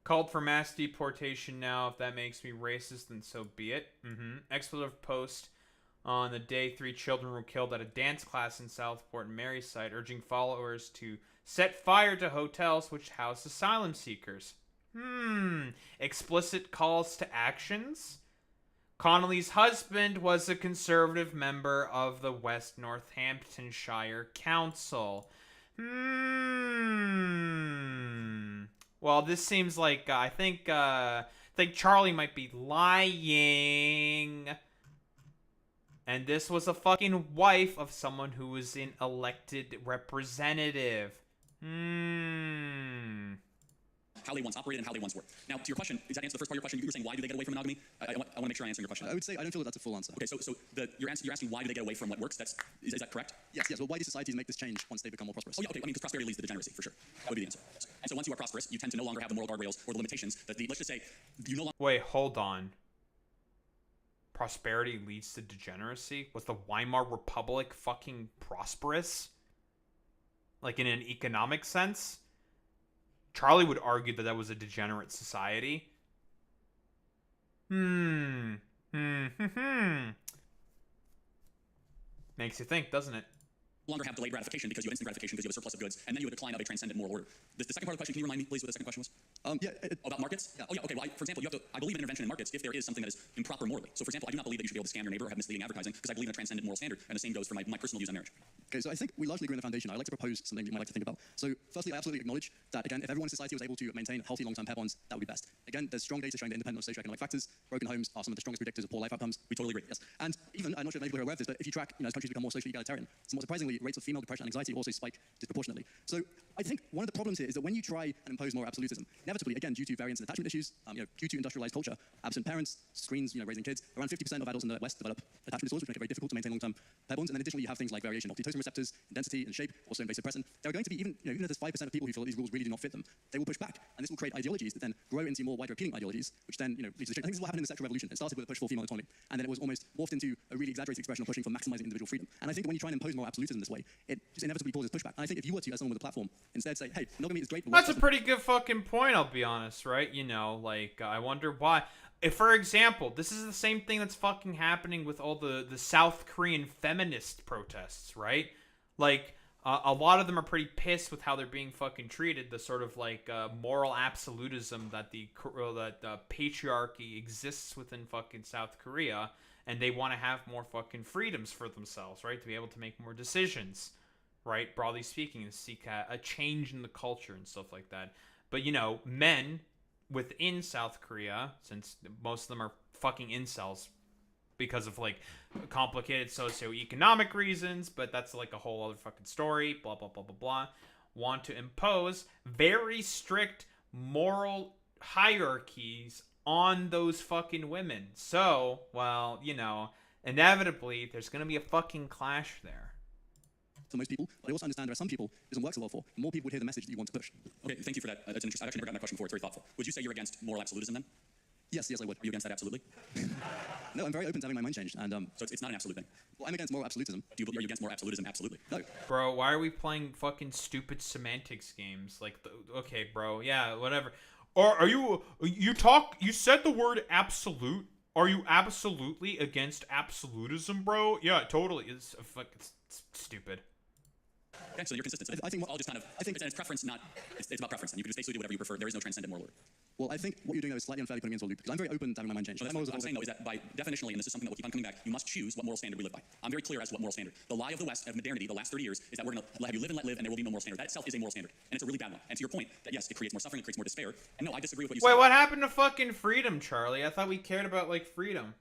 Called for mass deportation now. If that makes me racist, then so be it. Expletive post on the day 3 children were killed at a dance class in Southport and Maryside, urging followers to set fire to hotels which house asylum seekers. Explicit calls to actions? Connolly's husband was a conservative member of the West Northamptonshire Council. Well, this seems like I think Charlie might be lying. And this was a fucking wife of someone who was an elected representative. How they once operated and how they once were. Now, to your question, does that answer the first part of your question? You were saying, why do they get away from monogamy? I want to make sure I answer your question. I would say I don't feel that that's a full answer. Okay, so you're asking why do they get away from what works? Is that correct? Yes. Well, why do societies make this change once they become more prosperous? Oh, yeah, okay. I mean, because prosperity leads to degeneracy, for sure. That would be the answer. And so once you are prosperous, you tend to no longer have the moral guardrails or the limitations that let's just say, you no longer... Wait, hold on. Prosperity leads to degeneracy? Was the Weimar Republic fucking prosperous? Like in an economic sense? Charlie would argue that that was a degenerate society. Makes you think, doesn't it? longer have delayed gratification because you have instant gratification because you have a surplus of goods, and then you have a decline of a transcendent moral order. The second part of the question, can you remind me, please, what the second question was? About markets? Yeah. Oh, yeah, okay. Well, for example, you have to, I believe in intervention in markets if there is something that is improper morally. So, for example, I do not believe that you should be able to scam your neighbor or have misleading advertising because I believe in a transcendent moral standard, and the same goes for my personal views on marriage. Okay, so I think we largely agree on the foundation. I'd like to propose something you might like to think about. So, firstly, I absolutely acknowledge that, again, if everyone in society was able to maintain healthy long-term pair bonds, that would be best. Again, there's strong data showing that independent of socioeconomic factors, broken homes are some of the strongest predictors of poor life outcomes. We totally agree, yes. And even, I'm not sure if many people are aware of this, but if you track, as countries become more socially egalitarian, somewhat surprisingly, rates of female depression and anxiety also spike disproportionately. So I think one of the problems here is that when you try and impose more absolutism, inevitably, again, due to variance in attachment issues, due to industrialized culture, absent parents, screens, raising kids, around 50% of adults in the West develop attachment disorders, which make it very difficult to maintain long-term pair bonds. And then additionally, you have things like variation in oxytocin receptors, in density and shape, also in vasopressin. There are going to be even if there's 5% of people who feel that these rules really do not fit them, they will push back. And this will create ideologies that then grow into more wider appealing ideologies, which then, leads to change. I think this is what happened in the sexual revolution. It started with a push for female autonomy, and then it was almost morphed into a really exaggerated expression of pushing for maximizing individual freedom. And I think that when you try and impose more absolutism this way, it just inevitably causes pushback. And I think if you were to, as someone with a platform, instead say, hey, monogamy is great, but that's a pretty good fucking point, I'll be honest, right? I wonder why. If, for example, this is the same thing that's fucking happening with all the South Korean feminist protests, right? A lot of them are pretty pissed with how they're being fucking treated, the sort of moral absolutism that the patriarchy exists within fucking South Korea, and they want to have more fucking freedoms for themselves, right? To be able to make more decisions, right? Broadly speaking, to seek a change in the culture and stuff like that. But, men within South Korea, since most of them are fucking incels because of complicated socioeconomic reasons, but that's a whole other fucking story, blah blah blah blah blah, want to impose very strict moral hierarchies on those fucking women. So, well, inevitably there's gonna be a fucking clash there. For most people, but I also understand there are some people it doesn't work so well for. The more people would hear the message that you want to push. Okay, thank you for that. That's interesting. I've actually never gotten that question before. It's very thoughtful. Would you say you're against moral absolutism then? Yes, I would. Are you against that absolutely? No, I'm very open to having my mind changed. And so it's not an absolute thing. Well, I'm against moral absolutism. Are you against moral absolutism? Absolutely. No. Bro, why are we playing fucking stupid semantics games? Okay, bro, yeah, whatever. Or are you said the word absolute. Are you absolutely against absolutism, bro? Yeah, totally. It's stupid. Okay, so you're consistent. So I think I'll just it's preference, not it's about preference, and you can just basically do whatever you prefer. There is no transcendent moral order. Well, I think what you're doing though is slightly unfairly putting me into a loop because I'm very open to having my mind changed. So what I'm saying though is that by definitionally, and this is something that will keep on coming back, you must choose what moral standard we live by. I'm very clear as to what moral standard. The lie of the West of modernity, the last 30 years, is that we're going to have you live and let live, and there will be no moral standard. That itself is a moral standard, and it's a really bad one. And to your point, that yes, it creates more suffering, it creates more despair. And no, I disagree with what you said. Wait, what happened to fucking freedom, Charlie? I thought we cared about freedom.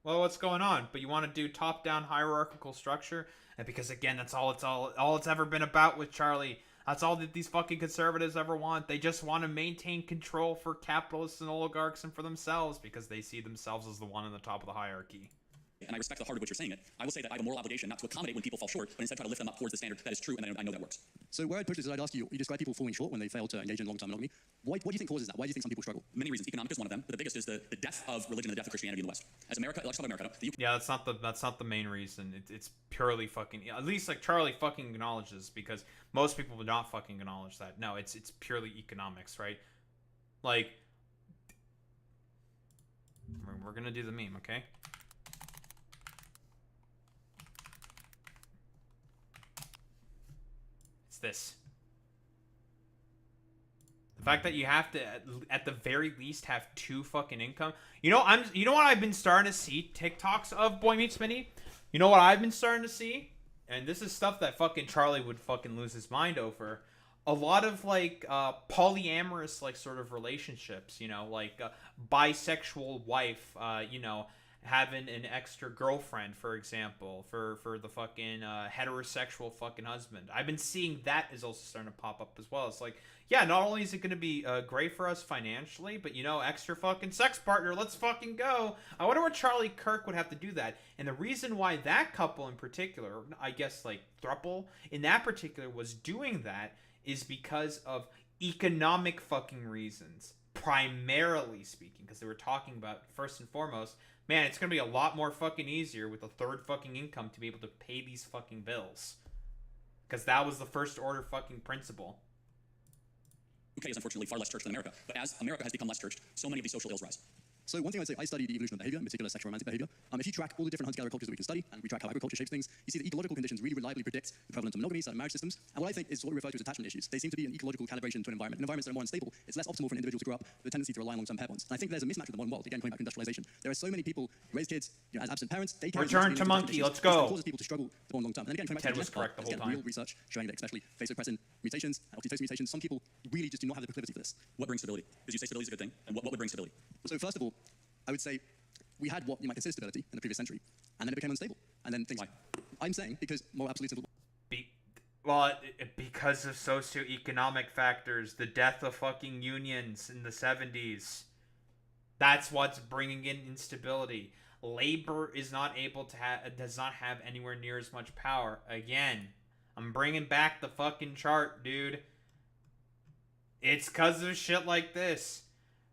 Well, what's going on? But you want to do top-down hierarchical structure? And because again, that's all it's ever been about with Charlie. That's all that these fucking conservatives ever want. They just want to maintain control for capitalists and oligarchs and for themselves because they see themselves as the one on the top of the hierarchy. And I respect the heart of what you're saying it. I will say that I have a moral obligation not to accommodate when people fall short, but instead try to lift them up towards the standard that is true, and I know that works. So where I'd push this is I'd ask you describe people falling short when they fail to engage in long-term monogamy. What do you think causes that? Why do you think some people struggle? Many reasons. Economic is one of them, but the biggest is the death of religion and the death of Christianity in the West. As America, let's talk about America. Yeah, that's not the main reason. It's purely fucking. At least Charlie fucking acknowledges, because most people would not fucking acknowledge that. No, it's purely economics, right? We're gonna do the meme, okay? This. The fact that you have to at the very least have 2 fucking income. You know what I've been starting to see TikToks of, Boy Meets Mini? You know what I've been starting to see? And this is stuff that fucking Charlie would fucking lose his mind over. A lot of polyamorous sort of relationships, bisexual wife, having an extra girlfriend, for example, for the fucking heterosexual fucking husband. I've been seeing that is also starting to pop up as well. It's yeah, not only is it going to be great for us financially, but extra fucking sex partner, let's fucking go. I wonder what Charlie Kirk would have to do that. And the reason why that couple in particular, I guess throuple in that particular was doing that is because of economic fucking reasons, primarily speaking, because they were talking about, first and foremost, man, it's going to be a lot more fucking easier with a third fucking income to be able to pay these fucking bills. Because that was the first order fucking principle. UK is unfortunately far less churched than America. But as America has become less churched, so many of these social ills rise. So one thing I'd say, I study the evolution of behavior, in particular sexual romantic behavior. If you track all the different hunter-gatherer cultures that we can study, and we track how agriculture shapes things, you see that ecological conditions really reliably predict the prevalence of monogamy, certain marriage systems, and what I think is what we refer to as attachment issues. They seem to be an ecological calibration to an environment. In environments that are more unstable, it's less optimal for an individual to grow up with a tendency to rely on long-term pair bonds. And I think there's a mismatch with the modern world, again, coming back to industrialization. There are so many people who raise kids as absent parents. They Return to monkey, let's go. It causes people to struggle to bond long-term. And then again, coming back to was correct the whole time. Real research showing that especially vasopressin mutations and oxytocin mutations, some people really just do not have the proclivity for this. What brings stability? Because you say stability is a good thing, and what would bring stability? So first of all, I would say we had what you might consider stability in the previous century, and then it became unstable. And then things. Why? I'm saying because moral absolutes. Because of socioeconomic factors, the death of fucking unions in the 70s. That's what's bringing in instability. Labor is not able to does not have anywhere near as much power. Again, I'm bringing back the fucking chart, dude. It's because of shit like this.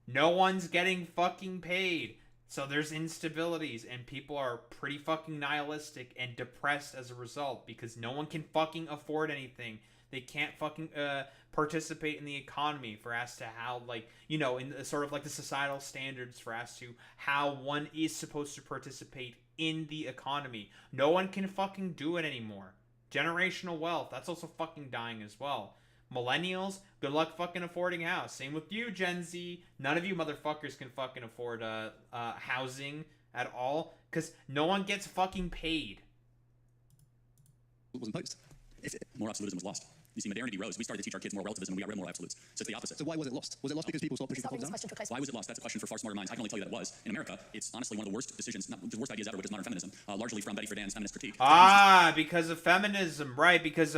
No one's getting fucking paid. So there's instabilities, and people are pretty fucking nihilistic and depressed as a result because no one can fucking afford anything. They can't fucking participate in the economy for as to how, like, you know, in the, sort of like the societal standards for as to how one is supposed to participate in the economy. No one can fucking do it anymore. Generational wealth, that's also fucking dying as well. Millennials, good luck fucking affording a house. Same with you, Gen Z. None of you motherfuckers can fucking afford housing at all because no one gets fucking paid. It wasn't posed. If moral absolutism was lost. You see, modernity rose. We started to teach our kids moral relativism, and we got rid of moral absolutes. So it's the opposite. So why was it lost? Was it lost because people stopped pushing the down? Why was it lost? That's a question for far smarter minds. I can only tell you that it was. In America, it's honestly one of the worst decisions, not the worst ideas ever, which is modern feminism, largely from Betty Friedan's feminist critique. Because of feminism, right? Because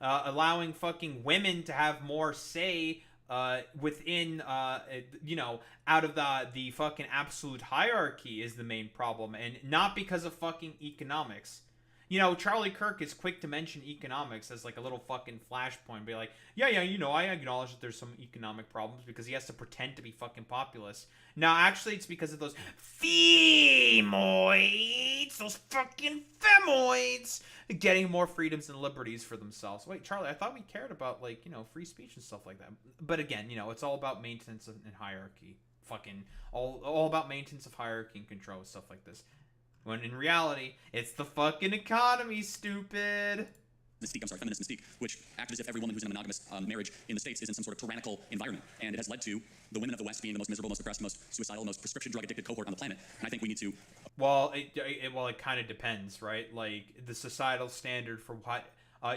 allowing fucking women to have more say within, you know, out of the fucking absolute hierarchy is the main problem, and not because of fucking economics. You know, Charlie Kirk is quick to mention economics as like a little fucking flashpoint. Be like, yeah, you know, I acknowledge that there's some economic problems because he has to pretend to be fucking populist. No, actually, it's because of those femoids, those fucking femoids, getting more freedoms and liberties for themselves. Wait, Charlie, I thought we cared about, like, you know, free speech and stuff like that. But again, you know, it's all about maintenance and hierarchy. Fucking all about maintenance of hierarchy and control, stuff like this. When in reality, it's the fucking economy, stupid. Feminist mystique, which acted as if every woman who's in a monogamous marriage in the States is in some sort of tyrannical environment. And it has led to the women of the West being the most miserable, most oppressed, most suicidal, most prescription drug addicted cohort on the planet. And I think we need to... Well, it kind of depends, right? Like, the societal standard for what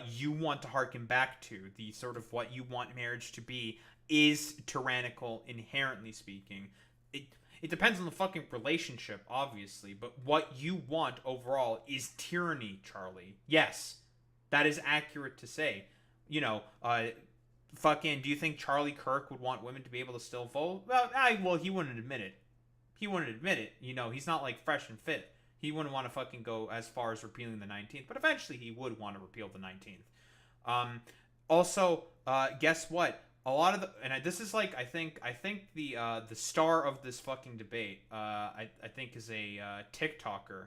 you want to harken back to, the sort of what you want marriage to be, is tyrannical, inherently speaking. It depends on the fucking relationship, obviously, but what you want overall is tyranny, Charlie. Yes, that is accurate to say. You know, fucking, do you think Charlie Kirk would want women to be able to still vote? Well, he wouldn't admit it. He wouldn't admit it. You know, he's not, like, fresh and fit. He wouldn't want to fucking go as far as repealing the 19th, but eventually he would want to repeal the 19th. Also, guess what? A lot of the, and this is like, I think the star of this fucking debate, I think is a TikToker.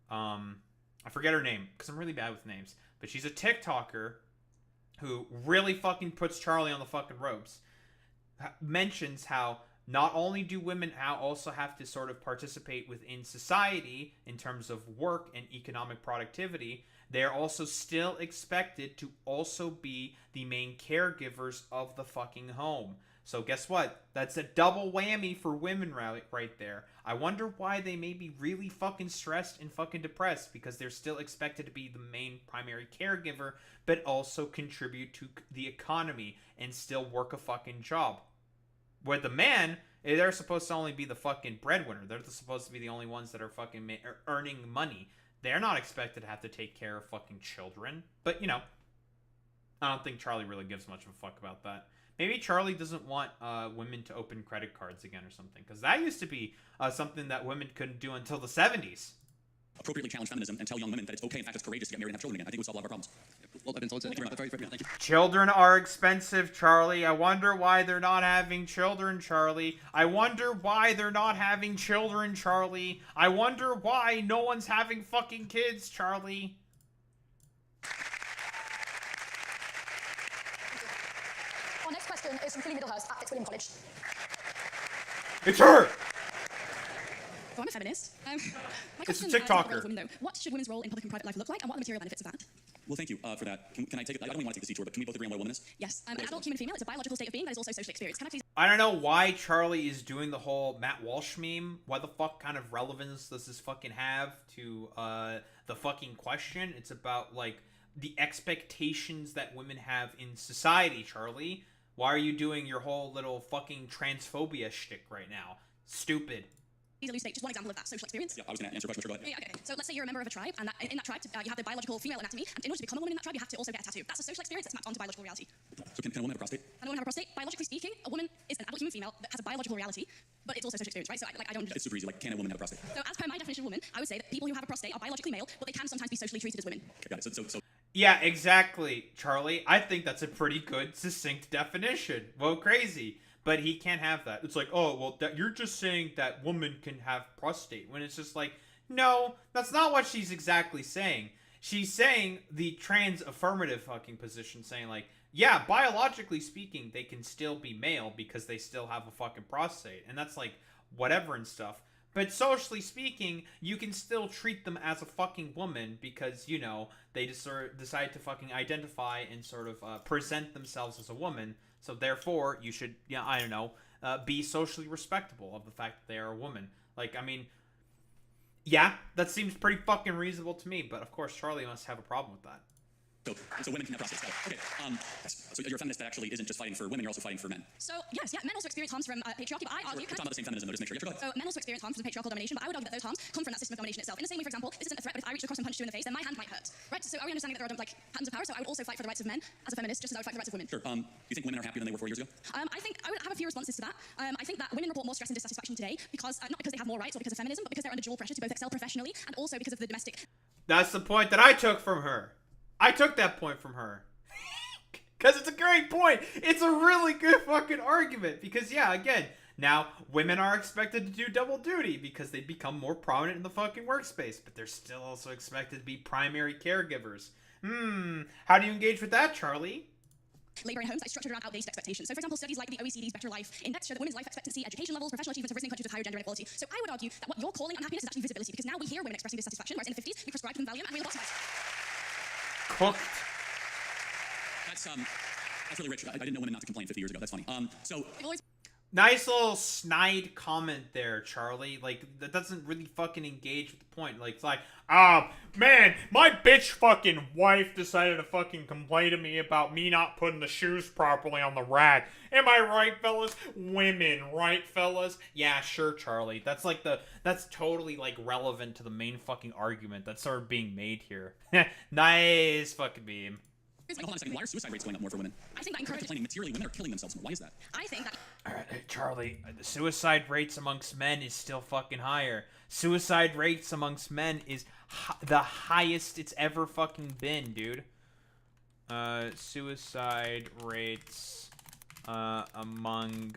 I forget her name because I'm really bad with names, but she's a TikToker who really fucking puts Charlie on the fucking ropes. Mentions how not only do women also have to sort of participate within society in terms of work and economic productivity, they are also still expected to also be the main caregivers of the fucking home. So guess what? That's a double whammy for women right there. I wonder why they may be really fucking stressed and fucking depressed, because they're still expected to be the main primary caregiver, but also contribute to the economy and still work a fucking job. Where the man, they're supposed to only be the fucking breadwinner. They're supposed to be the only ones that are fucking earning money. They're not expected to have to take care of fucking children. But, you know, I don't think Charlie really gives much of a fuck about that. Maybe Charlie doesn't want women to open credit cards again or something, because that used to be something that women couldn't do until the 70s. Appropriately challenge feminism and tell young women that it's okay, in fact, it's courageous to get married and have children again. I think we solve a lot of our problems. Well, I've been told to. Thank you. Children are expensive, Charlie. I wonder why they're not having children, Charlie. I wonder why they're not having children, Charlie. I wonder why no one's having fucking kids, Charlie. Our next question is from Philly Middlehurst at Fitzwilliam College. It's her! I'm a feminist. My It's a question is about the role TikToker. of women, though. What should women's role in public and private life look like, and what are the material benefits of that? Well, thank you for that. Can I take it? I don't even want to take this detour, but can we both agree on what a woman is? Yes, an adult human female is a biological state of being that is also socially experienced. Can I please? I don't know why Charlie is doing the whole Matt Walsh meme. What the fuck kind of relevance does this fucking have to the fucking question? It's about, like, the expectations that women have in society, Charlie. Why are you doing your whole little fucking transphobia shtick right now? Stupid. Please elucidate just one example of that social experience. Yeah, I was going to answer a question, but sure, go ahead. Okay. So let's say you're a member of a tribe, and in that tribe, you have the biological female anatomy, and in order to become a woman in that tribe, you have to also get a tattoo. That's a social experience that's mapped onto biological reality. So can a woman have a prostate? Can a woman have a prostate? Biologically speaking, a woman is an adult human female that has a biological reality, but it's also social experience, right? So I don't. It's super easy. Like, can a woman have a prostate? So as per my definition of woman, I would say that people who have a prostate are biologically male, but they can sometimes be socially treated as women. Okay, got it. So. Yeah, exactly, Charlie. I think that's a pretty good, succinct definition. Well, crazy. But he can't have that. It's like, oh, well, you're just saying that woman can have prostate. When it's just like, no, that's not what she's exactly saying. She's saying the trans affirmative fucking position, saying like, yeah, biologically speaking, they can still be male because they still have a fucking prostate. And that's like, whatever and stuff. But socially speaking, you can still treat them as a fucking woman because, you know, they decide to fucking identify and sort of present themselves as a woman. So therefore, you should, yeah, I don't know, be socially respectable of the fact that they are a woman. Like, I mean, yeah, that seems pretty fucking reasonable to me. But of course, Charlie must have a problem with that. So women can have prostates. Okay. So you're a feminist that actually isn't just fighting for women; you're also fighting for men. So yes, yeah, men also experience harms from patriarchy. But I argue, we're talking about the same feminism, though. Just make sure. Go ahead. So men also experience harms from patriarchal domination. But I would argue that those harms come from that system of domination itself. In the same way, for example, this isn't a threat, but if I reach across and punch you in the face, then my hand might hurt. Right? So are we understanding that there are like patterns of power? So I would also fight for the rights of men as a feminist, just as I would fight for the rights of women. Sure. Do you think women are happier than they were 4 years ago? I think I would have a few responses to that. I think that women report more stress and dissatisfaction today because not because they have more rights or because of feminism, but because they're under dual pressure to both excel professionally and also because of the domestic. That's the point that I took from her. I took that point from her. Because it's a great point. It's a really good fucking argument. Because, yeah, again, now women are expected to do double duty because they become more prominent in the fucking workspace. But they're still also expected to be primary caregivers. How do you engage with that, Charlie? Labor in homes are structured around outdated expectations. So, for example, studies like the OECD's Better Life Index show that women's life expectancy, education levels, professional achievements have risen in countries with higher gender inequality. So, I would argue that what you're calling unhappiness is actually visibility because now we hear women expressing dissatisfaction, whereas in the 50s we prescribed them Valium and we lobotomized. Cooked. That's really rich. I didn't know women not to complain 50 years ago. That's funny. Nice little snide comment there, Charlie. Like, that doesn't really fucking engage with the point. Like, it's like, man, my bitch fucking wife decided to fucking complain to me about me not putting the shoes properly on the rack. Am I right, fellas? Women, right, fellas? Yeah, sure, Charlie. That's like that's totally, like, relevant to the main fucking argument that's sort of being made here. Nice fucking meme. Hold on a second. Why are suicide rates going up more for women? I think that encourages. Complaining materially, women are killing themselves more. Why is that? I think that. All right, Charlie, the suicide rates amongst men is still fucking higher. Suicide rates amongst men is the highest it's ever fucking been, dude. Suicide rates among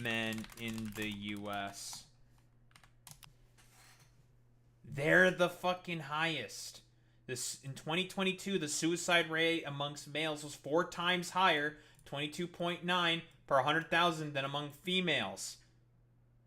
men in the U.S. They're the fucking highest. This in 2022, the suicide rate amongst males was 4 times higher, 22.9 per 100,000 than among females.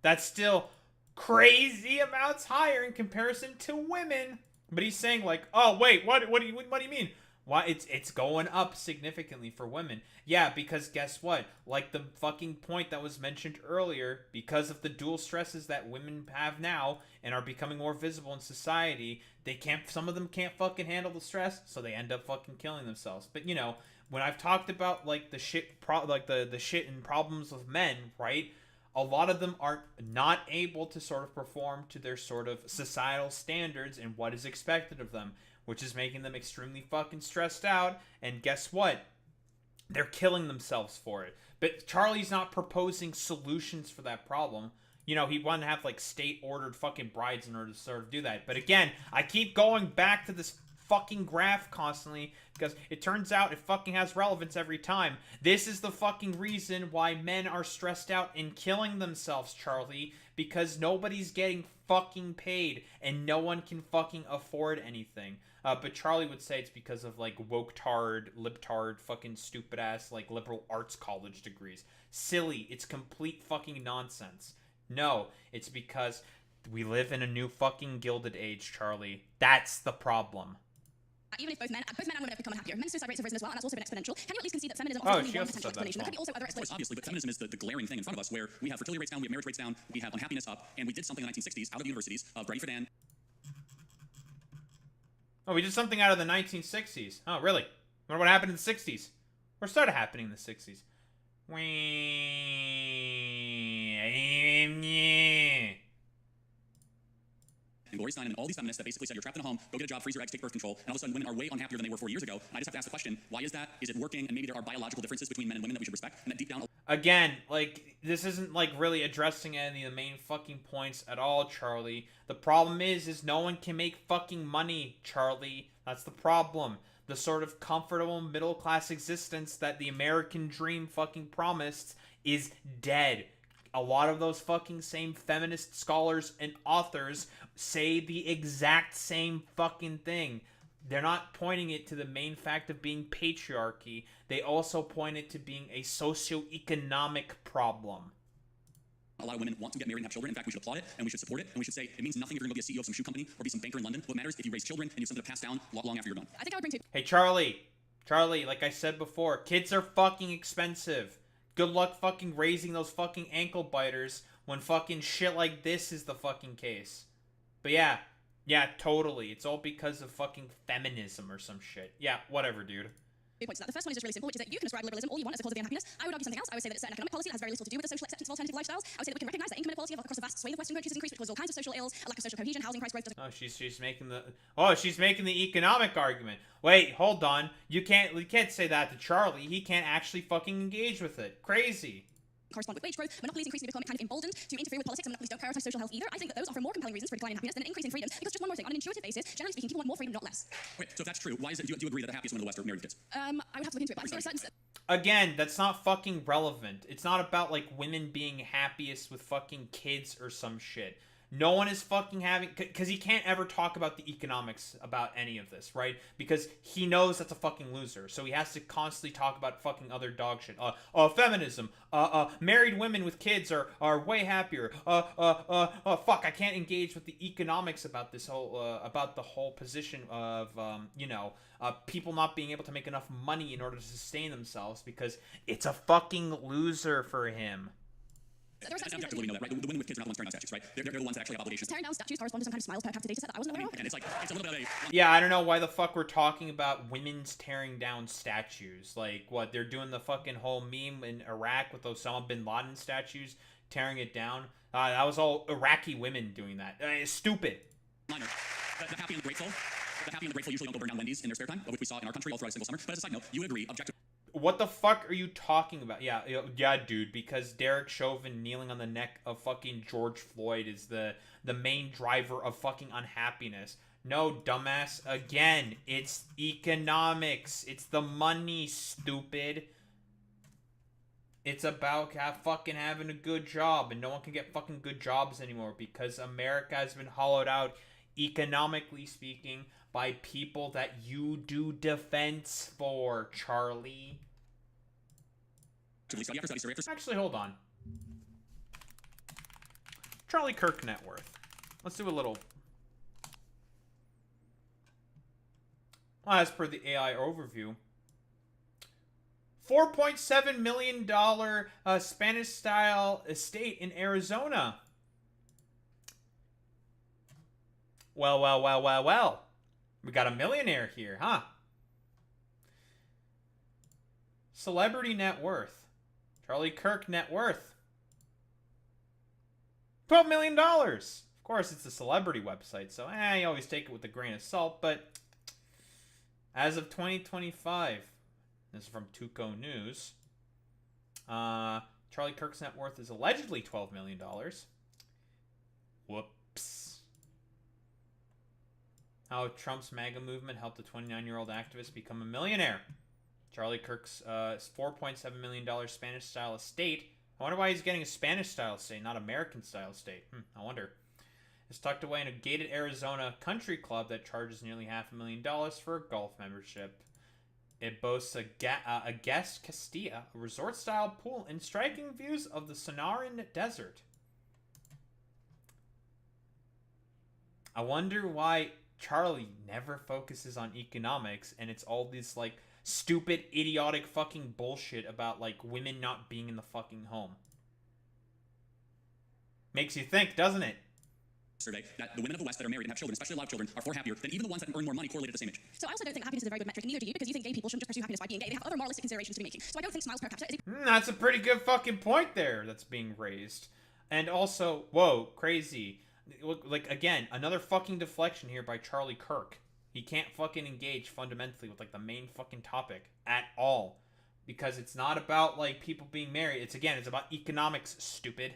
That's still crazy amounts higher in comparison to women. But he's saying like, oh wait, what do you mean? Why it's going up significantly for women? Yeah, because guess what? Like the fucking point that was mentioned earlier, because of the dual stresses that women have now and are becoming more visible in society, some of them can't fucking handle the stress, so they end up fucking killing themselves. But you know, when I've talked about like the shit and problems of men, right? A lot of them are not able to sort of perform to their sort of societal standards and what is expected of them, which is making them extremely fucking stressed out. And guess what? They're killing themselves for it. But Charlie's not proposing solutions for that problem. You know, he wanted to have like state-ordered fucking brides in order to sort of do that. But again, I keep going back to this fucking graph constantly because it turns out it fucking has relevance every time. This is the fucking reason why men are stressed out and killing themselves, Charlie, because nobody's getting fucking paid and no one can fucking afford anything. But Charlie would say it's because of like woke-tard, libtard, fucking stupid-ass like liberal arts college degrees. Silly. It's complete fucking nonsense. No, it's because We live in a new fucking Gilded Age, Charlie. That's the problem. Even if both men and women have become happier, men's suicide rates have risen as well, and that's also been exponential. Can you at least concede that feminism offers only one potential explanation? There could be also other Of course, obviously, but feminism is the glaring thing in front of us, where we have fertility rates down, we have marriage rates down, we have unhappiness up, and we did something in the 1960s out of universities, Ready for Dan. Oh, we did something out of the 1960s. Oh, really? Wonder what happened in the 60s? Or started happening in the 60s? And Gloria Steinem and all these feminists that basically said you're trapped in a home, go get a job, freeze your eggs, take birth control, and all of a sudden women are way unhappier than they were 40 years ago. And I just have to ask the question, why is that? Is it working? And maybe there are biological differences between men and women that we should respect, and that deep down... Again, like, this isn't, like, really addressing any of the main fucking points at all, Charlie. The problem is no one can make fucking money, Charlie. That's the problem. The sort of comfortable middle-class existence that the American dream fucking promised is dead. A lot of those fucking same feminist scholars and authors say the exact same fucking thing. They're not pointing it to the main fact of being patriarchy. They also point it to being a socioeconomic problem. A lot of women want to get married and have children. In fact, we should applaud it, and we should support it, and we should say it means nothing if you're going to be a CEO of some shoe company or be some banker in London. What matters if you raise children and you have something to pass down long after you're gone. I think I would bring two. Hey, Charlie, like I said before, kids are fucking expensive. Good luck fucking raising those fucking ankle biters when fucking shit like this is the fucking case. But yeah, totally. It's all because of fucking feminism or some shit. Yeah, whatever, dude. 2 points to that. The first one is just really simple, which is that you can ascribe liberalism all you want as a cause of the unhappiness. I would argue something else. I would say that it's certain economic policy that has very little to do with the social acceptance of alternative lifestyles. I would say that we can recognize that income inequality across a vast swathe of Western countries has increased, which causes all kinds of social ills, a lack of social cohesion, housing price growth. She's making the economic argument. Wait, hold on. You can't say that to Charlie. He can't actually fucking engage with it. Crazy. Correspond with wage growth. Monopolies increasingly become kind of emboldened to interfere with politics, and monopolies don't prioritize social health either. I think that those offer more compelling reasons for decline in happiness than an increase in freedom. Because just one more thing, on an intuitive basis, generally speaking, people want more freedom, not less. Wait, so if that's true, why is it? Do you agree that the happiest women in the West are married kids? I would have to look into it, but there are certain... Again, that's not fucking relevant. It's not about, like, women being happiest with fucking kids or some shit. No one is fucking having... Because he can't ever talk about the economics about any of this, right? Because he knows that's a fucking loser. So he has to constantly talk about fucking other dog shit. Feminism. Married women with kids are way happier. Fuck, I can't engage with the economics about this whole... about the whole position of, people not being able to make enough money in order to sustain themselves because it's a fucking loser for him. Objectively, we know that, right? The women with kids are not the ones tearing down statues, right? They're the ones that actually have obligations. Tearing down statues correspond to some kind of smiles per capita data set that I wasn't aware of. And it's a little bit of a... Yeah, I don't know why the fuck we're talking about women's tearing down statues. Like, what, they're doing the fucking whole meme in Iraq with Osama bin Laden statues, tearing it down? That was all Iraqi women doing that. It's stupid. Minor. The happy and the grateful. The happy and the grateful usually don't go burn down Wendy's in their spare time, which we saw in our country all throughout a single summer. But as a side note, you would agree, objectively... What the fuck are you talking about? Yeah, dude, because Derek Chauvin kneeling on the neck of fucking George Floyd is the main driver of fucking unhappiness. No, dumbass. Again, it's economics. It's the money, stupid. It's about fucking having a good job, and no one can get fucking good jobs anymore because America has been hollowed out, economically speaking, by people that you do defense for, Charlie. Actually, hold on. Charlie Kirk net worth. Let's do a little... Well, as per the AI overview, $4.7 million Spanish-style estate in Arizona. Well. We got a millionaire here, huh? Celebrity net worth. Charlie Kirk net worth. $12 million. Of course, it's a celebrity website, so you always take it with a grain of salt, but as of 2025, this is from Tuco News, Charlie Kirk's net worth is allegedly $12 million. Whoops. How Trump's MAGA movement helped a 29-year-old activist become a millionaire. Charlie Kirk's $4.7 million Spanish-style estate. I wonder why he's getting a Spanish-style estate, not American-style estate. I wonder. It's tucked away in a gated Arizona country club that charges nearly $500,000 for a golf membership. It boasts a guest Castilla, a resort-style pool, and striking views of the Sonoran Desert. I wonder why Charlie never focuses on economics, and it's all this, like, stupid, idiotic fucking bullshit about, like, women not being in the fucking home. Makes you think, doesn't it? Survey that the women of the West that are married and have children, especially a lot of children, are far happier than even the ones that earn more money correlated to the same age. So I also don't think that happiness is a very good metric, and neither do you, because you think gay people shouldn't just pursue happiness by being gay. They have other moralistic considerations to be making. So I don't think smiles per capita is That's a pretty good fucking point there that's being raised. And also, whoa, crazy. Like, again, another fucking deflection here by Charlie Kirk. He can't fucking engage fundamentally with, like, the main fucking topic at all. Because it's not about, like, people being married. It's about economics, stupid.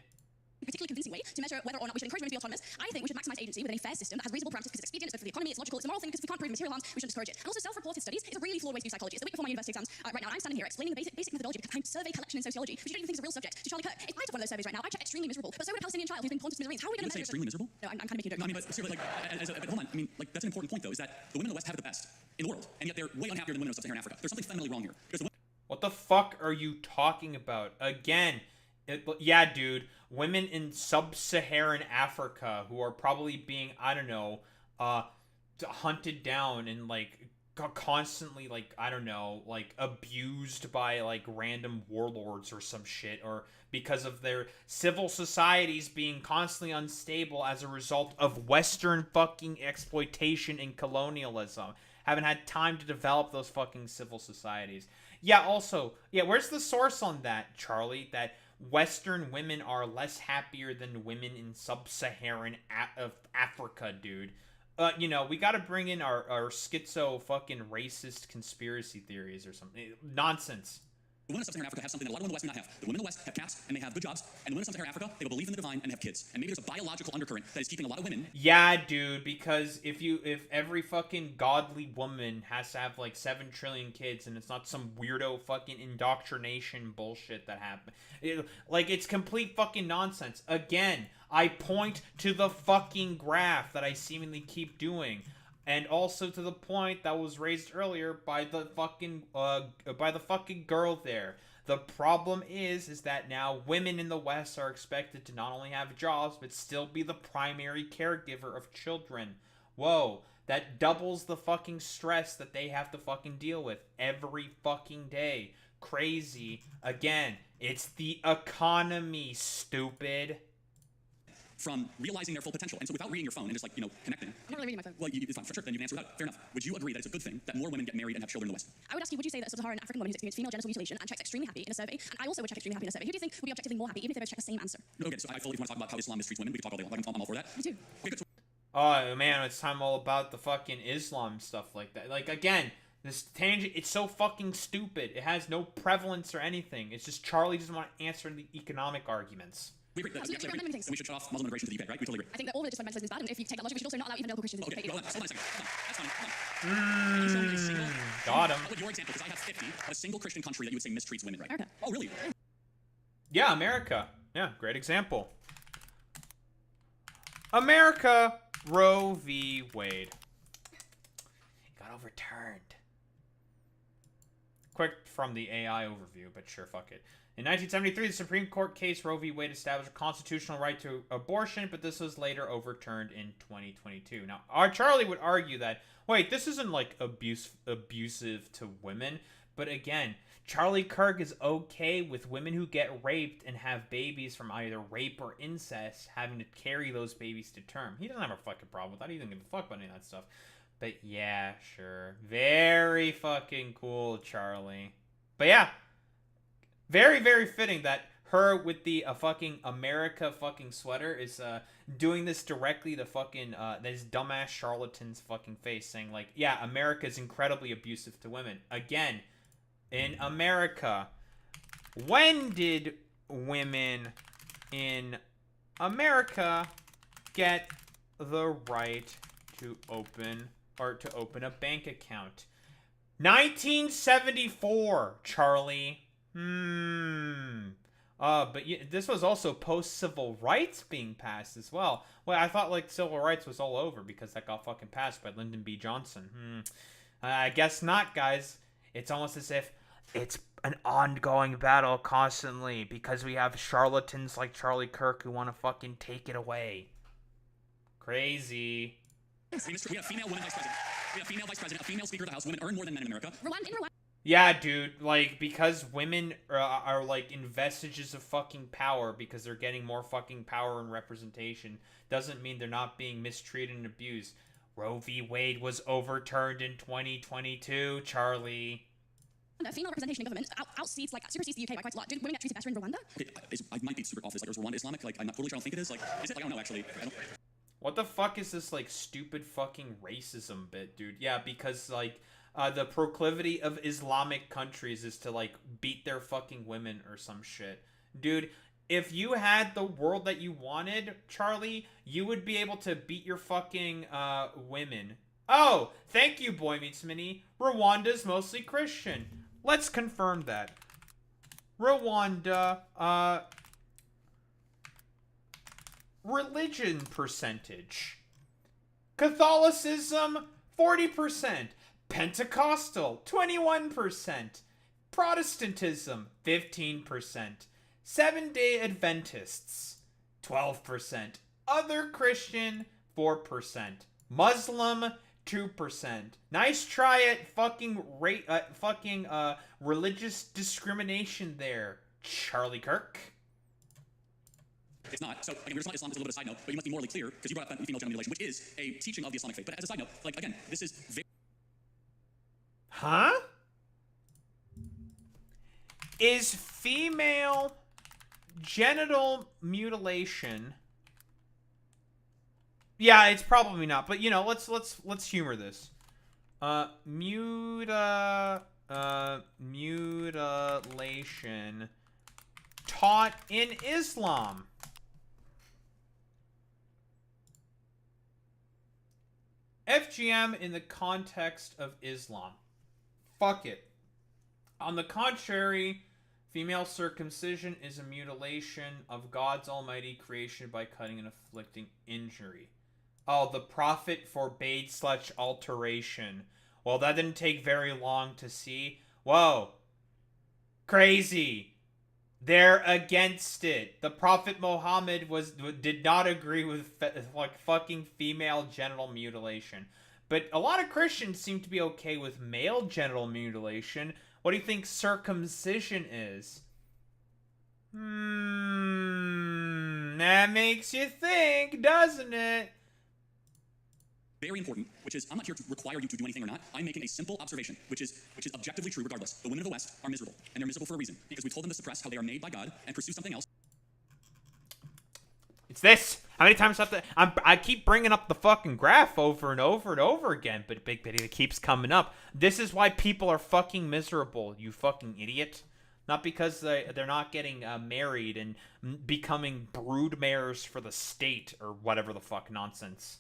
particularly convincing way to measure whether or not we should encourage women to be autonomous. I think we should maximize agency within a fair system that has reasonable parameters because it's expedient, it's good for the economy, it's logical, it's a moral thing because if we can't prove material harms, we shouldn't discourage it. And also self-reported studies is a really flawed way to do psychology. It's the week before my university exams right now, and I'm standing here explaining the basic methodology behind survey collection in sociology, which you don't even think is a real subject, to Charlie Kirk. If I took one of those surveys right now, I'd check extremely miserable. But so would a Palestinian child who's been pawned to smithereens. How are we going to say measure extremely miserable? No, I'm kind of making a joke. No, I mean, but seriously, like, but hold on. I mean, like, that's an important point, though, is that the women in the West have it the best in the world, and yet they're way unhappier than women of sub-Saharan Africa. There's something fundamentally wrong here. What the fuck are you talking about? Again, yeah, dude. Women in sub-Saharan Africa who are probably being, I don't know, hunted down and, like, constantly, like, I don't know, like, abused by, like, random warlords or some shit, or because of their civil societies being constantly unstable as a result of Western fucking exploitation and colonialism. Haven't had time to develop those fucking civil societies. Yeah, also, yeah, where's the source on that, Charlie? That Western women are less happier than women in sub-Saharan Africa, dude. You know, we gotta bring in our schizo fucking racist conspiracy theories or something. Nonsense. The women of sub-Saharan Africa have something that a lot of women in the West do not have. The women in the West have caste, and they have good jobs, and the women of sub-Saharan Africa, they believe in the divine and have kids. And maybe there's a biological undercurrent that is keeping a lot of women... Yeah, dude, because if every fucking godly woman has to have, like, 7 trillion kids, and it's not some weirdo fucking indoctrination bullshit that happened. Like, it's complete fucking nonsense. Again, I point to the fucking graph that I seemingly keep doing. And also to the point that was raised earlier by the fucking girl there. The problem is that now women in the West are expected to not only have jobs, but still be the primary caregiver of children. Whoa, that doubles the fucking stress that they have to fucking deal with every fucking day. Crazy. Again, it's the economy, stupid. From realizing their full potential. And so without reading your phone and just, like, you know, connecting... I'm not really reading my phone. Well, it's fine. For sure, then you can answer without it. Fair enough. Would you agree that it's a good thing that more women get married and have children in the West? I would ask you, would you say that a sub-Saharan African woman who's experienced female genital mutilation and checks extremely happy in a survey, and I also would check extremely happy in a survey, who do you think would be objectively more happy, even if they both check the same answer? Okay, so I fully want to talk about how Islam mistreats women. We can talk all day long. I'm all for that. Me too. Oh, man, it's time all about the fucking Islam stuff like that. Like, again, this tangent, it's so fucking stupid. It has no prevalence or anything. It's just Charlie doesn't want to answer the economic arguments. We agree that we should shut off Muslim immigration to the UK, right? We totally agree. I think that all religious fundamentalism is bad, and if you take that logic, we should also not allow evangelical Christians to debate. Hold on a second. That's fine. Got him. With your example, because I have 50, a single Christian country that you would say mistreats women, right? America. Oh, really? Yeah, America. Yeah, great example. America, Roe v. Wade. Got overturned. Quick from the AI overview, but sure, fuck it. In 1973, the Supreme Court case Roe v. Wade established a constitutional right to abortion, but this was later overturned in 2022. Now, our Charlie would argue that, wait, this isn't, like, abusive to women, but again, Charlie Kirk is okay with women who get raped and have babies from either rape or incest having to carry those babies to term. He doesn't have a fucking problem with that. He doesn't give a fuck about any of that stuff. But yeah, sure. Very fucking cool, Charlie. But yeah, very, very fitting that her with the fucking America fucking sweater is doing this directly to fucking this dumbass charlatan's fucking face, saying like, yeah, America is incredibly abusive to women. Again, in America, when did women in America get the right to open a bank account? 1974, Charlie. But this was also post-civil rights being passed as well. Well, I thought, like, civil rights was all over because that got fucking passed by Lyndon B. Johnson. I guess not, guys. It's almost as if it's an ongoing battle constantly because we have charlatans like Charlie Kirk who want to fucking take it away. Crazy. We have female women vice president. We have female vice president, a female speaker of the House. Women earn more than men in America. Yeah, dude, like, because women are like, in vestiges of fucking power because they're getting more fucking power and representation doesn't mean they're not being mistreated and abused. Roe v. Wade was overturned in 2022, Charlie. Female representation in government outseats, like, supersedes the UK by quite a lot. Didn't women get treated better in Rwanda? Okay, I might be super off this. Like, is Rwanda Islamic? Like, I'm not totally sure. I don't think it is. Like, is it? Like, I don't know, actually. I don't... What the fuck is this, like, stupid fucking racism bit, dude? Yeah, because, like, the proclivity of Islamic countries is to, like, beat their fucking women or some shit. Dude, if you had the world that you wanted, Charlie, you would be able to beat your fucking, women. Oh, thank you, Boy Meets Mini. Rwanda's mostly Christian. Let's confirm that. Rwanda, religion percentage. Catholicism, 40%. Pentecostal, 21%. Protestantism, 15%. Seventh-day Adventists, 12%. Other Christian, 4%. Muslim, 2%. Nice try at fucking religious discrimination there, Charlie Kirk. It's not. So, again, we're just not Islam. It's a little bit of a side note, but you must be morally clear because you brought up female genital mutilation, which is a teaching of the Islamic faith. But as a side note, like, again, this is very... Huh? Is female genital mutilation... Yeah, it's probably not, but you know, let's humor this. Mutilation taught in Islam. FGM in the context of Islam. Fuck it. On the contrary, female circumcision is a mutilation of God's almighty creation by cutting and inflicting injury. Oh, the prophet forbade such alteration. Well, that didn't take very long to see. Whoa. Crazy. They're against it. The Prophet Muhammad did not agree with fucking female genital mutilation. But a lot of Christians seem to be okay with male genital mutilation. What do you think circumcision is? That makes you think, doesn't it? Very important, which is I'm not here to require you to do anything or not. I'm making a simple observation, which is objectively true regardless. The women of the West are miserable, and they're miserable for a reason, because we told them to suppress how they are made by God and pursue something else. It's this. How many times have to... I keep bringing up the fucking graph over and over and over again, but Big Bitty, it keeps coming up. This is why people are fucking miserable, you fucking idiot. Not because they're not getting married and becoming brood mares for the state or whatever the fuck nonsense.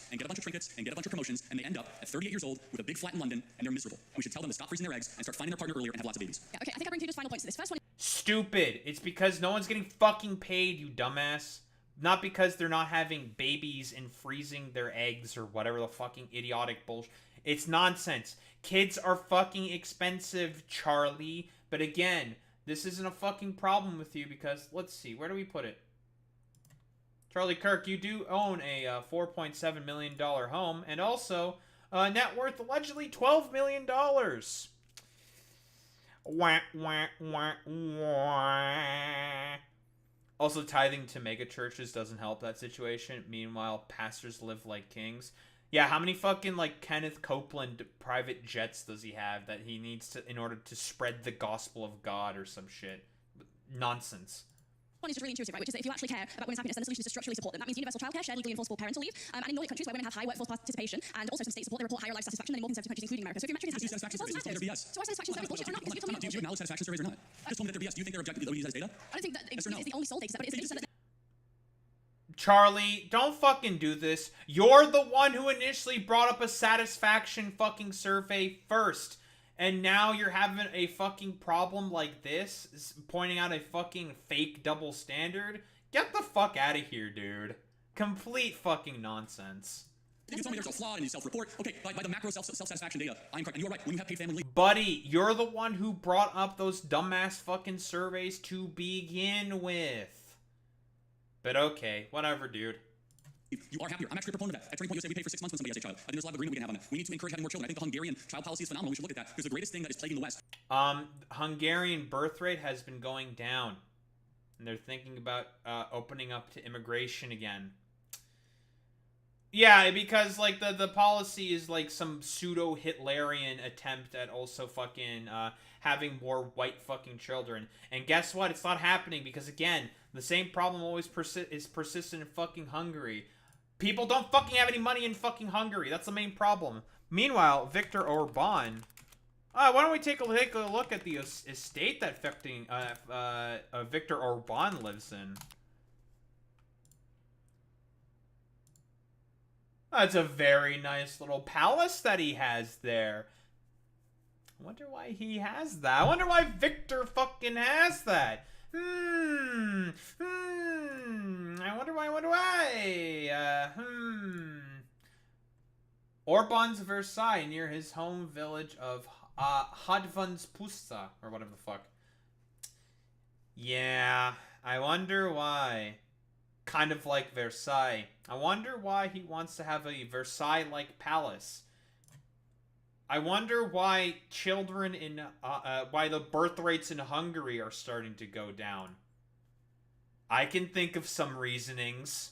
And get a bunch of trinkets and get a bunch of promotions, and they end up at 38 years old with a big flat in London, and they're miserable. And we should tell them to stop freezing their eggs and start finding their partner earlier and have lots of babies. Yeah, okay, I think I bring two just final points to this. First one. Stupid. It's because no one's getting fucking paid, you dumbass. Not because they're not having babies and freezing their eggs or whatever the fucking idiotic bullshit. It's nonsense. Kids are fucking expensive, Charlie. But again, this isn't a fucking problem with you because, let's see, where do we put it? Charlie Kirk, you do own a $4.7 million home and also net worth allegedly $12 million. Wah, wah, wah, wah. Also, tithing to mega churches doesn't help that situation. Meanwhile, pastors live like kings. Yeah, how many fucking, like, Kenneth Copeland private jets does he have that he needs to in order to spread the gospel of God or some shit? Nonsense. One is just really intuitive, right? Which is that if you actually care about women's happiness, then the solution is to structurally support them. That means universal childcare, shared legally enforceable parental leave, and in Nordic countries where women have high workforce participation and also some state support, they report higher life satisfaction than in more conservative countries, including America. So if you're measuring happiness, satisfaction surveys, they're BS. So our satisfaction surveys bullshit or not? Because you told me do you acknowledge satisfaction surveys or not? I just told me that they're BS. Do you think they're objectively used as data? I don't think that it's the only sole data set, but it's the Charlie, don't fucking do this. You're the one who initially brought up a satisfaction fucking survey first. And now you're having a fucking problem like this, pointing out a fucking fake double standard? Get the fuck out of here, dude. Complete fucking nonsense. You tell me there's a flaw in your self-report. Okay, by the macro self-satisfaction data, I'm correct. And you're right. When you have paid family leave... Buddy, you're the one who brought up those dumbass fucking surveys to begin with. But okay, whatever, dude. You are happier. I'm actually a proponent of that. At Turning Point USA, we pay for 6 months when somebody has a child. I think there's a lot of agreement we can have on that. We need to encourage having more children. I think the Hungarian child policy is phenomenal. We should look at that. Because the greatest thing that is plaguing the West. Hungarian birth rate has been going down. And they're thinking about opening up to immigration again. Yeah, because, like, the policy is, like, some pseudo-Hitlerian attempt at also fucking having more white fucking children. And guess what? It's not happening because, again, the same problem always is persistent in fucking Hungary. People don't fucking have any money in fucking Hungary. That's the main problem. Meanwhile, Viktor Orban... why don't we take a look at the estate that Viktor Orban lives in? That's a very nice little palace that he has there. I wonder why he has that. I wonder why Victor fucking has that. I wonder why. Orban's Versailles near his home village of Hadvanspusta, or whatever the fuck. Yeah, I wonder why. Kind of like Versailles. I wonder why he wants to have a Versailles-like palace. I wonder why children in, why the birth rates in Hungary are starting to go down. I can think of some reasonings.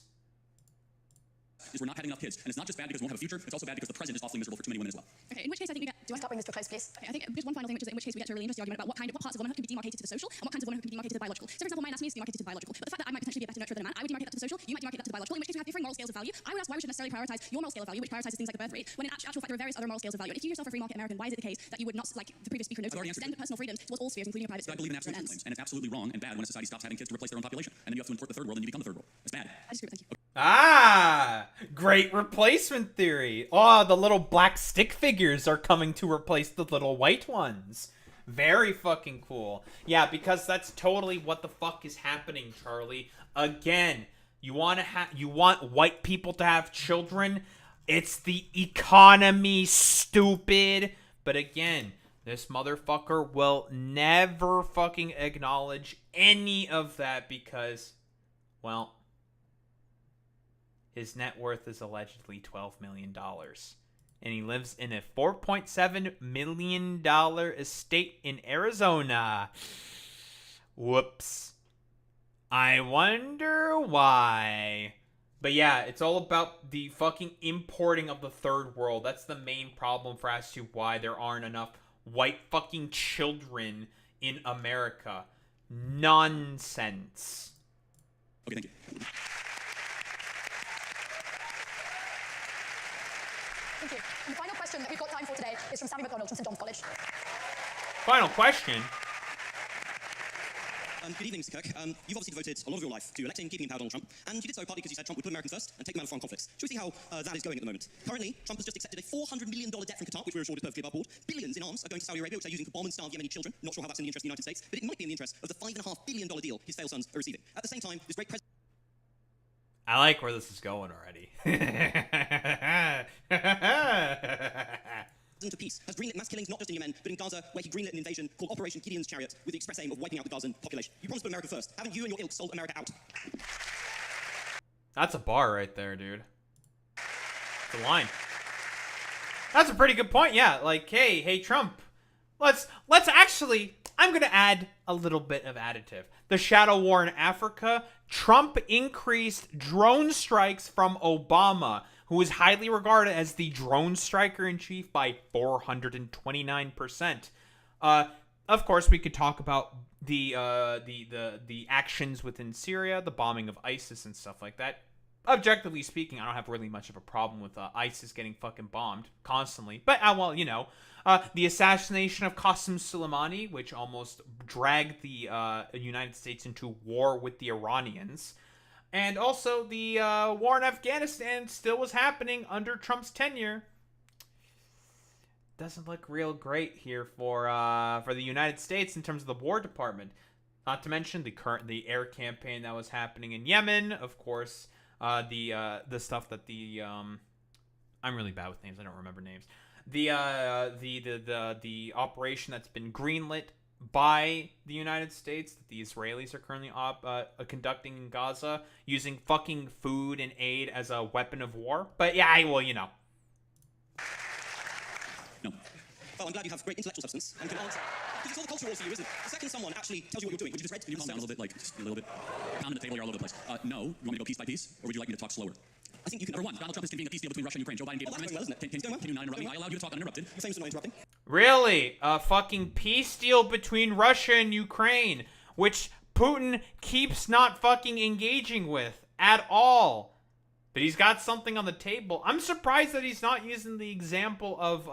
Is we're not having enough kids. And it's not just bad because we won't have a future, it's also bad because the present is awfully miserable for too many women as well. Okay, in which case I think we get... Do you want to start bringing this to a close, please? Okay, I think just one final thing, which is in which case we get to a really interesting argument about what parts of womanhood can be demarcated to the social, and what kinds of womanhood can be demarcated to the biological. So, for example, my anatomy is demarcated to the biological, but the fact that I might potentially be a better nurturer than a man, I would demarcate that to the social, you might demarcate that to the biological, in which case we have differing moral scales of value. I would ask why we should necessarily prioritize your moral scale of value, which prioritizes things like the birth rate, when in actual fact there are various other moral scales of value. And if you yourself are a free market American, why is it the case that you would not, like the previous speaker noted, extend personal freedom towards all spheres, including your private sphere? I believe in absolute freedom, and it's absolutely wrong and bad when a society stops having kids to replace their own population. And then you have to import the third world and you become the third world. It's bad. I disagree, thank you. Ah, great replacement theory. Oh, the little black stick figures are coming to replace the little white ones. Very fucking cool. Yeah, because that's totally what the fuck is happening, Charlie. Again, you want white people to have children? It's the economy, stupid. But again, this motherfucker will never fucking acknowledge any of that because, well, his net worth is allegedly $12 million. And he lives in a $4.7 million estate in Arizona. Whoops. I wonder why. But yeah, it's all about the fucking importing of the third world. That's the main problem for as to why there aren't enough white fucking children in America. Nonsense. Okay, thank you. Thank you. And the final question that we've got time for today is from Sammy McDonald from St. John's College. Final question. Good evening, Mr. Kirk. You've obviously devoted a lot of your life to electing, keeping in power Donald Trump, and you did so partly because you said Trump would put America first and take them out of foreign conflicts. Should we see how that is going at the moment? Currently, Trump has just accepted a $400 million debt from Qatar, which we're assured is perfectly above board. Billions in arms are going to Saudi Arabia, which they're using to bomb and starve Yemeni children. Not sure how that's in the interest of the United States, but it might be in the interest of the $5.5 billion deal his failed sons are receiving. At the same time, this great president... I like where this is going already. of peace has greenlit mass killings not just in Yemen, but in Gaza, where he greenlit an invasion called Operation Gideon's Chariot with the express aim of wiping out the Gazan population. You promised to put America first. Haven't you and your ilk sold America out? That's a bar right there, dude. It's a line. That's a pretty good point, yeah. Like, hey, Trump. Let's actually, I'm gonna add a little bit of additive. The shadow war in Africa, Trump increased drone strikes from Obama, who is highly regarded as the drone striker-in-chief, by 429%. Of course, we could talk about the actions within Syria, the bombing of ISIS and stuff like that. Objectively speaking, I don't have really much of a problem with ISIS getting fucking bombed constantly. But, well, you know, the assassination of Qasem Soleimani, which almost dragged the United States into war with the Iranians. And also, the war in Afghanistan still was happening under Trump's tenure. Doesn't look real great here for the United States in terms of the War Department. Not to mention the air campaign that was happening in Yemen. Of course, the stuff that I'm really bad with names. I don't remember names. The operation that's been greenlit by the United States that the Israelis are currently conducting in Gaza, using fucking food and aid as a weapon of war. But yeah, well, you know. No. Well, I'm glad you have great intellectual substance and can answer. Because it's all the culture wars for you, isn't it? The second someone actually tells you what you're doing, which you just read, can you calm down a little bit, like, just a little bit? Pounding the table, you're all over the place. No. You want me to go piece by piece, or would you like me to talk slower? I think you can. Number one, Donald Trump is convening a peace deal between Russia and Ukraine. Joe Biden gave a promise. Can you not interrupt me? I allowed you to talk uninterrupted. You're famous for not interrupting. Really? A fucking peace deal between Russia and Ukraine, which Putin keeps not fucking engaging with at all. But he's got something on the table. I'm surprised that he's not using the example of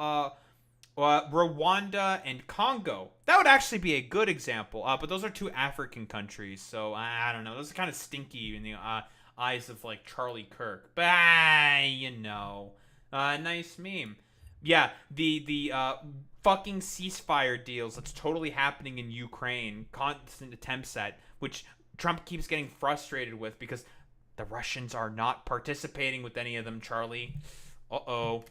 Rwanda and Congo. That would actually be a good example. But those are two African countries, so I don't know. Those are kind of stinky in the eyes of like Charlie Kirk. But you know, nice meme. Yeah, the fucking ceasefire deals that's totally happening in Ukraine, constant attempts at, which Trump keeps getting frustrated with because the Russians are not participating with any of them, Charlie. Uh-oh.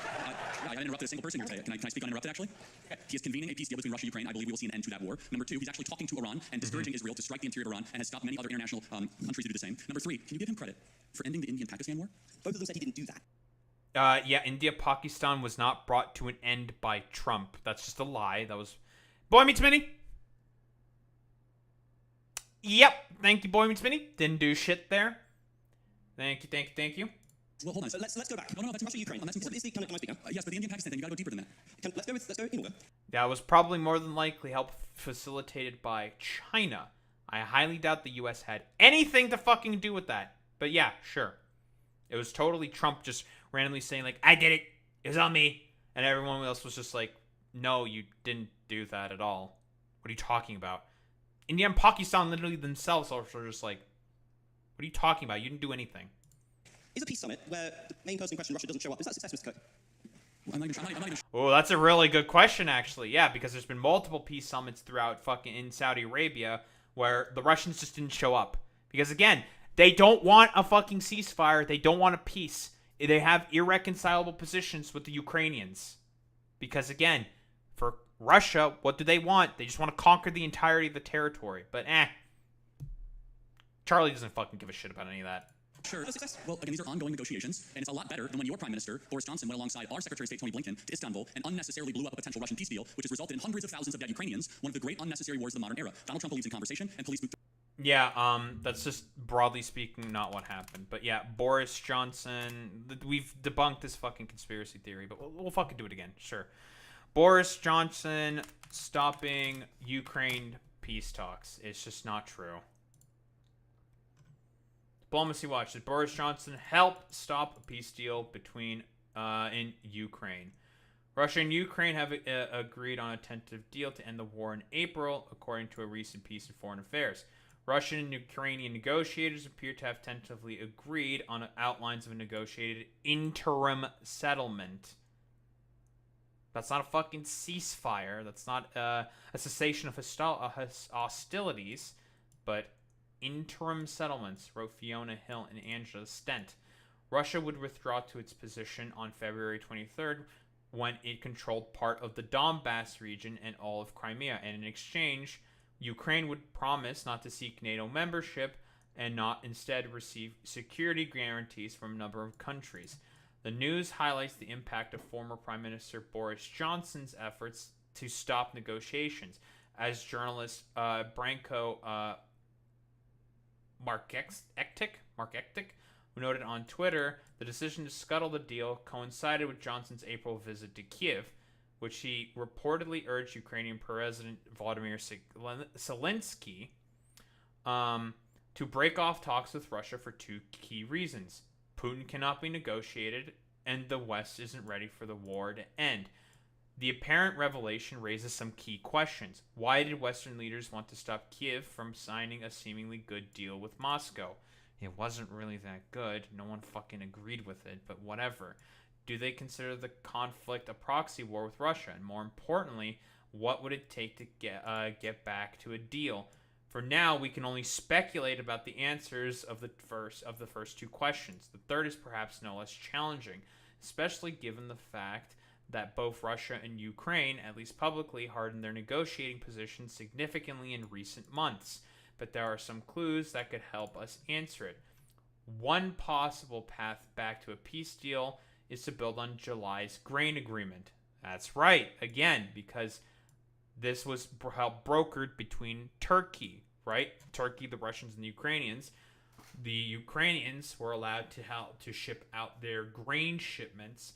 I haven't interrupted a single person here today. Can I speak uninterrupted, actually? Okay. He is convening a peace deal between Russia and Ukraine. I believe we will see an end to that war. Number two, he's actually talking to Iran and discouraging Israel to strike the interior of Iran and has stopped many other international countries to do the same. Number three, can you give him credit for ending the Indian-Pakistan war? Both of them said he didn't do that. Yeah, India-Pakistan was not brought to an end by Trump. That's just a lie. That was... Boy Meets Mini? Yep. Thank you, Boy Meets Mini. Didn't do shit there. Thank you. Well, hold on. So let's go back. No, that's Russia, Ukraine. That's important. Can I speak now? Yes, but the Indian-Pakistan thing, you gotta go deeper than that. Let's go in order. That was probably more than likely help facilitated by China. I highly doubt the U.S. had anything to fucking do with that. But yeah, sure. It was totally Trump just randomly saying, like, I did it. It was on me. And everyone else was just like, no, you didn't do that at all. What are you talking about? India and Pakistan literally themselves are just like, what are you talking about? You didn't do anything. Is a peace summit where the main person in question, Russia, doesn't show up, is that a success, Mr. Kirk? Oh, that's a really good question, actually. Yeah, because there's been multiple peace summits throughout fucking in Saudi Arabia where the Russians just didn't show up. Because, again, they don't want a fucking ceasefire. They don't want a peace. They have irreconcilable positions with the Ukrainians. Because, again, for Russia, what do they want? They just want to conquer the entirety of the territory. But, Charlie doesn't fucking give a shit about any of that. Sure. Well, again, these are ongoing negotiations, and it's a lot better than when your Prime Minister, Boris Johnson, went alongside our Secretary of State, Tony Blinken, to Istanbul and unnecessarily blew up a potential Russian peace deal, which has resulted in hundreds of thousands of dead Ukrainians, one of the great unnecessary wars of the modern era. Donald Trump believes in conversation, and police... Yeah, that's just, broadly speaking, not what happened. But yeah, Boris Johnson... We've debunked this fucking conspiracy theory, but we'll fucking do it again. Sure. Boris Johnson stopping Ukraine peace talks. It's just not true. Diplomacy Watch. Did Boris Johnson help stop a peace deal between in Ukraine? Russia and Ukraine have agreed on a tentative deal to end the war in April, according to a recent piece in Foreign Affairs. Russian and Ukrainian negotiators appear to have tentatively agreed on outlines of a negotiated interim settlement. That's not a fucking ceasefire. That's not a cessation of hostilities, but interim settlements, wrote Fiona Hill and Angela Stent. Russia would withdraw to its position on February 23rd when it controlled part of the Donbass region and all of Crimea, and in exchange, Ukraine would promise not to seek NATO membership and not instead receive security guarantees from a number of countries. The news highlights the impact of former Prime Minister Boris Johnson's efforts to stop negotiations. As journalist Branko Mark Ektik, who noted on Twitter, the decision to scuttle the deal coincided with Johnson's April visit to Kiev, which he reportedly urged Ukrainian President Volodymyr Zelensky to break off talks with Russia for two key reasons. Putin cannot be negotiated, and the West isn't ready for the war to end. The apparent revelation raises some key questions. Why did Western leaders want to stop Kiev from signing a seemingly good deal with Moscow? It wasn't really that good. No one fucking agreed with it, but whatever. Do they consider the conflict a proxy war with Russia? And more importantly, what would it take to get back to a deal? For now, we can only speculate about the answers of the first two questions. The third is perhaps no less challenging, especially given the fact that both Russia and Ukraine, at least publicly, hardened their negotiating positions significantly in recent months. But there are some clues that could help us answer it. One possible path back to a peace deal is to build on July's grain agreement. That's right, again, because this was brokered between Turkey, right? Turkey, the Russians, and the Ukrainians. The Ukrainians were allowed to ship out their grain shipments,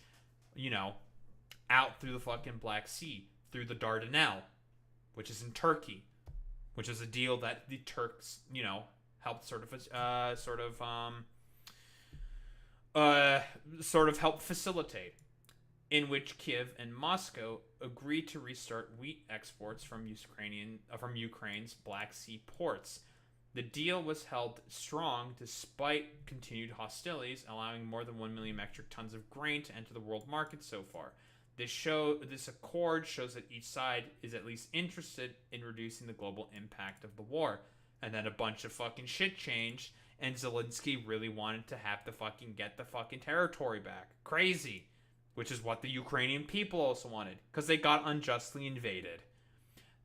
out through the fucking Black Sea, through the Dardanelles, which is in Turkey, which is a deal that the Turks, helped sort of help facilitate, in which Kiev and Moscow agreed to restart wheat exports from Ukraine's Black Sea ports. The deal was held strong despite continued hostilities, allowing more than 1 million metric tons of grain to enter the world market so far. This accord shows that each side is at least interested in reducing the global impact of the war. And then a bunch of fucking shit changed, and Zelensky really wanted to have to fucking get the fucking territory back. Crazy. Which is what the Ukrainian people also wanted, because they got unjustly invaded.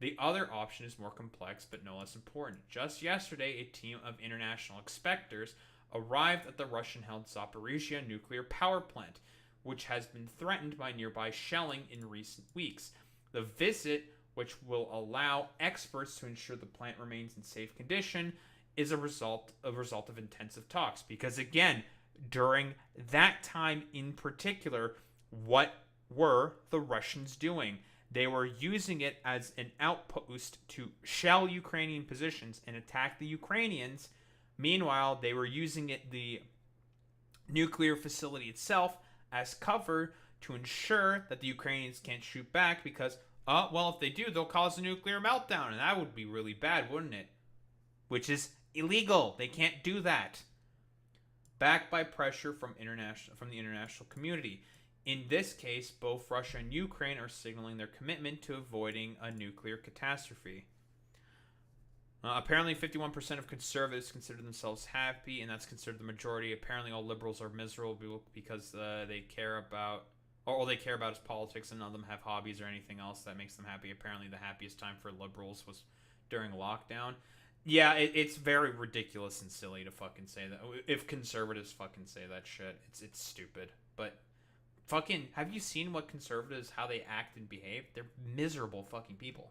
The other option is more complex, but no less important. Just yesterday, a team of international inspectors arrived at the Russian-held Zaporizhia nuclear power plant, which has been threatened by nearby shelling in recent weeks. The visit, which will allow experts to ensure the plant remains in safe condition, is a result of intensive talks. Because again, during that time in particular, what were the Russians doing? They were using it as an outpost to shell Ukrainian positions and attack the Ukrainians. Meanwhile, they were using the nuclear facility itself as cover to ensure that the Ukrainians can't shoot back because, if they do, they'll cause a nuclear meltdown, and that would be really bad, wouldn't it? Which is illegal. They can't do that. Backed by pressure from the international community. In this case, both Russia and Ukraine are signaling their commitment to avoiding a nuclear catastrophe. Apparently, 51% of conservatives consider themselves happy, and that's considered the majority. Apparently, all liberals are miserable because they care about, or all they care about is politics, and none of them have hobbies or anything else that makes them happy. Apparently, the happiest time for liberals was during lockdown. Yeah, it's very ridiculous and silly to fucking say that. If conservatives fucking say that shit, it's stupid. But fucking, have you seen what conservatives, how they act and behave? They're miserable fucking people.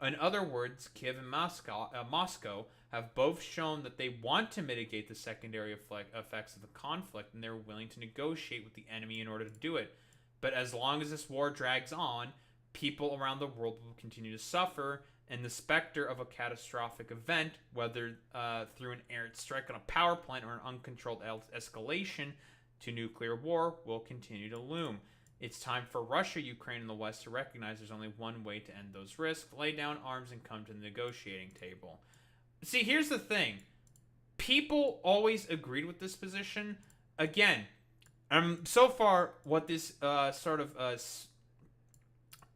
In other words, Kiev and Moscow have both shown that they want to mitigate the secondary effects of the conflict, and they're willing to negotiate with the enemy in order to do it. But as long as this war drags on, people around the world will continue to suffer, and the specter of a catastrophic event, whether through an air strike on a power plant or an uncontrolled escalation to nuclear war, will continue to loom. It's time for Russia, Ukraine, and the West to recognize there's only one way to end those risks: lay down arms and come to the negotiating table. See, here's the thing. People always agreed with this position. Again, so far, what this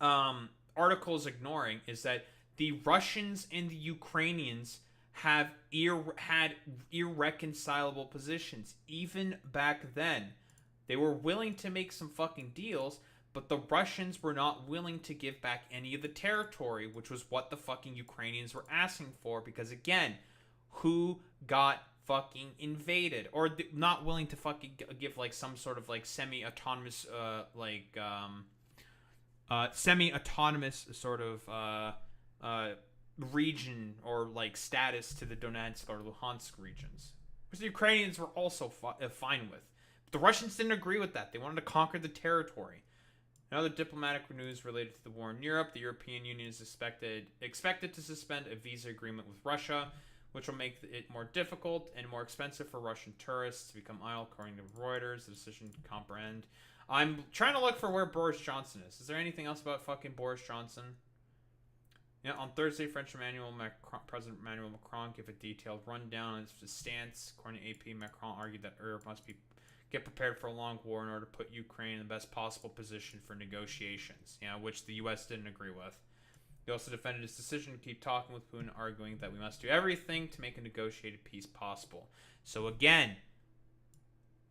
article is ignoring is that the Russians and the Ukrainians have had irreconcilable positions. Even back then, they were willing to make some fucking deals, but the Russians were not willing to give back any of the territory, which was what the fucking Ukrainians were asking for. Because again, who got fucking invaded? Or not willing to fucking give like some sort of like semi-autonomous sort of region or like status to the Donetsk or Luhansk regions, which the Ukrainians were also fine with. But the Russians didn't agree with that. They wanted to conquer the territory. In other diplomatic news related to the war in Europe, the European Union is expected to suspend a visa agreement with Russia, which will make it more difficult and more expensive for Russian tourists to become idle, according to Reuters. The decision to comprehend. I'm trying to look for where Boris Johnson is. Is there anything else about fucking Boris Johnson? Yeah, on Thursday, President Emmanuel Macron gave a detailed rundown on his stance. According to AP, Macron argued that Europe must get prepared for a long war in order to put Ukraine in the best possible position for negotiations, which the U.S. didn't agree with. He also defended his decision to keep talking with Putin, arguing that we must do everything to make a negotiated peace possible. So again,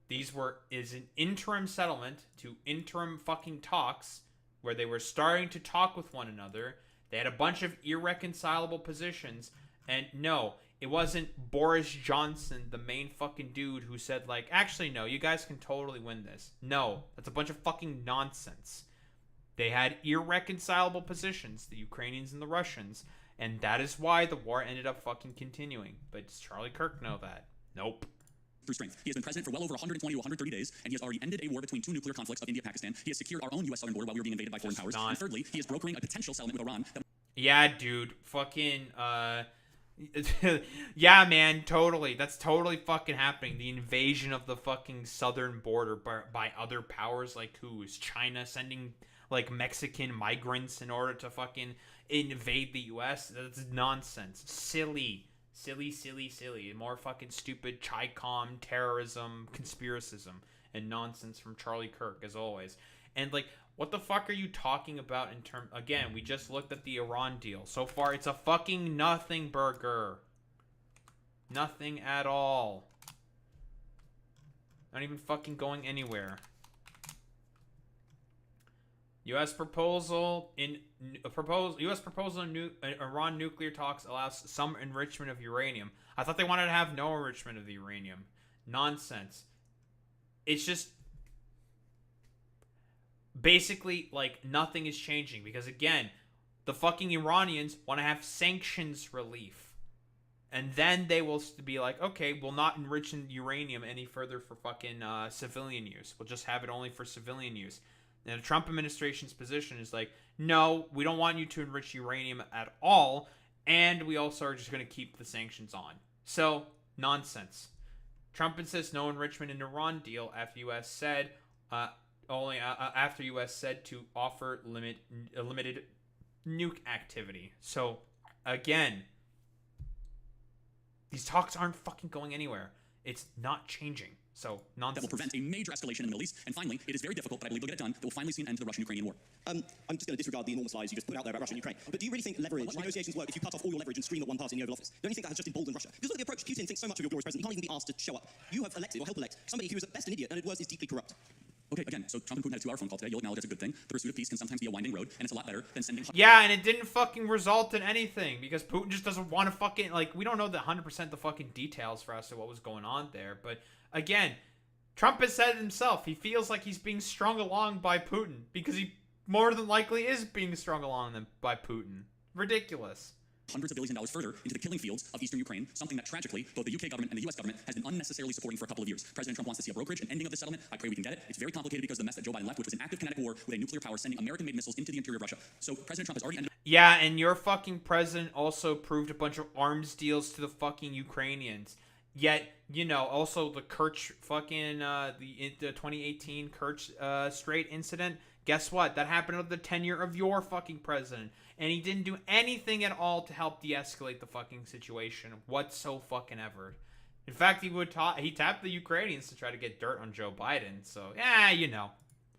is an interim settlement to interim fucking talks where they were starting to talk with one another. They had a bunch of irreconcilable positions, and no, it wasn't Boris Johnson, the main fucking dude, who said, like, actually, no, you guys can totally win this. No, that's a bunch of fucking nonsense. They had irreconcilable positions, the Ukrainians and the Russians, and that is why the war ended up fucking continuing. But does Charlie Kirk know that? Nope. Through strength. He has been president for well over 120 to 130 days, and he has already ended a war between two nuclear conflicts of India and Pakistan. He has secured our own U.S. southern border while we were being invaded by foreign powers. And thirdly, he is brokering a potential settlement with Iran. Yeah, dude. Fucking, yeah, man, totally. That's totally fucking happening. The invasion of the fucking southern border by other powers, like who? Is China sending, like, Mexican migrants in order to fucking invade the U.S.? That's nonsense. Silly. More fucking stupid Chi-Com, terrorism, conspiracism, and nonsense from Charlie Kirk, as always. And, like, what the fuck are you talking about in terms... Again, we just looked at the Iran deal. So far, it's a fucking nothing burger. Nothing at all. Not even fucking going anywhere. U.S. proposal in Iran nuclear talks allows some enrichment of uranium. I thought they wanted to have no enrichment of the uranium. Nonsense. It's just basically like nothing is changing because again, the fucking Iranians want to have sanctions relief. And then they will be like, okay, we'll not enrich in uranium any further for fucking civilian use. We'll just have it only for civilian use. And the Trump administration's position is like, no, we don't want you to enrich uranium at all, and we also are just going to keep the sanctions on. So, nonsense. Trump insists no enrichment in Iran deal after U.S. said after U.S. said to offer limited nuke activity. So, again, these talks aren't fucking going anywhere. It's not changing. So, nonsense. That will prevent a major escalation in the Middle East. And finally, it is very difficult, but I believe we'll get it done, that we'll finally see an end to the Russian-Ukrainian war. I'm just going to disregard the enormous lies you just put out there about Russia and Ukraine. But do you really think leverage negotiations work if you cut off all your leverage and scream at one party in the Oval Office? Don't you think that has just emboldened Russia? Because look at the approach. Putin thinks so much of your glorious president, he can't even be asked to show up. You have elected, or helped elect, somebody who is at best an idiot and at worst is deeply corrupt. Okay, again, so Trump and Putin had a 2-hour phone call today. You'll acknowledge that's a good thing. The pursuit of peace can sometimes be a winding road, and it's a lot better than sending... Yeah, and it didn't fucking result in anything, because Putin just doesn't want to fucking... Like, we don't know the 100% the fucking details for us of what was going on there, but, again, Trump has said himself, he feels like he's being strung along by Putin, because he more than likely is being strung along by Putin. Ridiculous. Hundreds of billions of dollars further into the killing fields of eastern Ukraine, something that tragically both the UK government and the US government has been unnecessarily supporting for a couple of years. President Trump wants to see a brokerage, an ending of this settlement. I pray we can get it. It's very complicated because of the mess that Joe Biden left, which was an active kinetic war with a nuclear power sending American-made missiles into the interior of Russia. So President Trump has already ended... Yeah, and your fucking president also approved a bunch of arms deals to the fucking Ukrainians. Yet, you know, also the Kerch fucking, the 2018 Kerch Strait incident, guess what? That happened with the tenure of your fucking president. And he didn't do anything at all to help de-escalate the fucking situation whatsoever. In fact, he tapped the Ukrainians to try to get dirt on Joe Biden. So, yeah, you know.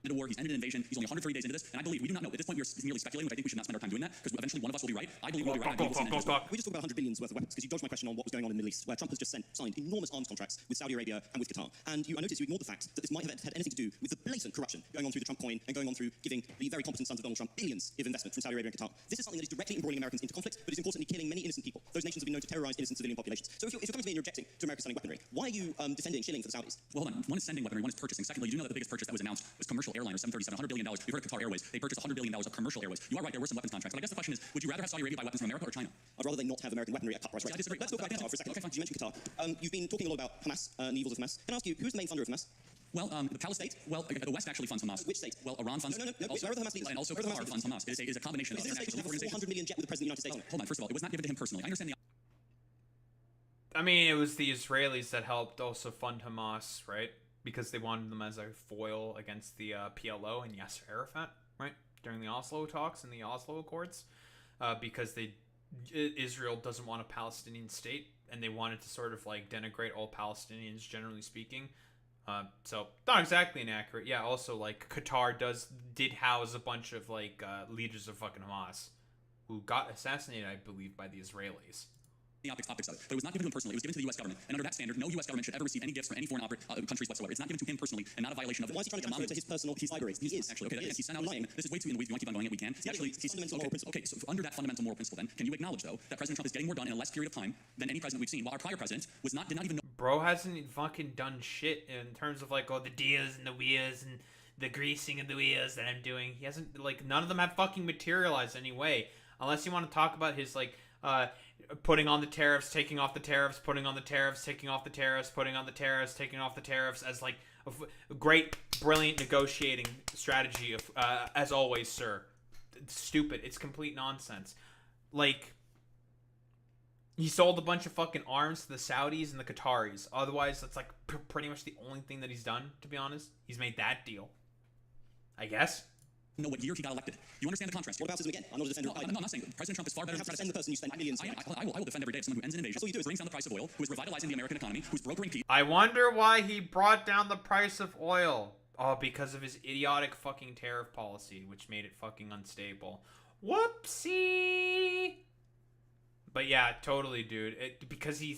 A war, he's ended an invasion, he's only 130 days into this, and I believe we do not know. At this point, we are merely speculating, which I think we should not spend our time doing that, because eventually one of us will be right. I believe we'll be right. We just talked about 100 billions worth of weapons, because you dodged my question on what was going on in the Middle East, where Trump has just signed enormous arms contracts with Saudi Arabia and with Qatar. And I noticed you ignored the fact that this might have had anything to do with the blatant corruption going on through the Trump coin and going on through giving the very competent sons of Donald Trump billions of investment from Saudi Arabia and Qatar. This is something that is directly embroiling Americans into conflict, but is importantly killing many innocent people. Those nations have been known to terrorize innocent civilian populations. So if you're coming to me and you're objecting to America selling weaponry, why are you defending shilling for the Saudis? Well, hold on. One is sending weaponry, one is purchasing. Secondly, you do know that the biggest purchase that was announced was commercial airliner, 737, $100 billion. We've heard of Qatar Airways. They purchased $100 billion of commercial airways. You are right, there were some weapons contracts. But I guess the question is, would you rather have Saudi Arabia buy weapons from America or China? I'd rather they not have American weaponry at cut price. I disagree. Let's talk about Qatar for a second. Okay, you mentioned Qatar. You've been talking a lot about Hamas and the evils of Hamas. Can I ask you, who's the main funder of Hamas? Well, the Palestine state. Well, the West actually funds Hamas. Which state? Well, Iran funds. No. Also, where are the Hamas leaders? And also Qatar funds Hamas. It is a combination of international organizations. 400 million jet with the President of the United States. Hold on. First of all, it was not given to him personally. I understand the... I mean, it was the Israelis that helped also fund Hamas, right? Because they wanted them as a foil against the PLO and Yasser Arafat, right? During the Oslo talks and the Oslo Accords, because Israel doesn't want a Palestinian state, and they wanted to sort of like denigrate all Palestinians, generally speaking. So not exactly inaccurate. Yeah. Also, like Qatar did house a bunch of like leaders of fucking Hamas, who got assassinated, I believe, by the Israelis. the optics of it. But it was not given to him personally. It was given to the U.S. government. And under that standard, no U.S. government should ever receive any gifts from any foreign countries whatsoever. It's not given to him personally and not a violation of. Why is he trying to transfer it to his personal libraries? He is. Actually, okay, he sent out lying. This is way too in the weeds. We want to keep on going it. We can. Okay, so under that fundamental moral principle, then, can you acknowledge, though, that President Trump is getting more done in a less period of time than any president we've seen, while our prior president did not even know. Bro hasn't fucking done shit in terms of, like, oh, the deals and the wheels and the greasing of the wheels that I'm doing. He hasn't, like, none of them have fucking materialized anyway. Unless you want to talk about his, like, putting on the tariffs, taking off the tariffs, putting on the tariffs, taking off the tariffs, putting on the tariffs, taking off the tariffs as, like, a great, brilliant negotiating strategy, of, as always, sir. It's stupid. It's complete nonsense. Like, he sold a bunch of fucking arms to the Saudis and the Qataris. Otherwise, that's, like, pretty much the only thing that he's done, to be honest. He's made that deal. I guess. Know what year he got elected. You understand the contrast? What about again? I'm not a defender. No, I'm not saying President Trump is far better. You have to defend the person you spend millions. I will defend every day of someone who ends an invasion, who brings down the price of oil, who is revitalizing the American economy, who's brokering peace. I wonder why he brought down the price of oil. Oh, because of his idiotic fucking tariff policy, which made it fucking unstable. Whoopsie. But yeah, totally, dude. Because he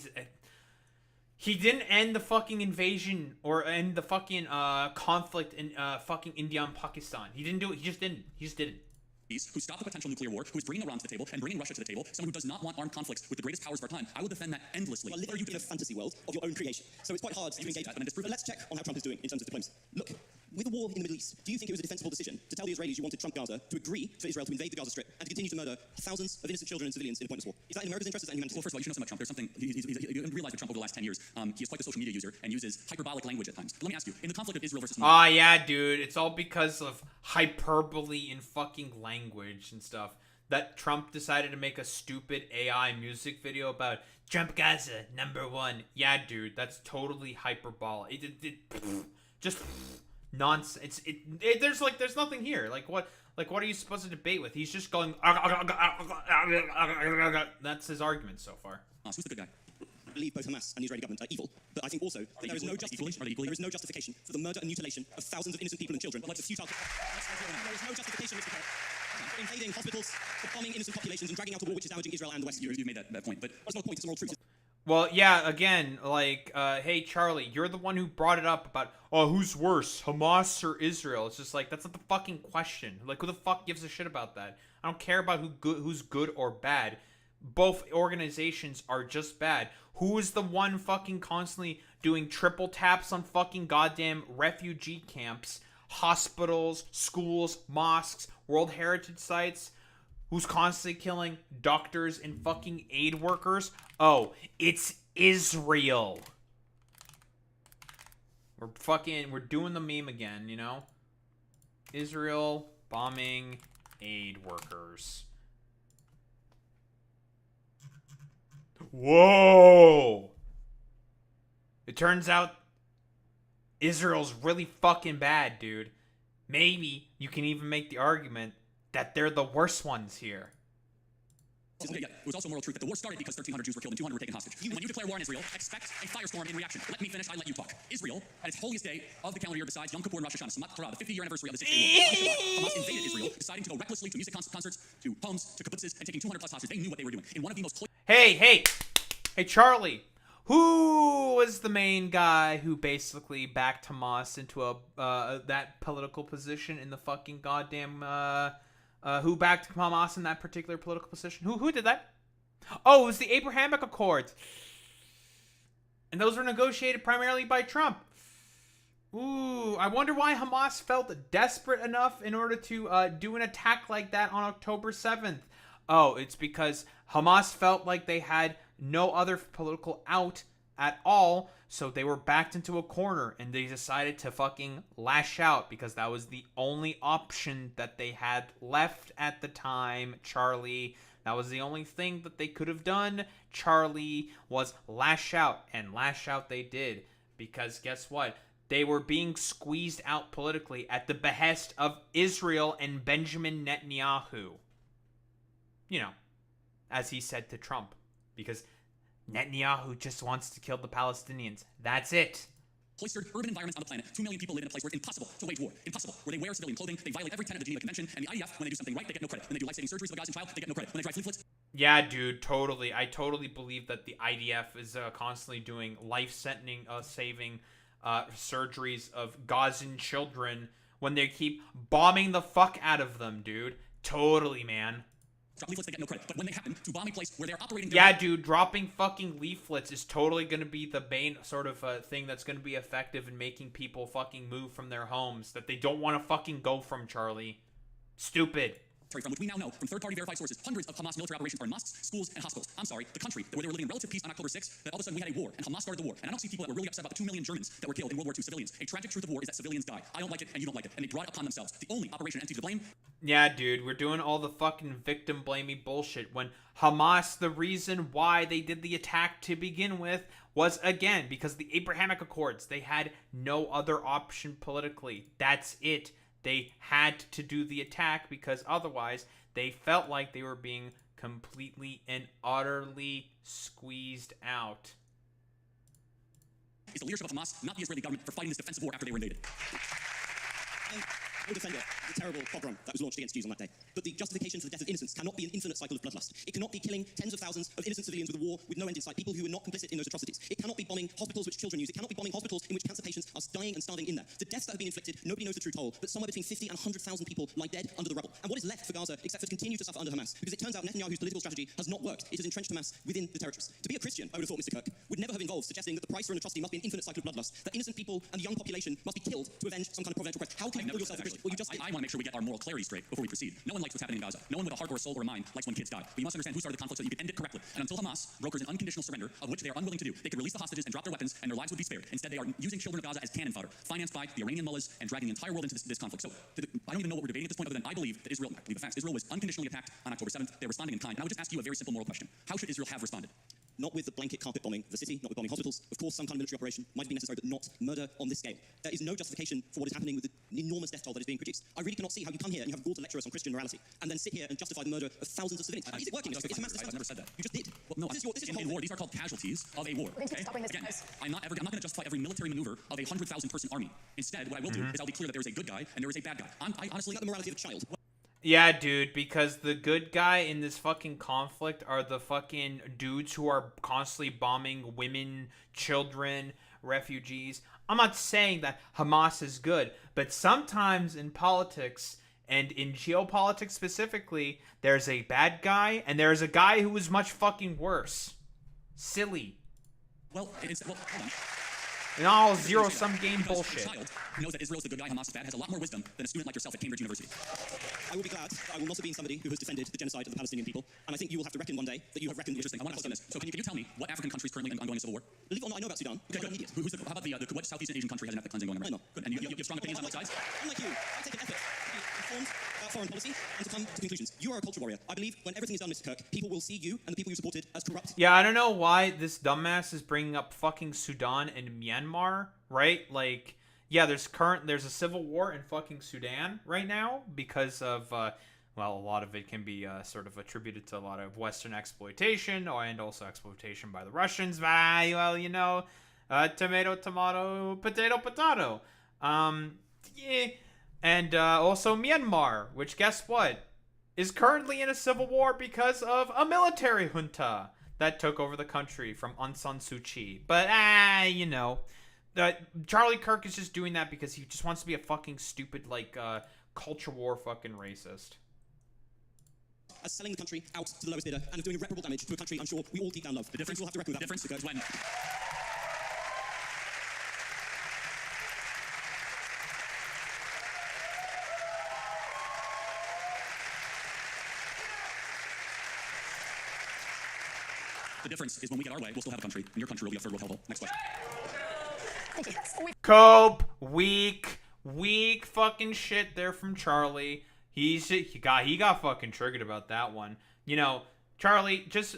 didn't end the fucking invasion or end the fucking conflict in fucking India and Pakistan. He didn't do it. He just didn't. Who stopped the potential nuclear war, who is bringing Iran to the table and bringing Russia to the table, someone who does not want armed conflicts with the greatest powers of our time. I will defend that endlessly. You are living in a fantasy world of your own creation, so it's quite hard to engage. But let's check on how Trump is doing in terms of diplomacy. Look, with the war in the Middle East, do you think it was a defensible decision to tell the Israelis you wanted Trump Gaza to agree for Israel to invade the Gaza Strip and to continue to murder thousands of innocent children and civilians in a pointless war? Is that in America's interest or is that in humanity? Well, first of all, you should know something about Trump. There's something, you realize that Trump over the last 10 years, he is quite the social media user and uses hyperbolic language at times. But let me ask you, in the conflict of Israel versus... Ah, yeah, dude. It's all because of hyperbole in fucking language and stuff. That Trump decided to make a stupid AI music video about Trump Gaza, #1. Yeah, dude, that's totally hyperbolic. Just nonsense. There's nothing here. Like what are you supposed to debate with? He's just going. That's his argument so far. Who's the good guy? I believe both Hamas and the Israeli government are evil, but I think also that there is no justification for the murder and mutilation of thousands of innocent people and children. Like the futile. There is no justification for invading hospitals, for bombing innocent populations, and dragging out a war which is damaging Israel and the West. You made that point, but that's not a point. It's a moral truth. Well, yeah, again, like, hey, Charlie, you're the one who brought it up about, oh, who's worse, Hamas or Israel? It's just like, that's not the fucking question. Like, who the fuck gives a shit about that? I don't care about who's good or bad. Both organizations are just bad. Who is the one fucking constantly doing triple taps on fucking goddamn refugee camps, hospitals, schools, mosques, World Heritage Sites? Who's constantly killing doctors and fucking aid workers? Oh, it's Israel. We're doing the meme again, you know? Israel bombing aid workers. Whoa! It turns out Israel's really fucking bad, dude. Maybe you can even make the argument that they're the worst ones here. Okay, yeah. It was also a moral truth that the war started because 1,300 Jews were killed and 200 were taken hostage. And when you declare war on Israel, expect a firestorm in reaction. Let me finish, I let you talk. Israel, at its holiest day of the calendar year besides Yom Kippur and Rosh Hashanah, Samat Torah, the 50-year anniversary of the 6th Day War, Hamas invaded Israel, deciding to go recklessly to music concerts, to homes, to kibbutzes, and taking 200 plus hostages. They knew what they were doing. In one of the most... Hey, Charlie. Who was the main guy who basically backed Hamas into that political position in the fucking goddamn... who backed Hamas in that particular political position? Who did that? Oh, it was the Abrahamic Accords. And those were negotiated primarily by Trump. Ooh, I wonder why Hamas felt desperate enough in order to do an attack like that on October 7th. Oh, it's because Hamas felt like they had no other political out at all, so they were backed into a corner and they decided to fucking lash out because that was the only option that they had left at the time, Charlie. That was the only thing that they could have done, Charlie, was lash out, and lash out they did. Because guess what? They were being squeezed out politically at the behest of Israel and Benjamin Netanyahu. You know, as he said to Trump. Because Netanyahu just wants to kill the Palestinians. That's it. Cloistered urban environments on the planet. 2 million people live in a place where it's impossible to wage war. Impossible. Where they wear civilian clothing, they violate every tenet of the Geneva Convention, and the IDF, when they do something right, they get no credit. When they do life-saving surgeries for the guys in trial, they get no credit. When they drive fleet Yeah, dude, totally. I totally believe that the IDF is constantly doing life-saving surgeries of Gazan children when they keep bombing the fuck out of them, dude. Totally, man. Drop leaflets, they get no credit. But when they happen to bomb a place where they're operating... Yeah, dude, dropping fucking leaflets is totally going to be the main sort of thing that's going to be effective in making people fucking move from their homes that they don't want to fucking go from, Charlie. Stupid. From which we now know from third-party verified sources, hundreds of Hamas military operations are in mosques, schools, and hospitals. I'm sorry, the country where they were living in relative peace on October 6th, that all of a sudden we had a war, and Hamas started the war. And I don't see people that were really upset about the 2 million Germans that were killed in World War II civilians. A tragic truth of war is that civilians die. I don't like it, and you don't like it. And they brought it upon themselves. The only operation entity to blame... Yeah, dude, we're doing all the fucking victim-blaming bullshit when Hamas, the reason why they did the attack to begin with was, again, because the Abrahamic Accords. They had no other option politically. That's it. They had to do the attack because otherwise they felt like they were being completely and utterly squeezed out. It's the leadership of Hamas, not the Israeli government, for fighting this defensive war after they were invaded. Will defend the terrible pogrom that was launched against Jews on that day. But the justification for the death of innocents cannot be an infinite cycle of bloodlust. It cannot be killing tens of thousands of innocent civilians with a war with no end in sight, people who were not complicit in those atrocities. It cannot be bombing hospitals which children use. It cannot be bombing hospitals in which cancer patients are dying and starving in there. The deaths that have been inflicted, nobody knows the true toll, but somewhere between 50 and 100,000 people lie dead under the rubble. And what is left for Gaza except for to continue to suffer under Hamas? Because it turns out Netanyahu's political strategy has not worked. It has entrenched Hamas within the territories. To be a Christian, I would have thought, Mr. Kirk, would never have involved suggesting that the price for an atrocity must be an infinite cycle of bloodlust, that innocent people and the young population must be killed to avenge some kind of providential price. How can you call yourself a Christian? Well, you just I want to make sure we get our moral clarity straight before we proceed. No one likes what's happening in Gaza. No one with a heart or a soul or a mind likes when kids die. But you must understand who started the conflict so that you can end it correctly. And until Hamas brokers an unconditional surrender, of which they are unwilling to do, they could release the hostages and drop their weapons and their lives would be spared. Instead, they are using children of Gaza as cannon fodder, financed by the Iranian mullahs and dragging the entire world into this conflict. So I don't even know what we're debating at this point other than I believe that Israel, I believe the facts, Israel was unconditionally attacked on October 7th. They're responding in kind. And I would just ask you a very simple moral question. How should Israel have responded? Not with the blanket carpet bombing of the city, not with bombing hospitals. Of course, some kind of military operation might be necessary, but not murder on this scale. There is no justification for what is happening with the enormous death toll that is being produced. I really cannot see how you come here and you have gone to lecture us on Christian morality and then sit here and justify the murder of thousands of civilians. Is it working? Is Hamas I've never said that. You just did. Well, no, this is your in war, these are called casualties of a war. Okay? Again, I'm not going to justify every military maneuver of a 100,000 person army. Instead, what I will do is I'll be clear that there is a good guy and there is a bad guy. I honestly, not the morality of a child. Yeah, dude, because the good guy in this fucking conflict are the fucking dudes who are constantly bombing women, children, refugees. I'm not saying that Hamas is good, but sometimes in politics and in geopolitics specifically, there's a bad guy and there's a guy who is much fucking worse. Silly. Well, hold on. And all zero-sum game bullshit. A child who knows that Israel's the good guy, Hamas is bad, has a lot more wisdom than a student like yourself at Cambridge University. I will be glad that I will not have been somebody who has defended the genocide of the Palestinian people, and I think you will have to reckon one day that you have reckoned with... Interesting. I want to ask you this. So can you tell me what African country is currently undergoing a civil war? Believe it or not, I know about Sudan. Okay, good. How about what Southeast Asian country has an ethnic cleansing going on? I know. Good. And you have strong opinions on both sides? Unlike you, I take an effort to be informed about foreign policy and to come to conclusions. You are a culture warrior. I believe when everything is done, Mr. Kirk, people will see you and the people you supported as corrupt. Yeah, I don't know why this dumbass is bringing up fucking Sudan and Myanmar, right? Like, yeah, there's a civil war in fucking Sudan right now because of, well, a lot of it can be sort of attributed to a lot of Western exploitation and also exploitation by the Russians. Well, you know, tomato, tomato, potato, potato. Yeah. And also Myanmar, which guess what? Is currently in a civil war because of a military junta that took over the country from Aung San Suu Kyi. But, you know, Charlie Kirk is just doing that because he just wants to be a fucking stupid, like, culture war fucking racist. As selling the country out to the lowest bidder and of doing irreparable damage to a country I'm sure we all deep down love. The difference, we'll have to reckon with that. The difference is when... The difference is when we get our way, we'll still have a country, and your country will be a third world hellhole. Next question. Thank you. Cope, weak fucking shit there from Charlie. He got fucking triggered about that one. You know, Charlie, just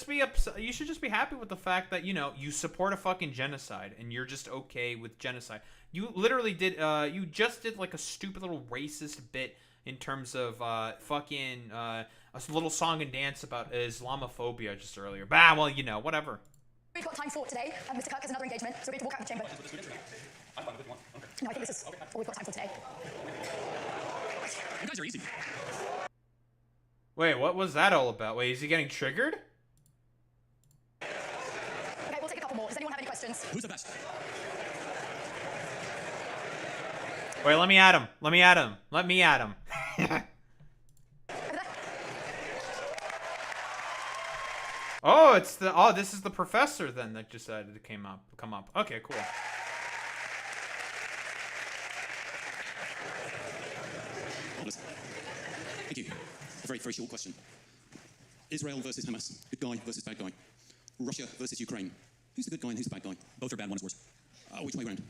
be upset. You should just be happy with the fact that, you know, you support a fucking genocide and you're just okay with genocide. You literally did you just did like a stupid little racist bit in terms of fucking a little song and dance about Islamophobia just earlier. Bah, well, you know, whatever. We've got time for today. Mr. Kirk has another engagement, so we have to walk out of the chamber. I'm fine with one. Okay. No, I think this is all we've got time for today. You guys are easy. Wait, what was that all about? Wait, is he getting triggered? Okay, we'll take a couple more. Does anyone have any questions? Who's the best? Wait, let me at him. Let me at him. Let me at him. Oh, it's the this is the professor then that decided to come up. Okay, cool. Thank you. A very, very short question. Israel versus Hamas. Good guy versus bad guy. Russia versus Ukraine. Who's the good guy and who's the bad guy? Both are bad, one is worse. Which way round?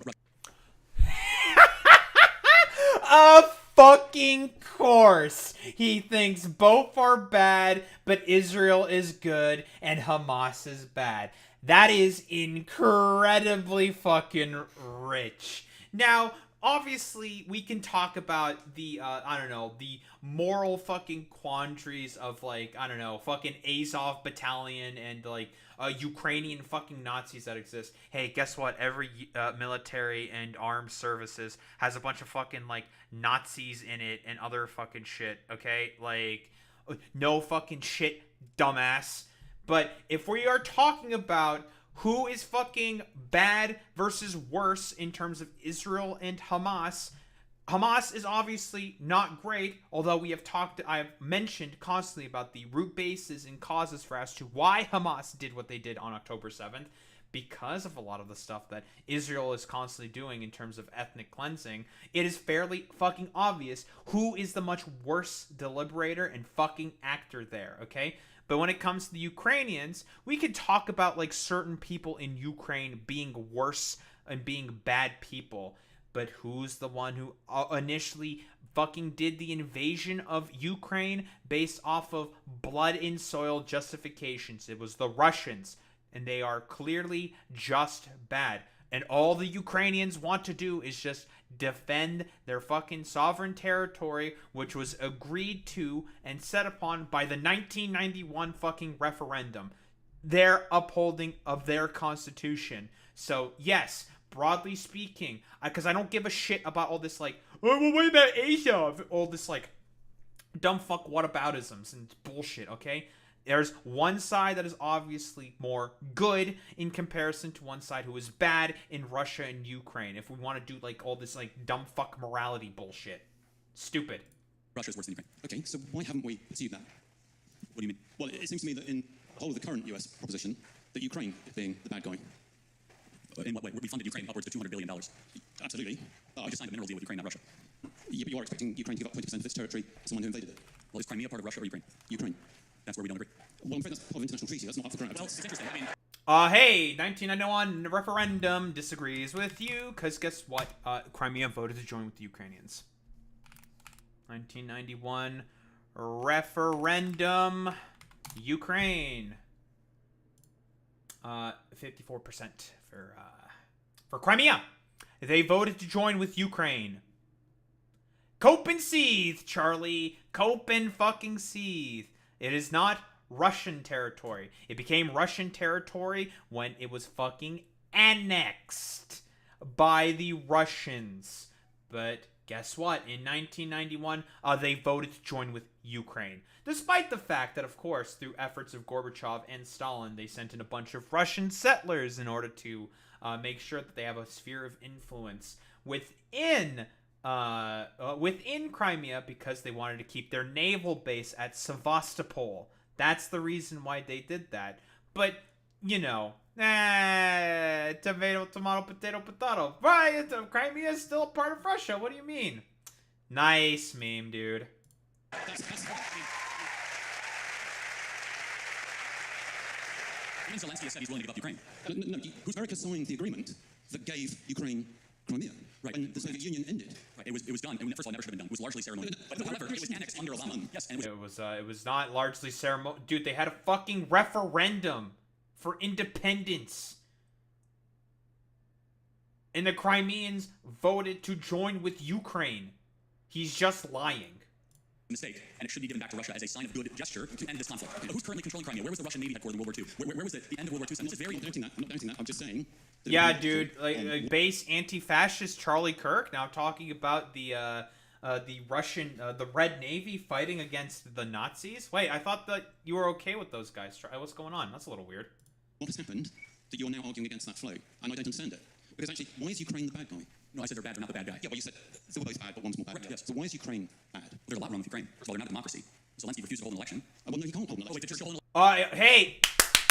Of fucking course. He thinks both are bad, but Israel is good and Hamas is bad. That is incredibly fucking rich. Now, obviously, we can talk about the, I don't know, the moral fucking quandaries of, like, I don't know, fucking Azov battalion and, like, Ukrainian fucking Nazis that exist. Hey, guess what? Every military and armed services has a bunch of fucking, like, Nazis in it and other fucking shit, okay? Like, no fucking shit, dumbass. But if we are talking about who is fucking bad versus worse in terms of Israel and Hamas, Hamas is obviously not great, although I have mentioned constantly about the root bases and causes for as to why Hamas did what they did on October 7th, because of a lot of the stuff that Israel is constantly doing in terms of ethnic cleansing. It is fairly fucking obvious who is the much worse deliberator and fucking actor there, okay? But when it comes to the Ukrainians, we could talk about, like, certain people in Ukraine being worse and being bad people. But who's the one who initially fucking did the invasion of Ukraine based off of blood in soil justifications? It was the Russians, and they are clearly just bad. And all the Ukrainians want to do is just defend their fucking sovereign territory, which was agreed to and set upon by the 1991 fucking referendum. Their upholding of their constitution. So, yes, broadly speaking, because I don't give a shit about all this, like, oh, well, what about Asia? All this, like, dumb fuck whataboutisms and bullshit, okay? There's one side that is obviously more good in comparison to one side who is bad in Russia and Ukraine. If we want to do, like, all this, like, dumb fuck morality bullshit. Stupid. Russia's worse than Ukraine. Okay, so why haven't we pursued that? What do you mean? Well, it seems to me that in the whole of the current US proposition, that Ukraine is being the bad guy. In what way? We funded Ukraine upwards to $200 billion. Absolutely. I just signed a mineral deal with Ukraine, not Russia. Yeah, but you are expecting Ukraine to give up 20% of its territory to someone who invaded it. Well, is Crimea part of Russia or Ukraine? Ukraine. That's where we don't agree. Well, I'm afraid that's part of international treaty. That's not up for grabs. Well, it's interesting. I mean... Hey, 1991 referendum disagrees with you, because guess what? Crimea voted to join with the Ukrainians. 1991 referendum, Ukraine. 54% for Crimea. They voted to join with Ukraine. Cope and seethe, Charlie. Cope and fucking seethe. It is not Russian territory. It became Russian territory when it was fucking annexed by the Russians. But guess what? In 1991, they voted to join with Ukraine. Despite the fact that, of course, through efforts of Gorbachev and Stalin, they sent in a bunch of Russian settlers in order to make sure that they have a sphere of influence within Crimea, because they wanted to keep their naval base at Sevastopol. That's the reason why they did that. But, you know, tomato, tomato, potato, potato. Right, Crimea is still a part of Russia. What do you mean? Nice meme, dude. Zelensky has said he's willing to give up Ukraine. No, America signed the agreement that gave Ukraine Crimea. Right. When the Soviet Union ended. Right. It was done. First of all, it never should have been done. It was largely ceremonial. But however, it was annexed under Obama. Yes, and it was not largely ceremonial. Dude, they had a fucking referendum for independence. And the Crimeans voted to join with Ukraine. He's just lying. Mistake, and it should be given back to Russia as a sign of good gesture to end this conflict. Who's currently controlling Crimea? Where was the Russian Navy headquartered in World War II? Where was it? The end of World War II? This is very... I'm not doubting that. I'm just saying... Yeah, dude. Like base anti-fascist Charlie Kirk. Now talking about the the Russian, the Red Navy fighting against the Nazis? Wait, I thought that you were okay with those guys. What's going on? That's a little weird. What has happened that you're now arguing against that flow? And I don't understand it. Because actually, why is Ukraine the bad guy? No, I said they're bad. They're not the bad guy. Yeah, well, you said they were both bad, but one's more bad. Right, yes. So why is Ukraine bad? Well, there's a lot wrong with Ukraine. First of all, they're not a democracy. Zelensky refused to hold an election. Well, no, he can't hold an election. Oh, wait, did Churchill hold an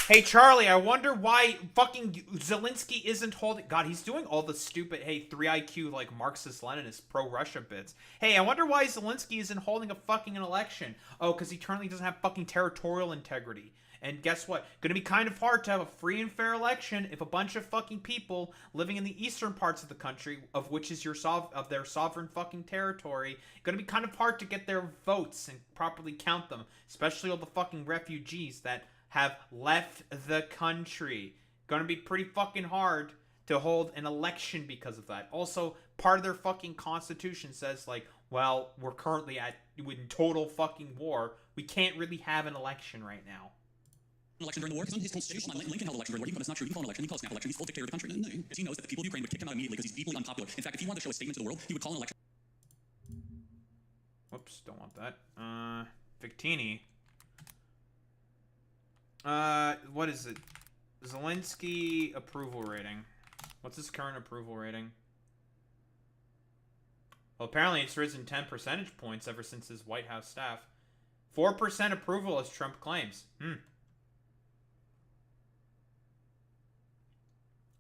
Hey, Charlie, I wonder why fucking Zelensky isn't holding... God, he's doing all the stupid, 3 IQ, like, Marxist-Leninist pro-Russia bits. Hey, I wonder why Zelensky isn't holding a fucking an election. Oh, because he currently doesn't have fucking territorial integrity. And guess what? Gonna be kind of hard to have a free and fair election if a bunch of fucking people living in the eastern parts of the country, of which is of their sovereign fucking territory, gonna be kind of hard to get their votes and properly count them. Especially all the fucking refugees that have left the country. Gonna be pretty fucking hard to hold an election because of that. Also, part of their fucking constitution says, like, well, we're currently in total fucking war. We can't really have an election right now. Election during the war? It's on his constitution. Lincoln held an election during the war. That's not true. You can call an election. You can call a snap election. He's full dictator of the country. No, because he knows that the people of Ukraine would kick him out immediately because he's deeply unpopular. In fact, if he wanted to show a statement to the world, he would call an election. Whoops, don't want that. Victini. What is it? Zelensky approval rating. What's his current approval rating? Well, apparently it's risen 10 percentage points ever since his White House staff. 4% approval, as Trump claims.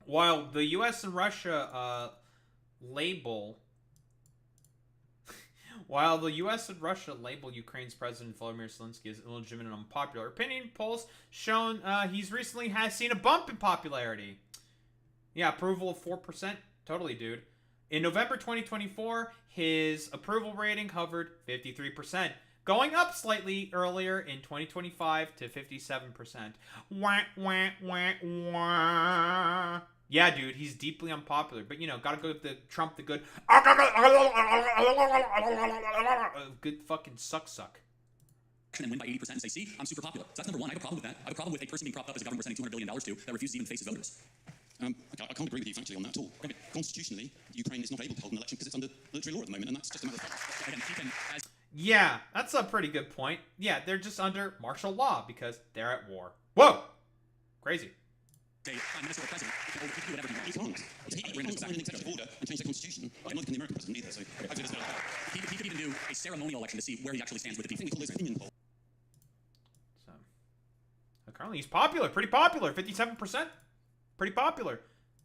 While the U.S. and Russia label Ukraine's President Volodymyr Zelensky as illegitimate and unpopular, opinion polls shown he's recently has seen a bump in popularity. Yeah, approval of 4%. Totally, dude. In November 2024, his approval rating hovered 53%. Going up slightly earlier in 2025 to 57%. Wah, wah, wah, wah. Yeah, dude, he's deeply unpopular. But, you know, gotta go with the Trump, the good... Good fucking suck. And win by 80% and say, see, I'm super popular. So that's number one. I have a problem with that. I have a problem with a person being propped up as a government we're sending $200 billion to that refuses to even face his voters. I can't agree with you, frankly, on that at all. Constitutionally, Ukraine is not able to hold an election because it's under military law at the moment, and that's just a matter of fact. Yeah, that's a pretty good point. Yeah, they're just under martial law because they're at war. Whoa! Crazy. Okay, Prime Minister or President, he can do whatever he wants. He can't sign an executive order and change the Constitution. Neither can the American president either, so hopefully there's no doubt. He could even do a ceremonial election to see where he actually stands with the people. We call those opinion polls. So, currently he's popular, pretty popular, 57%. Pretty popular.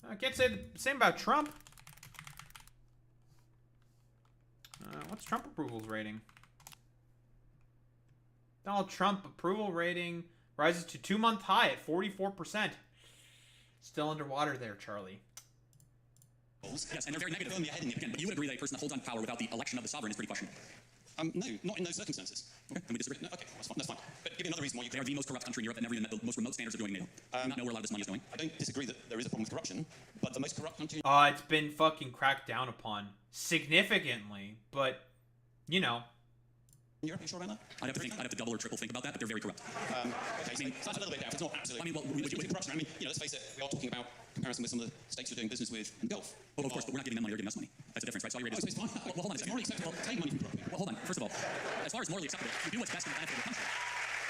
I can't say the same about Trump. What's Trump approval's rating? Donald Trump approval rating rises to 2-month high at 44%. Still underwater there, Charlie. Yes, and they're very negative. Again, but you would agree that a person that holds on to power without the election of the sovereign is pretty questionable. No, not in those circumstances. Okay, then we disagree. No, okay, that's fine. But give me another reason why they are the most corrupt country in Europe and never even met the most remote standards of doing NATO. Do not know where a lot of this money is going. I don't disagree that there is a problem with corruption, but the most corrupt country... It's been fucking cracked down upon significantly, but, you know... Europe, are you sure about that? I'd have to double or triple think about that, but they're very corrupt. Okay, so that's a little bit down. It's not absolutely... Would you corruption? I mean, let's face it, we are talking about comparison with some of the states we're doing business with in Gulf. Well, of course, but we're not giving them money, they're giving us money. That's the difference, right? Saudi Arabia so it's fine. Well, hold on a second. Morally acceptable. Take money from corrupt people. Well, hold on. First of all, as far as morally acceptable, we do what's best for the benefit of the country.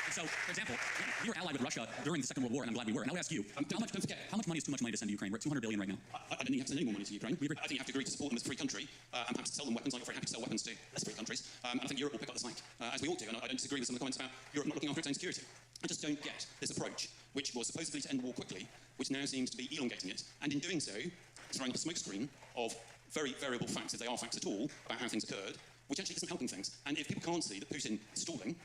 And so, for example, we were allied with Russia during the Second World War, and I'm glad we were. And I'll ask you, how much money is too much money to send to Ukraine? We're at $200 billion right now. I don't think you have to send any more money to Ukraine. I think you have to agree to support them as a free country, and perhaps to sell them weapons. I'm very happy to sell weapons to less free countries. And I think Europe will pick up the slack, as we ought to. And I don't disagree with some of the comments about Europe not looking after its own security. I just don't get this approach, which was supposedly to end the war quickly, which now seems to be elongating it, and in doing so, throwing up a smokescreen of very variable facts, if they are facts at all, about how things occurred, which actually isn't helping things. And if people can't see that Putin is stalling,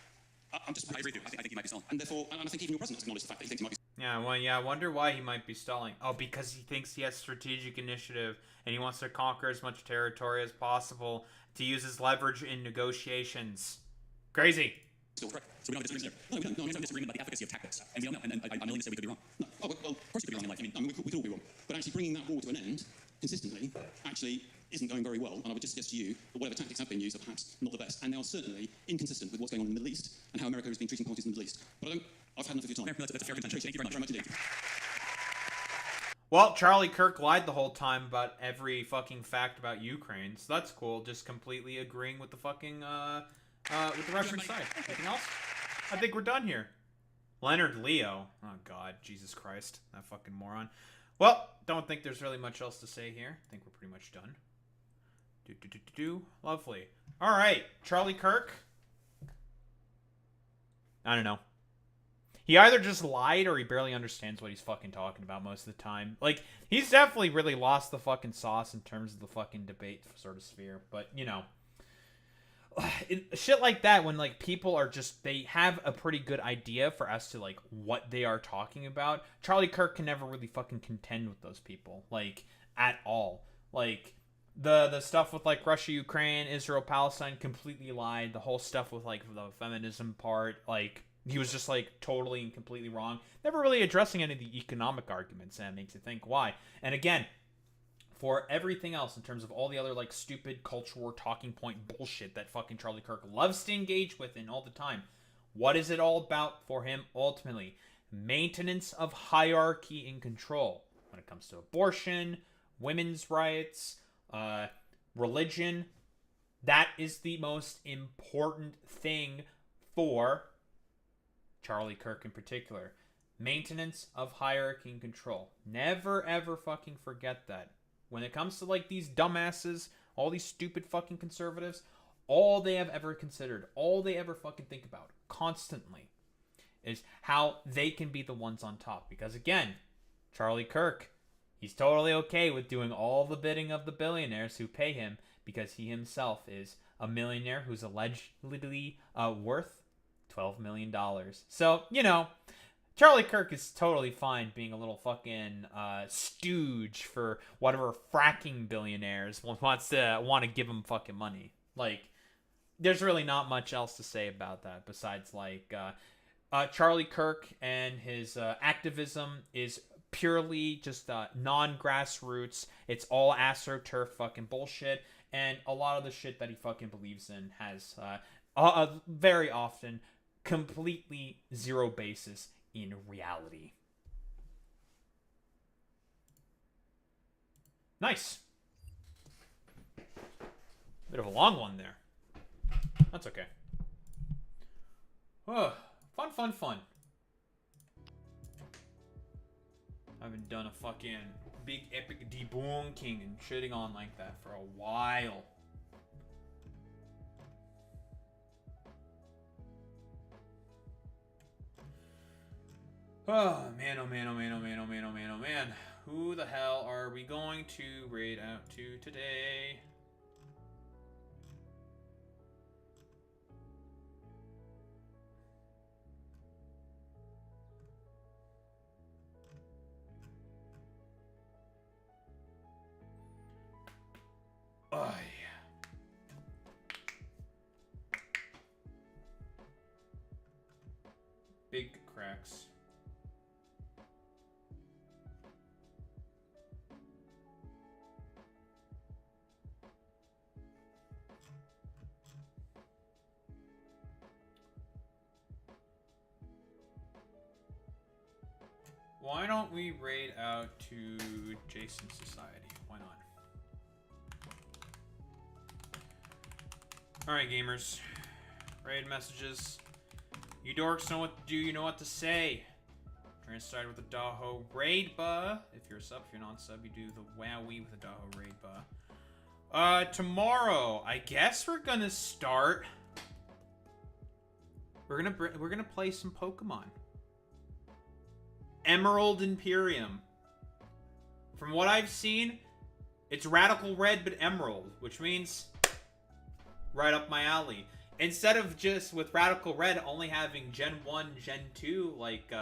I agree with you. I think he might be stalling. And therefore, and I think even your president has acknowledged the fact that he thinks he might be I wonder why he might be stalling. Oh, because he thinks he has strategic initiative, and he wants to conquer as much territory as possible to use his leverage in negotiations. Crazy. Still correct. So we don't have a disagreement there. No, we don't. No, we have a disagreement about the efficacy of tactics. And we don't know. And I'm willing to say we could be wrong. No. Oh, well, of course you could be wrong in life. I mean, we could all be wrong. But actually bringing that war to an end, consistently, actually isn't going very well. And I would just suggest to you that whatever tactics have been used are perhaps not the best. And they are certainly inconsistent with what's going on in the Middle East and how America has been treating parties in the Middle East. But I've had enough of your time. That's a fair contention. Thank you very much. Very much indeed. Well, Charlie Kirk lied the whole time about every fucking fact about Ukraine, so that's cool. Just completely agreeing with the fucking, with the Russian side. Anything else? I think we're done here. Leonard Leo. Oh, God. Jesus Christ. That fucking moron. Well, don't think there's really much else to say here. I think we're pretty much done. Lovely. All right. Charlie Kirk. I don't know. He either just lied or he barely understands what he's fucking talking about most of the time. Like, he's definitely really lost the fucking sauce in terms of the fucking debate sort of sphere. But, you know, shit like that when, like, people are just, they have a pretty good idea for as to, like, what they are talking about. Charlie Kirk can never really fucking contend with those people, like, at all. Like, the stuff with, like, Russia, Ukraine, Israel, Palestine, completely lied. The whole stuff with, like, the feminism part, like, he was just, like, totally and completely wrong. Never really addressing any of the economic arguments, and it makes you think why. And again, for everything else, in terms of all the other, like, stupid culture war talking point bullshit that fucking Charlie Kirk loves to engage with in all the time, what is it all about for him ultimately? Maintenance of hierarchy and control. When it comes to abortion, women's rights, religion, that is the most important thing for Charlie Kirk in particular. Maintenance of hierarchy and control. Never ever fucking forget that. When it comes to, like, these dumbasses, all these stupid fucking conservatives, all they have ever considered, all they ever fucking think about constantly is how they can be the ones on top. Because again, Charlie Kirk, he's totally okay with doing all the bidding of the billionaires who pay him because he himself is a millionaire who's allegedly worth $12 million. So, you know, Charlie Kirk is totally fine being a little fucking stooge for whatever fracking billionaires want to give him fucking money. Like, there's really not much else to say about that besides, like, Charlie Kirk and his activism is purely just non-grassroots. It's all AstroTurf fucking bullshit, and a lot of the shit that he fucking believes in has very often completely zero basis in reality. Nice. Bit of a long one there. That's okay. Oh, fun. I haven't done a fucking big epic debunking and shitting on like that for a while. Oh man. Who the hell are we going to raid out to today? Oh, yeah. Big cracks. Why don't we raid out to Jason's Society? Why not? Alright, gamers. Raid messages. You dorks know what to do, you know what to say. Transide with the Daho raid ba. If you're a sub, if you're not sub, you do the wowee with the Daho raid ba. Tomorrow, I guess we're gonna start. We're gonna play some Pokemon. Emerald Imperium. From what I've seen, it's Radical Red but Emerald, which means right up my alley. Instead of just with Radical Red only having Gen 1, Gen 2 like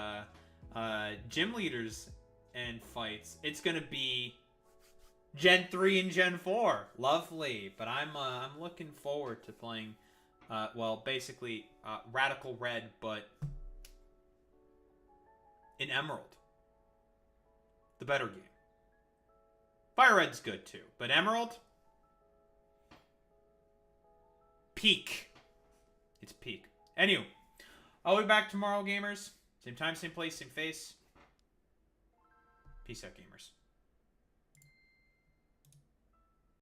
gym leaders and fights, it's gonna be Gen 3 and Gen 4. Lovely. But I'm looking forward to playing well, basically Radical Red but in Emerald. The better game. Fire Red's good too, but Emerald? Peak. It's peak. Anyway, I'll be back tomorrow, gamers. Same time, same place, same face. Peace out, gamers.